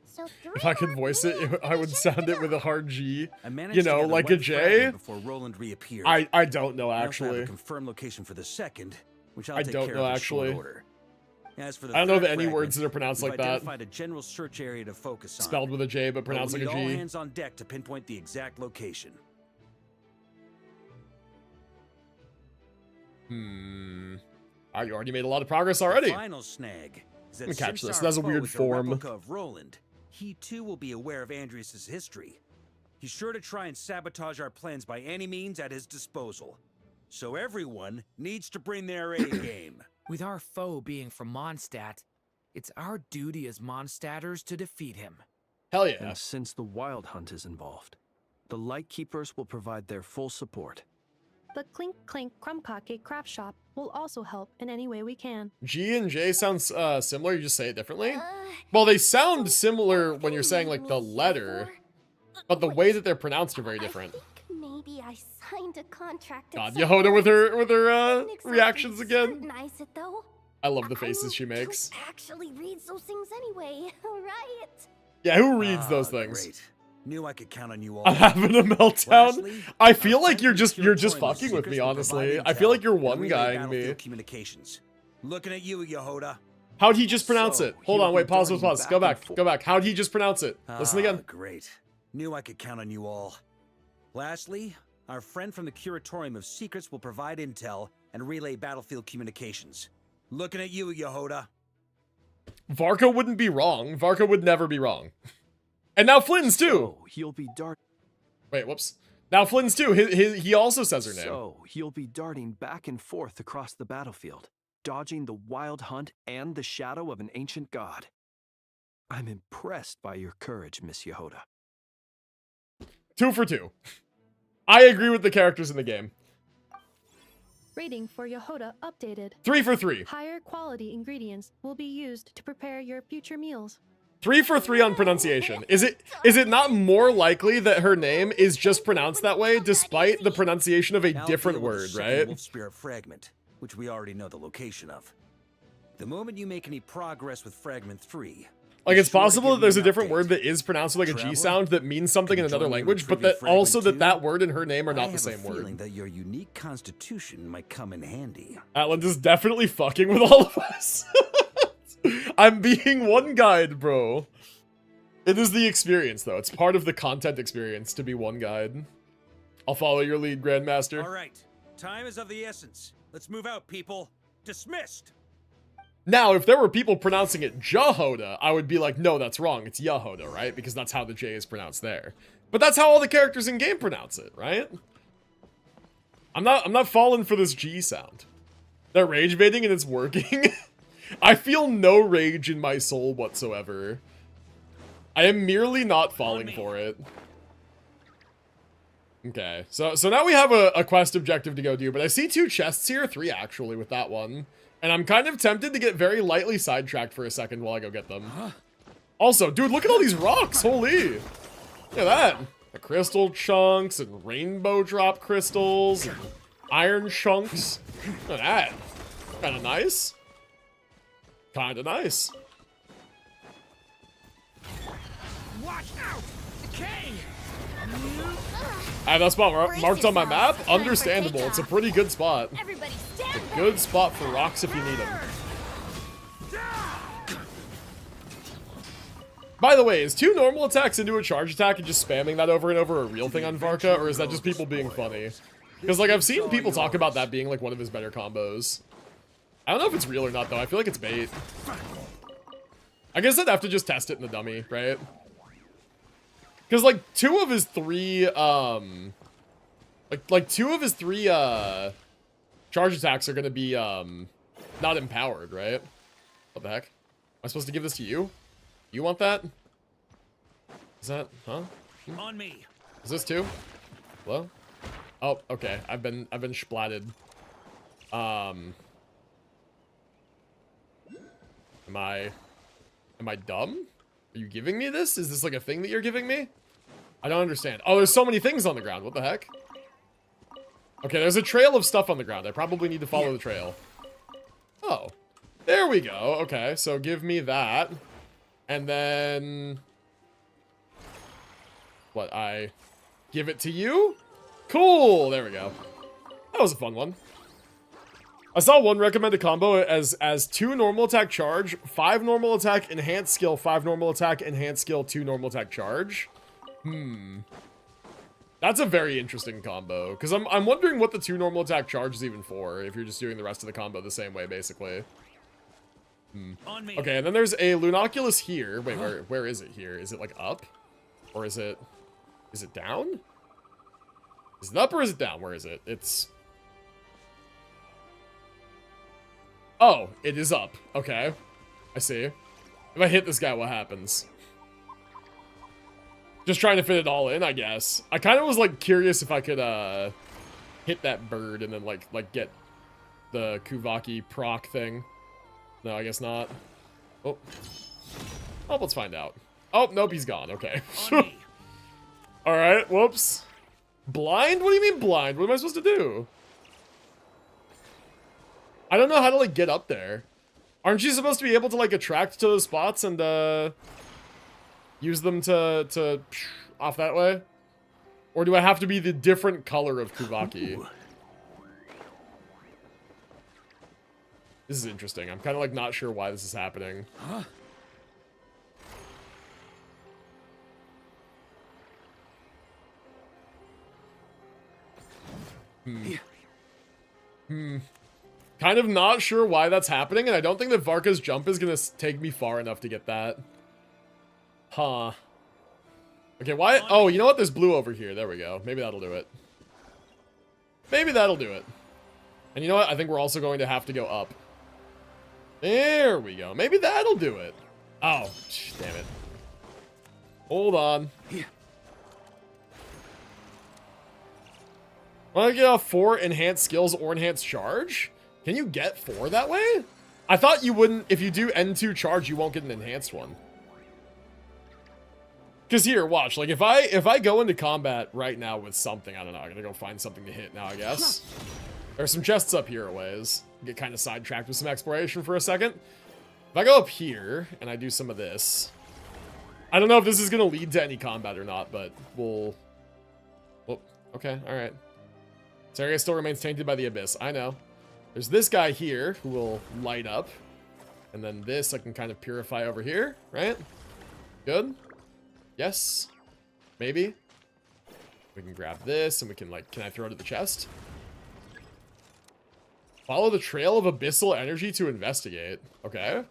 [SPEAKER 8] So
[SPEAKER 1] If I could voice it, I would sound it with a hard G.
[SPEAKER 9] I managed
[SPEAKER 1] You
[SPEAKER 9] to
[SPEAKER 1] know,
[SPEAKER 9] gather
[SPEAKER 1] like a
[SPEAKER 9] one
[SPEAKER 1] J.
[SPEAKER 9] fragment before Roland reappeared.
[SPEAKER 1] I don't know,
[SPEAKER 9] I also have
[SPEAKER 1] actually.
[SPEAKER 9] a confirmed location for the second, which I'll
[SPEAKER 1] I
[SPEAKER 9] take
[SPEAKER 1] don't
[SPEAKER 9] care
[SPEAKER 1] know,
[SPEAKER 9] of in
[SPEAKER 1] actually.
[SPEAKER 9] short order. As for the
[SPEAKER 1] I don't know
[SPEAKER 9] third
[SPEAKER 1] that any
[SPEAKER 9] fragment,
[SPEAKER 1] words that are pronounced
[SPEAKER 9] we've
[SPEAKER 1] like that.
[SPEAKER 9] identified a general search area to focus on.
[SPEAKER 1] Spelled with a J, but
[SPEAKER 9] But
[SPEAKER 1] pronounced
[SPEAKER 9] we'll
[SPEAKER 1] like a
[SPEAKER 9] need all
[SPEAKER 1] G.
[SPEAKER 9] hands on deck to pinpoint the exact location.
[SPEAKER 1] You already made a lot of progress already.
[SPEAKER 9] The final snag is that
[SPEAKER 1] Let me catch
[SPEAKER 9] since
[SPEAKER 1] this.
[SPEAKER 9] our
[SPEAKER 1] That's a
[SPEAKER 9] foe
[SPEAKER 1] weird
[SPEAKER 9] is
[SPEAKER 1] form.
[SPEAKER 9] replica of Roland, he too will be aware of Andrias' history. He's sure to try and sabotage our plans by any means at his disposal. So everyone needs to bring their A game.
[SPEAKER 24] With our foe being from Mondstadt, it's our duty as Mondstadters to defeat him.
[SPEAKER 1] Hell yeah.
[SPEAKER 22] And since the Wild Hunt is involved, the Lightkeepers will provide their full support.
[SPEAKER 21] The Clink Clink Crumbcake craft shop will also help in any way we can.
[SPEAKER 1] G and J sounds similar, you just say it differently? Well, they sound similar when you're saying like the letter, but the way that they're pronounced are very different.
[SPEAKER 4] Maybe I signed a contract.
[SPEAKER 1] God,
[SPEAKER 4] at some
[SPEAKER 1] Yehoda with
[SPEAKER 4] point.
[SPEAKER 1] her
[SPEAKER 4] Didn't exactly
[SPEAKER 1] reactions again.
[SPEAKER 4] scrutinize it, though.
[SPEAKER 1] I love the faces she makes.
[SPEAKER 4] Who actually reads those things anyway, right?
[SPEAKER 1] Yeah, who reads those things?
[SPEAKER 9] Great. Knew I could count on you all.
[SPEAKER 1] I'm having a meltdown.
[SPEAKER 9] Lastly,
[SPEAKER 1] I feel
[SPEAKER 9] our
[SPEAKER 1] like you're
[SPEAKER 9] friends
[SPEAKER 1] just
[SPEAKER 9] at
[SPEAKER 1] you're
[SPEAKER 9] Curatorium
[SPEAKER 1] just
[SPEAKER 9] of
[SPEAKER 1] fucking with
[SPEAKER 9] Secrets
[SPEAKER 1] me,
[SPEAKER 9] will
[SPEAKER 1] honestly.
[SPEAKER 9] provide
[SPEAKER 1] I feel like
[SPEAKER 9] intel
[SPEAKER 1] you're
[SPEAKER 9] and
[SPEAKER 1] one
[SPEAKER 9] relay
[SPEAKER 1] guying
[SPEAKER 9] battlefield
[SPEAKER 1] me.
[SPEAKER 9] Communications. Looking at you, Yehoda.
[SPEAKER 1] How'd he just pronounce
[SPEAKER 9] So,
[SPEAKER 1] it? Hold
[SPEAKER 9] he'll
[SPEAKER 1] on,
[SPEAKER 9] be
[SPEAKER 1] wait, pause,
[SPEAKER 9] darting
[SPEAKER 1] pause.
[SPEAKER 9] back
[SPEAKER 1] Go
[SPEAKER 9] and
[SPEAKER 1] back,
[SPEAKER 9] forth.
[SPEAKER 1] go back. How'd he just pronounce it? Listen again.
[SPEAKER 9] Great. Knew I could count on you all. Lastly, our friend from the Curatorium of Secrets will provide intel and relay battlefield communications. Looking at you, Yehoda.
[SPEAKER 1] Varka wouldn't be wrong. Varka would never be wrong. And now Flynn's too.
[SPEAKER 22] So he'll be
[SPEAKER 1] Wait, whoops. Now Flynn's too. He also says her name.
[SPEAKER 22] So he'll be darting back and forth across the battlefield, dodging the Wild Hunt and the shadow of an ancient god. I'm impressed by your courage, Miss Yehoda.
[SPEAKER 1] 2 for 2. I agree with the characters in the game.
[SPEAKER 21] Rating for Yehoda updated.
[SPEAKER 1] 3 for 3.
[SPEAKER 21] Higher quality ingredients will be used to prepare your future meals.
[SPEAKER 1] 3 for 3 on pronunciation. Is it not more likely that her name is just pronounced that way despite the pronunciation of a
[SPEAKER 9] Now
[SPEAKER 1] different
[SPEAKER 9] deal with the
[SPEAKER 1] word,
[SPEAKER 9] second
[SPEAKER 1] right?
[SPEAKER 9] Wolf Spirit fragment, which we already know the location of. The moment you make any progress with Fragment 3,
[SPEAKER 1] Like,
[SPEAKER 9] be
[SPEAKER 1] it's
[SPEAKER 9] sure to
[SPEAKER 1] possible
[SPEAKER 9] give
[SPEAKER 1] that
[SPEAKER 9] me
[SPEAKER 1] there's a
[SPEAKER 9] an
[SPEAKER 1] different
[SPEAKER 9] update.
[SPEAKER 1] word that is pronounced with like a G
[SPEAKER 9] Traveler,
[SPEAKER 1] sound that means something
[SPEAKER 9] can
[SPEAKER 1] in
[SPEAKER 9] you
[SPEAKER 1] another
[SPEAKER 9] join me in
[SPEAKER 1] language, but
[SPEAKER 9] retrieving
[SPEAKER 1] that also
[SPEAKER 9] Fragment
[SPEAKER 1] that
[SPEAKER 9] 2?
[SPEAKER 1] word and her name are
[SPEAKER 9] I
[SPEAKER 1] not the
[SPEAKER 9] have
[SPEAKER 1] same
[SPEAKER 9] a feeling
[SPEAKER 1] word.
[SPEAKER 9] that your unique constitution might come in handy.
[SPEAKER 1] Atlant is definitely fucking with all of us. I'm being one guide, bro. It is the experience, though. It's part of the content experience to be one guide. I'll follow your lead, Grandmaster.
[SPEAKER 20] All right. Time is of the essence. Let's move out, people. Dismissed.
[SPEAKER 1] Now, if there were people pronouncing it Jehoda, I would be like, no, that's wrong. It's Yehoda, right? Because that's how the J is pronounced there. But that's how all the characters in game pronounce it, right? I'm not falling for this G sound. They're rage baiting and it's working. I feel no rage in my soul whatsoever. I am merely not falling for it. Okay, so now we have a quest objective to go do, but I see 2 chests here, 3 actually with that one. And I'm kind of tempted to get very lightly sidetracked for a second while I go get them. Also, dude, look at all these rocks, holy. Look at that. The crystal chunks and rainbow drop crystals and iron chunks. Look at that. Kinda nice. Kinda nice.
[SPEAKER 20] Watch out! Decay!
[SPEAKER 1] I have that spot marked on my map. Understandable. It's a pretty good spot. It's a good spot for rocks if you need them. By the way, is 2 normal attacks into a charge attack and just spamming that over and over a real thing on Varka, or is that just people being funny? Because, like, I've seen people talk about that being, like, one of his better combos. I don't know if it's real or not, though. I feel like it's bait. I guess I'd have to just test it in the dummy, right? Because, like, 2 of his 3, like 2 of his 3, charge attacks are gonna be, not empowered, right? What the heck? Am I supposed to give this to you? You want that? Is that, huh?
[SPEAKER 20] On me.
[SPEAKER 1] Is this 2? Hello? Oh, okay. I've been splatted. Am I dumb? Are you giving me this? Is this like a thing that you're giving me? I don't understand. Oh, there's so many things on the ground. What the heck? Okay, there's a trail of stuff on the ground. I probably need to follow the trail. Oh. There we go. Okay, so give me that. And then... what, I give it to you? Cool! There we go. That was a fun one. I saw one recommended combo as 2 normal attack charge, 5 normal attack, enhanced skill, 5 normal attack, enhanced skill, 2 normal attack charge. That's a very interesting combo. Because I'm wondering what the 2 normal attack charge is even for, if you're just doing the rest of the combo the same way, basically. Okay, and then there's a Lunoculus here. Wait, where is it here? Is it, like, up? Or is it down? Is it up or is it down? Where is it? It's... oh, it is up. Okay. I see. If I hit this guy, what happens? Just trying to fit it all in, I guess. I kind of was, like, curious if I could, hit that bird and then, like get the Kuvaki proc thing. No, I guess not. Oh. Oh, let's find out. Oh, nope, he's gone. Okay. Alright, whoops. Blind? What do you mean blind? What am I supposed to do? I don't know how to, like, get up there. Aren't you supposed to be able to, like, attract to those spots and, use them to off that way? Or do I have to be the different color of Kuvaki? This is interesting. I'm kind of, like, not sure why this is happening. Huh? Kind of not sure why that's happening, and I don't think that Varka's jump is gonna take me far enough to get that. Huh. Okay, why? Oh, you know what? There's blue over here. There we go. Maybe that'll do it. Maybe that'll do it. And you know what? I think we're also going to have to go up. There we go. Maybe that'll do it. Oh, damn it. Hold on. Want to get off 4 enhanced skills or enhanced charge? Can you get 4 that way? I thought you wouldn't. If you do N2 charge, you won't get an enhanced one. Because here, watch. Like, if I go into combat right now with something, I don't know. I'm going to go find something to hit now, I guess. There's some chests up here a ways. Get kind of sidetracked with some exploration for a second. If I go up here and I do some of this, I don't know if this is going to lead to any combat or not, but we'll... well, okay, alright. This area still remains tainted by the abyss. I know. There's this guy here who will light up. And then this I can kind of purify over here, right? Good. Yes. Maybe. We can grab this and we can, like, can I throw it at the chest? Follow the trail of abyssal energy to investigate. Okay.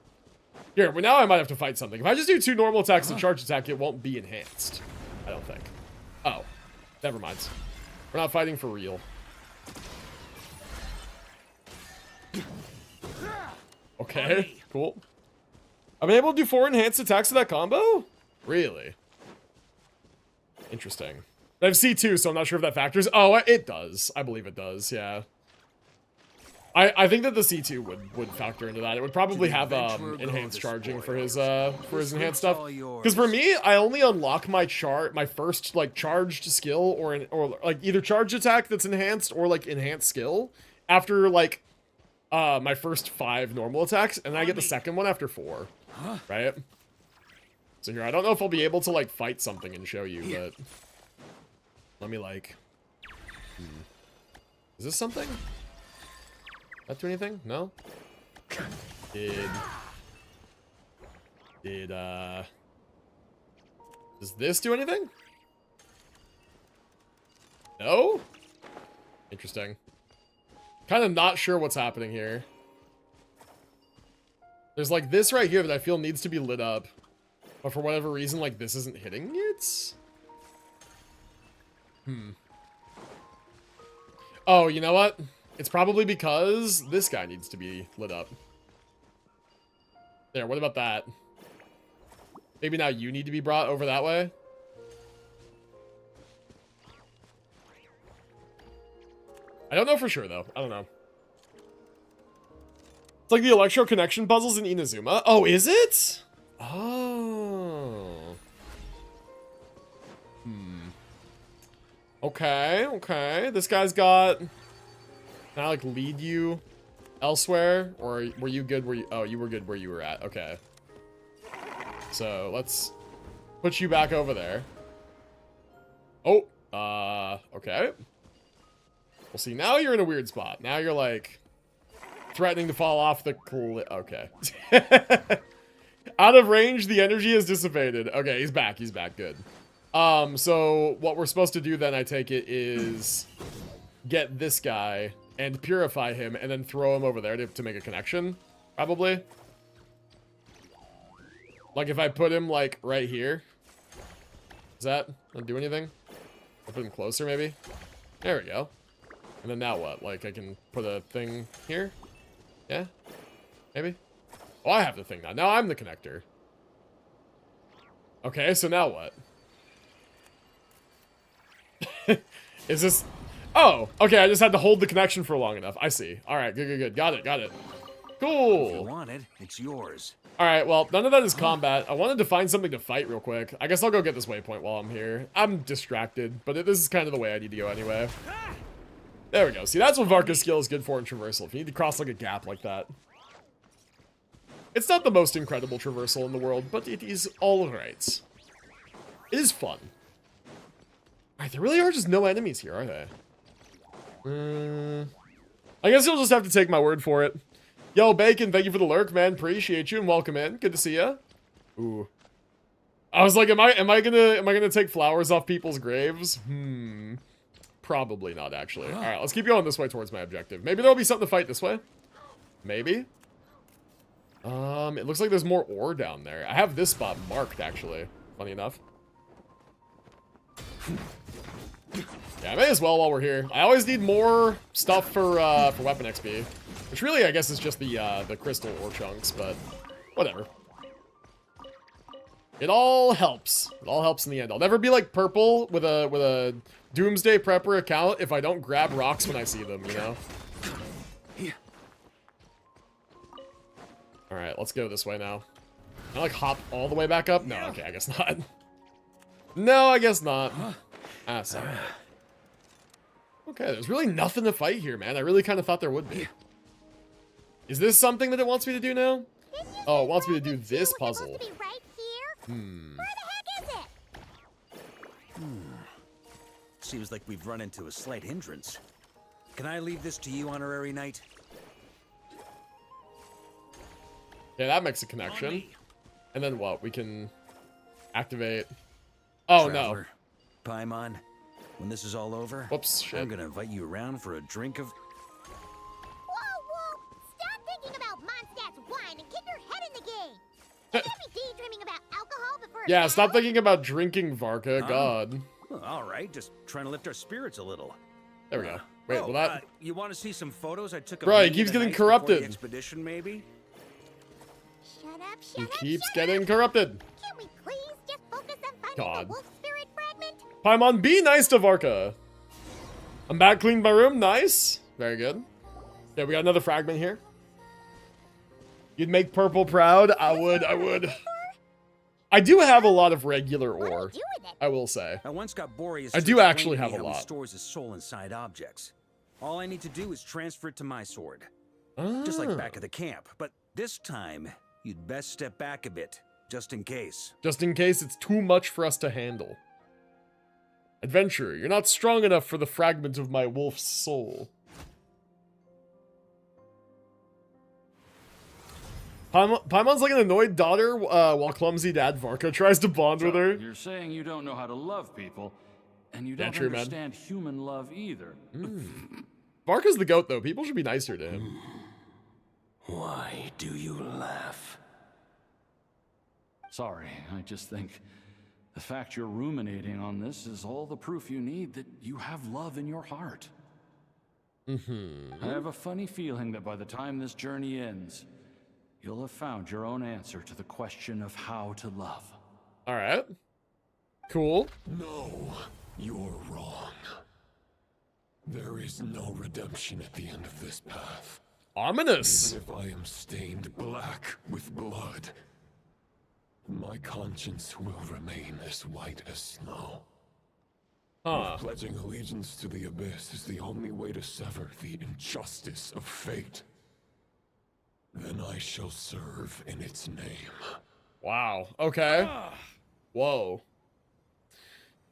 [SPEAKER 1] Here, well, now I might have to fight something. If I just do 2 normal attacks and charge attack, it won't be enhanced. I don't think. Oh. Never mind. We're not fighting for real. Okay, cool. I'm able to do 4 enhanced attacks to that combo? Really? Interesting. I have C2, so I'm not sure if that factors. Oh, it does. I believe it does, yeah. I think that the C2 would factor into that. It would probably have enhanced charging for his enhanced stuff. Because for me, I only unlock my first like charged skill or like either charged attack that's enhanced or like enhanced skill after like my first 5 normal attacks, and then I get the second one after 4. Right? So here, I don't know if I'll be able to like fight something and show you, but let me like Is this something? That do anything? No? Does this do anything? No? Interesting. Kind of not sure what's happening here. There's like this right here that I feel needs to be lit up. But for whatever reason, like this isn't hitting it? Oh, you know what? It's probably because this guy needs to be lit up. There, what about that? Maybe now you need to be brought over that way? I don't know for sure, though. I don't know. It's like the electro connection puzzles in Inazuma. Oh, is it? Oh. Okay, okay. This guy's got... Can I, like, lead you elsewhere? Or were you good where you... Oh, you were good where you were at. Okay. So, let's put you back over there. Oh, okay. Well, see, now you're in a weird spot. Now you're, like, threatening to fall off the cliff. Okay. Out of range, the energy has dissipated. Okay, he's back. He's back. Good. So what we're supposed to do then, I take it, is get this guy and purify him and then throw him over there to make a connection, probably. Like if I put him like right here. Does that not do anything? I'll put him closer maybe. There we go. And then now what? Like I can put a thing here? Yeah? Maybe? Oh, I have the thing now. Now I'm the connector. Okay, so now what? Is this... Oh, okay, I just had to hold the connection for long enough. I see. Alright, good, good, good. Got it, got it. Cool.
[SPEAKER 9] If you want it, it's yours.
[SPEAKER 1] Alright, well, none of that is combat. I wanted to find something to fight real quick. I guess I'll go get this waypoint while I'm here. I'm distracted, but this is kind of the way I need to go anyway. There we go. See, that's what Varka's skill is good for in traversal. If you need to cross like a gap like that. It's not the most incredible traversal in the world, but it is alright. It is fun. Alright, there really are just no enemies here, are they? I guess you'll just have to take my word for it. Yo, Bacon, thank you for the lurk, man. Appreciate you and welcome in. Good to see ya. Ooh. I was like, am I gonna take flowers off people's graves? Probably not, actually. Alright, let's keep going this way towards my objective. Maybe there'll be something to fight this way. Maybe. It looks like there's more ore down there. I have this spot marked, actually. Funny enough. Yeah, I may as well while we're here. I always need more stuff for weapon XP. Which really, I guess, is just the crystal ore chunks, but whatever. It all helps. It all helps in the end. I'll never be like purple with a Doomsday Prepper account if I don't grab rocks when I see them, you know? Alright, let's go this way now. Can I, like, hop all the way back up? No, okay, I guess not. No, I guess not. Ah, sorry. Okay, there's really nothing to fight here, man. I really kind of thought there would be. Is this something that it wants me to do now? Oh, it wants me to do this puzzle.
[SPEAKER 9] Seems like we've run into a slight hindrance. Can I leave this to you, Honorary Knight?
[SPEAKER 1] Yeah, that makes a connection. And then what? We can activate... Oh,
[SPEAKER 9] Traveler, no. Paimon, when this is all over,
[SPEAKER 1] whoops, shit.
[SPEAKER 9] I'm gonna invite you around for a drink of...
[SPEAKER 8] Whoa! Stop thinking about Mondstadt's wine and get your head in the game! You can't be daydreaming about alcohol before a
[SPEAKER 1] Yeah,
[SPEAKER 8] battle?
[SPEAKER 1] stop thinking about drinking, Varka. God.
[SPEAKER 9] Well, alright, just trying to lift our spirits a little.
[SPEAKER 1] There we go. Wait, will that...
[SPEAKER 9] you want to see some photos I took of
[SPEAKER 1] Bro, he
[SPEAKER 9] me
[SPEAKER 1] keeps
[SPEAKER 9] the
[SPEAKER 1] getting
[SPEAKER 9] night before
[SPEAKER 1] corrupted.
[SPEAKER 9] the expedition, maybe?
[SPEAKER 8] Shut up,
[SPEAKER 1] He keeps getting corrupted.
[SPEAKER 8] Can we please just focus
[SPEAKER 1] God.
[SPEAKER 8] Wolf spirit fragment?
[SPEAKER 1] Paimon, be nice to Varka. I'm back, cleaned my room. Nice. Very good. Yeah, we got another fragment here. You'd make purple proud. I would. I do have a lot of regular ore, I will say.
[SPEAKER 9] I once got Boreas.
[SPEAKER 1] I
[SPEAKER 9] to
[SPEAKER 1] do
[SPEAKER 9] explain
[SPEAKER 1] actually
[SPEAKER 9] to
[SPEAKER 1] have
[SPEAKER 9] me
[SPEAKER 1] a
[SPEAKER 9] how he
[SPEAKER 1] lot.
[SPEAKER 9] stores his soul inside objects. All I need to do is transfer it to my sword. Just like back at the camp, but this time, you'd best step back a bit, just in case.
[SPEAKER 1] Just in case it's too much for us to handle. Adventurer, you're not strong enough for the fragment of my wolf's soul. Paimon's like an annoyed daughter while clumsy dad Varka tries to bond with her.
[SPEAKER 12] You're saying you don't know how to love people, and you
[SPEAKER 1] Yeah,
[SPEAKER 12] don't
[SPEAKER 1] true, man.
[SPEAKER 12] understand human love either.
[SPEAKER 1] Varka's the goat, though. People should be nicer to him.
[SPEAKER 17] Why do you laugh?
[SPEAKER 12] Sorry, I just think the fact you're ruminating on this is all the proof you need that you have love in your heart. I have a funny feeling that by the time this journey ends, you'll have found your own answer to the question of how to love.
[SPEAKER 1] All right. Cool.
[SPEAKER 17] No, you're wrong. There is no redemption at the end of this path.
[SPEAKER 1] Ominous.
[SPEAKER 17] Even if I am stained black with blood, my conscience will remain as white as snow. If pledging allegiance to the Abyss is the only way to sever the injustice of fate, then I shall serve in its name.
[SPEAKER 1] Wow. Okay. Whoa.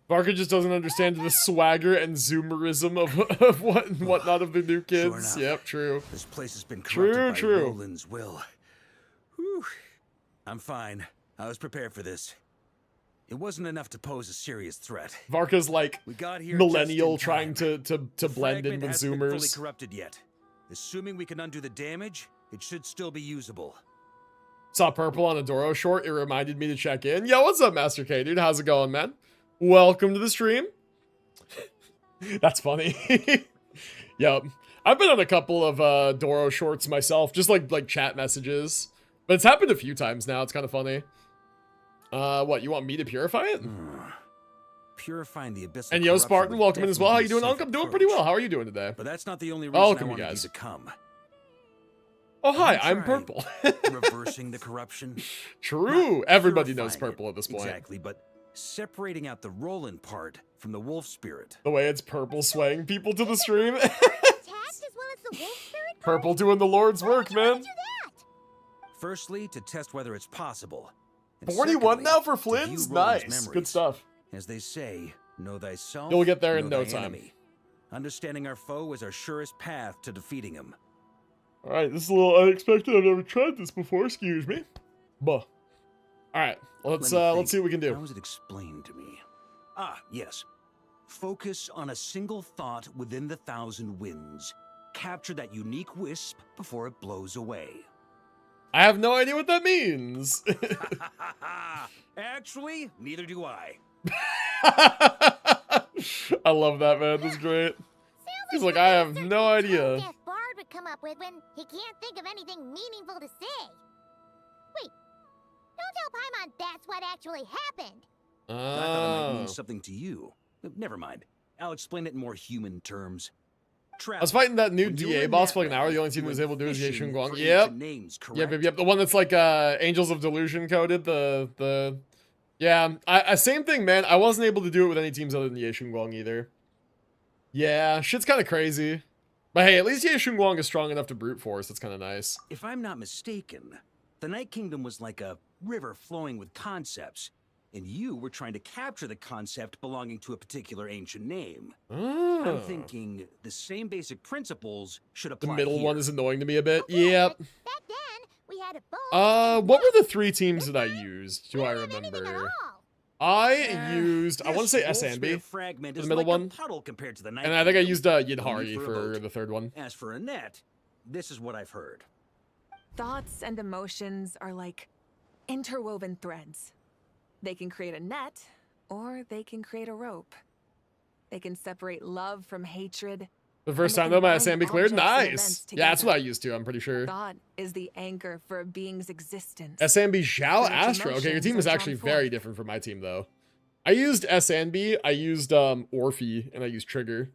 [SPEAKER 1] Varka just doesn't understand the swagger and zoomerism of what and whatnot of the new kids.
[SPEAKER 9] Sure enough,
[SPEAKER 1] Yep, true.
[SPEAKER 9] This place has been corrupted by
[SPEAKER 1] True.
[SPEAKER 9] Roland's will. Whew. I'm fine. I was prepared for this. It wasn't enough to pose a serious threat.
[SPEAKER 1] Varka's like
[SPEAKER 9] We got here
[SPEAKER 1] millennial
[SPEAKER 9] just in time.
[SPEAKER 1] trying to blend in
[SPEAKER 9] Fragment
[SPEAKER 1] with
[SPEAKER 9] hasn't been fully
[SPEAKER 1] zoomers.
[SPEAKER 9] corrupted yet. Assuming we can undo the damage, it should still be usable.
[SPEAKER 1] Saw purple on a Doro short. It reminded me to check in. Yo, what's up, Master K, dude? How's it going, man? Welcome to the stream. That's funny. Yep. I've been on a couple of Doro shorts myself, just like chat messages. But it's happened a few times now. It's kind of funny. What, you want me to purify it?
[SPEAKER 9] Purifying the abyss.
[SPEAKER 1] And yo, Spartan, welcome in as well. How you doing, Uncle? I'm doing pretty well. How are you doing today?
[SPEAKER 9] But that's not the only reason
[SPEAKER 1] Welcome,
[SPEAKER 9] I
[SPEAKER 1] you
[SPEAKER 9] wanted
[SPEAKER 1] guys.
[SPEAKER 9] you to come.
[SPEAKER 1] Oh, hi,
[SPEAKER 9] Have you
[SPEAKER 1] I'm
[SPEAKER 9] tried
[SPEAKER 1] purple.
[SPEAKER 9] reversing the corruption.
[SPEAKER 1] True.
[SPEAKER 9] Not
[SPEAKER 1] Everybody knows
[SPEAKER 9] purifying
[SPEAKER 1] purple
[SPEAKER 9] it,
[SPEAKER 1] at this point.
[SPEAKER 9] Exactly, but separating out the Roland part from the wolf spirit.
[SPEAKER 1] The way it's purple swaying people to the stream.
[SPEAKER 8] Tagged as well as the wolf spirit?
[SPEAKER 1] Purple doing the Lord's work, man.
[SPEAKER 9] Firstly, to test whether it's possible. And
[SPEAKER 1] 41
[SPEAKER 9] secondly,
[SPEAKER 1] now for
[SPEAKER 9] to view
[SPEAKER 1] Flynn's?
[SPEAKER 9] Roland's
[SPEAKER 1] Nice. Good
[SPEAKER 9] memories.
[SPEAKER 1] stuff.
[SPEAKER 9] As they say, know thyself.
[SPEAKER 1] You'll get there in
[SPEAKER 9] know
[SPEAKER 1] no
[SPEAKER 9] thy
[SPEAKER 1] time.
[SPEAKER 9] enemy. Understanding our foe is our surest path to defeating him.
[SPEAKER 1] Alright, this is a little unexpected. I've never tried this before, excuse me. Buh. Alright, let's see what we can do.
[SPEAKER 9] How was it explained to me? Ah, yes. Focus on a single thought within the 1,000 winds. Capture that unique wisp before it blows away.
[SPEAKER 1] I have no idea what that means.
[SPEAKER 9] Actually, neither do I.
[SPEAKER 1] I love that, man. That's great. He's like, I have no idea.
[SPEAKER 8] Deaf Bard would come up with when he can't think of anything meaningful to say. Wait, don't tell Paimon that's what actually happened.
[SPEAKER 9] I thought it might mean
[SPEAKER 1] Oh.
[SPEAKER 9] something to you. Never mind. I'll explain it in more human terms.
[SPEAKER 1] I was fighting that new
[SPEAKER 9] When you
[SPEAKER 1] DA
[SPEAKER 9] were in
[SPEAKER 1] boss
[SPEAKER 9] that
[SPEAKER 1] for like an hour. The only team
[SPEAKER 9] you
[SPEAKER 1] that was
[SPEAKER 9] went
[SPEAKER 1] able to do is Ye
[SPEAKER 9] fishing
[SPEAKER 1] Guang.
[SPEAKER 9] for
[SPEAKER 1] Yep.
[SPEAKER 9] ancient names, correct?
[SPEAKER 1] Yep. The one that's like Angels of Delusion coded. Yeah. Same thing, man. I wasn't able to do it with any teams other than Ye Guang either. Yeah, shit's kind of crazy. But hey, at least Ye Guang is strong enough to brute force. That's kind of nice.
[SPEAKER 9] If I'm not mistaken, the Night Kingdom was like a river flowing with concepts, and you were trying to capture the concept belonging to a particular ancient name.
[SPEAKER 1] Oh.
[SPEAKER 9] I'm thinking the same basic principles should
[SPEAKER 1] The
[SPEAKER 9] apply
[SPEAKER 1] middle
[SPEAKER 9] here.
[SPEAKER 1] one is annoying to me a bit. Yep.
[SPEAKER 8] Back then, we had a boat.
[SPEAKER 1] What were the 3 teams that I used? Do I remember? I used, I want to say
[SPEAKER 9] Wolf
[SPEAKER 1] Esanbi
[SPEAKER 9] Spirit fragment
[SPEAKER 1] for the
[SPEAKER 9] is
[SPEAKER 1] middle
[SPEAKER 9] like a
[SPEAKER 1] one.
[SPEAKER 9] puddle compared to the Night
[SPEAKER 1] And I think I
[SPEAKER 9] Kingdom.
[SPEAKER 1] used
[SPEAKER 9] No need
[SPEAKER 1] Yidhari
[SPEAKER 9] a
[SPEAKER 1] for
[SPEAKER 9] boat.
[SPEAKER 1] the 3rd one.
[SPEAKER 9] As for a net, this is what I've heard.
[SPEAKER 2] Thoughts and emotions are like interwoven threads. They can create a net, or they can create a rope. They can separate love from hatred.
[SPEAKER 1] The first
[SPEAKER 2] and
[SPEAKER 1] time
[SPEAKER 2] they
[SPEAKER 1] though, my
[SPEAKER 2] can bind
[SPEAKER 1] Esanbi cleared?
[SPEAKER 2] objects and
[SPEAKER 1] Nice.
[SPEAKER 2] events
[SPEAKER 1] Yeah, that's what I
[SPEAKER 2] together.
[SPEAKER 1] used to, I'm pretty sure.
[SPEAKER 2] Thought is the anchor for a being's existence.
[SPEAKER 1] Esanbi Zhao
[SPEAKER 2] But its
[SPEAKER 1] Astro. Okay, your team
[SPEAKER 2] emotions
[SPEAKER 1] is
[SPEAKER 2] are
[SPEAKER 1] actually
[SPEAKER 2] drawn
[SPEAKER 1] very
[SPEAKER 2] forth.
[SPEAKER 1] different from my team though. I used S and B. I used Orphe, and I used Trigger.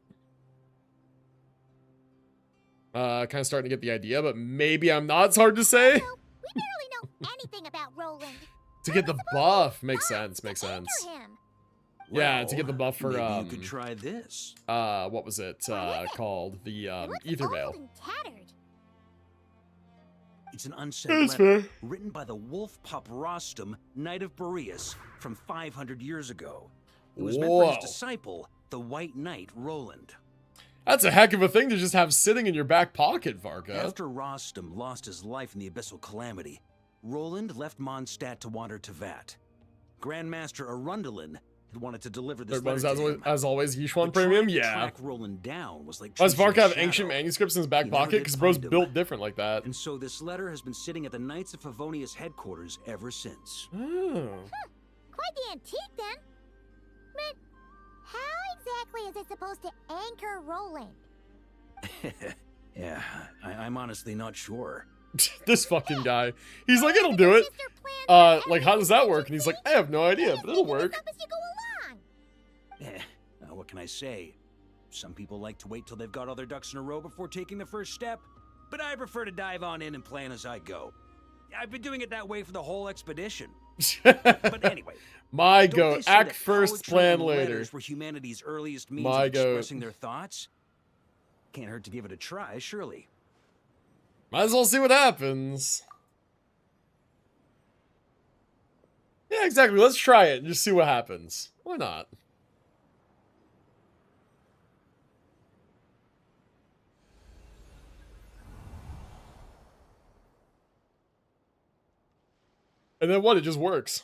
[SPEAKER 1] Kind of starting to get the idea, but maybe I'm not. It's hard to say.
[SPEAKER 8] We barely know anything about Roland.
[SPEAKER 1] To get the buff makes sense. Makes sense. Yeah, to get the buff for
[SPEAKER 9] maybe you could try this.
[SPEAKER 1] What was it called? The Ether Veil.
[SPEAKER 9] It's an unsaid letter written by the wolf pup Rostam, Knight of Boreas, from 500 years ago. It was meant for his disciple, the White Knight Roland.
[SPEAKER 1] That's a heck of a thing to just have sitting in your back pocket, Varka.
[SPEAKER 9] After Rostam lost his life in the Abyssal Calamity, Roland left Mondstadt to wander to Vat. Grandmaster Arundelen had wanted to deliver this letter to him.
[SPEAKER 1] As always, Yishuan Premium, yeah.
[SPEAKER 9] Track Roland down was like
[SPEAKER 1] does Varka have ancient manuscripts in his back pocket? Because bro's built different like that.
[SPEAKER 9] And so this letter has been sitting at the Knights of Favonius headquarters ever since.
[SPEAKER 1] Oh.
[SPEAKER 8] Quite the antique, then. But how exactly is it supposed to anchor Roland?
[SPEAKER 9] Yeah, I'm honestly not sure.
[SPEAKER 1] This fucking guy. He's like, it'll do it. Like, how does that work? And he's like, I have no idea, but it'll work.
[SPEAKER 9] What can I say? Some people like to wait till they've got all their ducks in a row before taking the first step, but I prefer to dive on in and plan as I go. I've been doing it that way for the whole expedition. But anyway,
[SPEAKER 1] my goat, act first, plan later.
[SPEAKER 9] Were humanity's earliest means of expressing their thoughts? Can't hurt to give it a try, surely.
[SPEAKER 1] Might as well see what happens. Yeah, exactly. Let's try it and just see what happens. Why not? And then what? It just works.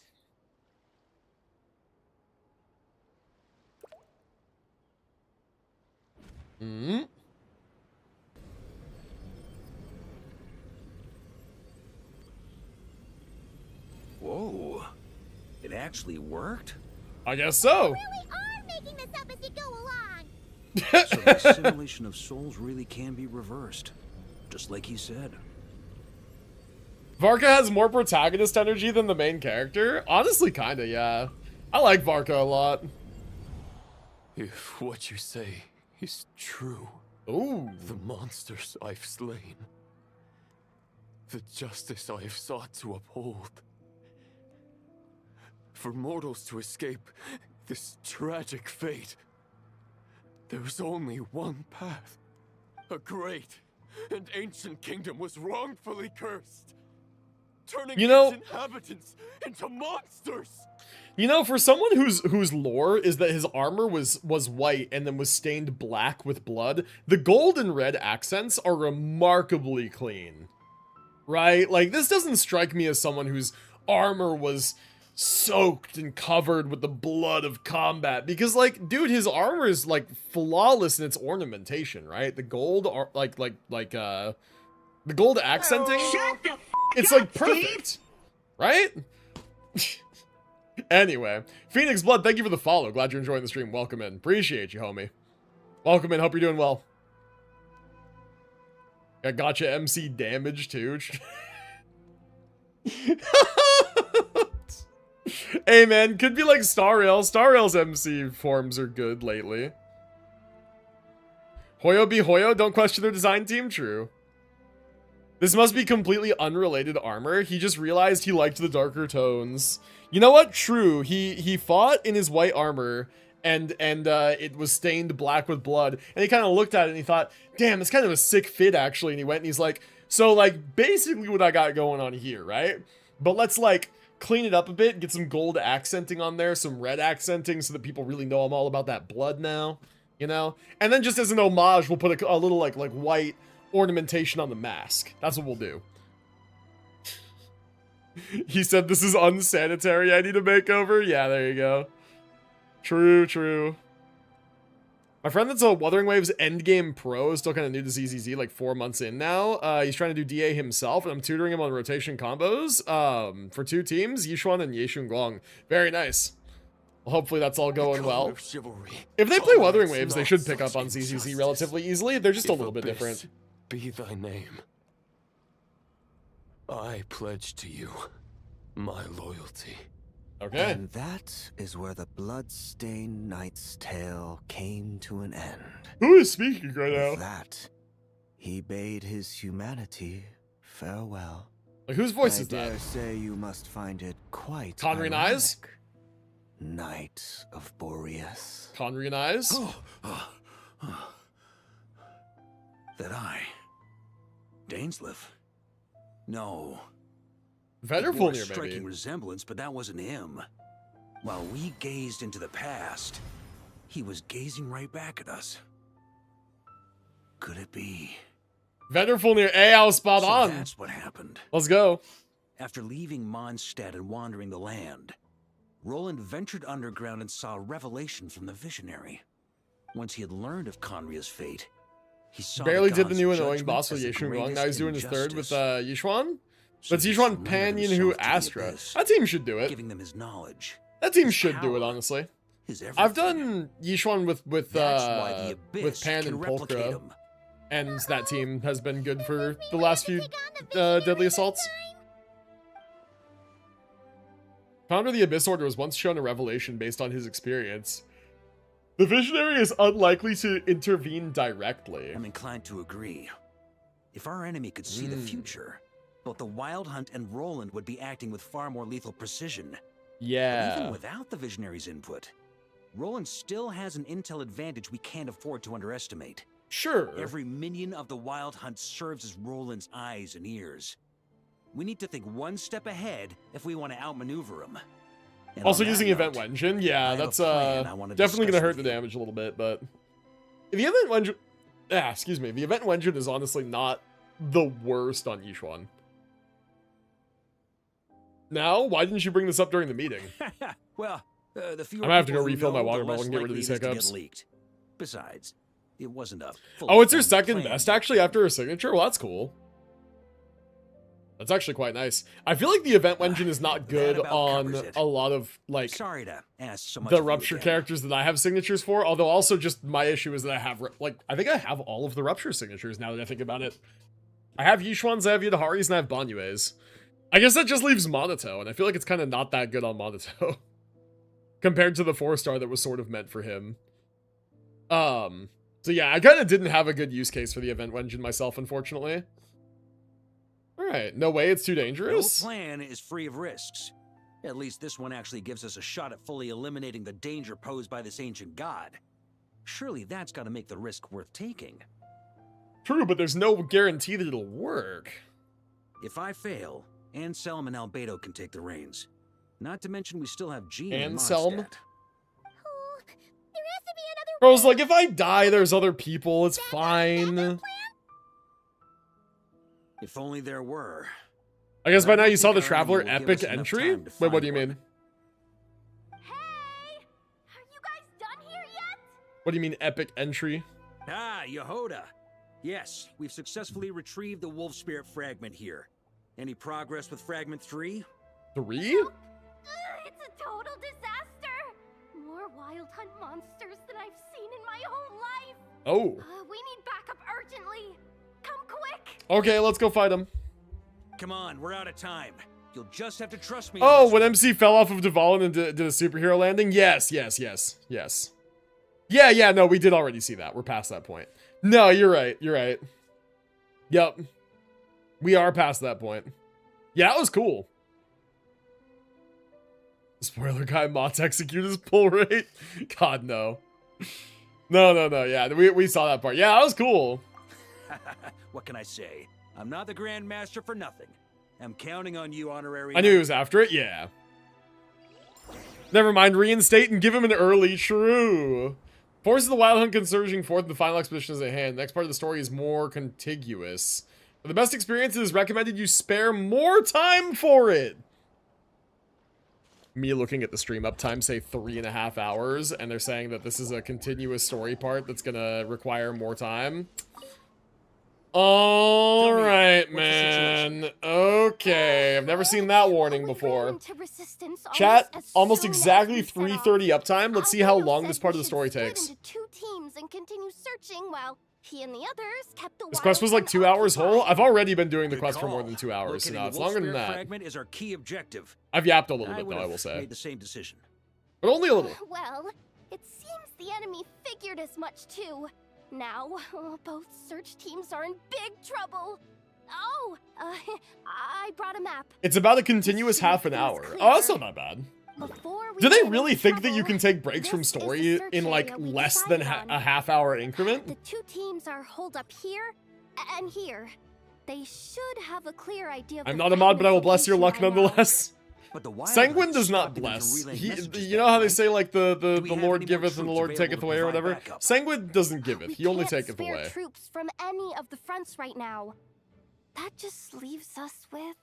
[SPEAKER 9] Whoa. It actually worked?
[SPEAKER 1] I guess so.
[SPEAKER 8] You really are making this up as you go along.
[SPEAKER 9] So the assimilation of souls really can be reversed. Just like he said.
[SPEAKER 1] Varka has more protagonist energy than the main character? Honestly, kinda, yeah. I like Varka a lot.
[SPEAKER 5] If what you say is true,
[SPEAKER 1] ooh,
[SPEAKER 5] the monsters I've slain, the justice I have sought to uphold, for mortals to escape this tragic fate, there's only one path. A great and ancient kingdom was wrongfully cursed, turning its inhabitants into monsters.
[SPEAKER 1] You know, for someone whose lore is that his armor was white and then was stained black with blood, the gold and red accents are remarkably clean. Right? Like, this doesn't strike me as someone whose armor was soaked and covered with the blood of combat, because, like, dude, his armor is like flawless in its ornamentation, right? The gold are the gold accenting, it's like perfect, right? Anyway, Phoenix Blood, thank you for the follow. Glad you're enjoying the stream. Welcome in. Appreciate you, homie. Welcome in. Hope you're doing well. I gotcha MC damage too. Hey man, could be like Starrail. Starrail's MC forms are good lately. Hoyo be Hoyo, don't question their design team, true. This must be completely unrelated armor. He just realized he liked the darker tones. You know what? True. He fought in his white armor and it was stained black with blood. And he kind of looked at it and he thought, damn, it's kind of a sick fit actually. And he went and he's like, so like basically what I got going on here, right? But let's like clean it up a bit, get some gold accenting on there, some red accenting so that people really know I'm all about that blood now, you know? And then just as an homage, we'll put a little like white ornamentation on the mask. That's what we'll do. He said this is unsanitary, I need a makeover. Yeah, there you go. True, true. My friend that's a Wuthering Waves Endgame Pro is still kind of new to ZZZ, like 4 months in now. He's trying to do DA himself, and I'm tutoring him on rotation combos for 2 teams, Yishuan and Yeshun Glong. Very nice. Well, hopefully that's all going well. If they play Wuthering Waves, they should pick up on ZZZ relatively easily. They're just a little bit different.
[SPEAKER 5] Be thy name. I pledge to you my loyalty.
[SPEAKER 1] Okay.
[SPEAKER 11] And that is where the blood-stained knight's tale came to an end.
[SPEAKER 1] Who is speaking right now?
[SPEAKER 11] With that, he bade his humanity farewell.
[SPEAKER 1] Like, whose voice is
[SPEAKER 11] I
[SPEAKER 1] that?
[SPEAKER 11] dare say you must find it quite
[SPEAKER 1] Conrian
[SPEAKER 11] ironic.
[SPEAKER 1] Eyes?
[SPEAKER 11] Knight of Boreas.
[SPEAKER 1] Conrian Eyes?
[SPEAKER 9] That I... Dainsleif? No.
[SPEAKER 1] Vetter
[SPEAKER 9] It bore a
[SPEAKER 1] Fulnir,
[SPEAKER 9] striking
[SPEAKER 1] maybe.
[SPEAKER 9] resemblance, but that wasn't him. While we gazed into the past, he was gazing right back at us. Could it be?
[SPEAKER 1] Vetter Fulnir, hey, I was spot
[SPEAKER 9] So
[SPEAKER 1] on.
[SPEAKER 9] that's what happened.
[SPEAKER 1] Let's go.
[SPEAKER 9] After leaving Mondstadt and wandering the land, Roland ventured underground and saw a revelation from the visionary. Once he had learned of Conria's fate, he saw
[SPEAKER 1] Barely
[SPEAKER 9] the
[SPEAKER 1] did the
[SPEAKER 9] god's
[SPEAKER 1] new annoying
[SPEAKER 9] judgment
[SPEAKER 1] boss
[SPEAKER 9] as
[SPEAKER 1] with
[SPEAKER 9] the
[SPEAKER 1] Yeshun Wang.
[SPEAKER 9] greatest
[SPEAKER 1] Now he's doing his third with
[SPEAKER 9] injustice.
[SPEAKER 1] Yishuan.
[SPEAKER 9] So
[SPEAKER 1] But
[SPEAKER 9] he
[SPEAKER 1] Yishuan,
[SPEAKER 9] surrendered
[SPEAKER 1] Panyan,
[SPEAKER 9] himself
[SPEAKER 1] who
[SPEAKER 9] to the
[SPEAKER 1] Astra.
[SPEAKER 9] abyss,
[SPEAKER 1] That team should do it.
[SPEAKER 9] giving them his knowledge.
[SPEAKER 1] That team
[SPEAKER 9] his
[SPEAKER 1] should do it,
[SPEAKER 9] power,
[SPEAKER 1] honestly.
[SPEAKER 9] his
[SPEAKER 1] I've
[SPEAKER 9] everything.
[SPEAKER 1] done Yishuan with
[SPEAKER 9] That's why the
[SPEAKER 1] with
[SPEAKER 9] abyss
[SPEAKER 1] Pan
[SPEAKER 9] can
[SPEAKER 1] and
[SPEAKER 9] replicate
[SPEAKER 1] Polka,
[SPEAKER 9] him.
[SPEAKER 1] and that team has been good for the last few Deadly Assaults. Founder of the Abyss Order was once shown a revelation based on his experience. The Visionary is unlikely to intervene directly.
[SPEAKER 9] I'm inclined to agree. If our enemy could see the future, both the Wild Hunt and Roland would be acting with far more lethal precision. But
[SPEAKER 1] Yeah.
[SPEAKER 9] even without the Visionary's input, Roland still has an intel advantage we can't afford to underestimate.
[SPEAKER 1] Sure.
[SPEAKER 9] Every minion of the Wild Hunt serves as Roland's eyes and ears. We need to think one step ahead if we want to outmaneuver him. And
[SPEAKER 1] Also
[SPEAKER 9] on that
[SPEAKER 1] using
[SPEAKER 9] note,
[SPEAKER 1] Event Wenjin, yeah,
[SPEAKER 9] I have a
[SPEAKER 1] that's
[SPEAKER 9] plan I wanna
[SPEAKER 1] definitely
[SPEAKER 9] discuss
[SPEAKER 1] gonna hurt
[SPEAKER 9] with
[SPEAKER 1] the damage a little bit, but the Event Wenjin, excuse me, the Event Wenjin is honestly not the worst on Yishuan. Now, why didn't you bring this up during the meeting?
[SPEAKER 9] Well, the fewer
[SPEAKER 1] I'm gonna have to
[SPEAKER 9] people
[SPEAKER 1] go
[SPEAKER 9] who
[SPEAKER 1] refill my
[SPEAKER 9] know,
[SPEAKER 1] water
[SPEAKER 9] the
[SPEAKER 1] bottle
[SPEAKER 9] less
[SPEAKER 1] and get rid of
[SPEAKER 9] likely
[SPEAKER 1] these
[SPEAKER 9] it is to get
[SPEAKER 1] hiccups.
[SPEAKER 9] leaked. Besides, it wasn't a
[SPEAKER 1] Oh, it's her
[SPEAKER 9] fully
[SPEAKER 1] second
[SPEAKER 9] planned
[SPEAKER 1] best actually after her signature? Well, that's cool. That's actually quite nice. I feel like the Event Wenjin is not good
[SPEAKER 9] about
[SPEAKER 1] on
[SPEAKER 9] covers it.
[SPEAKER 1] a lot of, like,
[SPEAKER 9] Sorry to ask so much
[SPEAKER 1] the
[SPEAKER 9] of you
[SPEAKER 1] Rupture
[SPEAKER 9] again.
[SPEAKER 1] characters that I have signatures for, although also just my issue is that I have, like, I think I have all of the Rupture signatures now that I think about it. I have Yishuan's, I have Yudahari's, and I have Banyue's. I guess that just leaves Monato, and I feel like it's kind of not that good on Monato. Compared to the 4-star that was sort of meant for him. So yeah, I kind of didn't have a good use case for the Event Wenjin myself, unfortunately. Alright, no way, it's too dangerous?
[SPEAKER 9] No plan is free of risks. At least this one actually gives us a shot at fully eliminating the danger posed by this ancient god. Surely that's got to make the risk worth taking.
[SPEAKER 1] True, but there's no guarantee that it'll work.
[SPEAKER 9] If I fail, Anselm and Albedo can take the reins. Not to mention we still have Jean and
[SPEAKER 1] Anselm?
[SPEAKER 9] Mondstadt.
[SPEAKER 1] Bro's like, if I die, there's other people, it's fine.
[SPEAKER 9] If only there were.
[SPEAKER 1] I guess by
[SPEAKER 9] I
[SPEAKER 1] now
[SPEAKER 9] don't
[SPEAKER 1] you saw
[SPEAKER 9] think
[SPEAKER 1] the
[SPEAKER 9] our
[SPEAKER 1] Traveler
[SPEAKER 9] enemy will give
[SPEAKER 1] Epic
[SPEAKER 9] us enough
[SPEAKER 1] entry?
[SPEAKER 9] time to
[SPEAKER 1] Wait, what
[SPEAKER 9] find
[SPEAKER 1] do you
[SPEAKER 9] one.
[SPEAKER 1] mean? What do you mean, Epic entry?
[SPEAKER 9] Ah, Yehoda. Yes, we've successfully retrieved the Wolf Spirit fragment here. Any progress with Fragment 3?
[SPEAKER 1] 3?
[SPEAKER 4] It's a total disaster! More Wild Hunt monsters than I've seen in my whole life!
[SPEAKER 1] Oh.
[SPEAKER 4] We need backup urgently! Come quick!
[SPEAKER 1] Okay, let's go fight him.
[SPEAKER 9] Come on, we're out of time. You'll just have to trust me.
[SPEAKER 1] Oh, when MC fell off of Dvalin and did a superhero landing? Yes. Yeah, no, we did already see that. We're past that point. No, you're right. Yep. We are past that point. Yeah, that was cool. Spoiler guy, Mott's execute his pull rate? God, no. No, yeah, we saw that part. Yeah, that was cool.
[SPEAKER 9] What can I say? I'm not the Grand Master for nothing. I'm counting on you, honorary.
[SPEAKER 1] I knew he was after it, yeah. Never mind, reinstate and give him an early true. Forces of the Wild Hunt consurging forth, the final expedition is at hand. The next part of the story is more contiguous. For the best experience, it is recommended you spare more time for it. Me looking at the stream uptime say 3.5 hours, and they're saying that this is a continuous story part that's gonna require more time. Alright, man. Okay, I've never seen that warning before. Chat, almost exactly 3:30 uptime. Let's see how long this part of the story takes.
[SPEAKER 4] Into 2 teams and continue searching while He and the others kept the
[SPEAKER 1] This quest was like 2 hours whole. I've already been doing the quest for more than 2 hours, so now it's longer than that.
[SPEAKER 9] Fragment is our key objective.
[SPEAKER 1] I've yapped a little bit, though, I will say.
[SPEAKER 9] Made the same decision.
[SPEAKER 1] But only a little.
[SPEAKER 4] Well, it seems the enemy figured as much too. Now, both search teams are in big trouble. Oh, I brought a map.
[SPEAKER 1] It's about a continuous half an hour. Oh, that's not that bad. Do they really think that you can take breaks from story in like less than a half-hour increment?
[SPEAKER 4] The two teams are holed up here and here. They should have a clear idea of
[SPEAKER 1] I'm not a mod, but I will bless your luck nonetheless.
[SPEAKER 9] But the
[SPEAKER 1] Sanguine does not bless. You know how they say like the Lord giveth and the Lord taketh away or whatever? Sanguine doesn't giveth. He only taketh away.
[SPEAKER 4] We can't spare troops from any of the fronts right now. That just leaves us with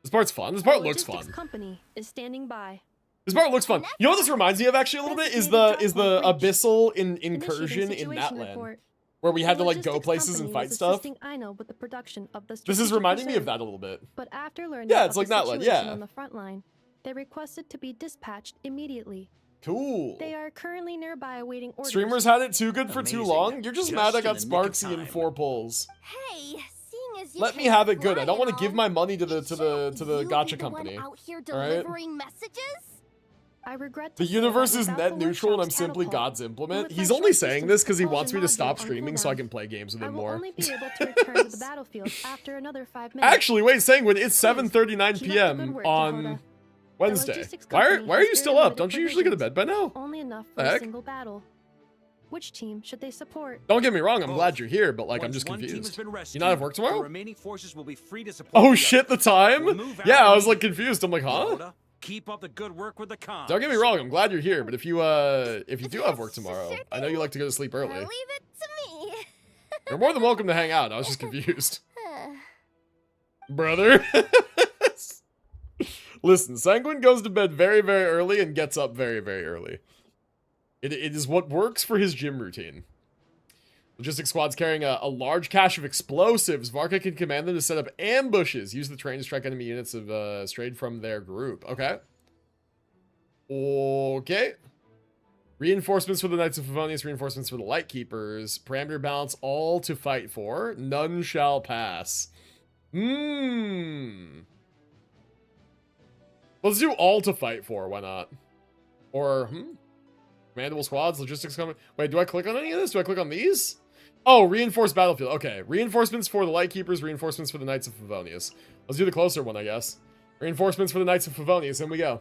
[SPEAKER 1] This part's fun. This part looks fun.
[SPEAKER 21] Company is standing by.
[SPEAKER 1] This part looks fun. You know what this reminds me of actually a little bit is the abyssal incursion in Matland, where we had to like go places and fight stuff.
[SPEAKER 21] With the production of the
[SPEAKER 1] This is reminding me of that a little bit.
[SPEAKER 21] But after learning
[SPEAKER 1] it's like Matland, yeah.
[SPEAKER 21] On the front line, they requested to be dispatched immediately.
[SPEAKER 1] Cool.
[SPEAKER 21] They are currently nearby awaiting orders.
[SPEAKER 1] Streamers had it too good for too long. You're just mad I got Sparksy in 4 pulls.
[SPEAKER 4] Hey, seeing as you
[SPEAKER 1] let me have it good. I don't want to give my money to the gacha company.
[SPEAKER 4] Out here
[SPEAKER 1] delivering
[SPEAKER 4] right? Messages?
[SPEAKER 21] I regret
[SPEAKER 1] the universe is net neutral and I'm simply God's implement. He's only saying this because he wants me to stop streaming so I can play games with him more.
[SPEAKER 21] I will only be able to return to the battlefield after another 5 minutes.
[SPEAKER 1] Actually, wait, Sanguine, it's 7:39 p.m. on Wednesday. Why are you still up? Don't you usually go to bed by now?
[SPEAKER 21] Only enough for a single battle. Which team should they support?
[SPEAKER 1] Don't get me wrong, I'm glad you're here, but like I'm just confused. You not have work tomorrow?
[SPEAKER 9] Remaining forces will be free to support
[SPEAKER 1] oh shit, the time? Yeah, I was like confused. I'm like, huh?
[SPEAKER 9] Keep up the good work with the comms.
[SPEAKER 1] Don't get me wrong, I'm glad you're here, but if you do have work tomorrow, I know you like to go to sleep early.
[SPEAKER 4] Leave it to me.
[SPEAKER 1] You're more than welcome to hang out. I was just confused. Brother. Listen, Sanguine goes to bed very, very early and gets up very, very early. It is what works for his gym routine. Logistics squad's carrying a large cache of explosives. Varka can command them to set up ambushes. Use the terrain to strike enemy units of strayed from their group. Okay. Okay. Reinforcements for the Knights of Favonius. Reinforcements for the Lightkeepers. Parameter balance all to fight for. None shall pass. Let's do all to fight for. Why not? Or, Commandable squads, logistics coming. Wait, do I click on any of this? Do I click on these? Oh, reinforced battlefield. Okay, reinforcements for the Lightkeepers, reinforcements for the Knights of Favonius. Let's do the closer one, I guess. Reinforcements for the Knights of Favonius. In we go.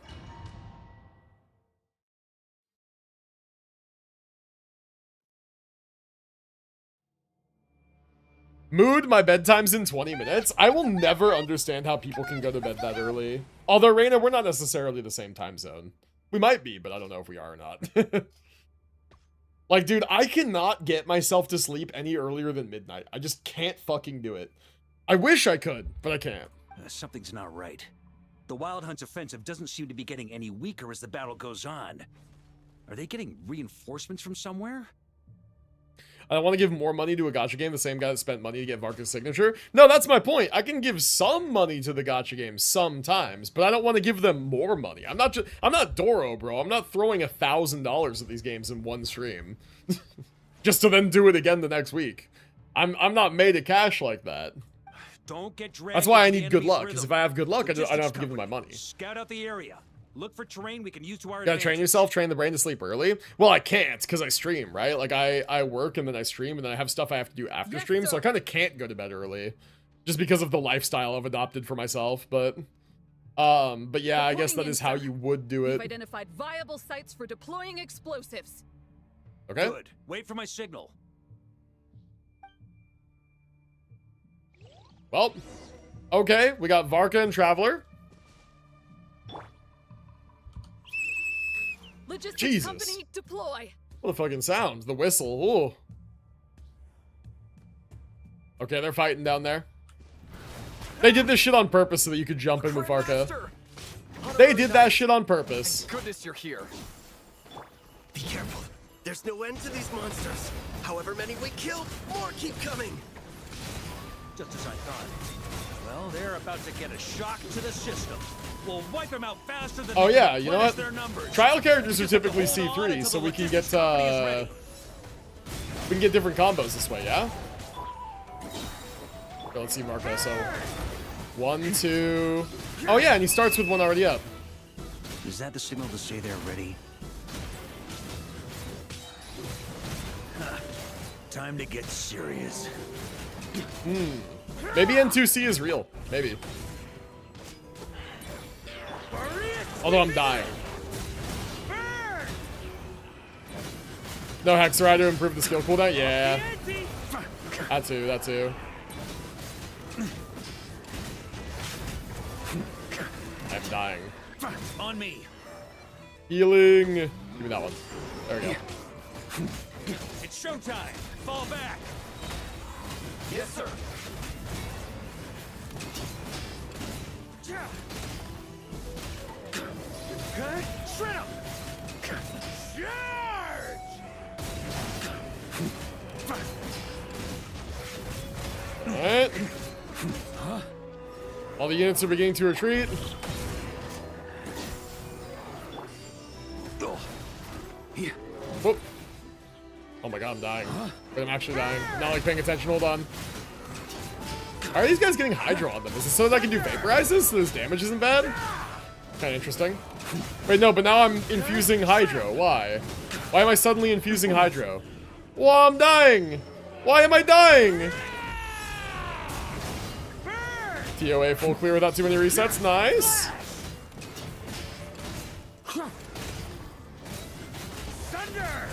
[SPEAKER 1] Mood, my bedtime's in 20 minutes. I will never understand how people can go to bed that early. Although, Reina, we're not necessarily the same time zone. We might be, but I don't know if we are or not. Like, dude, I cannot get myself to sleep any earlier than midnight. I just can't fucking do it. I wish I could, but I can't.
[SPEAKER 9] Something's not right. The Wild Hunt's offensive doesn't seem to be getting any weaker as the battle goes on. Are they getting reinforcements from somewhere?
[SPEAKER 1] I want to give more money to a gacha game, the same guy that spent money to get Varka's signature. No, that's my point. I can give some money to the gacha game sometimes, but I don't want to give them more money. I'm not Doro, bro. I'm not throwing $1,000 at these games in one stream. Just to then do it again the next week. I'm not made of cash like that.
[SPEAKER 9] Don't get dragged.
[SPEAKER 1] That's why I need good luck, because if I have good luck, I don't have to give them my money.
[SPEAKER 9] Scout out the area. Look for terrain we can use to our
[SPEAKER 1] advantage. Gotta train yourself, train the brain to sleep early. Well, I can't, because I stream, right? Like, I work, and then I stream, and then I have stuff I have to do after stream, so I kind of can't go to bed early. Just because of the lifestyle I've adopted for myself, but yeah, I guess that is how you would do it.
[SPEAKER 7] We've identified viable sites for deploying explosives.
[SPEAKER 1] Okay.
[SPEAKER 9] Good. Wait for my signal.
[SPEAKER 1] Well, okay, we got Varka and Traveler.
[SPEAKER 7] Logistics
[SPEAKER 1] Jesus.
[SPEAKER 7] company, deploy.
[SPEAKER 1] What a fucking sound. The whistle. Ooh. Okay, they're fighting down there. They did this shit on purpose so that you could jump in with Varka. They did that shit on purpose.
[SPEAKER 10] Thank goodness you're here.
[SPEAKER 13] Be careful. There's no end to these monsters. However many we kill, more keep coming.
[SPEAKER 9] Just as I thought. Well, they're about to get a shock to the system. We'll wipe them out faster than
[SPEAKER 1] oh yeah, you know what? Trial characters are typically C3, so we can get We can get different combos this way, yeah? Okay, let's see Varka. So, 1, 2. Oh yeah, and he starts with one already up.
[SPEAKER 9] Is that the signal to say they're ready? Time to get serious.
[SPEAKER 1] Maybe N2C is real. Maybe. Although I'm dying. No Hexeride to improve the skill cooldown? Yeah. That too, that too. I'm dying.
[SPEAKER 20] On me.
[SPEAKER 1] Healing. Give me that one. There we go.
[SPEAKER 20] It's showtime. Fall back.
[SPEAKER 13] Yes, sir.
[SPEAKER 20] Shred him. Charge.
[SPEAKER 1] Alright. All the units are beginning to retreat. Whoop. Oh my god, I'm dying. Wait, I'm actually dying. Not like paying attention, hold on. Are these guys getting Hydro on them? Is it so that I can do Vaporizes so this damage isn't bad? Kinda interesting. Wait, no, but now I'm infusing Hydro. Why? Why am I suddenly infusing Hydro? Well, I'm dying! Why am I dying? TOA full clear without too many resets. Nice.
[SPEAKER 20] Thunder.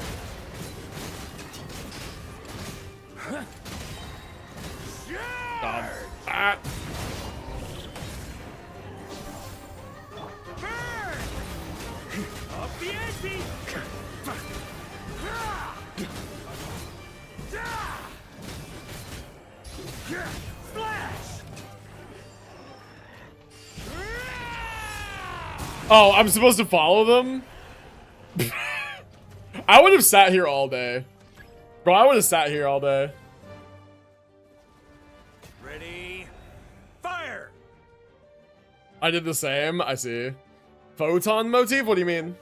[SPEAKER 1] God. Ah.
[SPEAKER 20] Up the ante. Flash.
[SPEAKER 1] Oh, I'm supposed to follow them? I would have sat here all day. Bro, I would have sat here all day.
[SPEAKER 20] Ready. Fire.
[SPEAKER 1] I did the same. I see. Photon motif? What do you mean?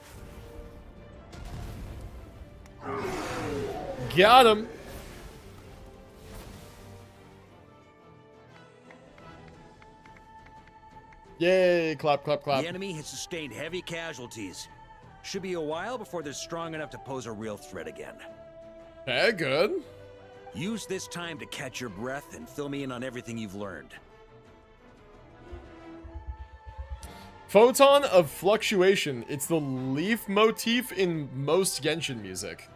[SPEAKER 1] Got him. Yay, clap, clap, clap.
[SPEAKER 9] The enemy has sustained heavy casualties. Should be a while before they're strong enough to pose a real threat again.
[SPEAKER 1] Okay, good.
[SPEAKER 9] Use this time to catch your breath and fill me in on everything you've learned.
[SPEAKER 1] Photon of Fluctuation. It's the leaf motif in most Genshin music.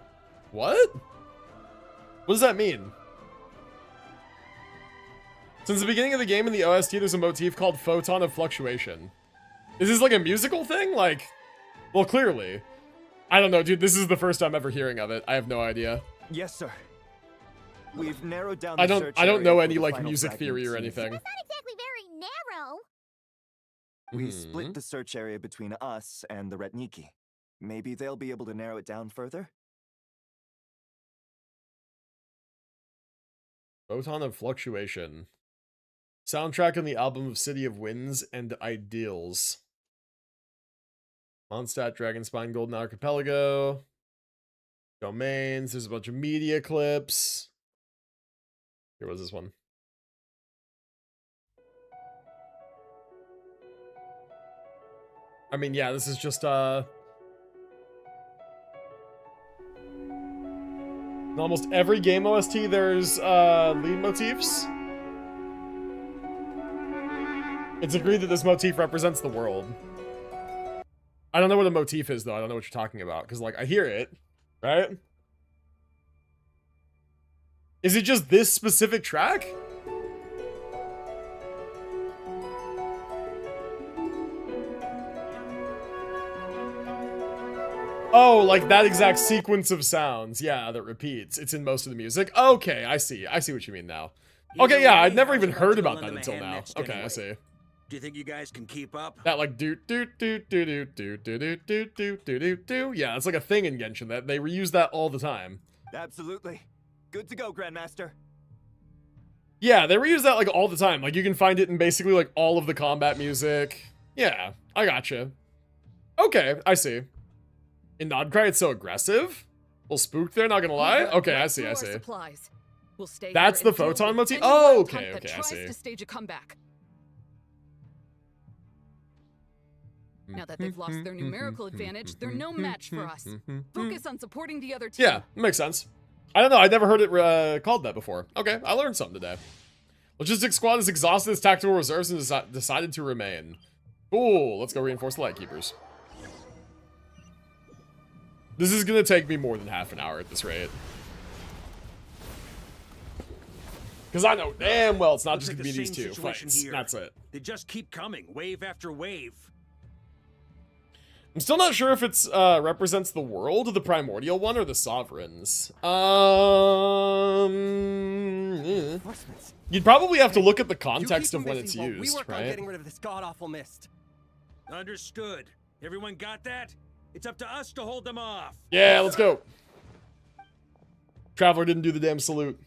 [SPEAKER 1] What? What does that mean? Since the beginning of the game in the OST, there's a motif called Photon of Fluctuation. Is this like a musical thing? Like, well, clearly. I don't know, dude. This is the first time ever hearing of it. I have no idea.
[SPEAKER 3] Yes, sir. We've narrowed down
[SPEAKER 1] I
[SPEAKER 3] the
[SPEAKER 1] don't know
[SPEAKER 3] area
[SPEAKER 1] any
[SPEAKER 3] for the
[SPEAKER 1] like
[SPEAKER 3] final
[SPEAKER 1] music theory or
[SPEAKER 3] fragments.
[SPEAKER 1] anything.
[SPEAKER 8] That's not exactly very narrow.
[SPEAKER 3] We split the search area between us and the Retniki. Maybe they'll be able to narrow it down further?
[SPEAKER 1] Photon of Fluctuation. Soundtrack on the album of City of Winds and Ideals. Mondstadt, Dragonspine, Golden Archipelago. Domains. There's a bunch of media clips. Here was this one. I mean, yeah, this is just, in almost every game OST, there's, lead motifs. It's agreed that this motif represents the world. I don't know what a motif is, though. I don't know what you're talking about, because, like, I hear it, right? Is it just this specific track? Oh, like that exact sequence of sounds. Yeah, that repeats. It's in most of the music. Okay, I see. I see what you mean now. Okay, yeah, I'd never even heard about that until now. Okay, I see.
[SPEAKER 9] Do you think you guys can keep up?
[SPEAKER 1] That like do do do do do do do do do do do do do. Yeah, it's like a thing in Genshin that they reuse that all the time.
[SPEAKER 3] Absolutely. Good to go, Grandmaster.
[SPEAKER 1] Yeah, they reuse that like all the time. Like you can find it in basically like all of the combat music. Yeah, I gotcha. Okay, I see. In Nodcry, it's so aggressive? little spooked there, not gonna lie. Okay, I see.
[SPEAKER 7] Supplies. We'll stay
[SPEAKER 1] That's
[SPEAKER 7] here
[SPEAKER 1] the
[SPEAKER 7] and deal
[SPEAKER 1] photon
[SPEAKER 7] with
[SPEAKER 1] motif?
[SPEAKER 7] any
[SPEAKER 1] Oh,
[SPEAKER 7] wild
[SPEAKER 1] okay,
[SPEAKER 7] hunt that
[SPEAKER 1] okay, I
[SPEAKER 7] tries
[SPEAKER 1] see.
[SPEAKER 7] to stage a comeback. Now that they've lost their numerical advantage, they're no match for us. Focus on supporting the other team.
[SPEAKER 1] Yeah, makes sense. I don't know, I'd never heard it called that before. Okay, I learned something today. Logistics Squad has exhausted its tactical reserves and decided to remain. Cool, let's go reinforce the Lightkeepers. This is gonna take me more than half an hour at this rate. Because I know damn well it's not just gonna be these two fights. That's it.
[SPEAKER 20] They just keep coming, wave after wave.
[SPEAKER 1] I'm still not sure if it's represents the world, the primordial one, or the sovereigns. You'd probably have to look at the context of when it's used,
[SPEAKER 13] We work on
[SPEAKER 1] right?
[SPEAKER 13] getting rid of this god-awful mist.
[SPEAKER 20] Understood. Everyone got that? It's up to us to hold them off.
[SPEAKER 1] Yeah, let's go. Traveler didn't do the damn salute.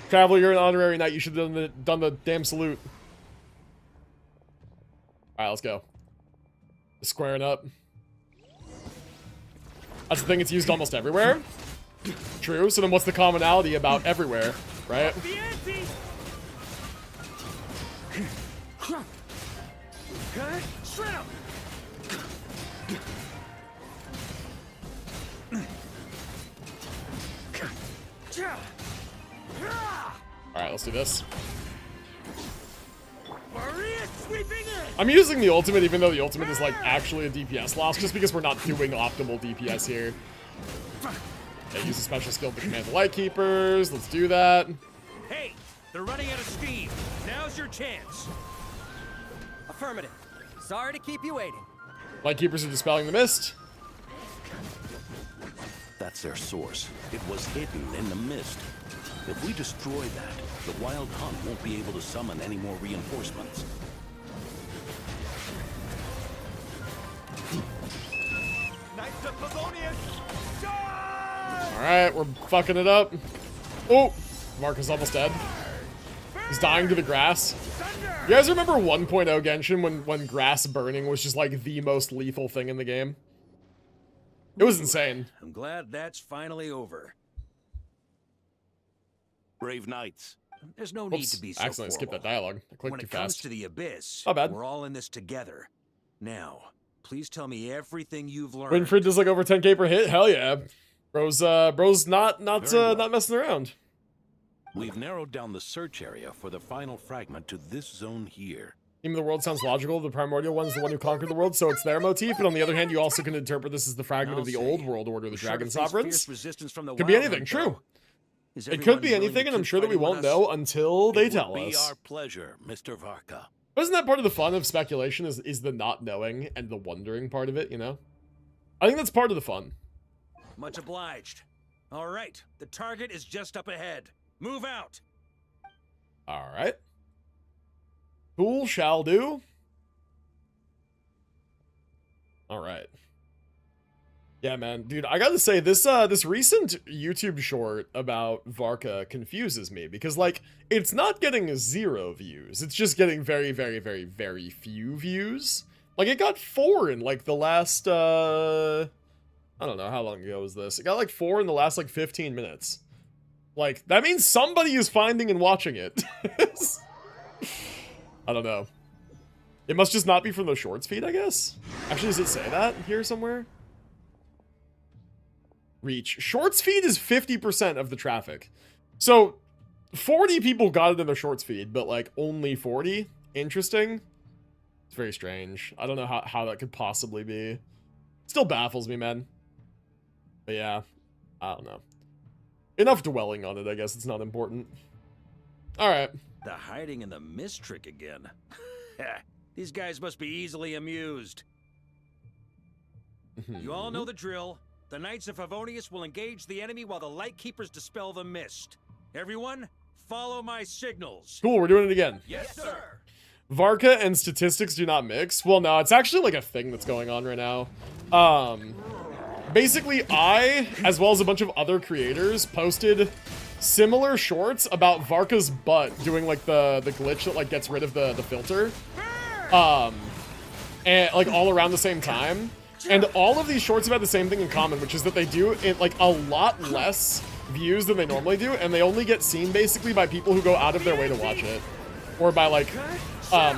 [SPEAKER 1] Traveler, you're an honorary knight. You should have done the damn salute. Alright, let's go. Squaring up. That's the thing, it's used almost everywhere. True, so then what's the commonality about everywhere, right? Alright, let's do this. I'm using the ultimate even though the ultimate is like actually a DPS loss just because we're not doing optimal DPS here. Okay, use a special skill to command the Lightkeepers. Let's do that.
[SPEAKER 20] Hey, they're running out of steam. Now's your chance.
[SPEAKER 13] Affirmative. Sorry to keep you waiting.
[SPEAKER 1] Lightkeepers are dispelling the mist.
[SPEAKER 14] That's their source. It was hidden in the mist. If we destroy that, the Wild Hunt won't be able to summon any more reinforcements.
[SPEAKER 1] Alright, we're fucking it up. Oh, Varka's almost dead. He's dying to the grass. You guys remember 1.0 Genshin when grass burning was just like the most lethal thing in the game? It was insane.
[SPEAKER 20] I'm glad that's finally over.
[SPEAKER 14] Brave knights.
[SPEAKER 20] There's no need to be so
[SPEAKER 1] accidentally skipped that dialogue. I clicked
[SPEAKER 20] when
[SPEAKER 1] too
[SPEAKER 20] it comes
[SPEAKER 1] fast.
[SPEAKER 20] to the abyss,
[SPEAKER 1] Not bad.
[SPEAKER 20] we're all in this together. Now, please tell me everything you've learned.
[SPEAKER 1] Winfried does like over 10k per hit? Hell yeah. Bro's not messing around.
[SPEAKER 14] We've narrowed down the search area for the final fragment to this zone here.
[SPEAKER 1] Theme of the world sounds logical. The primordial one's the one who conquered the world, so it's their motif. But on the other hand, you also can interpret this as the fragment of the old world order, the Dragon Sovereigns. Could be anything, true. It could be anything, and I'm sure that we won't know until they tell us.
[SPEAKER 14] It would be our pleasure, Mr. Varka.
[SPEAKER 1] But isn't that part of the fun of speculation is the not knowing and the wondering part of it, you know? I think that's part of the fun.
[SPEAKER 20] Much obliged. All right, the target is just up ahead. Move out.
[SPEAKER 1] All right. Cool, shall do. All right. Yeah, man, dude, I gotta say this this recent YouTube short about Varka confuses me because like it's not getting 0 views. It's just getting very, very, very, very few views. Like it got 4 in like the last I don't know how long ago was this. It got like 4 in the last like 15 minutes. Like that means somebody is finding and watching it. I don't know. It must just not be from the shorts feed, I guess. Actually, does it say that here somewhere? Reach. Shorts feed is 50% of the traffic. So 40 people got it in their shorts feed, but like only 40? Interesting. It's very strange. I don't know how that could possibly be. Still baffles me, man. But yeah, I don't know. Enough dwelling on it, I guess it's not important. Alright.
[SPEAKER 20] The hiding in the mist trick again. These guys must be easily amused. You all know the drill. The Knights of Favonius will engage the enemy while the Lightkeepers dispel the mist. Everyone, follow my signals.
[SPEAKER 1] Cool, we're doing it again.
[SPEAKER 20] Yes, sir.
[SPEAKER 1] Varka and statistics do not mix. Well, no, it's actually like a thing that's going on right now. Basically, I, as well as a bunch of other creators, posted similar shorts about Varka's butt doing like the glitch that like gets rid of the filter. And like all around the same time. And all of these shorts have had the same thing in common, which is that they do it like a lot less views than they normally do, and they only get seen basically by people who go out of their way to watch it. Or by like,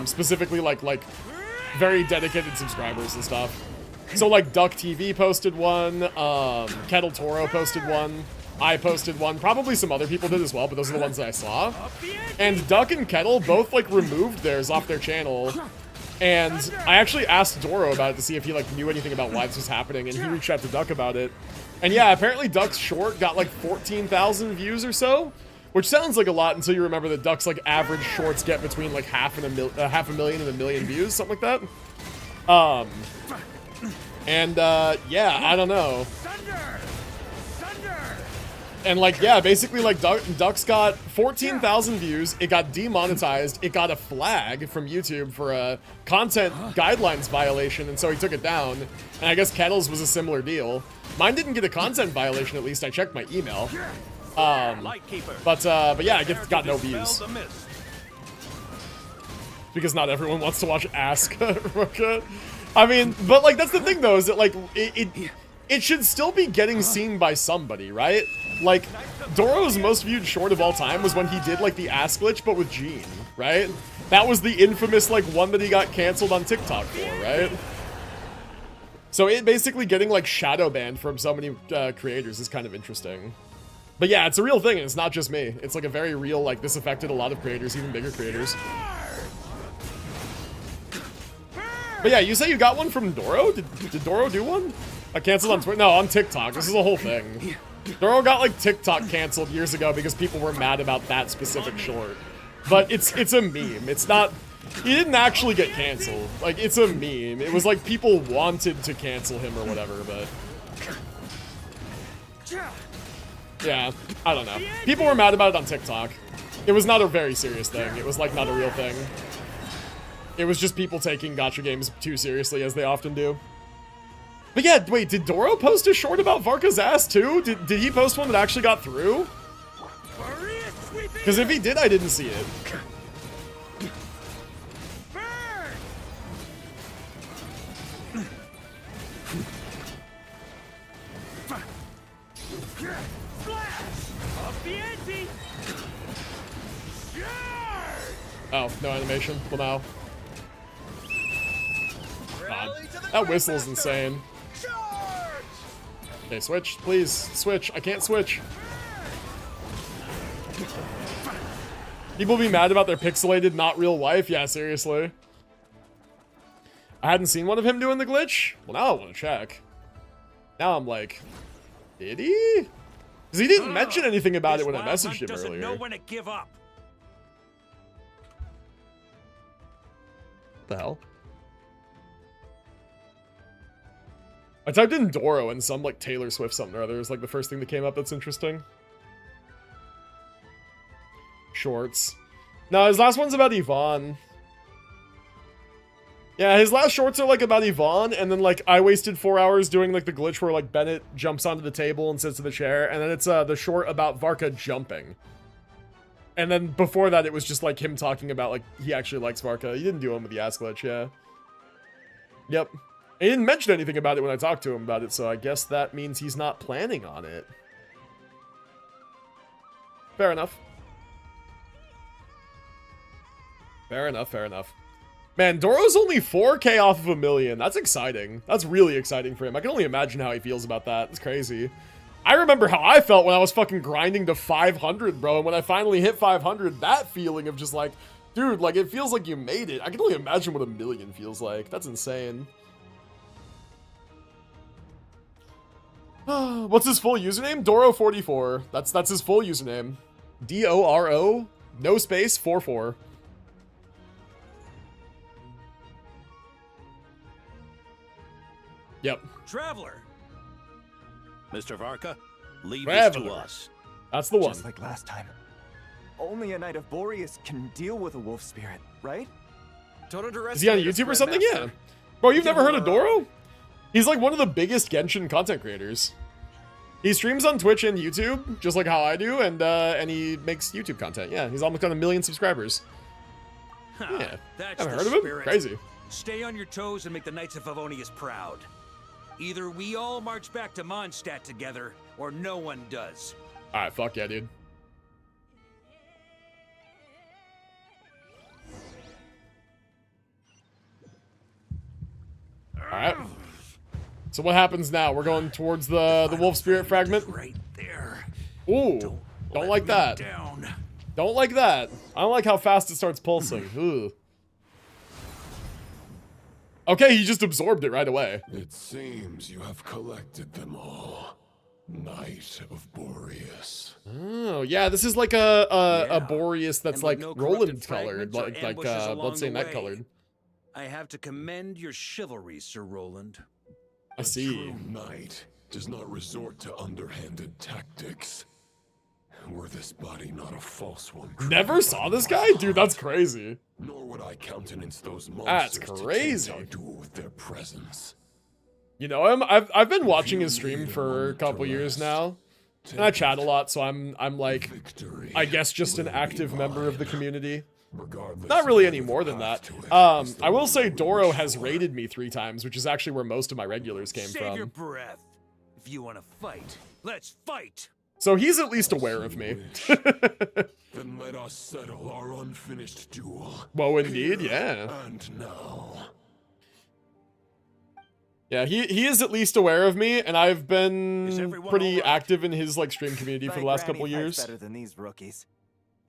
[SPEAKER 1] specifically like very dedicated subscribers and stuff. So like Duck TV posted one, Kettle Toro posted one, I posted one, probably some other people did as well, but those are the ones that I saw. And Duck and Kettle both like removed theirs off their channel. And I actually asked Doro about it to see if he like knew anything about why this was happening, and he reached out to Duck about it. And yeah, apparently Duck's short got like 14,000 views or so, which sounds like a lot until you remember that Duck's like average shorts get between like half a million and a million views, something like that. Yeah, I don't know. And like, yeah, basically like Duck's got 14,000 views, it got demonetized, it got a flag from YouTube for a content guidelines violation, and so he took it down. And I guess Kettle's was a similar deal. Mine didn't get a content violation, at least I checked my email. But yeah, I got no views. Because not everyone wants to watch Ask Varka. I mean, but like, that's the thing though, is that like, it should still be getting seen by somebody, right? Like, Doro's most viewed short of all time was when he did like the ass glitch, but with Gene, right? That was the infamous like one that he got canceled on TikTok for, right? So it basically getting like shadow banned from so many creators is kind of interesting. But yeah, it's a real thing, and it's not just me. It's like a very real, like, this affected a lot of creators, even bigger creators. But yeah, you say you got one from Doro? Did Doro do one? I canceled on Twitter? No, on TikTok. This is a whole thing. Doro got like TikTok canceled years ago because people were mad about that specific short. But it's a meme. It's not... He didn't actually get canceled. Like, it's a meme. It was like people wanted to cancel him or whatever, but... Yeah, I don't know. People were mad about it on TikTok. It was not a very serious thing. It was like not a real thing. It was just people taking gacha games too seriously, as they often do. But yeah, wait, did Doro post a short about Varka's ass too? Did he post one that actually got through? Because if he did, I didn't see it. Oh, no animation. Well, now. God. That whistle's insane. Okay, switch, please. Switch. I can't switch. People be mad about their pixelated, not real wife? Yeah, seriously. I hadn't seen one of him doing the glitch? Well, now I want to check. Now I'm like, did he? Because he didn't mention anything about it when I messaged him earlier.
[SPEAKER 20] Know when to give up.
[SPEAKER 1] The hell? I typed in Doro and some like Taylor Swift something or other. It was like the first thing that came up that's interesting. Shorts. No, his last one's about Yvonne. Yeah, his last shorts are like about Yvonne, and then like I wasted 4 hours doing like the glitch where like Bennett jumps onto the table and sits in the chair, and then it's the short about Varka jumping. And then before that, it was just like him talking about like he actually likes Varka. He didn't do one with the ass glitch, yeah. Yep. He didn't mention anything about it when I talked to him about it, so I guess that means he's not planning on it. Fair enough. Fair enough, fair enough. Man, Doro's only 4K off of 1 million. That's exciting. That's really exciting for him. I can only imagine how he feels about that. It's crazy. I remember how I felt when I was fucking grinding to 500, bro. And when I finally hit 500, that feeling of just like, dude, like, it feels like you made it. I can only imagine what 1 million feels like. That's insane. What's his full username? Doro44. That's his full username. D-O-R-O, no space, 44. Yep.
[SPEAKER 20] Traveler.
[SPEAKER 14] Mr. Varka, leave
[SPEAKER 1] Traveler.
[SPEAKER 14] this to us.
[SPEAKER 1] That's the one.
[SPEAKER 3] Just like last time. Only a Knight of Boreas can deal with a wolf spirit, right?
[SPEAKER 1] Is he on YouTube or something? Yeah. Bro, you've never heard of Doro? He's like one of the biggest Genshin content creators. He streams on Twitch and YouTube, just like how I do, and he makes YouTube content. Yeah, he's almost got 1 million subscribers. Yeah,
[SPEAKER 20] That's
[SPEAKER 1] haven't
[SPEAKER 20] the
[SPEAKER 1] heard of him?
[SPEAKER 20] spirit.
[SPEAKER 1] Crazy.
[SPEAKER 20] Stay on your toes and make the Knights of Favonius proud. Either we all march back to Mondstadt together, or no one does.
[SPEAKER 1] Alright, fuck yeah, dude. Alright. So what happens now? We're going towards the wolf spirit fragment?
[SPEAKER 20] Right there.
[SPEAKER 1] Ooh. Don't like that. Don't like that. I don't like how fast it starts pulsing. Ugh. Okay, he just absorbed it right away.
[SPEAKER 17] It seems you have collected them all. Knight of Boreas.
[SPEAKER 1] Oh, yeah, this is like a Boreas that's like
[SPEAKER 20] no
[SPEAKER 1] Roland
[SPEAKER 20] corrupted
[SPEAKER 1] colored,
[SPEAKER 20] fragments or
[SPEAKER 1] like
[SPEAKER 20] ambushes along
[SPEAKER 1] let's say
[SPEAKER 20] the
[SPEAKER 1] night
[SPEAKER 20] way.
[SPEAKER 1] colored.
[SPEAKER 20] I have to commend your chivalry, Sir Roland.
[SPEAKER 1] I see.
[SPEAKER 17] A true knight does not resort to underhanded tactics. Were this body not a false one?
[SPEAKER 1] Never saw this guy? Dude, that's crazy.
[SPEAKER 17] Nor would I countenance those
[SPEAKER 1] That's
[SPEAKER 17] monsters
[SPEAKER 1] crazy.
[SPEAKER 17] to tempt our duel with their presence.
[SPEAKER 1] You know him? I've been watching his stream for a couple years now. And I chat a lot, so I'm like, I guess just an active member of the community. Not really any more than that. I will say Doro has raided me 3 times, which is actually where most of my regulars came
[SPEAKER 20] Save your
[SPEAKER 1] from.
[SPEAKER 20] breath. If you want to fight, let's fight.
[SPEAKER 1] So he's at least aware of me.
[SPEAKER 17] Then let us settle our unfinished duel.
[SPEAKER 1] Well, indeed, yeah.
[SPEAKER 17] And now.
[SPEAKER 1] Yeah, he is at least aware of me, and I've been pretty active in his like stream community for the last couple years.
[SPEAKER 3] Better than these rookies.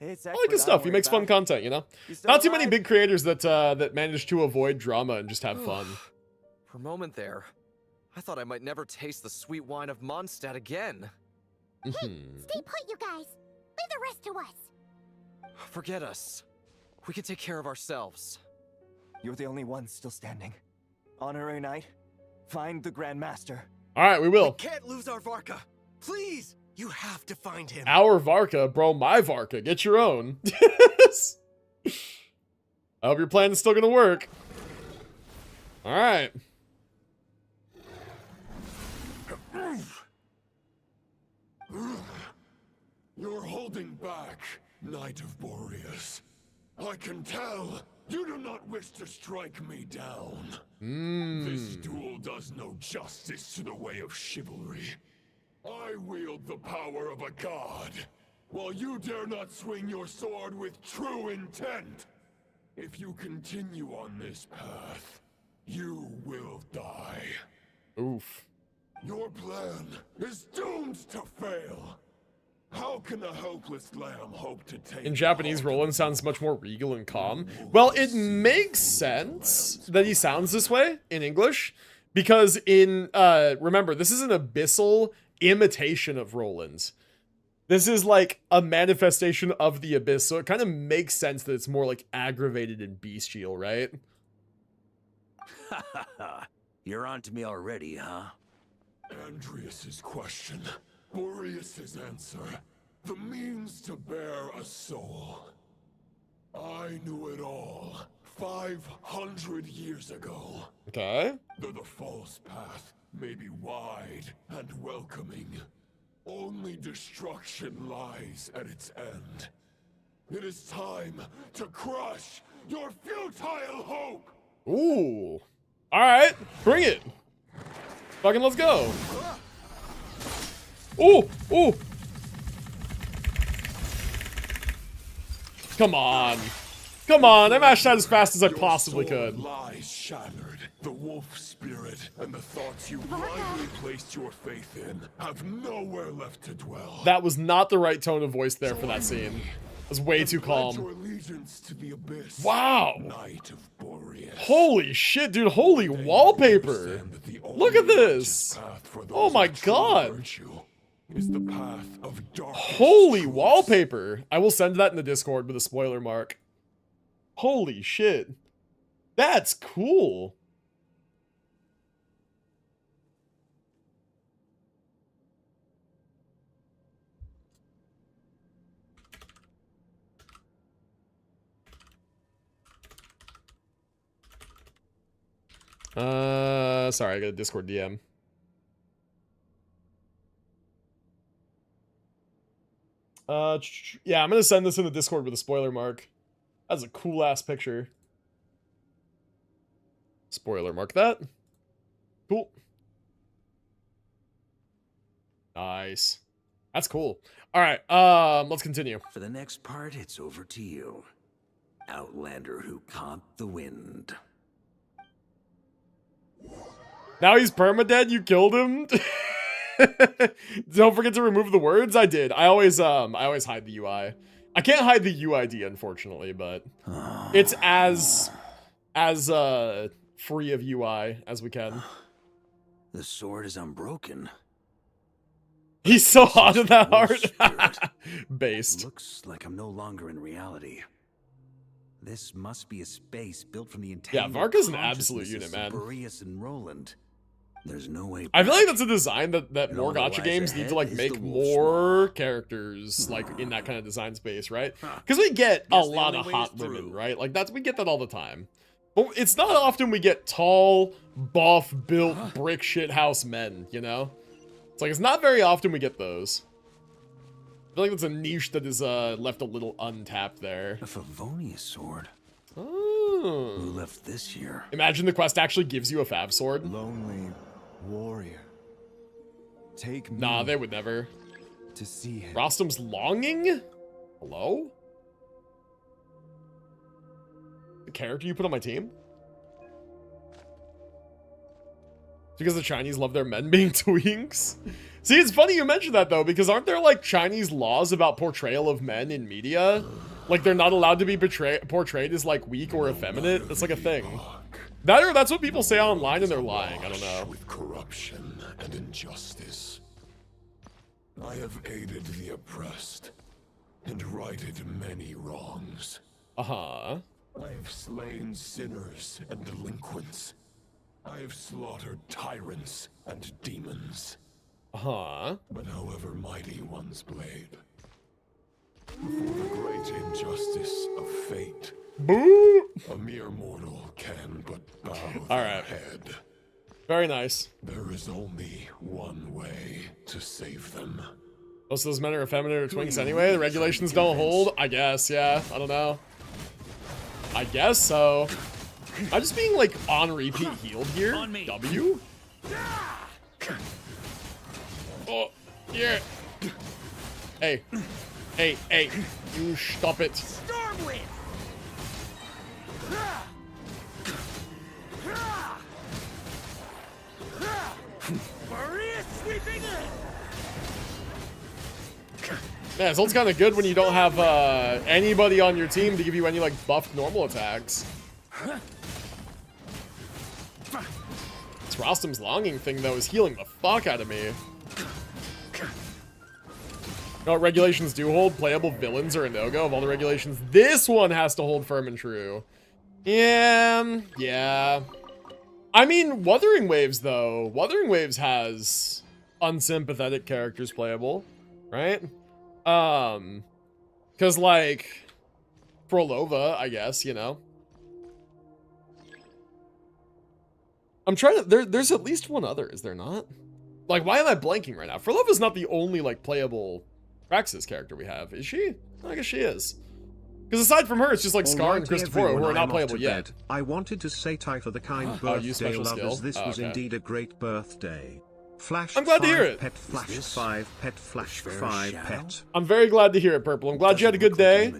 [SPEAKER 3] It's
[SPEAKER 1] I like his stuff. He makes fun content, you know. Not too many big creators that that manage to avoid drama and just have fun.
[SPEAKER 10] For a moment there, I thought I might never taste the sweet wine of Mondstadt again.
[SPEAKER 8] Stay put, you guys. Leave the rest to us.
[SPEAKER 10] Forget us. We can take care of ourselves.
[SPEAKER 3] You're the only one still standing. Honorary Knight, find the Grand Master.
[SPEAKER 1] All right, we will.
[SPEAKER 13] Can't lose our Varka. Please, you have to find him.
[SPEAKER 1] Our Varka, bro, my Varka. Get your own. I hope your plan is still gonna work. All right.
[SPEAKER 17] You're holding back, Knight of Boreas. I can tell you do not wish to strike me down. This duel does no justice to the way of chivalry. I wield the power of a god, while you dare not swing your sword with true intent. If you continue on this path, you will die.
[SPEAKER 1] Oof.
[SPEAKER 17] Your plan is doomed to fail. How can a helpless lamb hope to take...
[SPEAKER 1] In Japanese, Roland sounds much more regal and calm. Well, it makes sense that he sounds this way in English, because in, remember, this is an abyssal imitation of Roland's. This is like a manifestation of the abyss, so it kind of makes sense that it's more like aggravated and bestial, right?
[SPEAKER 9] You're on to me already, huh?
[SPEAKER 17] Andreas's question, Boreas's answer, the means to bear a soul. I knew it all 500 years ago.
[SPEAKER 1] Okay.
[SPEAKER 17] Though the false path may be wide and welcoming, only destruction lies at its end. It is time to crush your futile hope!
[SPEAKER 1] Ooh. Alright, bring it. Fucking let's go. Ooh, ooh. Come on. Come on, I mashed out as fast as I possibly could.
[SPEAKER 17] Lies shattered. The wolf spirit and the thoughts you blindly placed your faith in have nowhere left to dwell.
[SPEAKER 1] That was not the right tone of voice there for that scene. It was way too calm.
[SPEAKER 17] Your allegiance to the abyss.
[SPEAKER 1] Wow.
[SPEAKER 17] Knight of Boreas.
[SPEAKER 1] Holy shit, dude. Holy wallpaper. Look at this. Oh my god.
[SPEAKER 17] Is the path of darkness.
[SPEAKER 1] Holy wallpaper. I will send that in the Discord with a spoiler mark. Holy shit. That's cool. Sorry, I got a Discord DM. Yeah, I'm gonna send this in the Discord with a spoiler mark. That's a cool ass picture. Spoiler mark that. Cool. Nice. That's cool. All right, let's continue.
[SPEAKER 9] For the next part, it's over to you. Outlander who caught the wind.
[SPEAKER 1] Now he's permadead, you killed him? Don't forget to remove the words. I did. I always hide the UI. I can't hide the UID, unfortunately, but it's as free of UI as we can.
[SPEAKER 9] The sword is unbroken.
[SPEAKER 1] He's so hot in that heart. Based.
[SPEAKER 9] Looks like I'm no longer in reality. This must be a space built from the
[SPEAKER 1] yeah, Varka's an absolute unit, man.
[SPEAKER 9] Boreas and Roland. There's no way
[SPEAKER 1] I feel like that's a design that more gacha games need to like make more characters like in that kind of design space, right? Because we get a lot of hot women, right? Like we get that all the time. But it's not often we get tall, buff, built brick shit house men, you know? It's like it's not very often we get those. I feel like that's a niche that is left a little untapped there.
[SPEAKER 9] A Favonius sword.
[SPEAKER 1] Oh.
[SPEAKER 9] Who left this year?
[SPEAKER 1] Imagine the quest actually gives you a Fav sword.
[SPEAKER 3] Lonely warrior. Take me.
[SPEAKER 1] Nah, they would never.
[SPEAKER 3] To see him.
[SPEAKER 1] Rostam's longing? Hello? The character you put on my team? Because the Chinese love their men being twinks? See, it's funny you mention that, though, because aren't there, like, Chinese laws about portrayal of men in media? Like, they're not allowed to be portrayed as, like, weak or effeminate? That's, like, a thing. That or that's what people say online and they're lying. I don't know.
[SPEAKER 17] With corruption and injustice. I have aided the oppressed and righted many wrongs.
[SPEAKER 1] Uh-huh.
[SPEAKER 17] I have slain sinners and delinquents. I have slaughtered tyrants and demons.
[SPEAKER 1] Uh-huh.
[SPEAKER 17] But however mighty one's blade, before the great injustice of fate,
[SPEAKER 1] boo! A
[SPEAKER 17] mere mortal can but bow
[SPEAKER 1] All
[SPEAKER 17] their
[SPEAKER 1] right.
[SPEAKER 17] head.
[SPEAKER 1] Very nice.
[SPEAKER 17] There is only one way to save them.
[SPEAKER 1] Most of those men are effeminate or twinks anyway. The regulations don't hold. I guess, yeah. I don't know. I guess so. I'm just being like on repeat healed here. W? Oh, yeah. Hey. Hey, hey. You stop it.
[SPEAKER 20] Stormwind! Maria sweeping in!
[SPEAKER 1] Yeah, so it's kind of good when you don't have anybody on your team to give you any like buffed normal attacks. This Rostam's longing thing though is healing the fuck out of me. You know what regulations do hold? Playable villains are a no-go. Of all the regulations, this one has to hold firm and true. Yeah. I mean, Wuthering Waves though. Wuthering Waves has unsympathetic characters playable, right? Cause like Frolova, I guess, you know. I'm trying to there's at least one other, is there not? Like, why am I blanking right now? Frolova's not the only like playable Praxis character we have, is she? I guess she is. Because aside from her, it's just like Scar and Christophora who are not playable yet.
[SPEAKER 15] I wanted to say Ty for the kind birthday lovers. This was indeed a great birthday. Flash
[SPEAKER 1] I'm glad to hear it.
[SPEAKER 15] Pet Flash 5 Pet Flash 5 Pet.
[SPEAKER 1] I'm very glad to hear it, Purple. I'm glad you had a good day.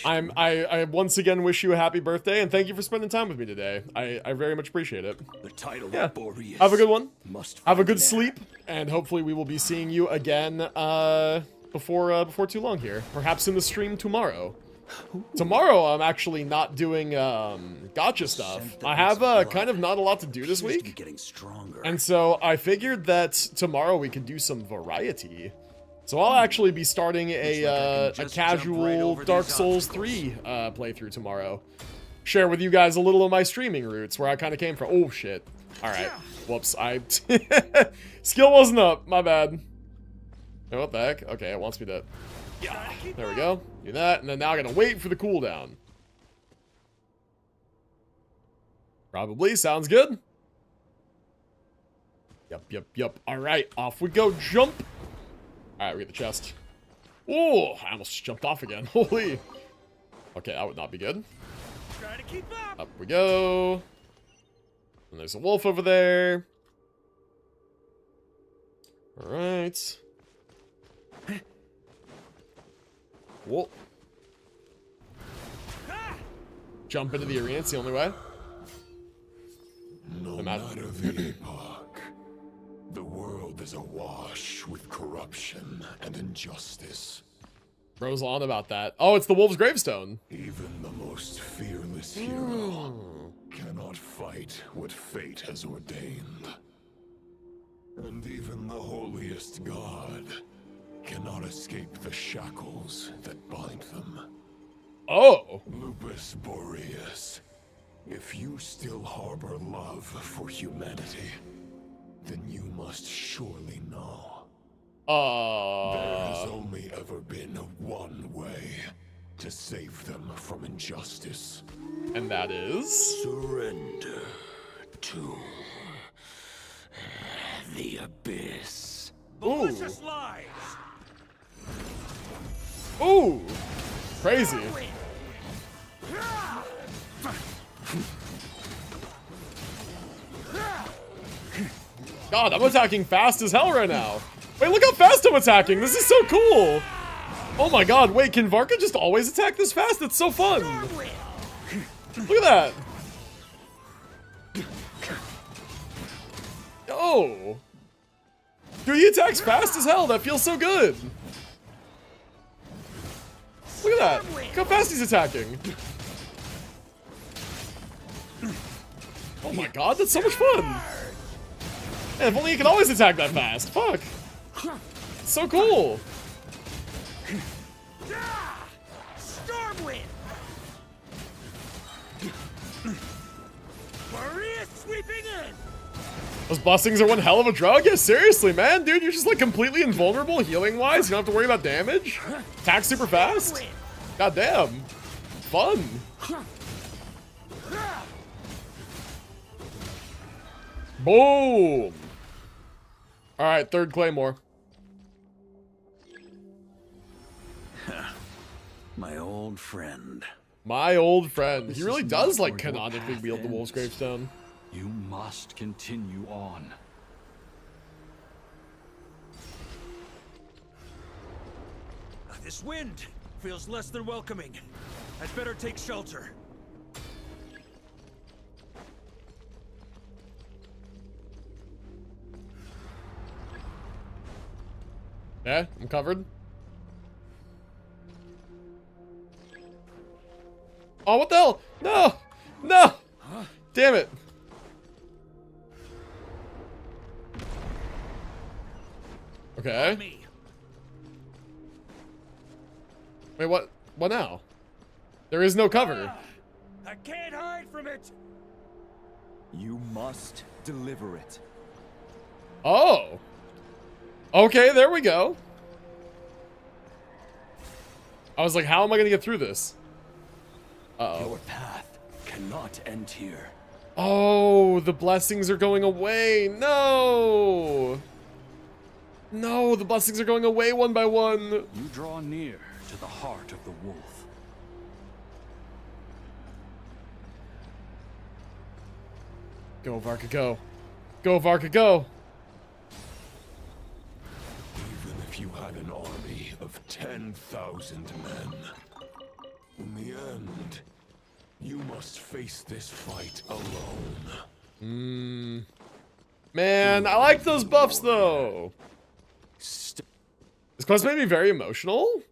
[SPEAKER 1] I once again wish you a happy birthday and thank you for spending time with me today. I very much appreciate it.
[SPEAKER 14] The title
[SPEAKER 1] Yeah.
[SPEAKER 14] of Boreas.
[SPEAKER 1] Have a good one.
[SPEAKER 14] Must
[SPEAKER 1] Have a
[SPEAKER 14] find
[SPEAKER 1] good
[SPEAKER 14] an
[SPEAKER 1] sleep, and hopefully we will be seeing you again before too long here. Perhaps in the stream tomorrow. Tomorrow I'm actually not doing gacha stuff. I have kind of not a lot to do this week.
[SPEAKER 9] Getting stronger.
[SPEAKER 1] And so I figured that tomorrow we could do some variety. So I'll actually be starting a casual Dark Souls 3 playthrough tomorrow. Share with you guys a little of my streaming roots, where I kind of came from. Oh shit. Alright. Whoops. Skill wasn't up. My bad. Oh, what the heck? Okay, it wants me to... Yeah, there we go. Do that, and then now I gotta wait for the cooldown. Probably, sounds good. Yep. Alright, off we go, jump! Alright, we get the chest. Oh, I almost jumped off again, holy. Okay, that would not be good. Up we go. And there's a wolf over there. Alright. Whoa. Jump into the arena, it's the only way.
[SPEAKER 17] No matter the epoch, the world is awash with corruption and injustice.
[SPEAKER 1] Bro's on about that. Oh, it's the Wolf's Gravestone.
[SPEAKER 17] Even the most fearless hero cannot fight what fate has ordained. And even the holiest god cannot escape the shackles that bind them.
[SPEAKER 1] Oh!
[SPEAKER 17] Lupus Boreas, if you still harbor love for humanity, then you must surely know. There has only ever been one way to save them from injustice.
[SPEAKER 1] And that is?
[SPEAKER 17] Surrender to the abyss.
[SPEAKER 20] Malicious lies!
[SPEAKER 1] Ooh! Crazy. God, I'm attacking fast as hell right now. Wait, look how fast I'm attacking. This is so cool. Oh my god, wait, can Varka just always attack this fast? It's so fun. Look at that. Oh. Dude, he attacks fast as hell. That feels so good. Look at that. Look how fast he's attacking. Oh my god, that's so much fun. Man, if only he could always attack that fast. Fuck. It's so cool.
[SPEAKER 20] Stormwind! Maria sweeping in!
[SPEAKER 1] Those blessings are one hell of a drug? Yeah, seriously, man. Dude, you're just like completely invulnerable healing-wise. You don't have to worry about damage. Attack super fast. God damn. Fun. Boom. All right, third Claymore.
[SPEAKER 9] My old friend.
[SPEAKER 1] My old friend. He really does like canonically wield the Wolf's Gravestone.
[SPEAKER 6] You must continue on.
[SPEAKER 20] This wind feels less than welcoming. I'd better take shelter.
[SPEAKER 1] Yeah, I'm covered. Oh, what the hell? No! No! Damn it. Okay. Wait, what? What now? There is no cover.
[SPEAKER 20] I can't hide from it.
[SPEAKER 3] You must deliver it.
[SPEAKER 1] Oh. Okay, there we go. I was like, how am I gonna get through this? Uh-oh.
[SPEAKER 6] Your path cannot end here.
[SPEAKER 1] Oh, the blessings are going away. No. No, the blessings are going away one by one.
[SPEAKER 6] You draw near to the heart of the wolf.
[SPEAKER 1] Go, Varka, go. Go, Varka, go.
[SPEAKER 17] Even if you had an army of 10,000 men, in the end, you must face this fight alone.
[SPEAKER 1] Man, I like those buffs, though. This quest made me very emotional.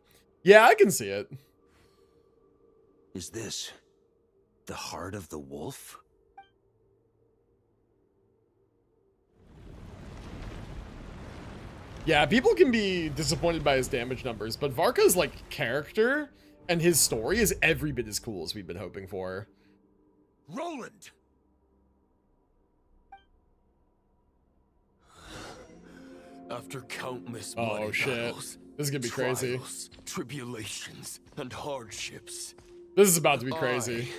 [SPEAKER 1] Yeah, I can see it.
[SPEAKER 9] Is this the heart of the wolf?
[SPEAKER 1] Yeah, people can be disappointed by his damage numbers, but Varka's, like, character and his story is every bit as cool as we've been hoping for.
[SPEAKER 20] Roland!
[SPEAKER 5] After countless bloody battles,
[SPEAKER 1] this is gonna be crazy.
[SPEAKER 5] Trials, tribulations, and hardships.
[SPEAKER 1] This is about to be crazy.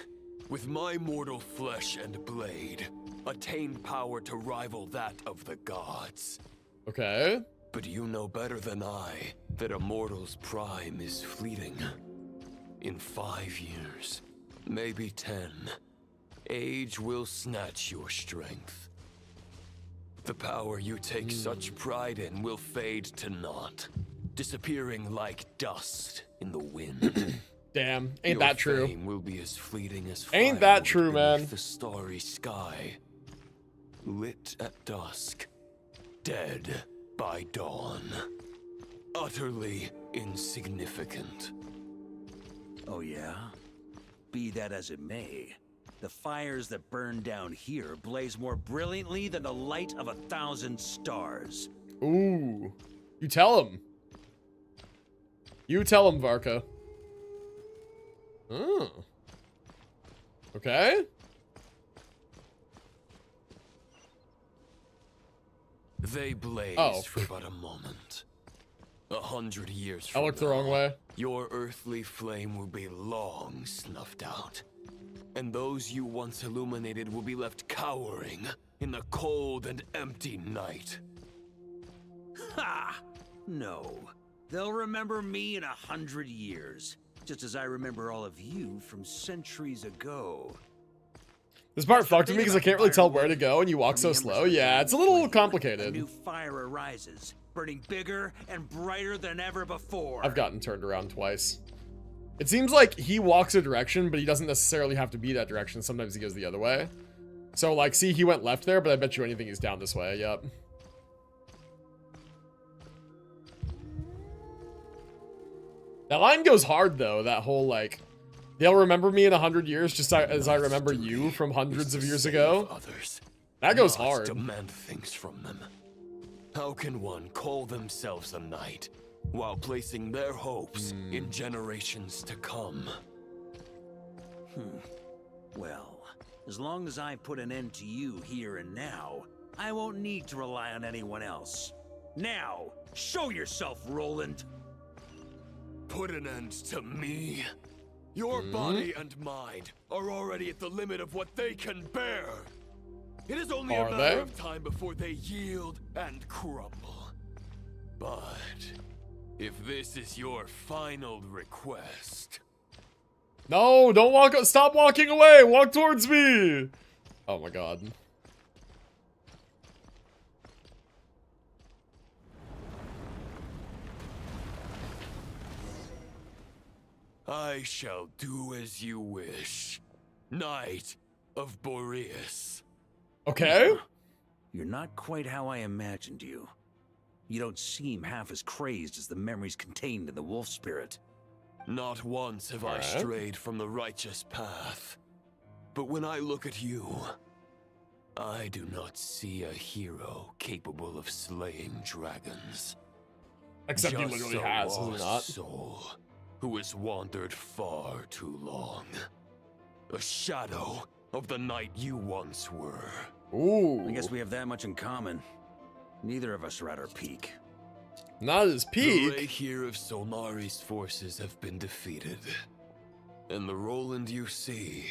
[SPEAKER 5] With my mortal flesh and blade, attained power to rival that of the gods.
[SPEAKER 1] Okay.
[SPEAKER 5] But you know better than I that a mortal's prime is fleeting. In 5 years, maybe 10, age will snatch your strength. The power you take such pride in will fade to naught, disappearing like dust in the wind.
[SPEAKER 1] Damn, ain't
[SPEAKER 5] Your
[SPEAKER 1] that true?
[SPEAKER 5] fame will be as fleeting as
[SPEAKER 1] Ain't that true,
[SPEAKER 5] firewood
[SPEAKER 1] man?
[SPEAKER 5] beneath the starry sky, lit at dusk, dead by dawn, utterly insignificant.
[SPEAKER 9] Oh yeah? Be that as it may, the fires that burn down here blaze more brilliantly than the light of 1,000 stars.
[SPEAKER 1] Ooh. You tell him. You tell him, Varka. Oh. Okay.
[SPEAKER 5] They blazed for but a moment. 100 years from
[SPEAKER 1] I looked the wrong way.
[SPEAKER 5] Your earthly flame will be long snuffed out. And those you once illuminated will be left cowering in the cold and empty night.
[SPEAKER 9] Ha! No. They'll remember me in 100 years, just as I remember all of you from centuries ago.
[SPEAKER 1] This part fucked with me because I can't really tell where to go and you walk so slow. Yeah, it's a little
[SPEAKER 9] A
[SPEAKER 1] complicated.
[SPEAKER 9] new fire arises, burning bigger and brighter than ever before.
[SPEAKER 1] I've gotten turned around twice. It seems like he walks a direction, but he doesn't necessarily have to be that direction. Sometimes he goes the other way. So, like, see, he went left there, but I bet you anything he's down this way. Yep. That line goes hard, though. That whole, like, they'll remember me in 100 years just as I remember you from hundreds of years ago. That goes hard.
[SPEAKER 5] Demand things from them. How can one call themselves a knight while placing their hopes in generations to come?
[SPEAKER 9] Well, as long as I put an end to you here and now, I won't need to rely on anyone else. Now, show yourself, Roland.
[SPEAKER 5] Put an end to me? Your body and mind are already at the limit of what they can bear. It is only a matter of time before they yield and crumble. But if this is your final request...
[SPEAKER 1] No, don't walk. Stop walking away. Walk towards me. Oh my god.
[SPEAKER 5] I shall do as you wish, Knight of Boreas.
[SPEAKER 1] Okay.
[SPEAKER 9] You're not quite how I imagined you. You don't seem half as crazed as the memories contained in the wolf spirit.
[SPEAKER 5] Not once have I strayed from the righteous path. But when I look at you, I do not see a hero capable of slaying dragons.
[SPEAKER 1] Except he literally has, does he not?
[SPEAKER 5] Soul who has wandered far too long. A shadow of the knight you once were.
[SPEAKER 1] Ooh.
[SPEAKER 9] I guess we have that much in common. Neither of us are at our peak.
[SPEAKER 1] Not his peak.
[SPEAKER 5] The Raihir of Solmari's forces have been defeated. And the Roland you see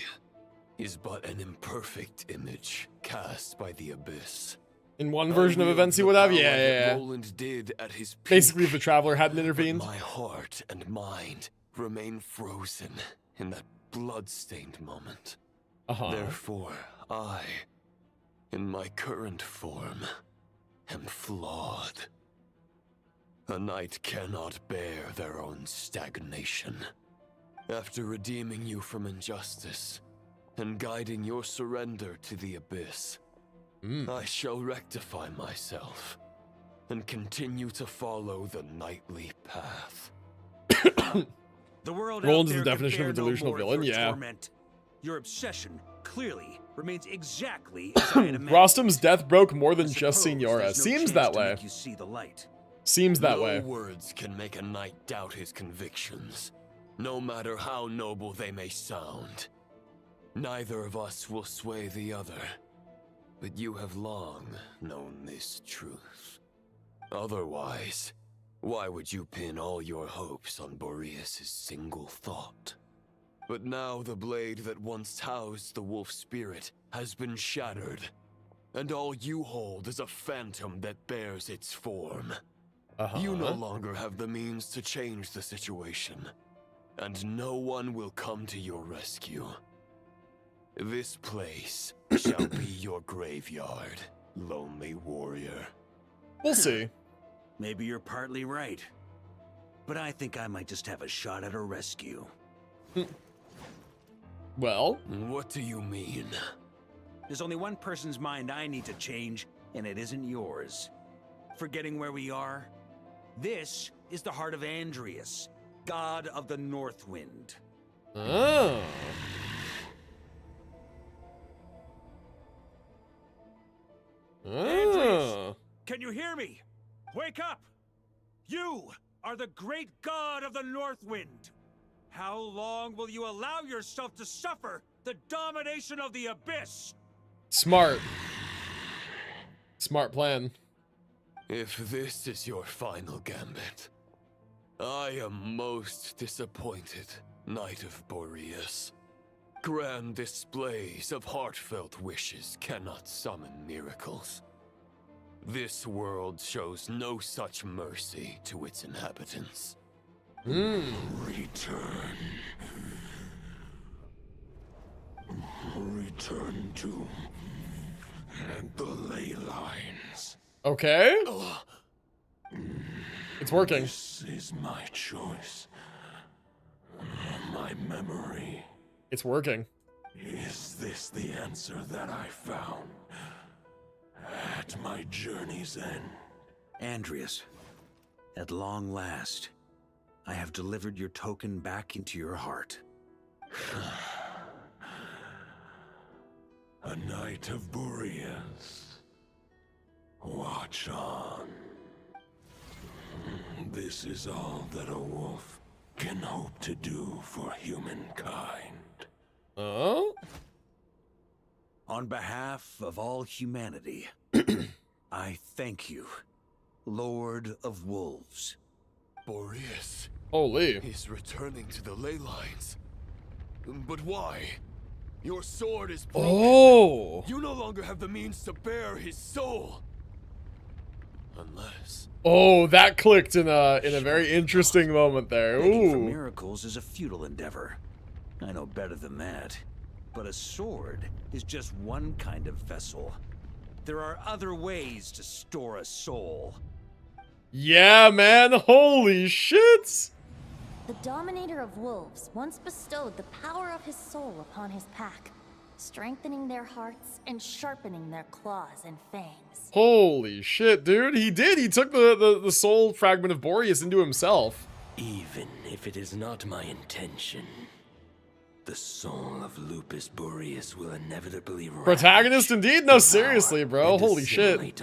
[SPEAKER 5] is but an imperfect image cast by the Abyss.
[SPEAKER 1] In one version of events he would have? Yeah.
[SPEAKER 5] Roland did at his peak.
[SPEAKER 1] Basically, if the Traveler hadn't intervened.
[SPEAKER 5] My heart and mind remain frozen in that blood-stained moment. Therefore, I, in my current form, am flawed. A knight cannot bear their own stagnation. After redeeming you from injustice and guiding your surrender to the Abyss, I shall rectify myself and continue to follow the knightly path.
[SPEAKER 9] The world
[SPEAKER 1] Roland's
[SPEAKER 9] out
[SPEAKER 1] the
[SPEAKER 9] there
[SPEAKER 1] definition of a
[SPEAKER 9] can bear no
[SPEAKER 1] delusional
[SPEAKER 9] more
[SPEAKER 1] villain,
[SPEAKER 9] your
[SPEAKER 1] yeah.
[SPEAKER 9] torment. Your obsession clearly remains exactly as I had imagined.
[SPEAKER 1] Rostam's death broke more than just
[SPEAKER 9] Suppose
[SPEAKER 1] Signora.
[SPEAKER 9] there's no
[SPEAKER 1] Seems
[SPEAKER 9] chance
[SPEAKER 1] that
[SPEAKER 9] to
[SPEAKER 1] way.
[SPEAKER 9] make you see the light.
[SPEAKER 1] Seems that
[SPEAKER 5] No
[SPEAKER 1] way.
[SPEAKER 5] words can make a knight doubt his convictions, no matter how noble they may sound. Neither of us will sway the other, but you have long known this truth. Otherwise, why would you pin all your hopes on Boreas' single thought? But now the blade that once housed the wolf spirit has been shattered, and all you hold is a phantom that bears its form. You no longer have the means to change the situation, and no one will come to your rescue. This place shall be your graveyard, lonely warrior.
[SPEAKER 1] We'll see.
[SPEAKER 9] Maybe you're partly right. but I think I might just have a shot at a rescue.
[SPEAKER 1] Well?
[SPEAKER 9] What do you mean? There's only one person's mind I need to change, and it isn't yours. Forgetting where we are? This is the heart of Andrias, god of the North Wind.
[SPEAKER 1] Oh.
[SPEAKER 20] Andrias, can you hear me? Wake up! You are the great god of the North Wind. How long will you allow yourself to suffer the domination of the Abyss?
[SPEAKER 1] Smart. Smart plan.
[SPEAKER 5] If this is your final gambit, I am most disappointed, Knight of Boreas. Grand displays of heartfelt wishes cannot summon miracles. This world shows no such mercy to its inhabitants.
[SPEAKER 17] Return. Return to the ley lines.
[SPEAKER 1] Okay. It's working.
[SPEAKER 17] This is my choice. My memory.
[SPEAKER 1] It's working.
[SPEAKER 17] Is this the answer that I found at my journey's end?
[SPEAKER 9] Andrias, at long last, I have delivered your token back into your heart.
[SPEAKER 17] A Knight of Boreas. Watch on. This is all that a wolf can hope to do for humankind.
[SPEAKER 1] Oh?
[SPEAKER 9] On behalf of all humanity, I thank you, Lord of Wolves.
[SPEAKER 5] Boreas.
[SPEAKER 1] Holy.
[SPEAKER 5] He's returning to the ley lines. But why? Your sword is broken.
[SPEAKER 1] Oh.
[SPEAKER 5] You no longer have the means to bear his soul. Unless...
[SPEAKER 1] Oh, that clicked in a very interesting moment there.
[SPEAKER 9] Begging for
[SPEAKER 1] Ooh.
[SPEAKER 9] miracles is a futile endeavor. I know better than that. But a sword is just one kind of vessel. There are other ways to store a soul.
[SPEAKER 1] Yeah, man. Holy shit.
[SPEAKER 16] The Dominator of Wolves once bestowed the power of his soul upon his pack, strengthening their hearts and sharpening their claws and fangs.
[SPEAKER 1] Holy shit, dude. He did. He took the soul fragment of Boreas into himself.
[SPEAKER 13] Even if it is not my intention, the soul of Lupus Boreas will inevitably
[SPEAKER 1] Protagonist indeed? No, seriously, bro. Holy shit.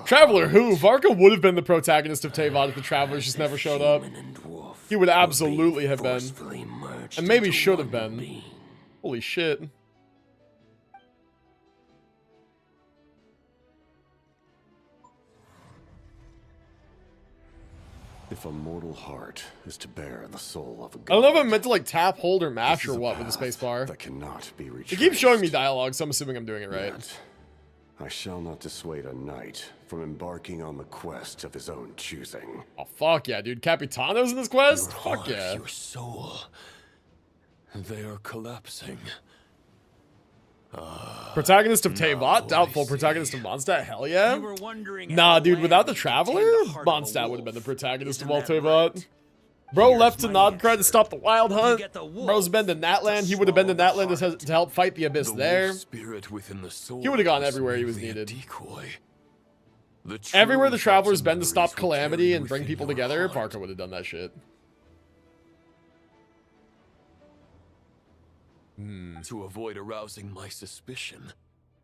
[SPEAKER 1] Traveler who? Varka would have been the protagonist of Teyvat if the Travelers just never showed up. He would absolutely have been. And maybe should have been. Holy shit.
[SPEAKER 17] If a mortal heart is to bear the soul of a god,
[SPEAKER 1] I don't know if I'm meant to like tap, hold, or mash or what with the spacebar.
[SPEAKER 17] that cannot be reached.
[SPEAKER 1] It keeps showing me dialogue, so I'm assuming I'm doing it right.
[SPEAKER 17] Yet, I shall not dissuade a knight from embarking on the quest of his own choosing.
[SPEAKER 1] Oh, fuck yeah, dude. Capitano's in this quest?
[SPEAKER 5] Your
[SPEAKER 1] Fuck
[SPEAKER 5] heart,
[SPEAKER 1] yeah.
[SPEAKER 5] Your soul. They are collapsing.
[SPEAKER 1] Protagonist of Teyvat? Doubtful. Protagonist of Mondstadt? Hell yeah. Nah, dude, without the Traveler, Mondstadt would have been the protagonist of all Teyvat. Bro left to Nodcry to stop the Wild Hunt. Bro's been to Natland. He would have been to Natland to help fight the Abyss there. He would have gone everywhere he was needed. Everywhere the Traveler's been to stop Calamity and bring people together, Varka would have done that shit.
[SPEAKER 5] To avoid arousing my suspicion,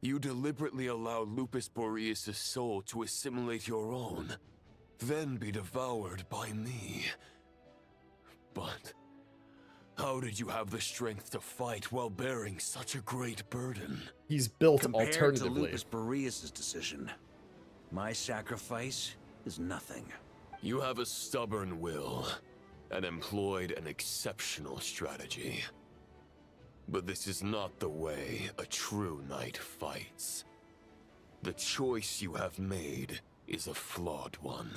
[SPEAKER 5] you deliberately allow Lupus Boreas' soul to assimilate your own, then be devoured by me. But how did you have the strength to fight while bearing such a great burden?
[SPEAKER 1] He's built
[SPEAKER 9] Compared
[SPEAKER 1] alternatively.
[SPEAKER 9] to Lupus Boreas' decision, my sacrifice is nothing.
[SPEAKER 5] You have a stubborn will and employed an exceptional strategy. But this is not the way a true knight fights. The choice you have made is a flawed one.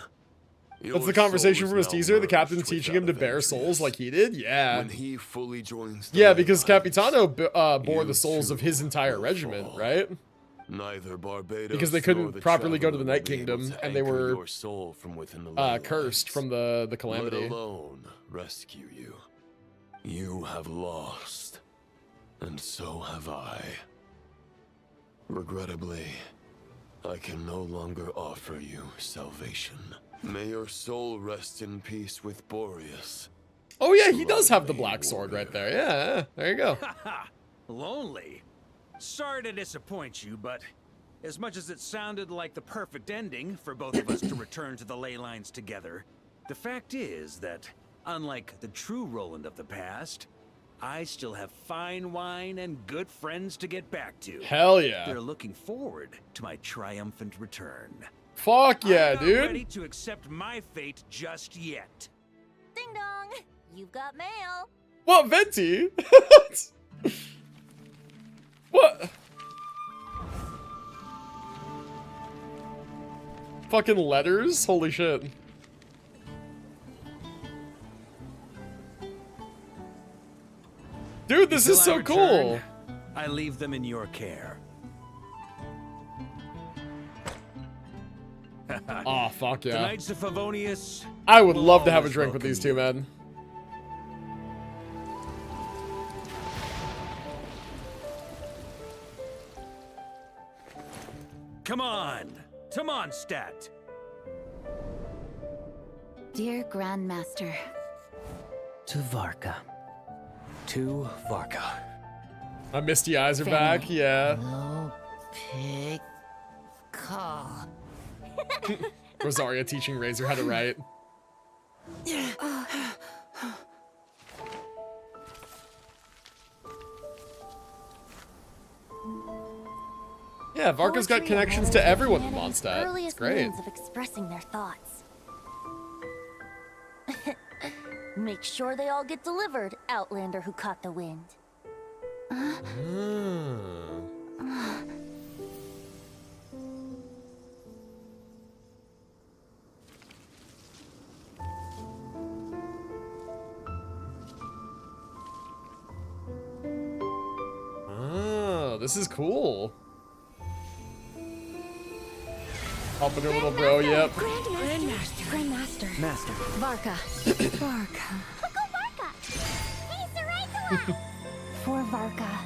[SPEAKER 1] That's the conversation from his teaser. The captain teaching him to bear souls like he did? Yeah.
[SPEAKER 5] When he fully joins the
[SPEAKER 1] yeah, because Capitano bore the souls of his entire regiment, right?
[SPEAKER 5] Neither Barbados
[SPEAKER 1] because they
[SPEAKER 5] nor
[SPEAKER 1] couldn't
[SPEAKER 5] the
[SPEAKER 1] properly go to
[SPEAKER 5] Traveler
[SPEAKER 1] the Night
[SPEAKER 5] will be able
[SPEAKER 1] Kingdom,
[SPEAKER 5] to
[SPEAKER 1] and they
[SPEAKER 5] anchor
[SPEAKER 1] were
[SPEAKER 5] your soul from within the ley
[SPEAKER 1] cursed
[SPEAKER 5] lines,
[SPEAKER 1] from the calamity.
[SPEAKER 5] let alone rescue you. You have lost, and so have I. Regrettably, I can no longer offer you salvation. May your soul rest in peace with Boreas.
[SPEAKER 1] Oh yeah, he does have the black sword right there. Yeah, there you go.
[SPEAKER 9] Lonely? Sorry to disappoint you, but as much as it sounded like the perfect ending for both of us to return to the ley lines together, the fact is that, unlike the true Roland of the past, I still have fine wine and good friends to get back to.
[SPEAKER 1] Hell yeah.
[SPEAKER 9] They're looking forward to my triumphant return.
[SPEAKER 1] Fuck yeah,
[SPEAKER 9] I'm not
[SPEAKER 1] dude.
[SPEAKER 9] ready to accept my fate just yet.
[SPEAKER 16] Ding dong! You've got mail.
[SPEAKER 1] What, Venti? What? Fucking letters? Holy shit. Dude, this is so cool.
[SPEAKER 9] I leave them in your care.
[SPEAKER 1] Aw, fuck
[SPEAKER 9] The
[SPEAKER 1] yeah.
[SPEAKER 9] Knights of Favonius.
[SPEAKER 1] I would
[SPEAKER 9] will
[SPEAKER 1] love to have a
[SPEAKER 9] always
[SPEAKER 1] drink with
[SPEAKER 9] welcome
[SPEAKER 1] these two men.
[SPEAKER 9] Come on, to Mondstadt.
[SPEAKER 18] Dear Grandmaster.
[SPEAKER 13] To Varka. To Varka.
[SPEAKER 1] My misty eyes are back, yeah.
[SPEAKER 18] No pig call.
[SPEAKER 1] Rosaria teaching Razor how to write. Yeah, Varka's got connections to everyone in Mondstadt. It's great.
[SPEAKER 16] Means of expressing their thoughts. Make sure they all get delivered, Outlander who caught the wind.
[SPEAKER 1] Oh, this is cool. Helping her little bro, yep.
[SPEAKER 16] Grandmaster.
[SPEAKER 13] Master.
[SPEAKER 18] Varka. Varka.
[SPEAKER 8] Uncle Varka! He's the right one!
[SPEAKER 16] For Varka.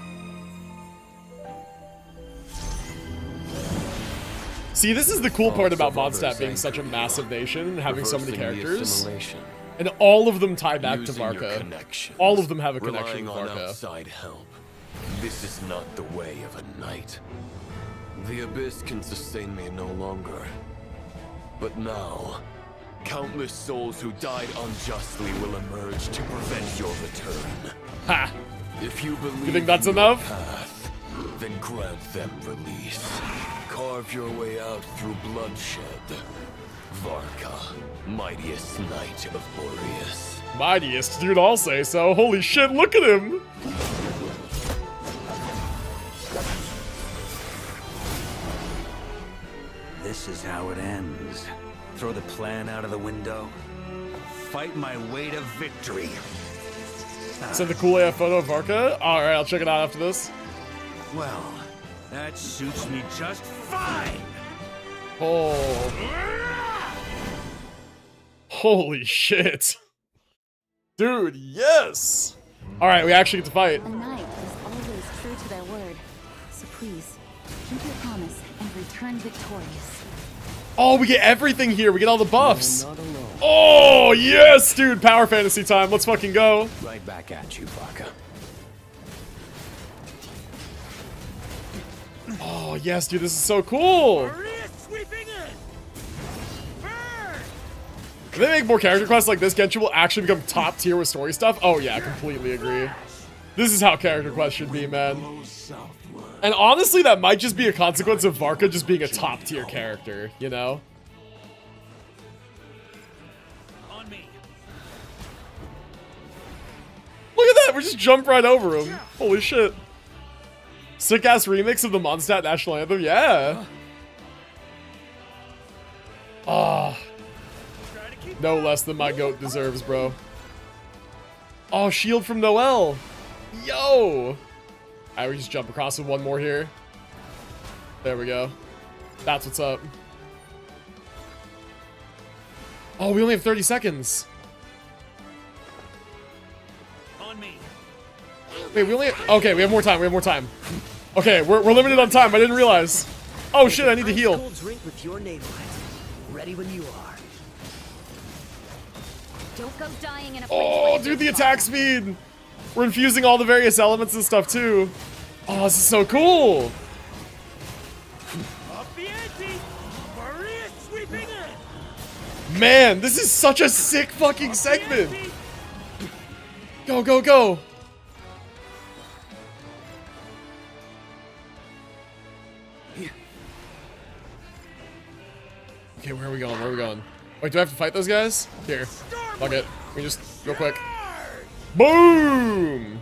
[SPEAKER 1] See, this is the cool part about Mondstadt being such a massive nation and having so many characters. And all of them tie back to Varka. All of them have a connection to
[SPEAKER 5] Relying on
[SPEAKER 1] Varka.
[SPEAKER 5] outside help. This is not the way of a knight. The Abyss can sustain me no longer. But now, countless souls who died unjustly will emerge to prevent your return.
[SPEAKER 1] Ha!
[SPEAKER 5] If you believe
[SPEAKER 1] You think that's
[SPEAKER 5] in your
[SPEAKER 1] enough?
[SPEAKER 5] path, then grant them release. Carve your way out through bloodshed. Varka, mightiest knight of Boreas.
[SPEAKER 1] Mightiest, dude, I'll say so. Holy shit, look at him!
[SPEAKER 9] This is how it ends. Throw the plan out of the window. Fight my way to victory.
[SPEAKER 1] Send the cool AF photo of Varka? Alright, I'll check it out after this.
[SPEAKER 9] Well, that suits me just fine.
[SPEAKER 1] Oh. Holy shit. Dude, yes! Alright, we actually get to fight.
[SPEAKER 18] A knight is always true to their word. So please, keep your promise and return victorious.
[SPEAKER 1] Oh, we get everything here. We get all the buffs. Oh, yes, dude. Power fantasy time. Let's fucking go.
[SPEAKER 13] Right back at you, Varka.
[SPEAKER 1] Oh, yes, dude. This is so cool. If they make more character quests like this, Genshin will actually become top tier with story stuff. Oh, yeah, I completely agree. This is how character quests should be, man. And honestly, that might just be a consequence of Varka just being a top tier character, you know? Look at that, we just jump right over him. Holy shit. Sick ass remix of the Mondstadt national anthem, yeah. Ah. No less than my goat deserves, bro. Oh, shield from Noelle. Yo. Alright, we just jump across with one more here. There we go. That's what's up. Oh, we only have 30 seconds.
[SPEAKER 20] On me.
[SPEAKER 1] Wait, we only... Okay, we have more time. We have more time. Okay, we're limited on time. I didn't realize. Oh, shit, I need to heal.
[SPEAKER 19] Cold drink with your name on it. Ready when you are.
[SPEAKER 18] Don't go dying in a
[SPEAKER 1] Oh, dude, the attack speed. We're infusing all the various elements and stuff, too. Oh, this is so cool.
[SPEAKER 20] Up the ante. Maria sweeping in.
[SPEAKER 1] Man, this is such a sick fucking segment. Go, go, go. Okay, where are we going? Where are we going? Wait, do I have to fight those guys? Here. Fuck it. We just real quick. Boom!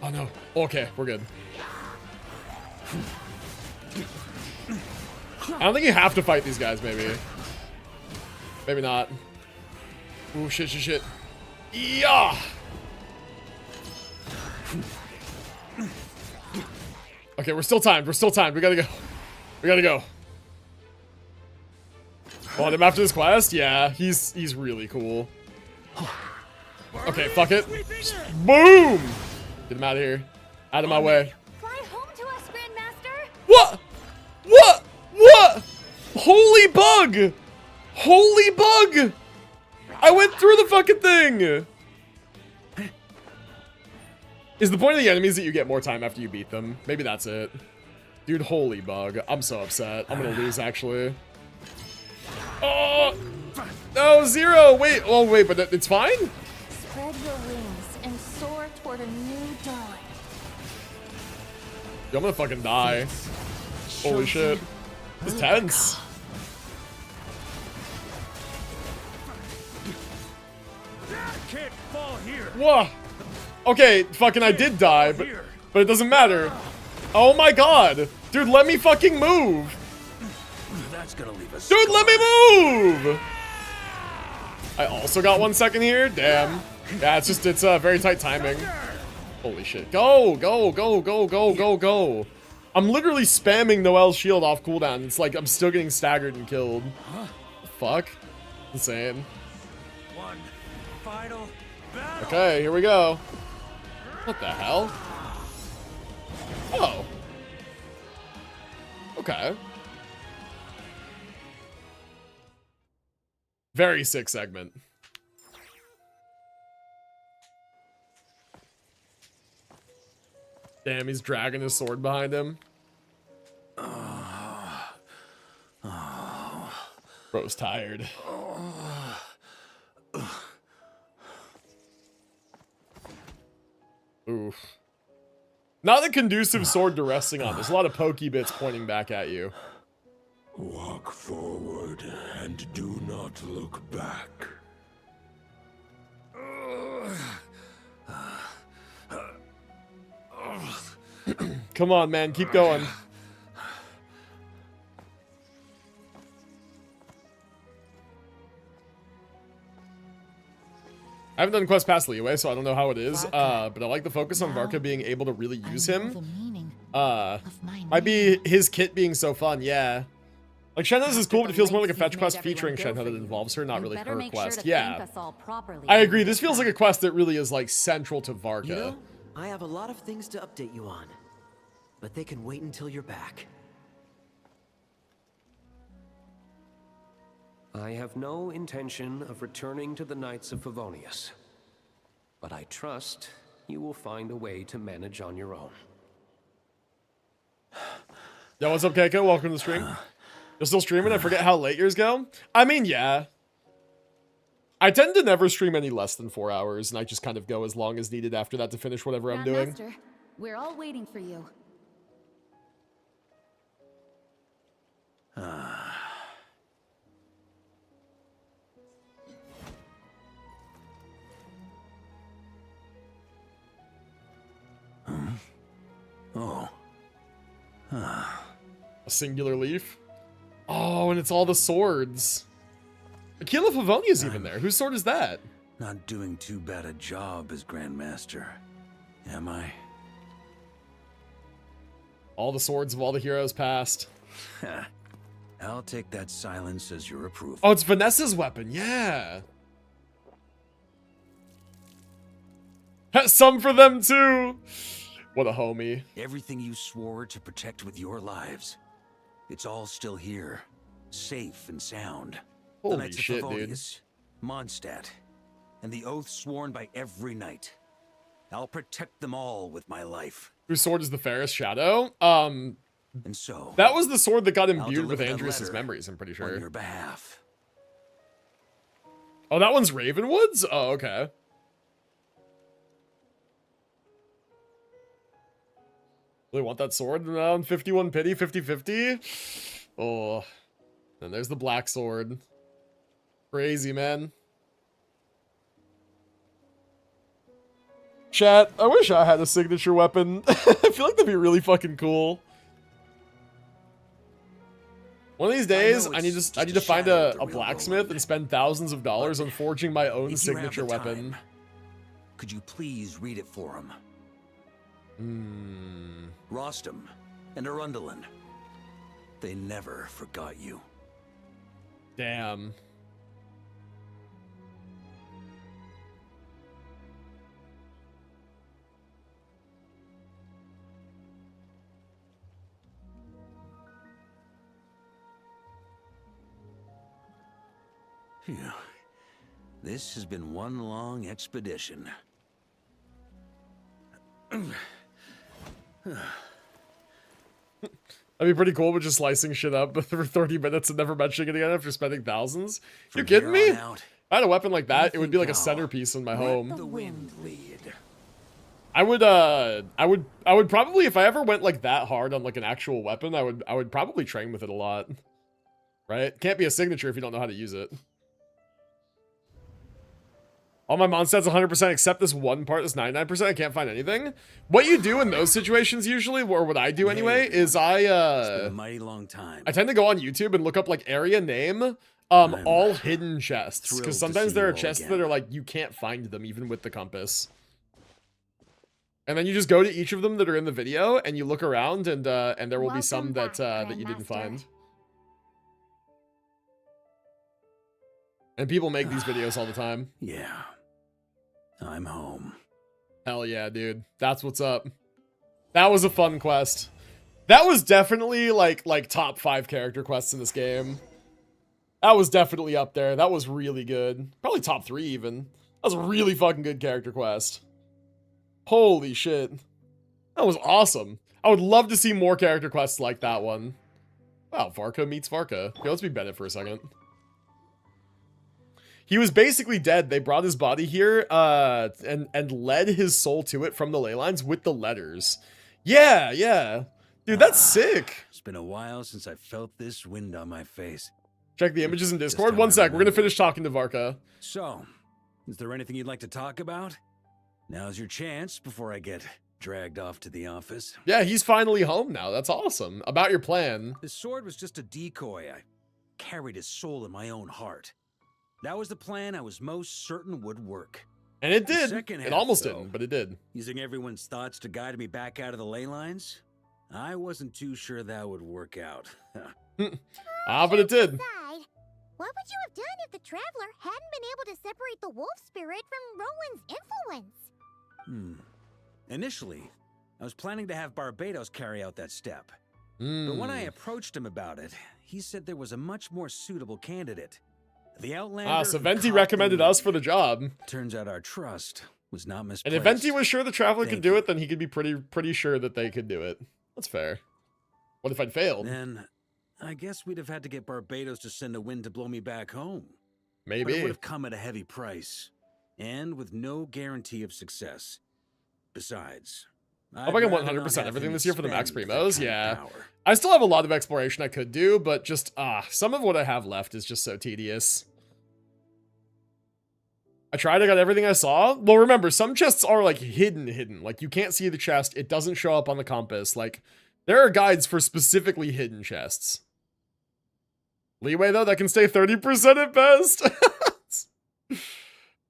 [SPEAKER 1] Oh no. Okay, we're good. I don't think you have to fight these guys, maybe. Maybe not. Ooh, shit, shit, shit. Yeah! Okay, we're still timed. We're still timed. We gotta go. We gotta go. Want him after this quest? Yeah, he's really cool. Okay, fuck it. Boom! Get him out of here. Out of my way.
[SPEAKER 8] Fly home to us, Grandmaster.
[SPEAKER 1] What? What? What? Holy bug! Holy bug! I went through the fucking thing! Is the point of the enemies that you get more time after you beat them? Maybe that's it. Dude, holy bug. I'm so upset. I'm gonna lose, actually. Oh! No, 0! Wait, oh wait, but it's fine?
[SPEAKER 16] Spread your wings and soar toward a new dawn.
[SPEAKER 1] Yo, I'm gonna fucking die. Holy shit. This is tense.
[SPEAKER 20] Can't fall here.
[SPEAKER 1] Whoa! Okay, fucking I did die, but it doesn't matter. Oh my god! Dude, let me fucking move!
[SPEAKER 9] That's gonna leave us.
[SPEAKER 1] Dude, let me move! I also got 1 second here? Damn. Yeah, it's very tight timing. Holy shit. Go, go, go, go, go, go, go. I'm literally spamming Noel's shield off cooldown. It's like I'm still getting staggered and killed. Fuck. Insane.
[SPEAKER 20] One final battle.
[SPEAKER 1] Okay, here we go. What the hell? Oh. Okay. Very sick segment. Damn, he's dragging his sword behind him. Bro's tired. Oof. Not a conducive sword to resting on. There's a lot of pokey bits pointing back at you.
[SPEAKER 17] Walk forward and do not look back.
[SPEAKER 1] Come on, man. Keep going. I haven't done quest past Leeway, so I don't know how it is. But I like the focus on Varka being able to really use him. Might be his kit being so fun, yeah. Like, Shenhe's is cool, but it feels more like a fetch quest featuring Shenhe that involves her, not really her quest. Yeah. I agree. This feels like a quest that really is, like, central to Varka.
[SPEAKER 19] You know, I have a lot of things to update you on, but they can wait until you're back.
[SPEAKER 22] I have no intention of returning to the Knights of Favonius, but I trust you will find a way to manage on your own.
[SPEAKER 1] Yo, what's up, Keiko? Welcome to the stream. You're still streaming? I forget how late yours go. I mean, yeah. I tend to never stream any less than 4 hours, and I just kind of go as long as needed after that to finish whatever I'm doing.
[SPEAKER 18] Grandmaster, we're all waiting for you.
[SPEAKER 9] Oh.
[SPEAKER 1] A singular leaf? Oh, and it's all the swords. Aquila Favonia's even there. Whose sword is that?
[SPEAKER 9] Not doing too bad a job as Grandmaster, am I?
[SPEAKER 1] All the swords of all the heroes past.
[SPEAKER 9] I'll take that silence as your approval.
[SPEAKER 1] Oh, it's Vanessa's weapon. Yeah. Some for them too. What a homie.
[SPEAKER 9] Everything you swore to protect with your lives, it's all still here, safe and sound.
[SPEAKER 1] Holy
[SPEAKER 9] the Knights
[SPEAKER 1] shit,
[SPEAKER 9] of
[SPEAKER 1] dude.
[SPEAKER 9] Favonius, Mondstadt, and the oath sworn by every knight. I'll protect them all with my life.
[SPEAKER 1] Whose sword is the fairest shadow?
[SPEAKER 9] And so
[SPEAKER 1] that was the sword that got
[SPEAKER 9] I'll
[SPEAKER 1] imbued with
[SPEAKER 9] deliver that
[SPEAKER 1] Andrias'
[SPEAKER 9] letter
[SPEAKER 1] memories, I'm pretty sure.
[SPEAKER 9] on your behalf.
[SPEAKER 1] Oh, that one's Ravenwood's? Oh, okay. Really want that sword? 51 pity, 50-50? Oh. And there's the black sword. Crazy, man. Chat, I wish I had a signature weapon. I feel like that'd be really fucking cool. One of these days, I need to find a blacksmith and spend thousands of dollars on forging my own signature weapon.
[SPEAKER 9] Could you please read it for him? Rostam and Arundel, they never forgot you.
[SPEAKER 1] Damn.
[SPEAKER 9] Phew. This has been one long expedition.
[SPEAKER 1] That'd be pretty cool with just slicing shit up for 30 minutes and never mentioning it again after spending thousands. You kidding me? If I had a weapon like that, it would be like a centerpiece in my home.
[SPEAKER 9] The wind lead.
[SPEAKER 1] I would probably, if I ever went like that hard on like an actual weapon, I would probably train with it a lot. Right? Can't be a signature if you don't know how to use it. All my Mondstadt's 100% except this one part that's 99%. I can't find anything. What you do in those situations usually, or what I do anyway, is
[SPEAKER 9] It's been a mighty long time.
[SPEAKER 1] I tend to go on YouTube and look up like area name, all hidden chests, because sometimes there are chests that are like you can't find them even with the compass. And then you just go to each of them that are in the video and you look around and there will be some that that you didn't find. And people make these videos all the time.
[SPEAKER 9] Yeah. I'm home.
[SPEAKER 1] Hell yeah, dude. That's what's up. That was a fun quest. That was definitely like top 5 character quests in this game. That was definitely up there. That was really good. Probably top 3 even. That was a really fucking good character quest. Holy shit. That was awesome. I would love to see more character quests like that one. Wow, Varka meets Varka. Okay, let's be Bennett for a second. He was basically dead. They brought his body here and led his soul to it from the ley lines with the letters. Yeah, yeah. Dude, that's sick.
[SPEAKER 9] It's been a while since I felt this wind on my face.
[SPEAKER 1] Check the images in Discord. One sec. We're going to finish talking to Varka.
[SPEAKER 9] So, is there anything you'd like to talk about? Now's your chance before I get dragged off to the office.
[SPEAKER 1] Yeah, he's finally home now. That's awesome. About your plan.
[SPEAKER 9] His sword was just a decoy. I carried his soul in my own heart. That was the plan I was most certain would work.
[SPEAKER 1] And it did.
[SPEAKER 9] It
[SPEAKER 1] It almost didn't, but it did.
[SPEAKER 9] Using everyone's thoughts to guide me back out of the ley lines? I wasn't too sure that would work out.
[SPEAKER 1] But it did.
[SPEAKER 8] What would you have done if the Traveler hadn't been able to separate the wolf spirit from Roland's influence?
[SPEAKER 9] Initially, I was planning to have Barbados carry out that step. But when I approached him about it, he said there was a much more suitable candidate. The Outlander.
[SPEAKER 1] So Venti recommended us for the job.
[SPEAKER 9] Turns out our trust was not misplaced.
[SPEAKER 1] And if Venti was sure the Traveler could do it, then he could be pretty sure that they could do it. That's fair. What if I'd failed?
[SPEAKER 9] Then I guess we'd have had to get Barbados to send a wind to blow me back home.
[SPEAKER 1] Maybe.
[SPEAKER 9] But it would have come at a heavy price, and with no guarantee of success. Besides,
[SPEAKER 1] I hope I can 100% everything this year for the Max Primos. Yeah. I still have a lot of exploration I could do, but just, some of what I have left is just so tedious. I tried, I got everything I saw. Well, remember, some chests are, like, hidden. Like, you can't see the chest. It doesn't show up on the compass. Like, there are guides for specifically hidden chests. Leeway, though, that can stay 30% at best.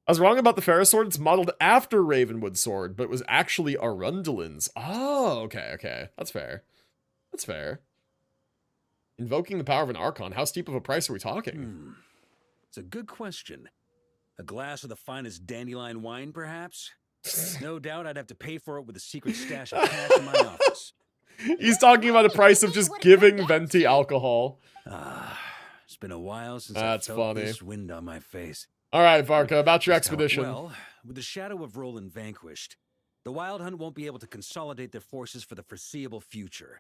[SPEAKER 1] I was wrong about the Ferris sword. It's modeled after Ravenwood's sword, but it was actually Arundelin's. Oh, okay. That's fair. That's fair. Invoking the power of an Archon. How steep of a price are we talking?
[SPEAKER 9] It's a good question. A glass of the finest dandelion wine, perhaps? No doubt I'd have to pay for it with a secret stash of cash in my office.
[SPEAKER 1] He's talking about the price of just giving Venti alcohol.
[SPEAKER 9] It's been a while since
[SPEAKER 1] That's
[SPEAKER 9] I felt
[SPEAKER 1] funny.
[SPEAKER 9] this wind on my face.
[SPEAKER 1] All right, Varka, about your expedition.
[SPEAKER 9] Well, with the shadow of Roland vanquished, the Wild Hunt won't be able to consolidate their forces for the foreseeable future.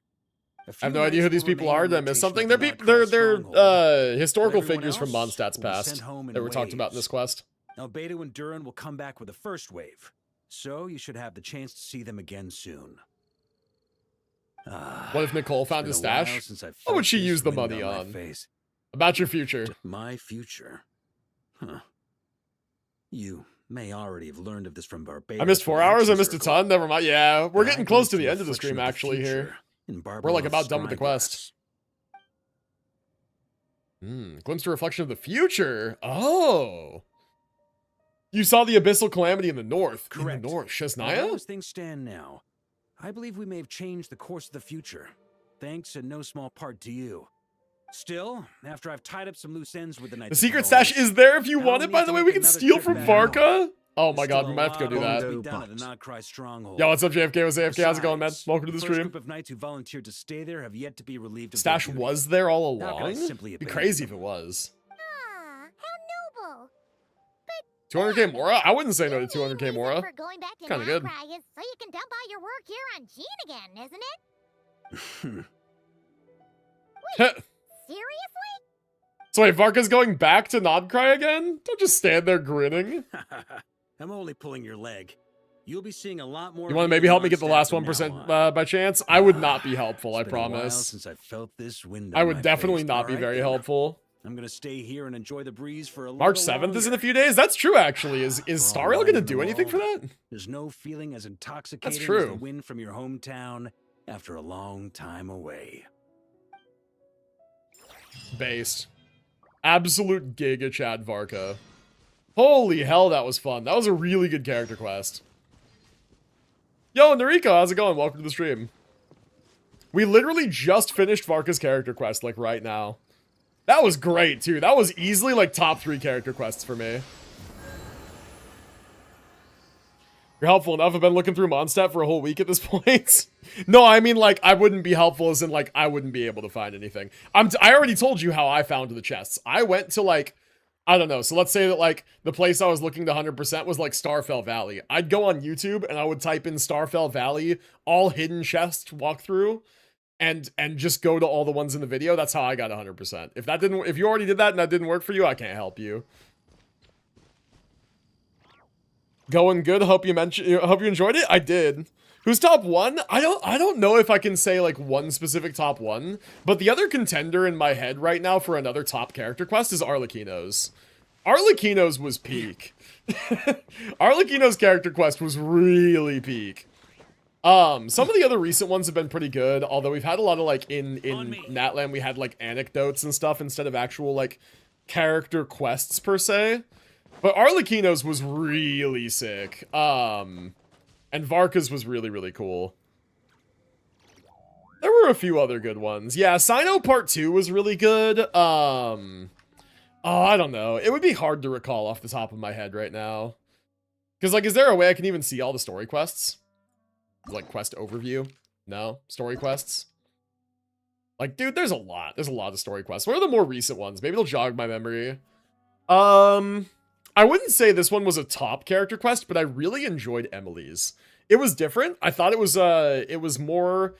[SPEAKER 1] I have no idea who these people are. Did I miss something? They're historical figures from Mondstadt's past that were talked about in this quest.
[SPEAKER 9] Now, Beto and Durin will come back with the first wave, so you should have the chance to see them again soon.
[SPEAKER 1] What if Nicole found his stash? What would she use the money on? About your future.
[SPEAKER 9] My future? Huh. You may already have learned of this from Barbados.
[SPEAKER 1] I missed 4 hours. I missed a ton. Never mind. Yeah, we're getting close to the end of the stream, actually, here. We're like about done with the quest. Glimpse to reflection of the future. Oh. You saw the abyssal calamity in the north.
[SPEAKER 9] Correct.
[SPEAKER 1] In the north.
[SPEAKER 9] Now,
[SPEAKER 1] Shesnaya?
[SPEAKER 9] as things stand now, I believe we may have changed the course of the future, thanks in no small part to you. Still, after I've tied up some loose ends with the Knights
[SPEAKER 1] The
[SPEAKER 9] of
[SPEAKER 1] secret
[SPEAKER 9] Valor,
[SPEAKER 1] stash is there if you
[SPEAKER 9] I'll
[SPEAKER 1] want it,
[SPEAKER 9] need
[SPEAKER 1] by
[SPEAKER 9] to
[SPEAKER 1] the way.
[SPEAKER 9] make
[SPEAKER 1] We can
[SPEAKER 9] another
[SPEAKER 1] steal
[SPEAKER 9] trip
[SPEAKER 1] from
[SPEAKER 9] back
[SPEAKER 1] Varka. Oh my
[SPEAKER 9] There's
[SPEAKER 1] god,
[SPEAKER 9] still
[SPEAKER 1] we might have to go do
[SPEAKER 9] a lot
[SPEAKER 1] that.
[SPEAKER 9] to be done at the Notcry stronghold.
[SPEAKER 1] Yo, what's up, JFK? What's AFK? How's it going, man?
[SPEAKER 9] Besides,
[SPEAKER 1] Welcome to the
[SPEAKER 9] first
[SPEAKER 1] stream.
[SPEAKER 9] group of knights who volunteered to stay there have yet to be relieved of
[SPEAKER 1] Stash
[SPEAKER 9] their duty.
[SPEAKER 1] was there all
[SPEAKER 9] How could I
[SPEAKER 1] along?
[SPEAKER 9] simply
[SPEAKER 1] It'd be
[SPEAKER 9] abandon
[SPEAKER 1] crazy if
[SPEAKER 9] them?
[SPEAKER 1] it was.
[SPEAKER 8] How noble.
[SPEAKER 1] 200k Mora? I wouldn't say no to 200k Mora.
[SPEAKER 8] For going back to
[SPEAKER 1] Kind of good.
[SPEAKER 8] Notcry is so you can dump all your work here on Jean again, isn't it? Seriously?
[SPEAKER 1] So wait, Varka's going back to Nodcry again? Don't just stand there grinning.
[SPEAKER 9] I'm only pulling your leg. You'll be seeing a lot more.
[SPEAKER 1] You want to maybe help me get the last 1% by chance? I would not be helpful, I
[SPEAKER 9] It's been a while
[SPEAKER 1] promise.
[SPEAKER 9] since I felt this wind
[SPEAKER 1] I
[SPEAKER 9] on
[SPEAKER 1] would
[SPEAKER 9] my
[SPEAKER 1] definitely
[SPEAKER 9] face.
[SPEAKER 1] not be
[SPEAKER 9] All right,
[SPEAKER 1] very
[SPEAKER 9] then.
[SPEAKER 1] helpful.
[SPEAKER 9] I'm gonna stay here and enjoy the breeze for a
[SPEAKER 1] March
[SPEAKER 9] little
[SPEAKER 1] 7th is in a
[SPEAKER 9] longer.
[SPEAKER 1] few days? That's true, actually. Is
[SPEAKER 9] For all
[SPEAKER 1] Stariel
[SPEAKER 9] right
[SPEAKER 1] gonna
[SPEAKER 9] in the
[SPEAKER 1] do anything for that?
[SPEAKER 9] There's no feeling as intoxicating as
[SPEAKER 1] true.
[SPEAKER 9] the wind from your hometown after a long time away.
[SPEAKER 1] Based. Absolute Giga Chad Varka. Holy hell, that was fun. That was a really good character quest. Yo, Nariko, how's it going? Welcome to the stream. We literally just finished Varka's character quest, like, right now. That was great, too. That was easily, like, top 3 character quests for me. You're helpful enough. I've been looking through Mondstadt for a whole week at this point. No, I mean, like, I wouldn't be helpful as in, like, I wouldn't be able to find anything. I already told you how I found the chests. I went to, like, I don't know. So let's say that, like, the place I was looking to 100% was, like, Starfell Valley. I'd go on YouTube and I would type in Starfell Valley, all hidden chest walkthrough, and just go to all the ones in the video. That's how I got 100%. If you already did that and that didn't work for you, I can't help you. Going good. Hope you enjoyed it. I did. Who's top 1? I don't know if I can say like one specific top 1, but the other contender in my head right now for another top character quest is Arlecchino's. Arlecchino's was peak. Arlecchino's character quest was really peak. Some of the other recent ones have been pretty good, although we've had a lot of like in Natlan we had like anecdotes and stuff instead of actual like character quests per se. But Arlecchino's was really sick. And Varka's was really, really cool. There were a few other good ones. Yeah, Sino Part 2 was really good. Oh, I don't know. It would be hard to recall off the top of my head right now. Because, like, is there a way I can even see all the story quests? Like, quest overview? No? Story quests? Like, dude, there's a lot. There's a lot of story quests. What are the more recent ones? Maybe they'll jog my memory. I wouldn't say this one was a top character quest, but I really enjoyed Emily's. It was different. I thought it was more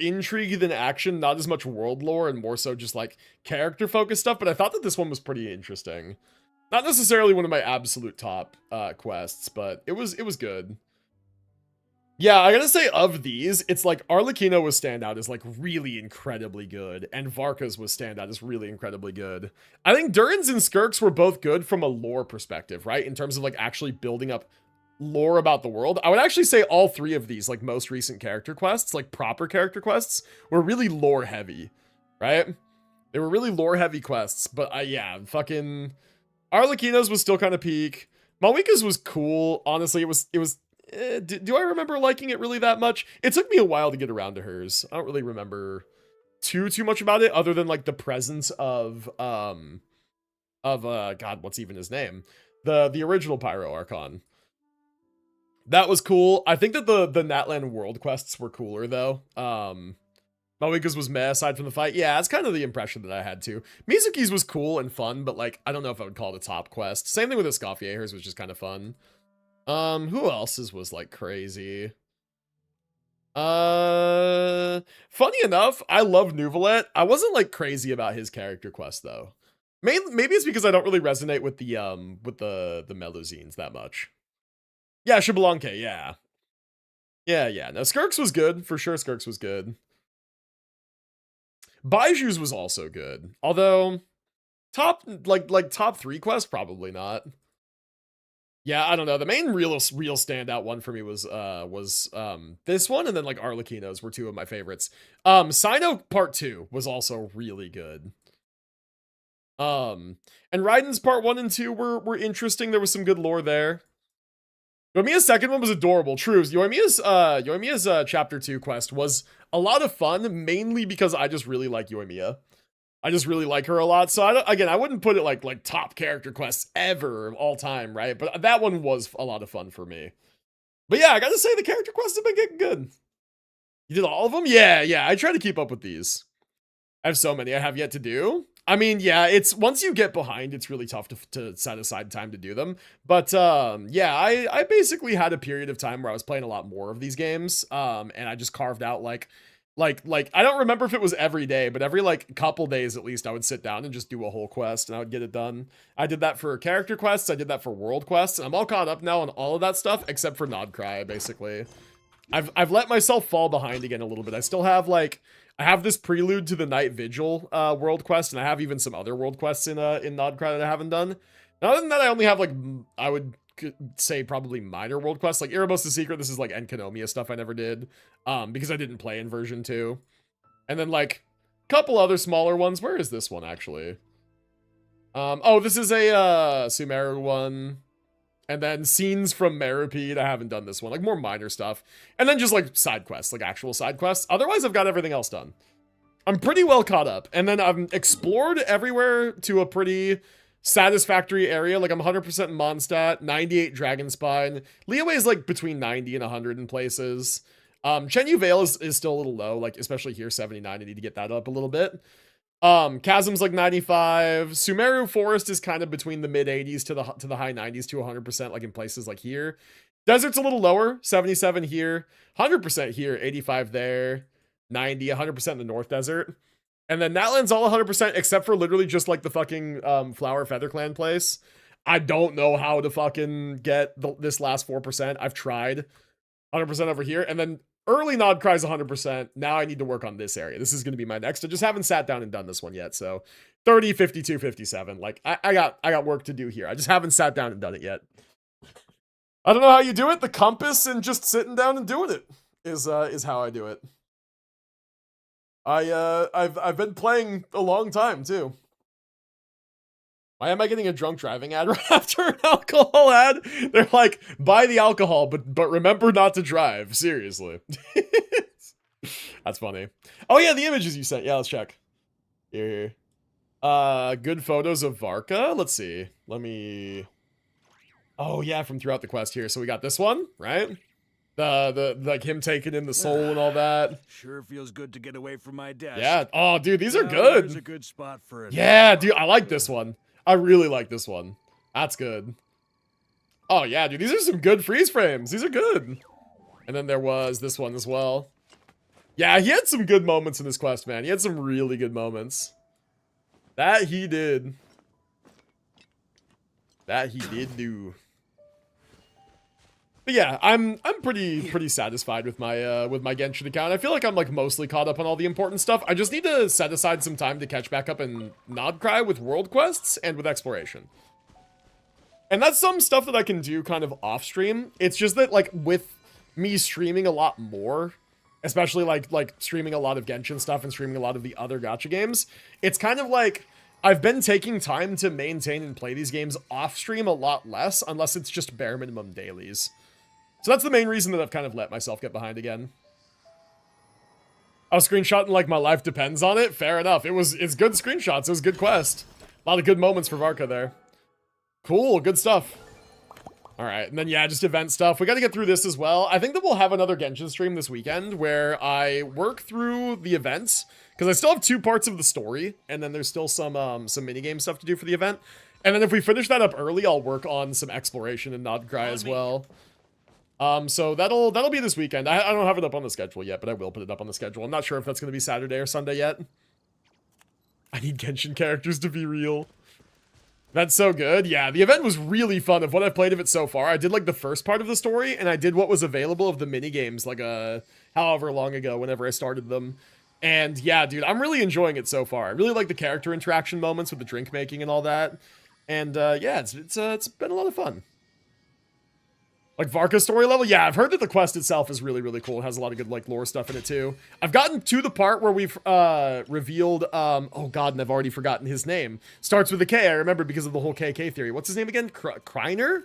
[SPEAKER 1] intrigue than action, not as much world lore and more so just like character focused stuff, but I thought that this one was pretty interesting. Not necessarily one of my absolute top quests, but it was good. Yeah, I gotta say of these, it's like Arlecchino was standout as like really incredibly good, and Varka's was standout as really incredibly good. I think Durin's and Skirk's were both good from a lore perspective, right? In terms of like actually building up lore about the world. I would actually say all 3 of these, like most recent character quests, like proper character quests, were really lore heavy, right? They were really lore heavy quests, but yeah, fucking Arlecchino's was still kind of peak. Malika's was cool. Honestly, it was do I remember liking it really that much? It took me a while to get around to hers. I don't really remember too much about it other than like the presence of God, what's even his name? The original Pyro Archon. That was cool. I think that the Natlan world quests were cooler though. Mawika's was meh aside from the fight. Yeah, that's kind of the impression that I had too. Mizuki's was cool and fun, but like I don't know if I would call it a top quest. Same thing with Escoffier. Hers was just kind of fun. Who else's was like crazy? Funny enough, I love Nouvelet. I wasn't like crazy about his character quest though. Maybe it's because I don't really resonate with the Melusines that much. Yeah, Xbalanque, yeah. Yeah. No, Skirk's was good. For sure, Skirk's was good. Baiju's was also good. Although, top 3 quest, probably not. Yeah, I don't know. The main real standout one for me was this one, and then like Arlecchino's were 2 of my favorites. Sino Part 2 was also really good. And Raiden's Part 1 and 2 were interesting. There was some good lore there. Yoimiya's second one was adorable. True. Yoimiya's Chapter 2 quest was a lot of fun, mainly because I just really like Yoimiya. I just really like her a lot. So I wouldn't put it like top character quests ever all time, right? But that one was a lot of fun for me. But yeah, I gotta say the character quests have been getting good. You did all of them? Yeah. I try to keep up with these. I have so many I have yet to do. I mean, yeah, it's once you get behind, it's really tough to set aside time to do them. But yeah, I basically had a period of time where I was playing a lot more of these games. And I just carved out like I don't remember if it was every day, but every like couple days at least, I would sit down and just do a whole quest and I would get it done. I did that for character quests, I did that for world quests, and I'm all caught up now on all of that stuff except for Nodcry, basically. I've let myself fall behind again a little bit. I still have like I have this prelude to the Night Vigil world quest, and I have even some other world quests in Nodcry that I haven't done. And other than that, I only have like I would say probably minor world quests like Erebos the Secret. This is like Enkanomiya stuff I never did because I didn't play in version 2. And then like a couple other smaller ones. Where is this one actually? Oh, this is a Sumeru one. And then scenes from Meropide. I haven't done this one. Like more minor stuff. And then just like side quests, like actual side quests. Otherwise, I've got everything else done. I'm pretty well caught up. And then I've explored everywhere to a pretty satisfactory area. Like I'm 100% Mondstadt, 98 Dragonspine. Liyue is like between 90 and 100 in places. Chenyu Vale is still a little low, like especially here 79. I need to get that up a little bit. Chasm's like 95. Sumeru Forest is kind of between the mid 80s to the high 90s to 100%, like in places like here. Desert's a little lower, 77 here, 100% here, 85 there, 90, 100% in the North Desert. And then Natlan's all 100% except for literally just like the fucking Flower Feather Clan place. I don't know how to fucking get this last 4%. I've tried 100% over here. And then early Nodcry's 100%. Now I need to work on this area. This is going to be my next. I just haven't sat down and done this one yet. So 30, 52, 57. Like I got work to do here. I just haven't sat down and done it yet. I don't know how you do it. The compass and just sitting down and doing it is how I do it. I've been playing a long time too. Why am I getting a drunk driving ad right after an alcohol ad? They're like, buy the alcohol, but remember not to drive. Seriously. That's funny. Oh yeah, the images you sent. Yeah, let's check. Here. Good photos of Varka. Let's see. Let me. Oh yeah, from throughout the quest here. So we got this one, right? The like him taking in the soul and all that.
[SPEAKER 9] Sure feels good to get away from my desk.
[SPEAKER 1] Yeah. Oh, dude, these are good.
[SPEAKER 9] There's a good spot for it.
[SPEAKER 1] Yeah, dude, I like this one. I really like this one. That's good. Oh yeah, dude, these are some good freeze frames. These are good. And then there was this one as well. Yeah, he had some good moments in this quest, man. He had some really good moments. That he did. That he did do. But yeah, I'm pretty satisfied with my Genshin account. I feel like I'm like mostly caught up on all the important stuff. I just need to set aside some time to catch back up in Nodcry with world quests and with exploration. And that's some stuff that I can do kind of off stream. It's just that like with me streaming a lot more, especially like streaming a lot of Genshin stuff and streaming a lot of the other gacha games, it's kind of like I've been taking time to maintain and play these games off stream a lot less, unless it's just bare minimum dailies. So that's the main reason that I've kind of let myself get behind again. I was screenshotting like my life depends on it. Fair enough. It's good screenshots. It was a good quest. A lot of good moments for Varka there. Cool, good stuff. All right, and then yeah, just event stuff. We got to get through this as well. I think that we'll have another Genshin stream this weekend where I work through the events because I still have 2 parts of the story, and then there's still some minigame stuff to do for the event. And then if we finish that up early, I'll work on some exploration in Nodcry as well. So that'll be this weekend. I don't have it up on the schedule yet, but I will put it up on the schedule. I'm not sure if that's going to be Saturday or Sunday yet. I need Genshin characters to be real. That's so good. Yeah, the event was really fun. Of what I've played of it so far, I did like the first part of the story, and I did what was available of the minigames like however long ago whenever I started them. And yeah, dude, I'm really enjoying it so far. I really like the character interaction moments with the drink making and all that. And yeah, it's been a lot of fun. Like Varka's story level, yeah, I've heard that the quest itself is really, really cool. It has a lot of good like lore stuff in it too. I've gotten to the part where we've revealed, oh god, and I've already forgotten his name. Starts with a K, I remember because of the whole KK theory. What's his name again? Kreiner?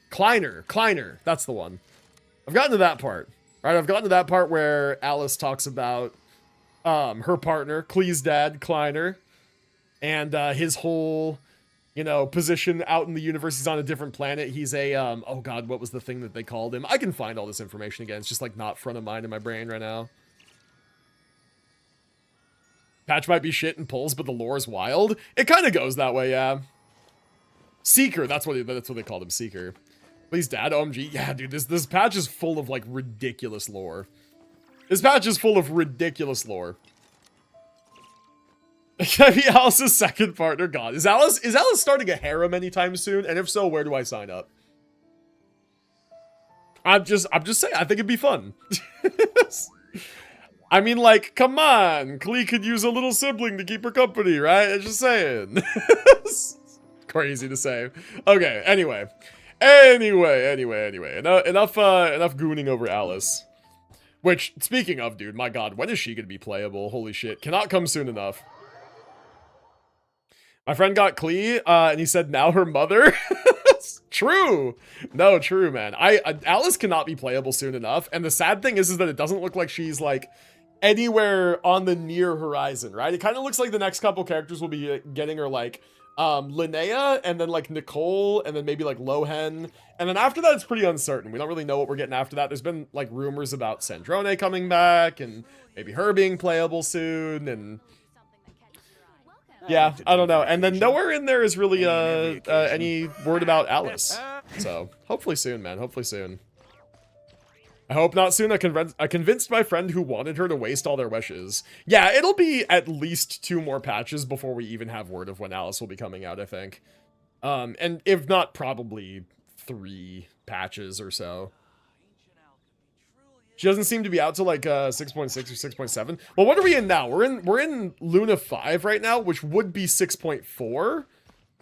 [SPEAKER 1] Kleiner, that's the one. I've gotten to that part, right? I've gotten to that part where Alice talks about her partner, Klee's dad, Kleiner, and his whole, you know, position out in the universe. He's on a different planet. He's a, oh god, what was the thing that they called him? I can find all this information again. It's just like not front of mind in my brain right now. Patch might be shit and pulls, but the lore is wild. It kind of goes that way, yeah. Seeker, that's what they called him, Seeker. Please, Dad, OMG. Yeah, dude, this patch is full of like ridiculous lore. This patch is full of ridiculous lore. Can I be Alice's second partner? God, is Alice starting a harem anytime soon? And if so, where do I sign up? I'm just saying, I think it'd be fun. I mean, like, come on, Klee could use a little sibling to keep her company, right? I'm just saying. Crazy to say. Okay, anyway. Enough gooning over Alice. Which, speaking of, dude, my god, when is she gonna be playable? Holy shit, cannot come soon enough. My friend got Klee, and he said now her mother. True. No, true, man. Alice cannot be playable soon enough, and the sad thing is that it doesn't look like she's, like, anywhere on the near horizon, right? It kind of looks like the next couple characters will be getting her, like, Linnea, and then, like, Nicole, and then maybe, like, Lohen, and then after that, it's pretty uncertain. We don't really know what we're getting after that. There's been, like, rumors about Sandrone coming back, and maybe her being playable soon, and yeah, I don't know. And then nowhere in there is really any word about Alice. So hopefully soon, man. Hopefully soon. I hope not soon. I convinced my friend who wanted her to waste all their wishes. Yeah, it'll be at least 2 more patches before we even have word of when Alice will be coming out, I think. And if not, probably 3 patches or so. She doesn't seem to be out till like 6.6 or 6.7. Well, what are we in now? We're in Luna 5 right now, which would be 6.4.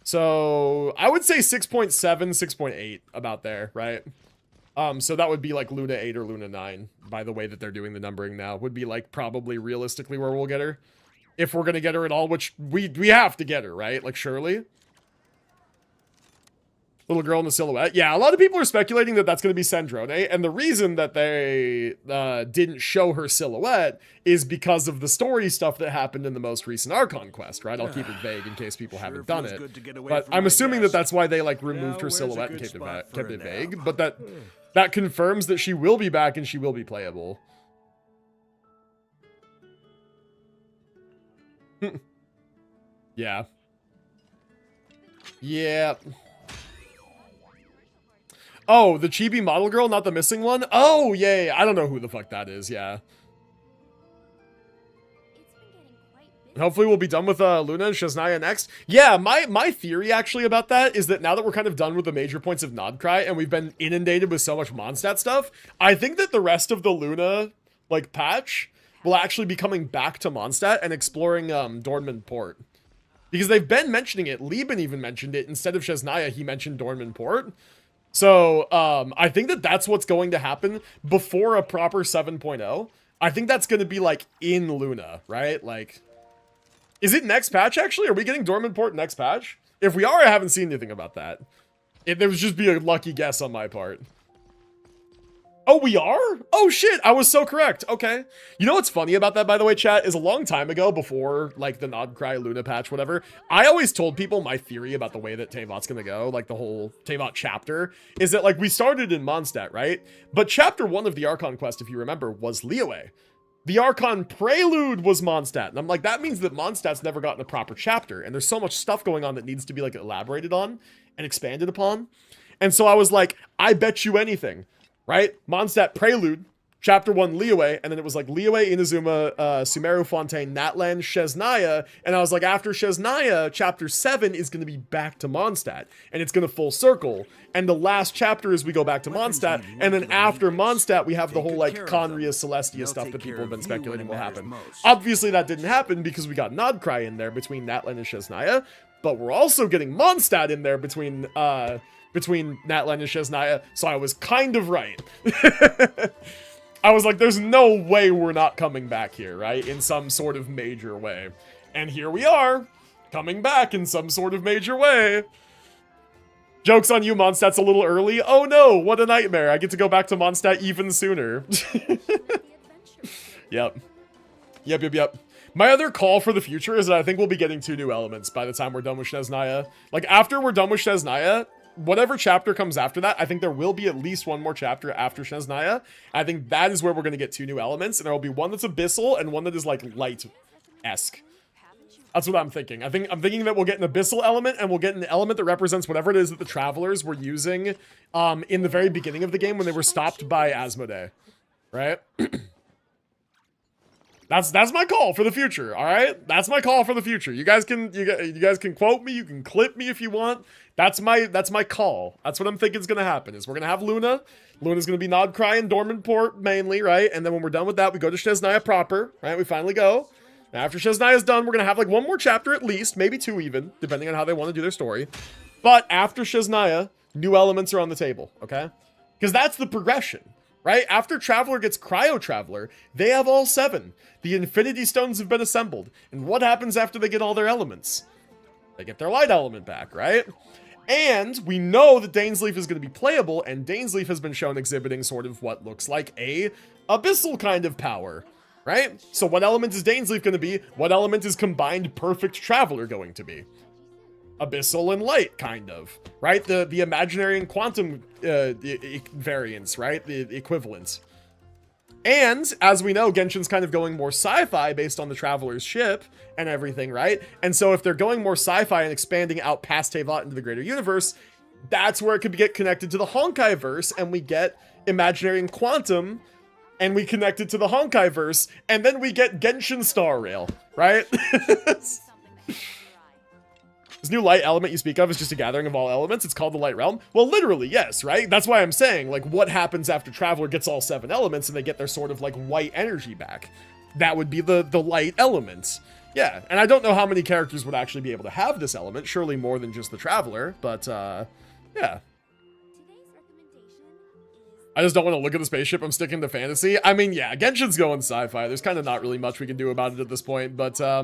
[SPEAKER 1] So I would say 6.7, 6.8 about there, right? So that would be like Luna 8 or Luna 9 by the way that they're doing the numbering now. Would be like probably realistically where we'll get her. If we're gonna get her at all, which we have to get her, right? Like surely. Little girl in the silhouette. Yeah, a lot of people are speculating that that's going to be Sandrone, and the reason that they didn't show her silhouette is because of the story stuff that happened in the most recent Archon quest, right? I'll keep it vague in case people haven't done it. But I'm assuming that that's why they like removed her silhouette and kept it vague, but that confirms that she will be back and she will be playable. Yeah. Yeah. Oh, the chibi model girl, not the missing one? Oh, yeah. I don't know who the fuck that is, yeah. Hopefully we'll be done with Luna and Shaznia next. Yeah, my theory actually about that is that now that we're kind of done with the major points of Nodcry and we've been inundated with so much Mondstadt stuff, I think that the rest of the Luna, like, patch will actually be coming back to Mondstadt and exploring Dornman Port. Because they've been mentioning it. Lieben even mentioned it. Instead of Shaznia, he mentioned Dornman Port. So, I think that that's what's going to happen before a proper 7.0. I think that's going to be, like, in Luna, right? Like, is it next patch, actually? Are we getting Dormant Port next patch? If we are, I haven't seen anything about that. There would just be a lucky guess on my part. Oh, we are? Oh shit, I was so correct. Okay. You know what's funny about that, by the way, chat, is a long time ago, before like the Nodcry Luna patch, whatever, I always told people my theory about the way that Teyvat's gonna go, like the whole Teyvat chapter, is that like we started in Mondstadt, right? But chapter 1 of the Archon quest, if you remember, was Liyue. The Archon Prelude was Mondstadt. And I'm like, that means that Mondstadt's never gotten a proper chapter. And there's so much stuff going on that needs to be like elaborated on and expanded upon. And so I was like, I bet you anything, right? Mondstadt Prelude, chapter 1 Liyue, and then it was like Liyue, Inazuma, Sumeru Fontaine, Natlan, Shesnaya, and I was like, after Shesnaya, chapter 7 is going to be back to Mondstadt, and it's going to full circle, and the last chapter is we go back to Mondstadt, and then after Mondstadt, we have the whole like Conria Celestia stuff that people have been speculating will happen. Obviously that didn't happen because we got Nodcry in there between Natlan and Shesnaya, but we're also getting Mondstadt in there between Natlan and Shesnaya, so I was kind of right. I was like, there's no way we're not coming back here, right? In some sort of major way. And here we are, coming back in some sort of major way. Joke's on you, Mondstadt's a little early. Oh no, what a nightmare. I get to go back to Mondstadt even sooner. Yep. My other call for the future is that I think we'll be getting 2 new elements by the time we're done with Shesnaya. Like, after we're done with Shesnaya, whatever chapter comes after that, I think there will be at least one more chapter after Shesnaya. I think that is where we're going to get 2 new elements, and there will be one that's abyssal and one that is like light-esque. That's what I'm thinking. I'm thinking that we'll get an abyssal element, and we'll get an element that represents whatever it is that the travelers were using in the very beginning of the game when they were stopped by Asmodee, right? That's my call for the future, all right? That's my call for the future. You guys can quote me, you can clip me if you want. That's my call. That's what I'm thinking is gonna happen. Is we're gonna have Luna. Luna's gonna be Nodcry and Dormant Port mainly, right? And then when we're done with that, we go to Shesnaya proper, right? We finally go. Now, after Shesnaya's done, we're gonna have like one more chapter at least, maybe 2 even, depending on how they want to do their story. But after Shesnaya, new elements are on the table, okay? Because that's the progression. Right? After Traveler gets Cryo Traveler, they have all 7. The Infinity Stones have been assembled. And what happens after they get all their elements? They get their light element back, right? And we know that Dainsleif is going to be playable, and Dainsleif has been shown exhibiting sort of what looks like a abyssal kind of power, right? So what element is Dainsleif going to be? What element is Combined Perfect Traveler going to be? Abyssal and light, kind of, right? The imaginary and quantum variants, right? The equivalent. And, as we know, Genshin's kind of going more sci-fi based on the Traveler's ship and everything, right? And so if they're going more sci-fi and expanding out past Teyvat into the greater universe, that's where it could get connected to the Honkai-verse, and we get imaginary and quantum, and we connect it to the Honkai-verse, and then we get Genshin Star Rail, right? This new light element you speak of is just a gathering of all elements. It's called the Light Realm. Well, literally, yes, right? That's why I'm saying, like, what happens after Traveler gets all 7 elements and they get their sort of, like, white energy back? That would be the light element. Yeah, and I don't know how many characters would actually be able to have this element. Surely more than just the Traveler, but, yeah. I just don't want to look at the spaceship. I'm sticking to fantasy. I mean, yeah, Genshin's going sci-fi. There's kind of not really much we can do about it at this point, but there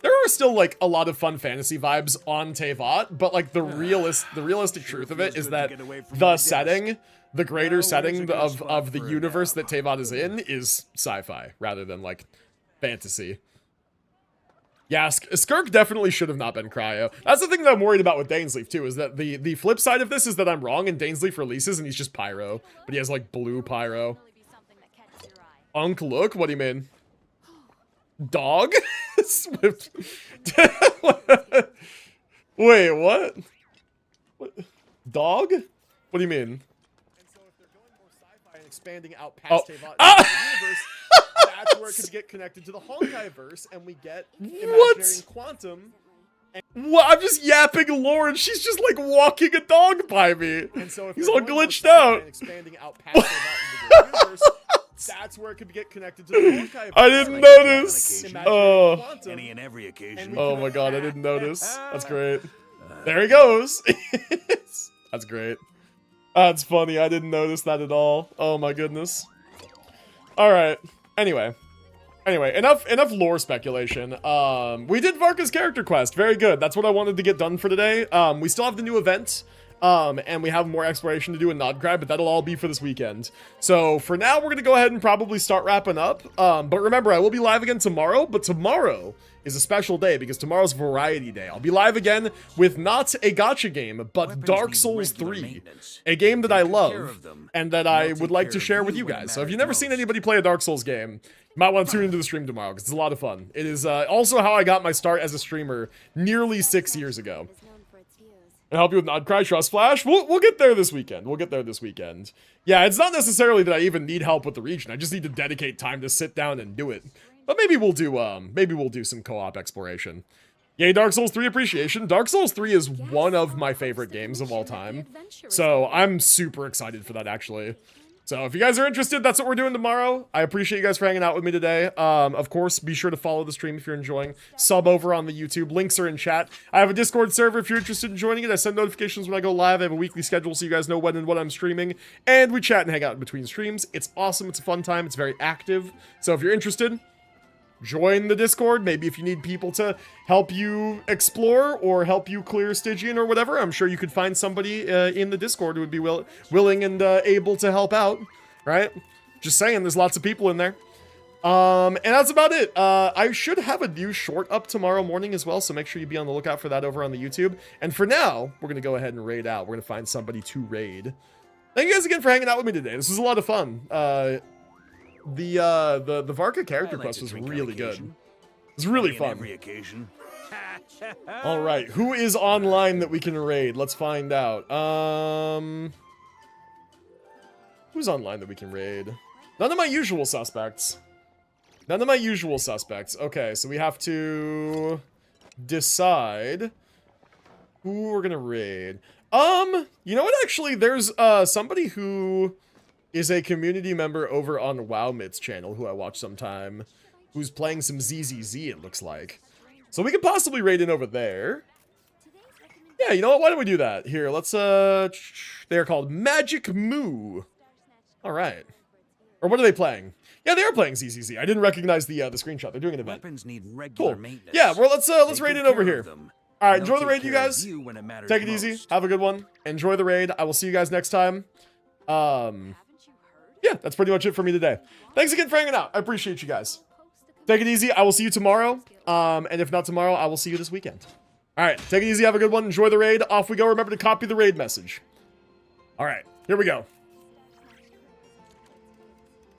[SPEAKER 1] are still like a lot of fun fantasy vibes on Teyvat, but like the realistic truth of it is that the setting, the greater setting of the universe that Teyvat is in is sci-fi rather than like fantasy. Yeah, Skirk definitely should have not been Cryo. That's the thing that I'm worried about with Dainsleif, too, is that the flip side of this is that I'm wrong and Dainsleif releases and he's just Pyro. But he has, like, blue Pyro. Unk, look? What do you mean? Dog? Wait, what? Dog? What do you mean? And so if they're going more sci-fi and expanding out past Teyvat into the universe, that's where it could get connected to the Honkai-verse, and we get imaginary and quantum. And what? I'm just yapping lore, and she's just like walking a dog by me. And so if he's all glitched out. And expanding out past Teyvat into the universe, that's where it could get connected to the Honkai-verse. I didn't notice. Oh.
[SPEAKER 9] Any and every occasion.
[SPEAKER 1] Oh my god, I didn't notice. That's great. There he goes. That's great. That's funny. I didn't notice that at all. Oh my goodness. All right. Anyway, enough lore speculation. We did Varka's character quest. Very good. That's what I wanted to get done for today. We still have the new event And we have more exploration to do in Nodcry, but that'll all be for this weekend. So for now, we're going to go ahead and probably start wrapping up. But remember, I will be live again tomorrow, but tomorrow is a special day because tomorrow's Variety Day. I'll be live again with not a gacha game, but Dark Souls 3, a game that I love and that I would like to share with you guys. So if you've never seen anybody play a Dark Souls game, you might want to tune into the stream tomorrow because it's a lot of fun. It is also how I got my start as a streamer nearly 6 years ago. And help you with Nodcry, Trust Flash. We'll get there this weekend. We'll get there this weekend. Yeah, it's not necessarily that I even need help with the region. I just need to dedicate time to sit down and do it. But maybe we'll do some co-op exploration. Yay, Dark Souls 3 appreciation. Dark Souls 3 is one of my favorite games of all time. So I'm super excited for that, actually. So if you guys are interested, that's what we're doing tomorrow. I appreciate you guys for hanging out with me today. Of course, be sure to follow the stream if you're enjoying. Sub over on the YouTube. Links are in chat. I have a Discord server if you're interested in joining it. I send notifications when I go live. I have a weekly schedule so you guys know when and what I'm streaming. And we chat and hang out in between streams. It's awesome. It's a fun time. It's very active. So if you're interested, join the Discord. Maybe if you need people to help you explore or help you clear Stygian or whatever, I'm sure you could find somebody in the Discord who would be willing and able to help out, right? Just saying, there's lots of people in there. And that's about it. I should have a new short up tomorrow morning as well, so make sure you be on the lookout for that over on the YouTube. And for now, we're going to go ahead and raid out. We're going to find somebody to raid. Thank you guys again for hanging out with me today. This was a lot of fun. The Varka character quest was really good. It was really fun. All right, who is online that we can raid? Let's find out. Who's online that we can raid? None of my usual suspects. None of my usual suspects. Okay, so we have to decide who we're gonna raid. You know what? Actually, there's somebody who is a community member over on WowMit's channel who I watch sometime, who's playing some ZZZ, it looks like. So we could possibly raid in over there. Yeah, you know what? Why don't we do that? Here, let's, they're called Magic Moo. All right. Or what are they playing? Yeah, they are playing ZZZ. I didn't recognize the screenshot. They're doing an event.
[SPEAKER 9] Weapons need regular
[SPEAKER 1] Cool.
[SPEAKER 9] maintenance.
[SPEAKER 1] Yeah, well, let's raid in over here. All right, enjoy the
[SPEAKER 9] They'll
[SPEAKER 1] raid,
[SPEAKER 9] take
[SPEAKER 1] you
[SPEAKER 9] care of
[SPEAKER 1] guys.
[SPEAKER 9] you when it matters
[SPEAKER 1] Take it easy.
[SPEAKER 9] most.
[SPEAKER 1] Have a good one. Enjoy the raid. I will see you guys next time. Yeah, that's pretty much it for me today. Thanks again for hanging out. I appreciate you guys. Take it easy. I will see you tomorrow. And if not tomorrow, I will see you this weekend. All right, take it easy. Have a good one. Enjoy the raid. Off we go. Remember to copy the raid message. All right, here we go.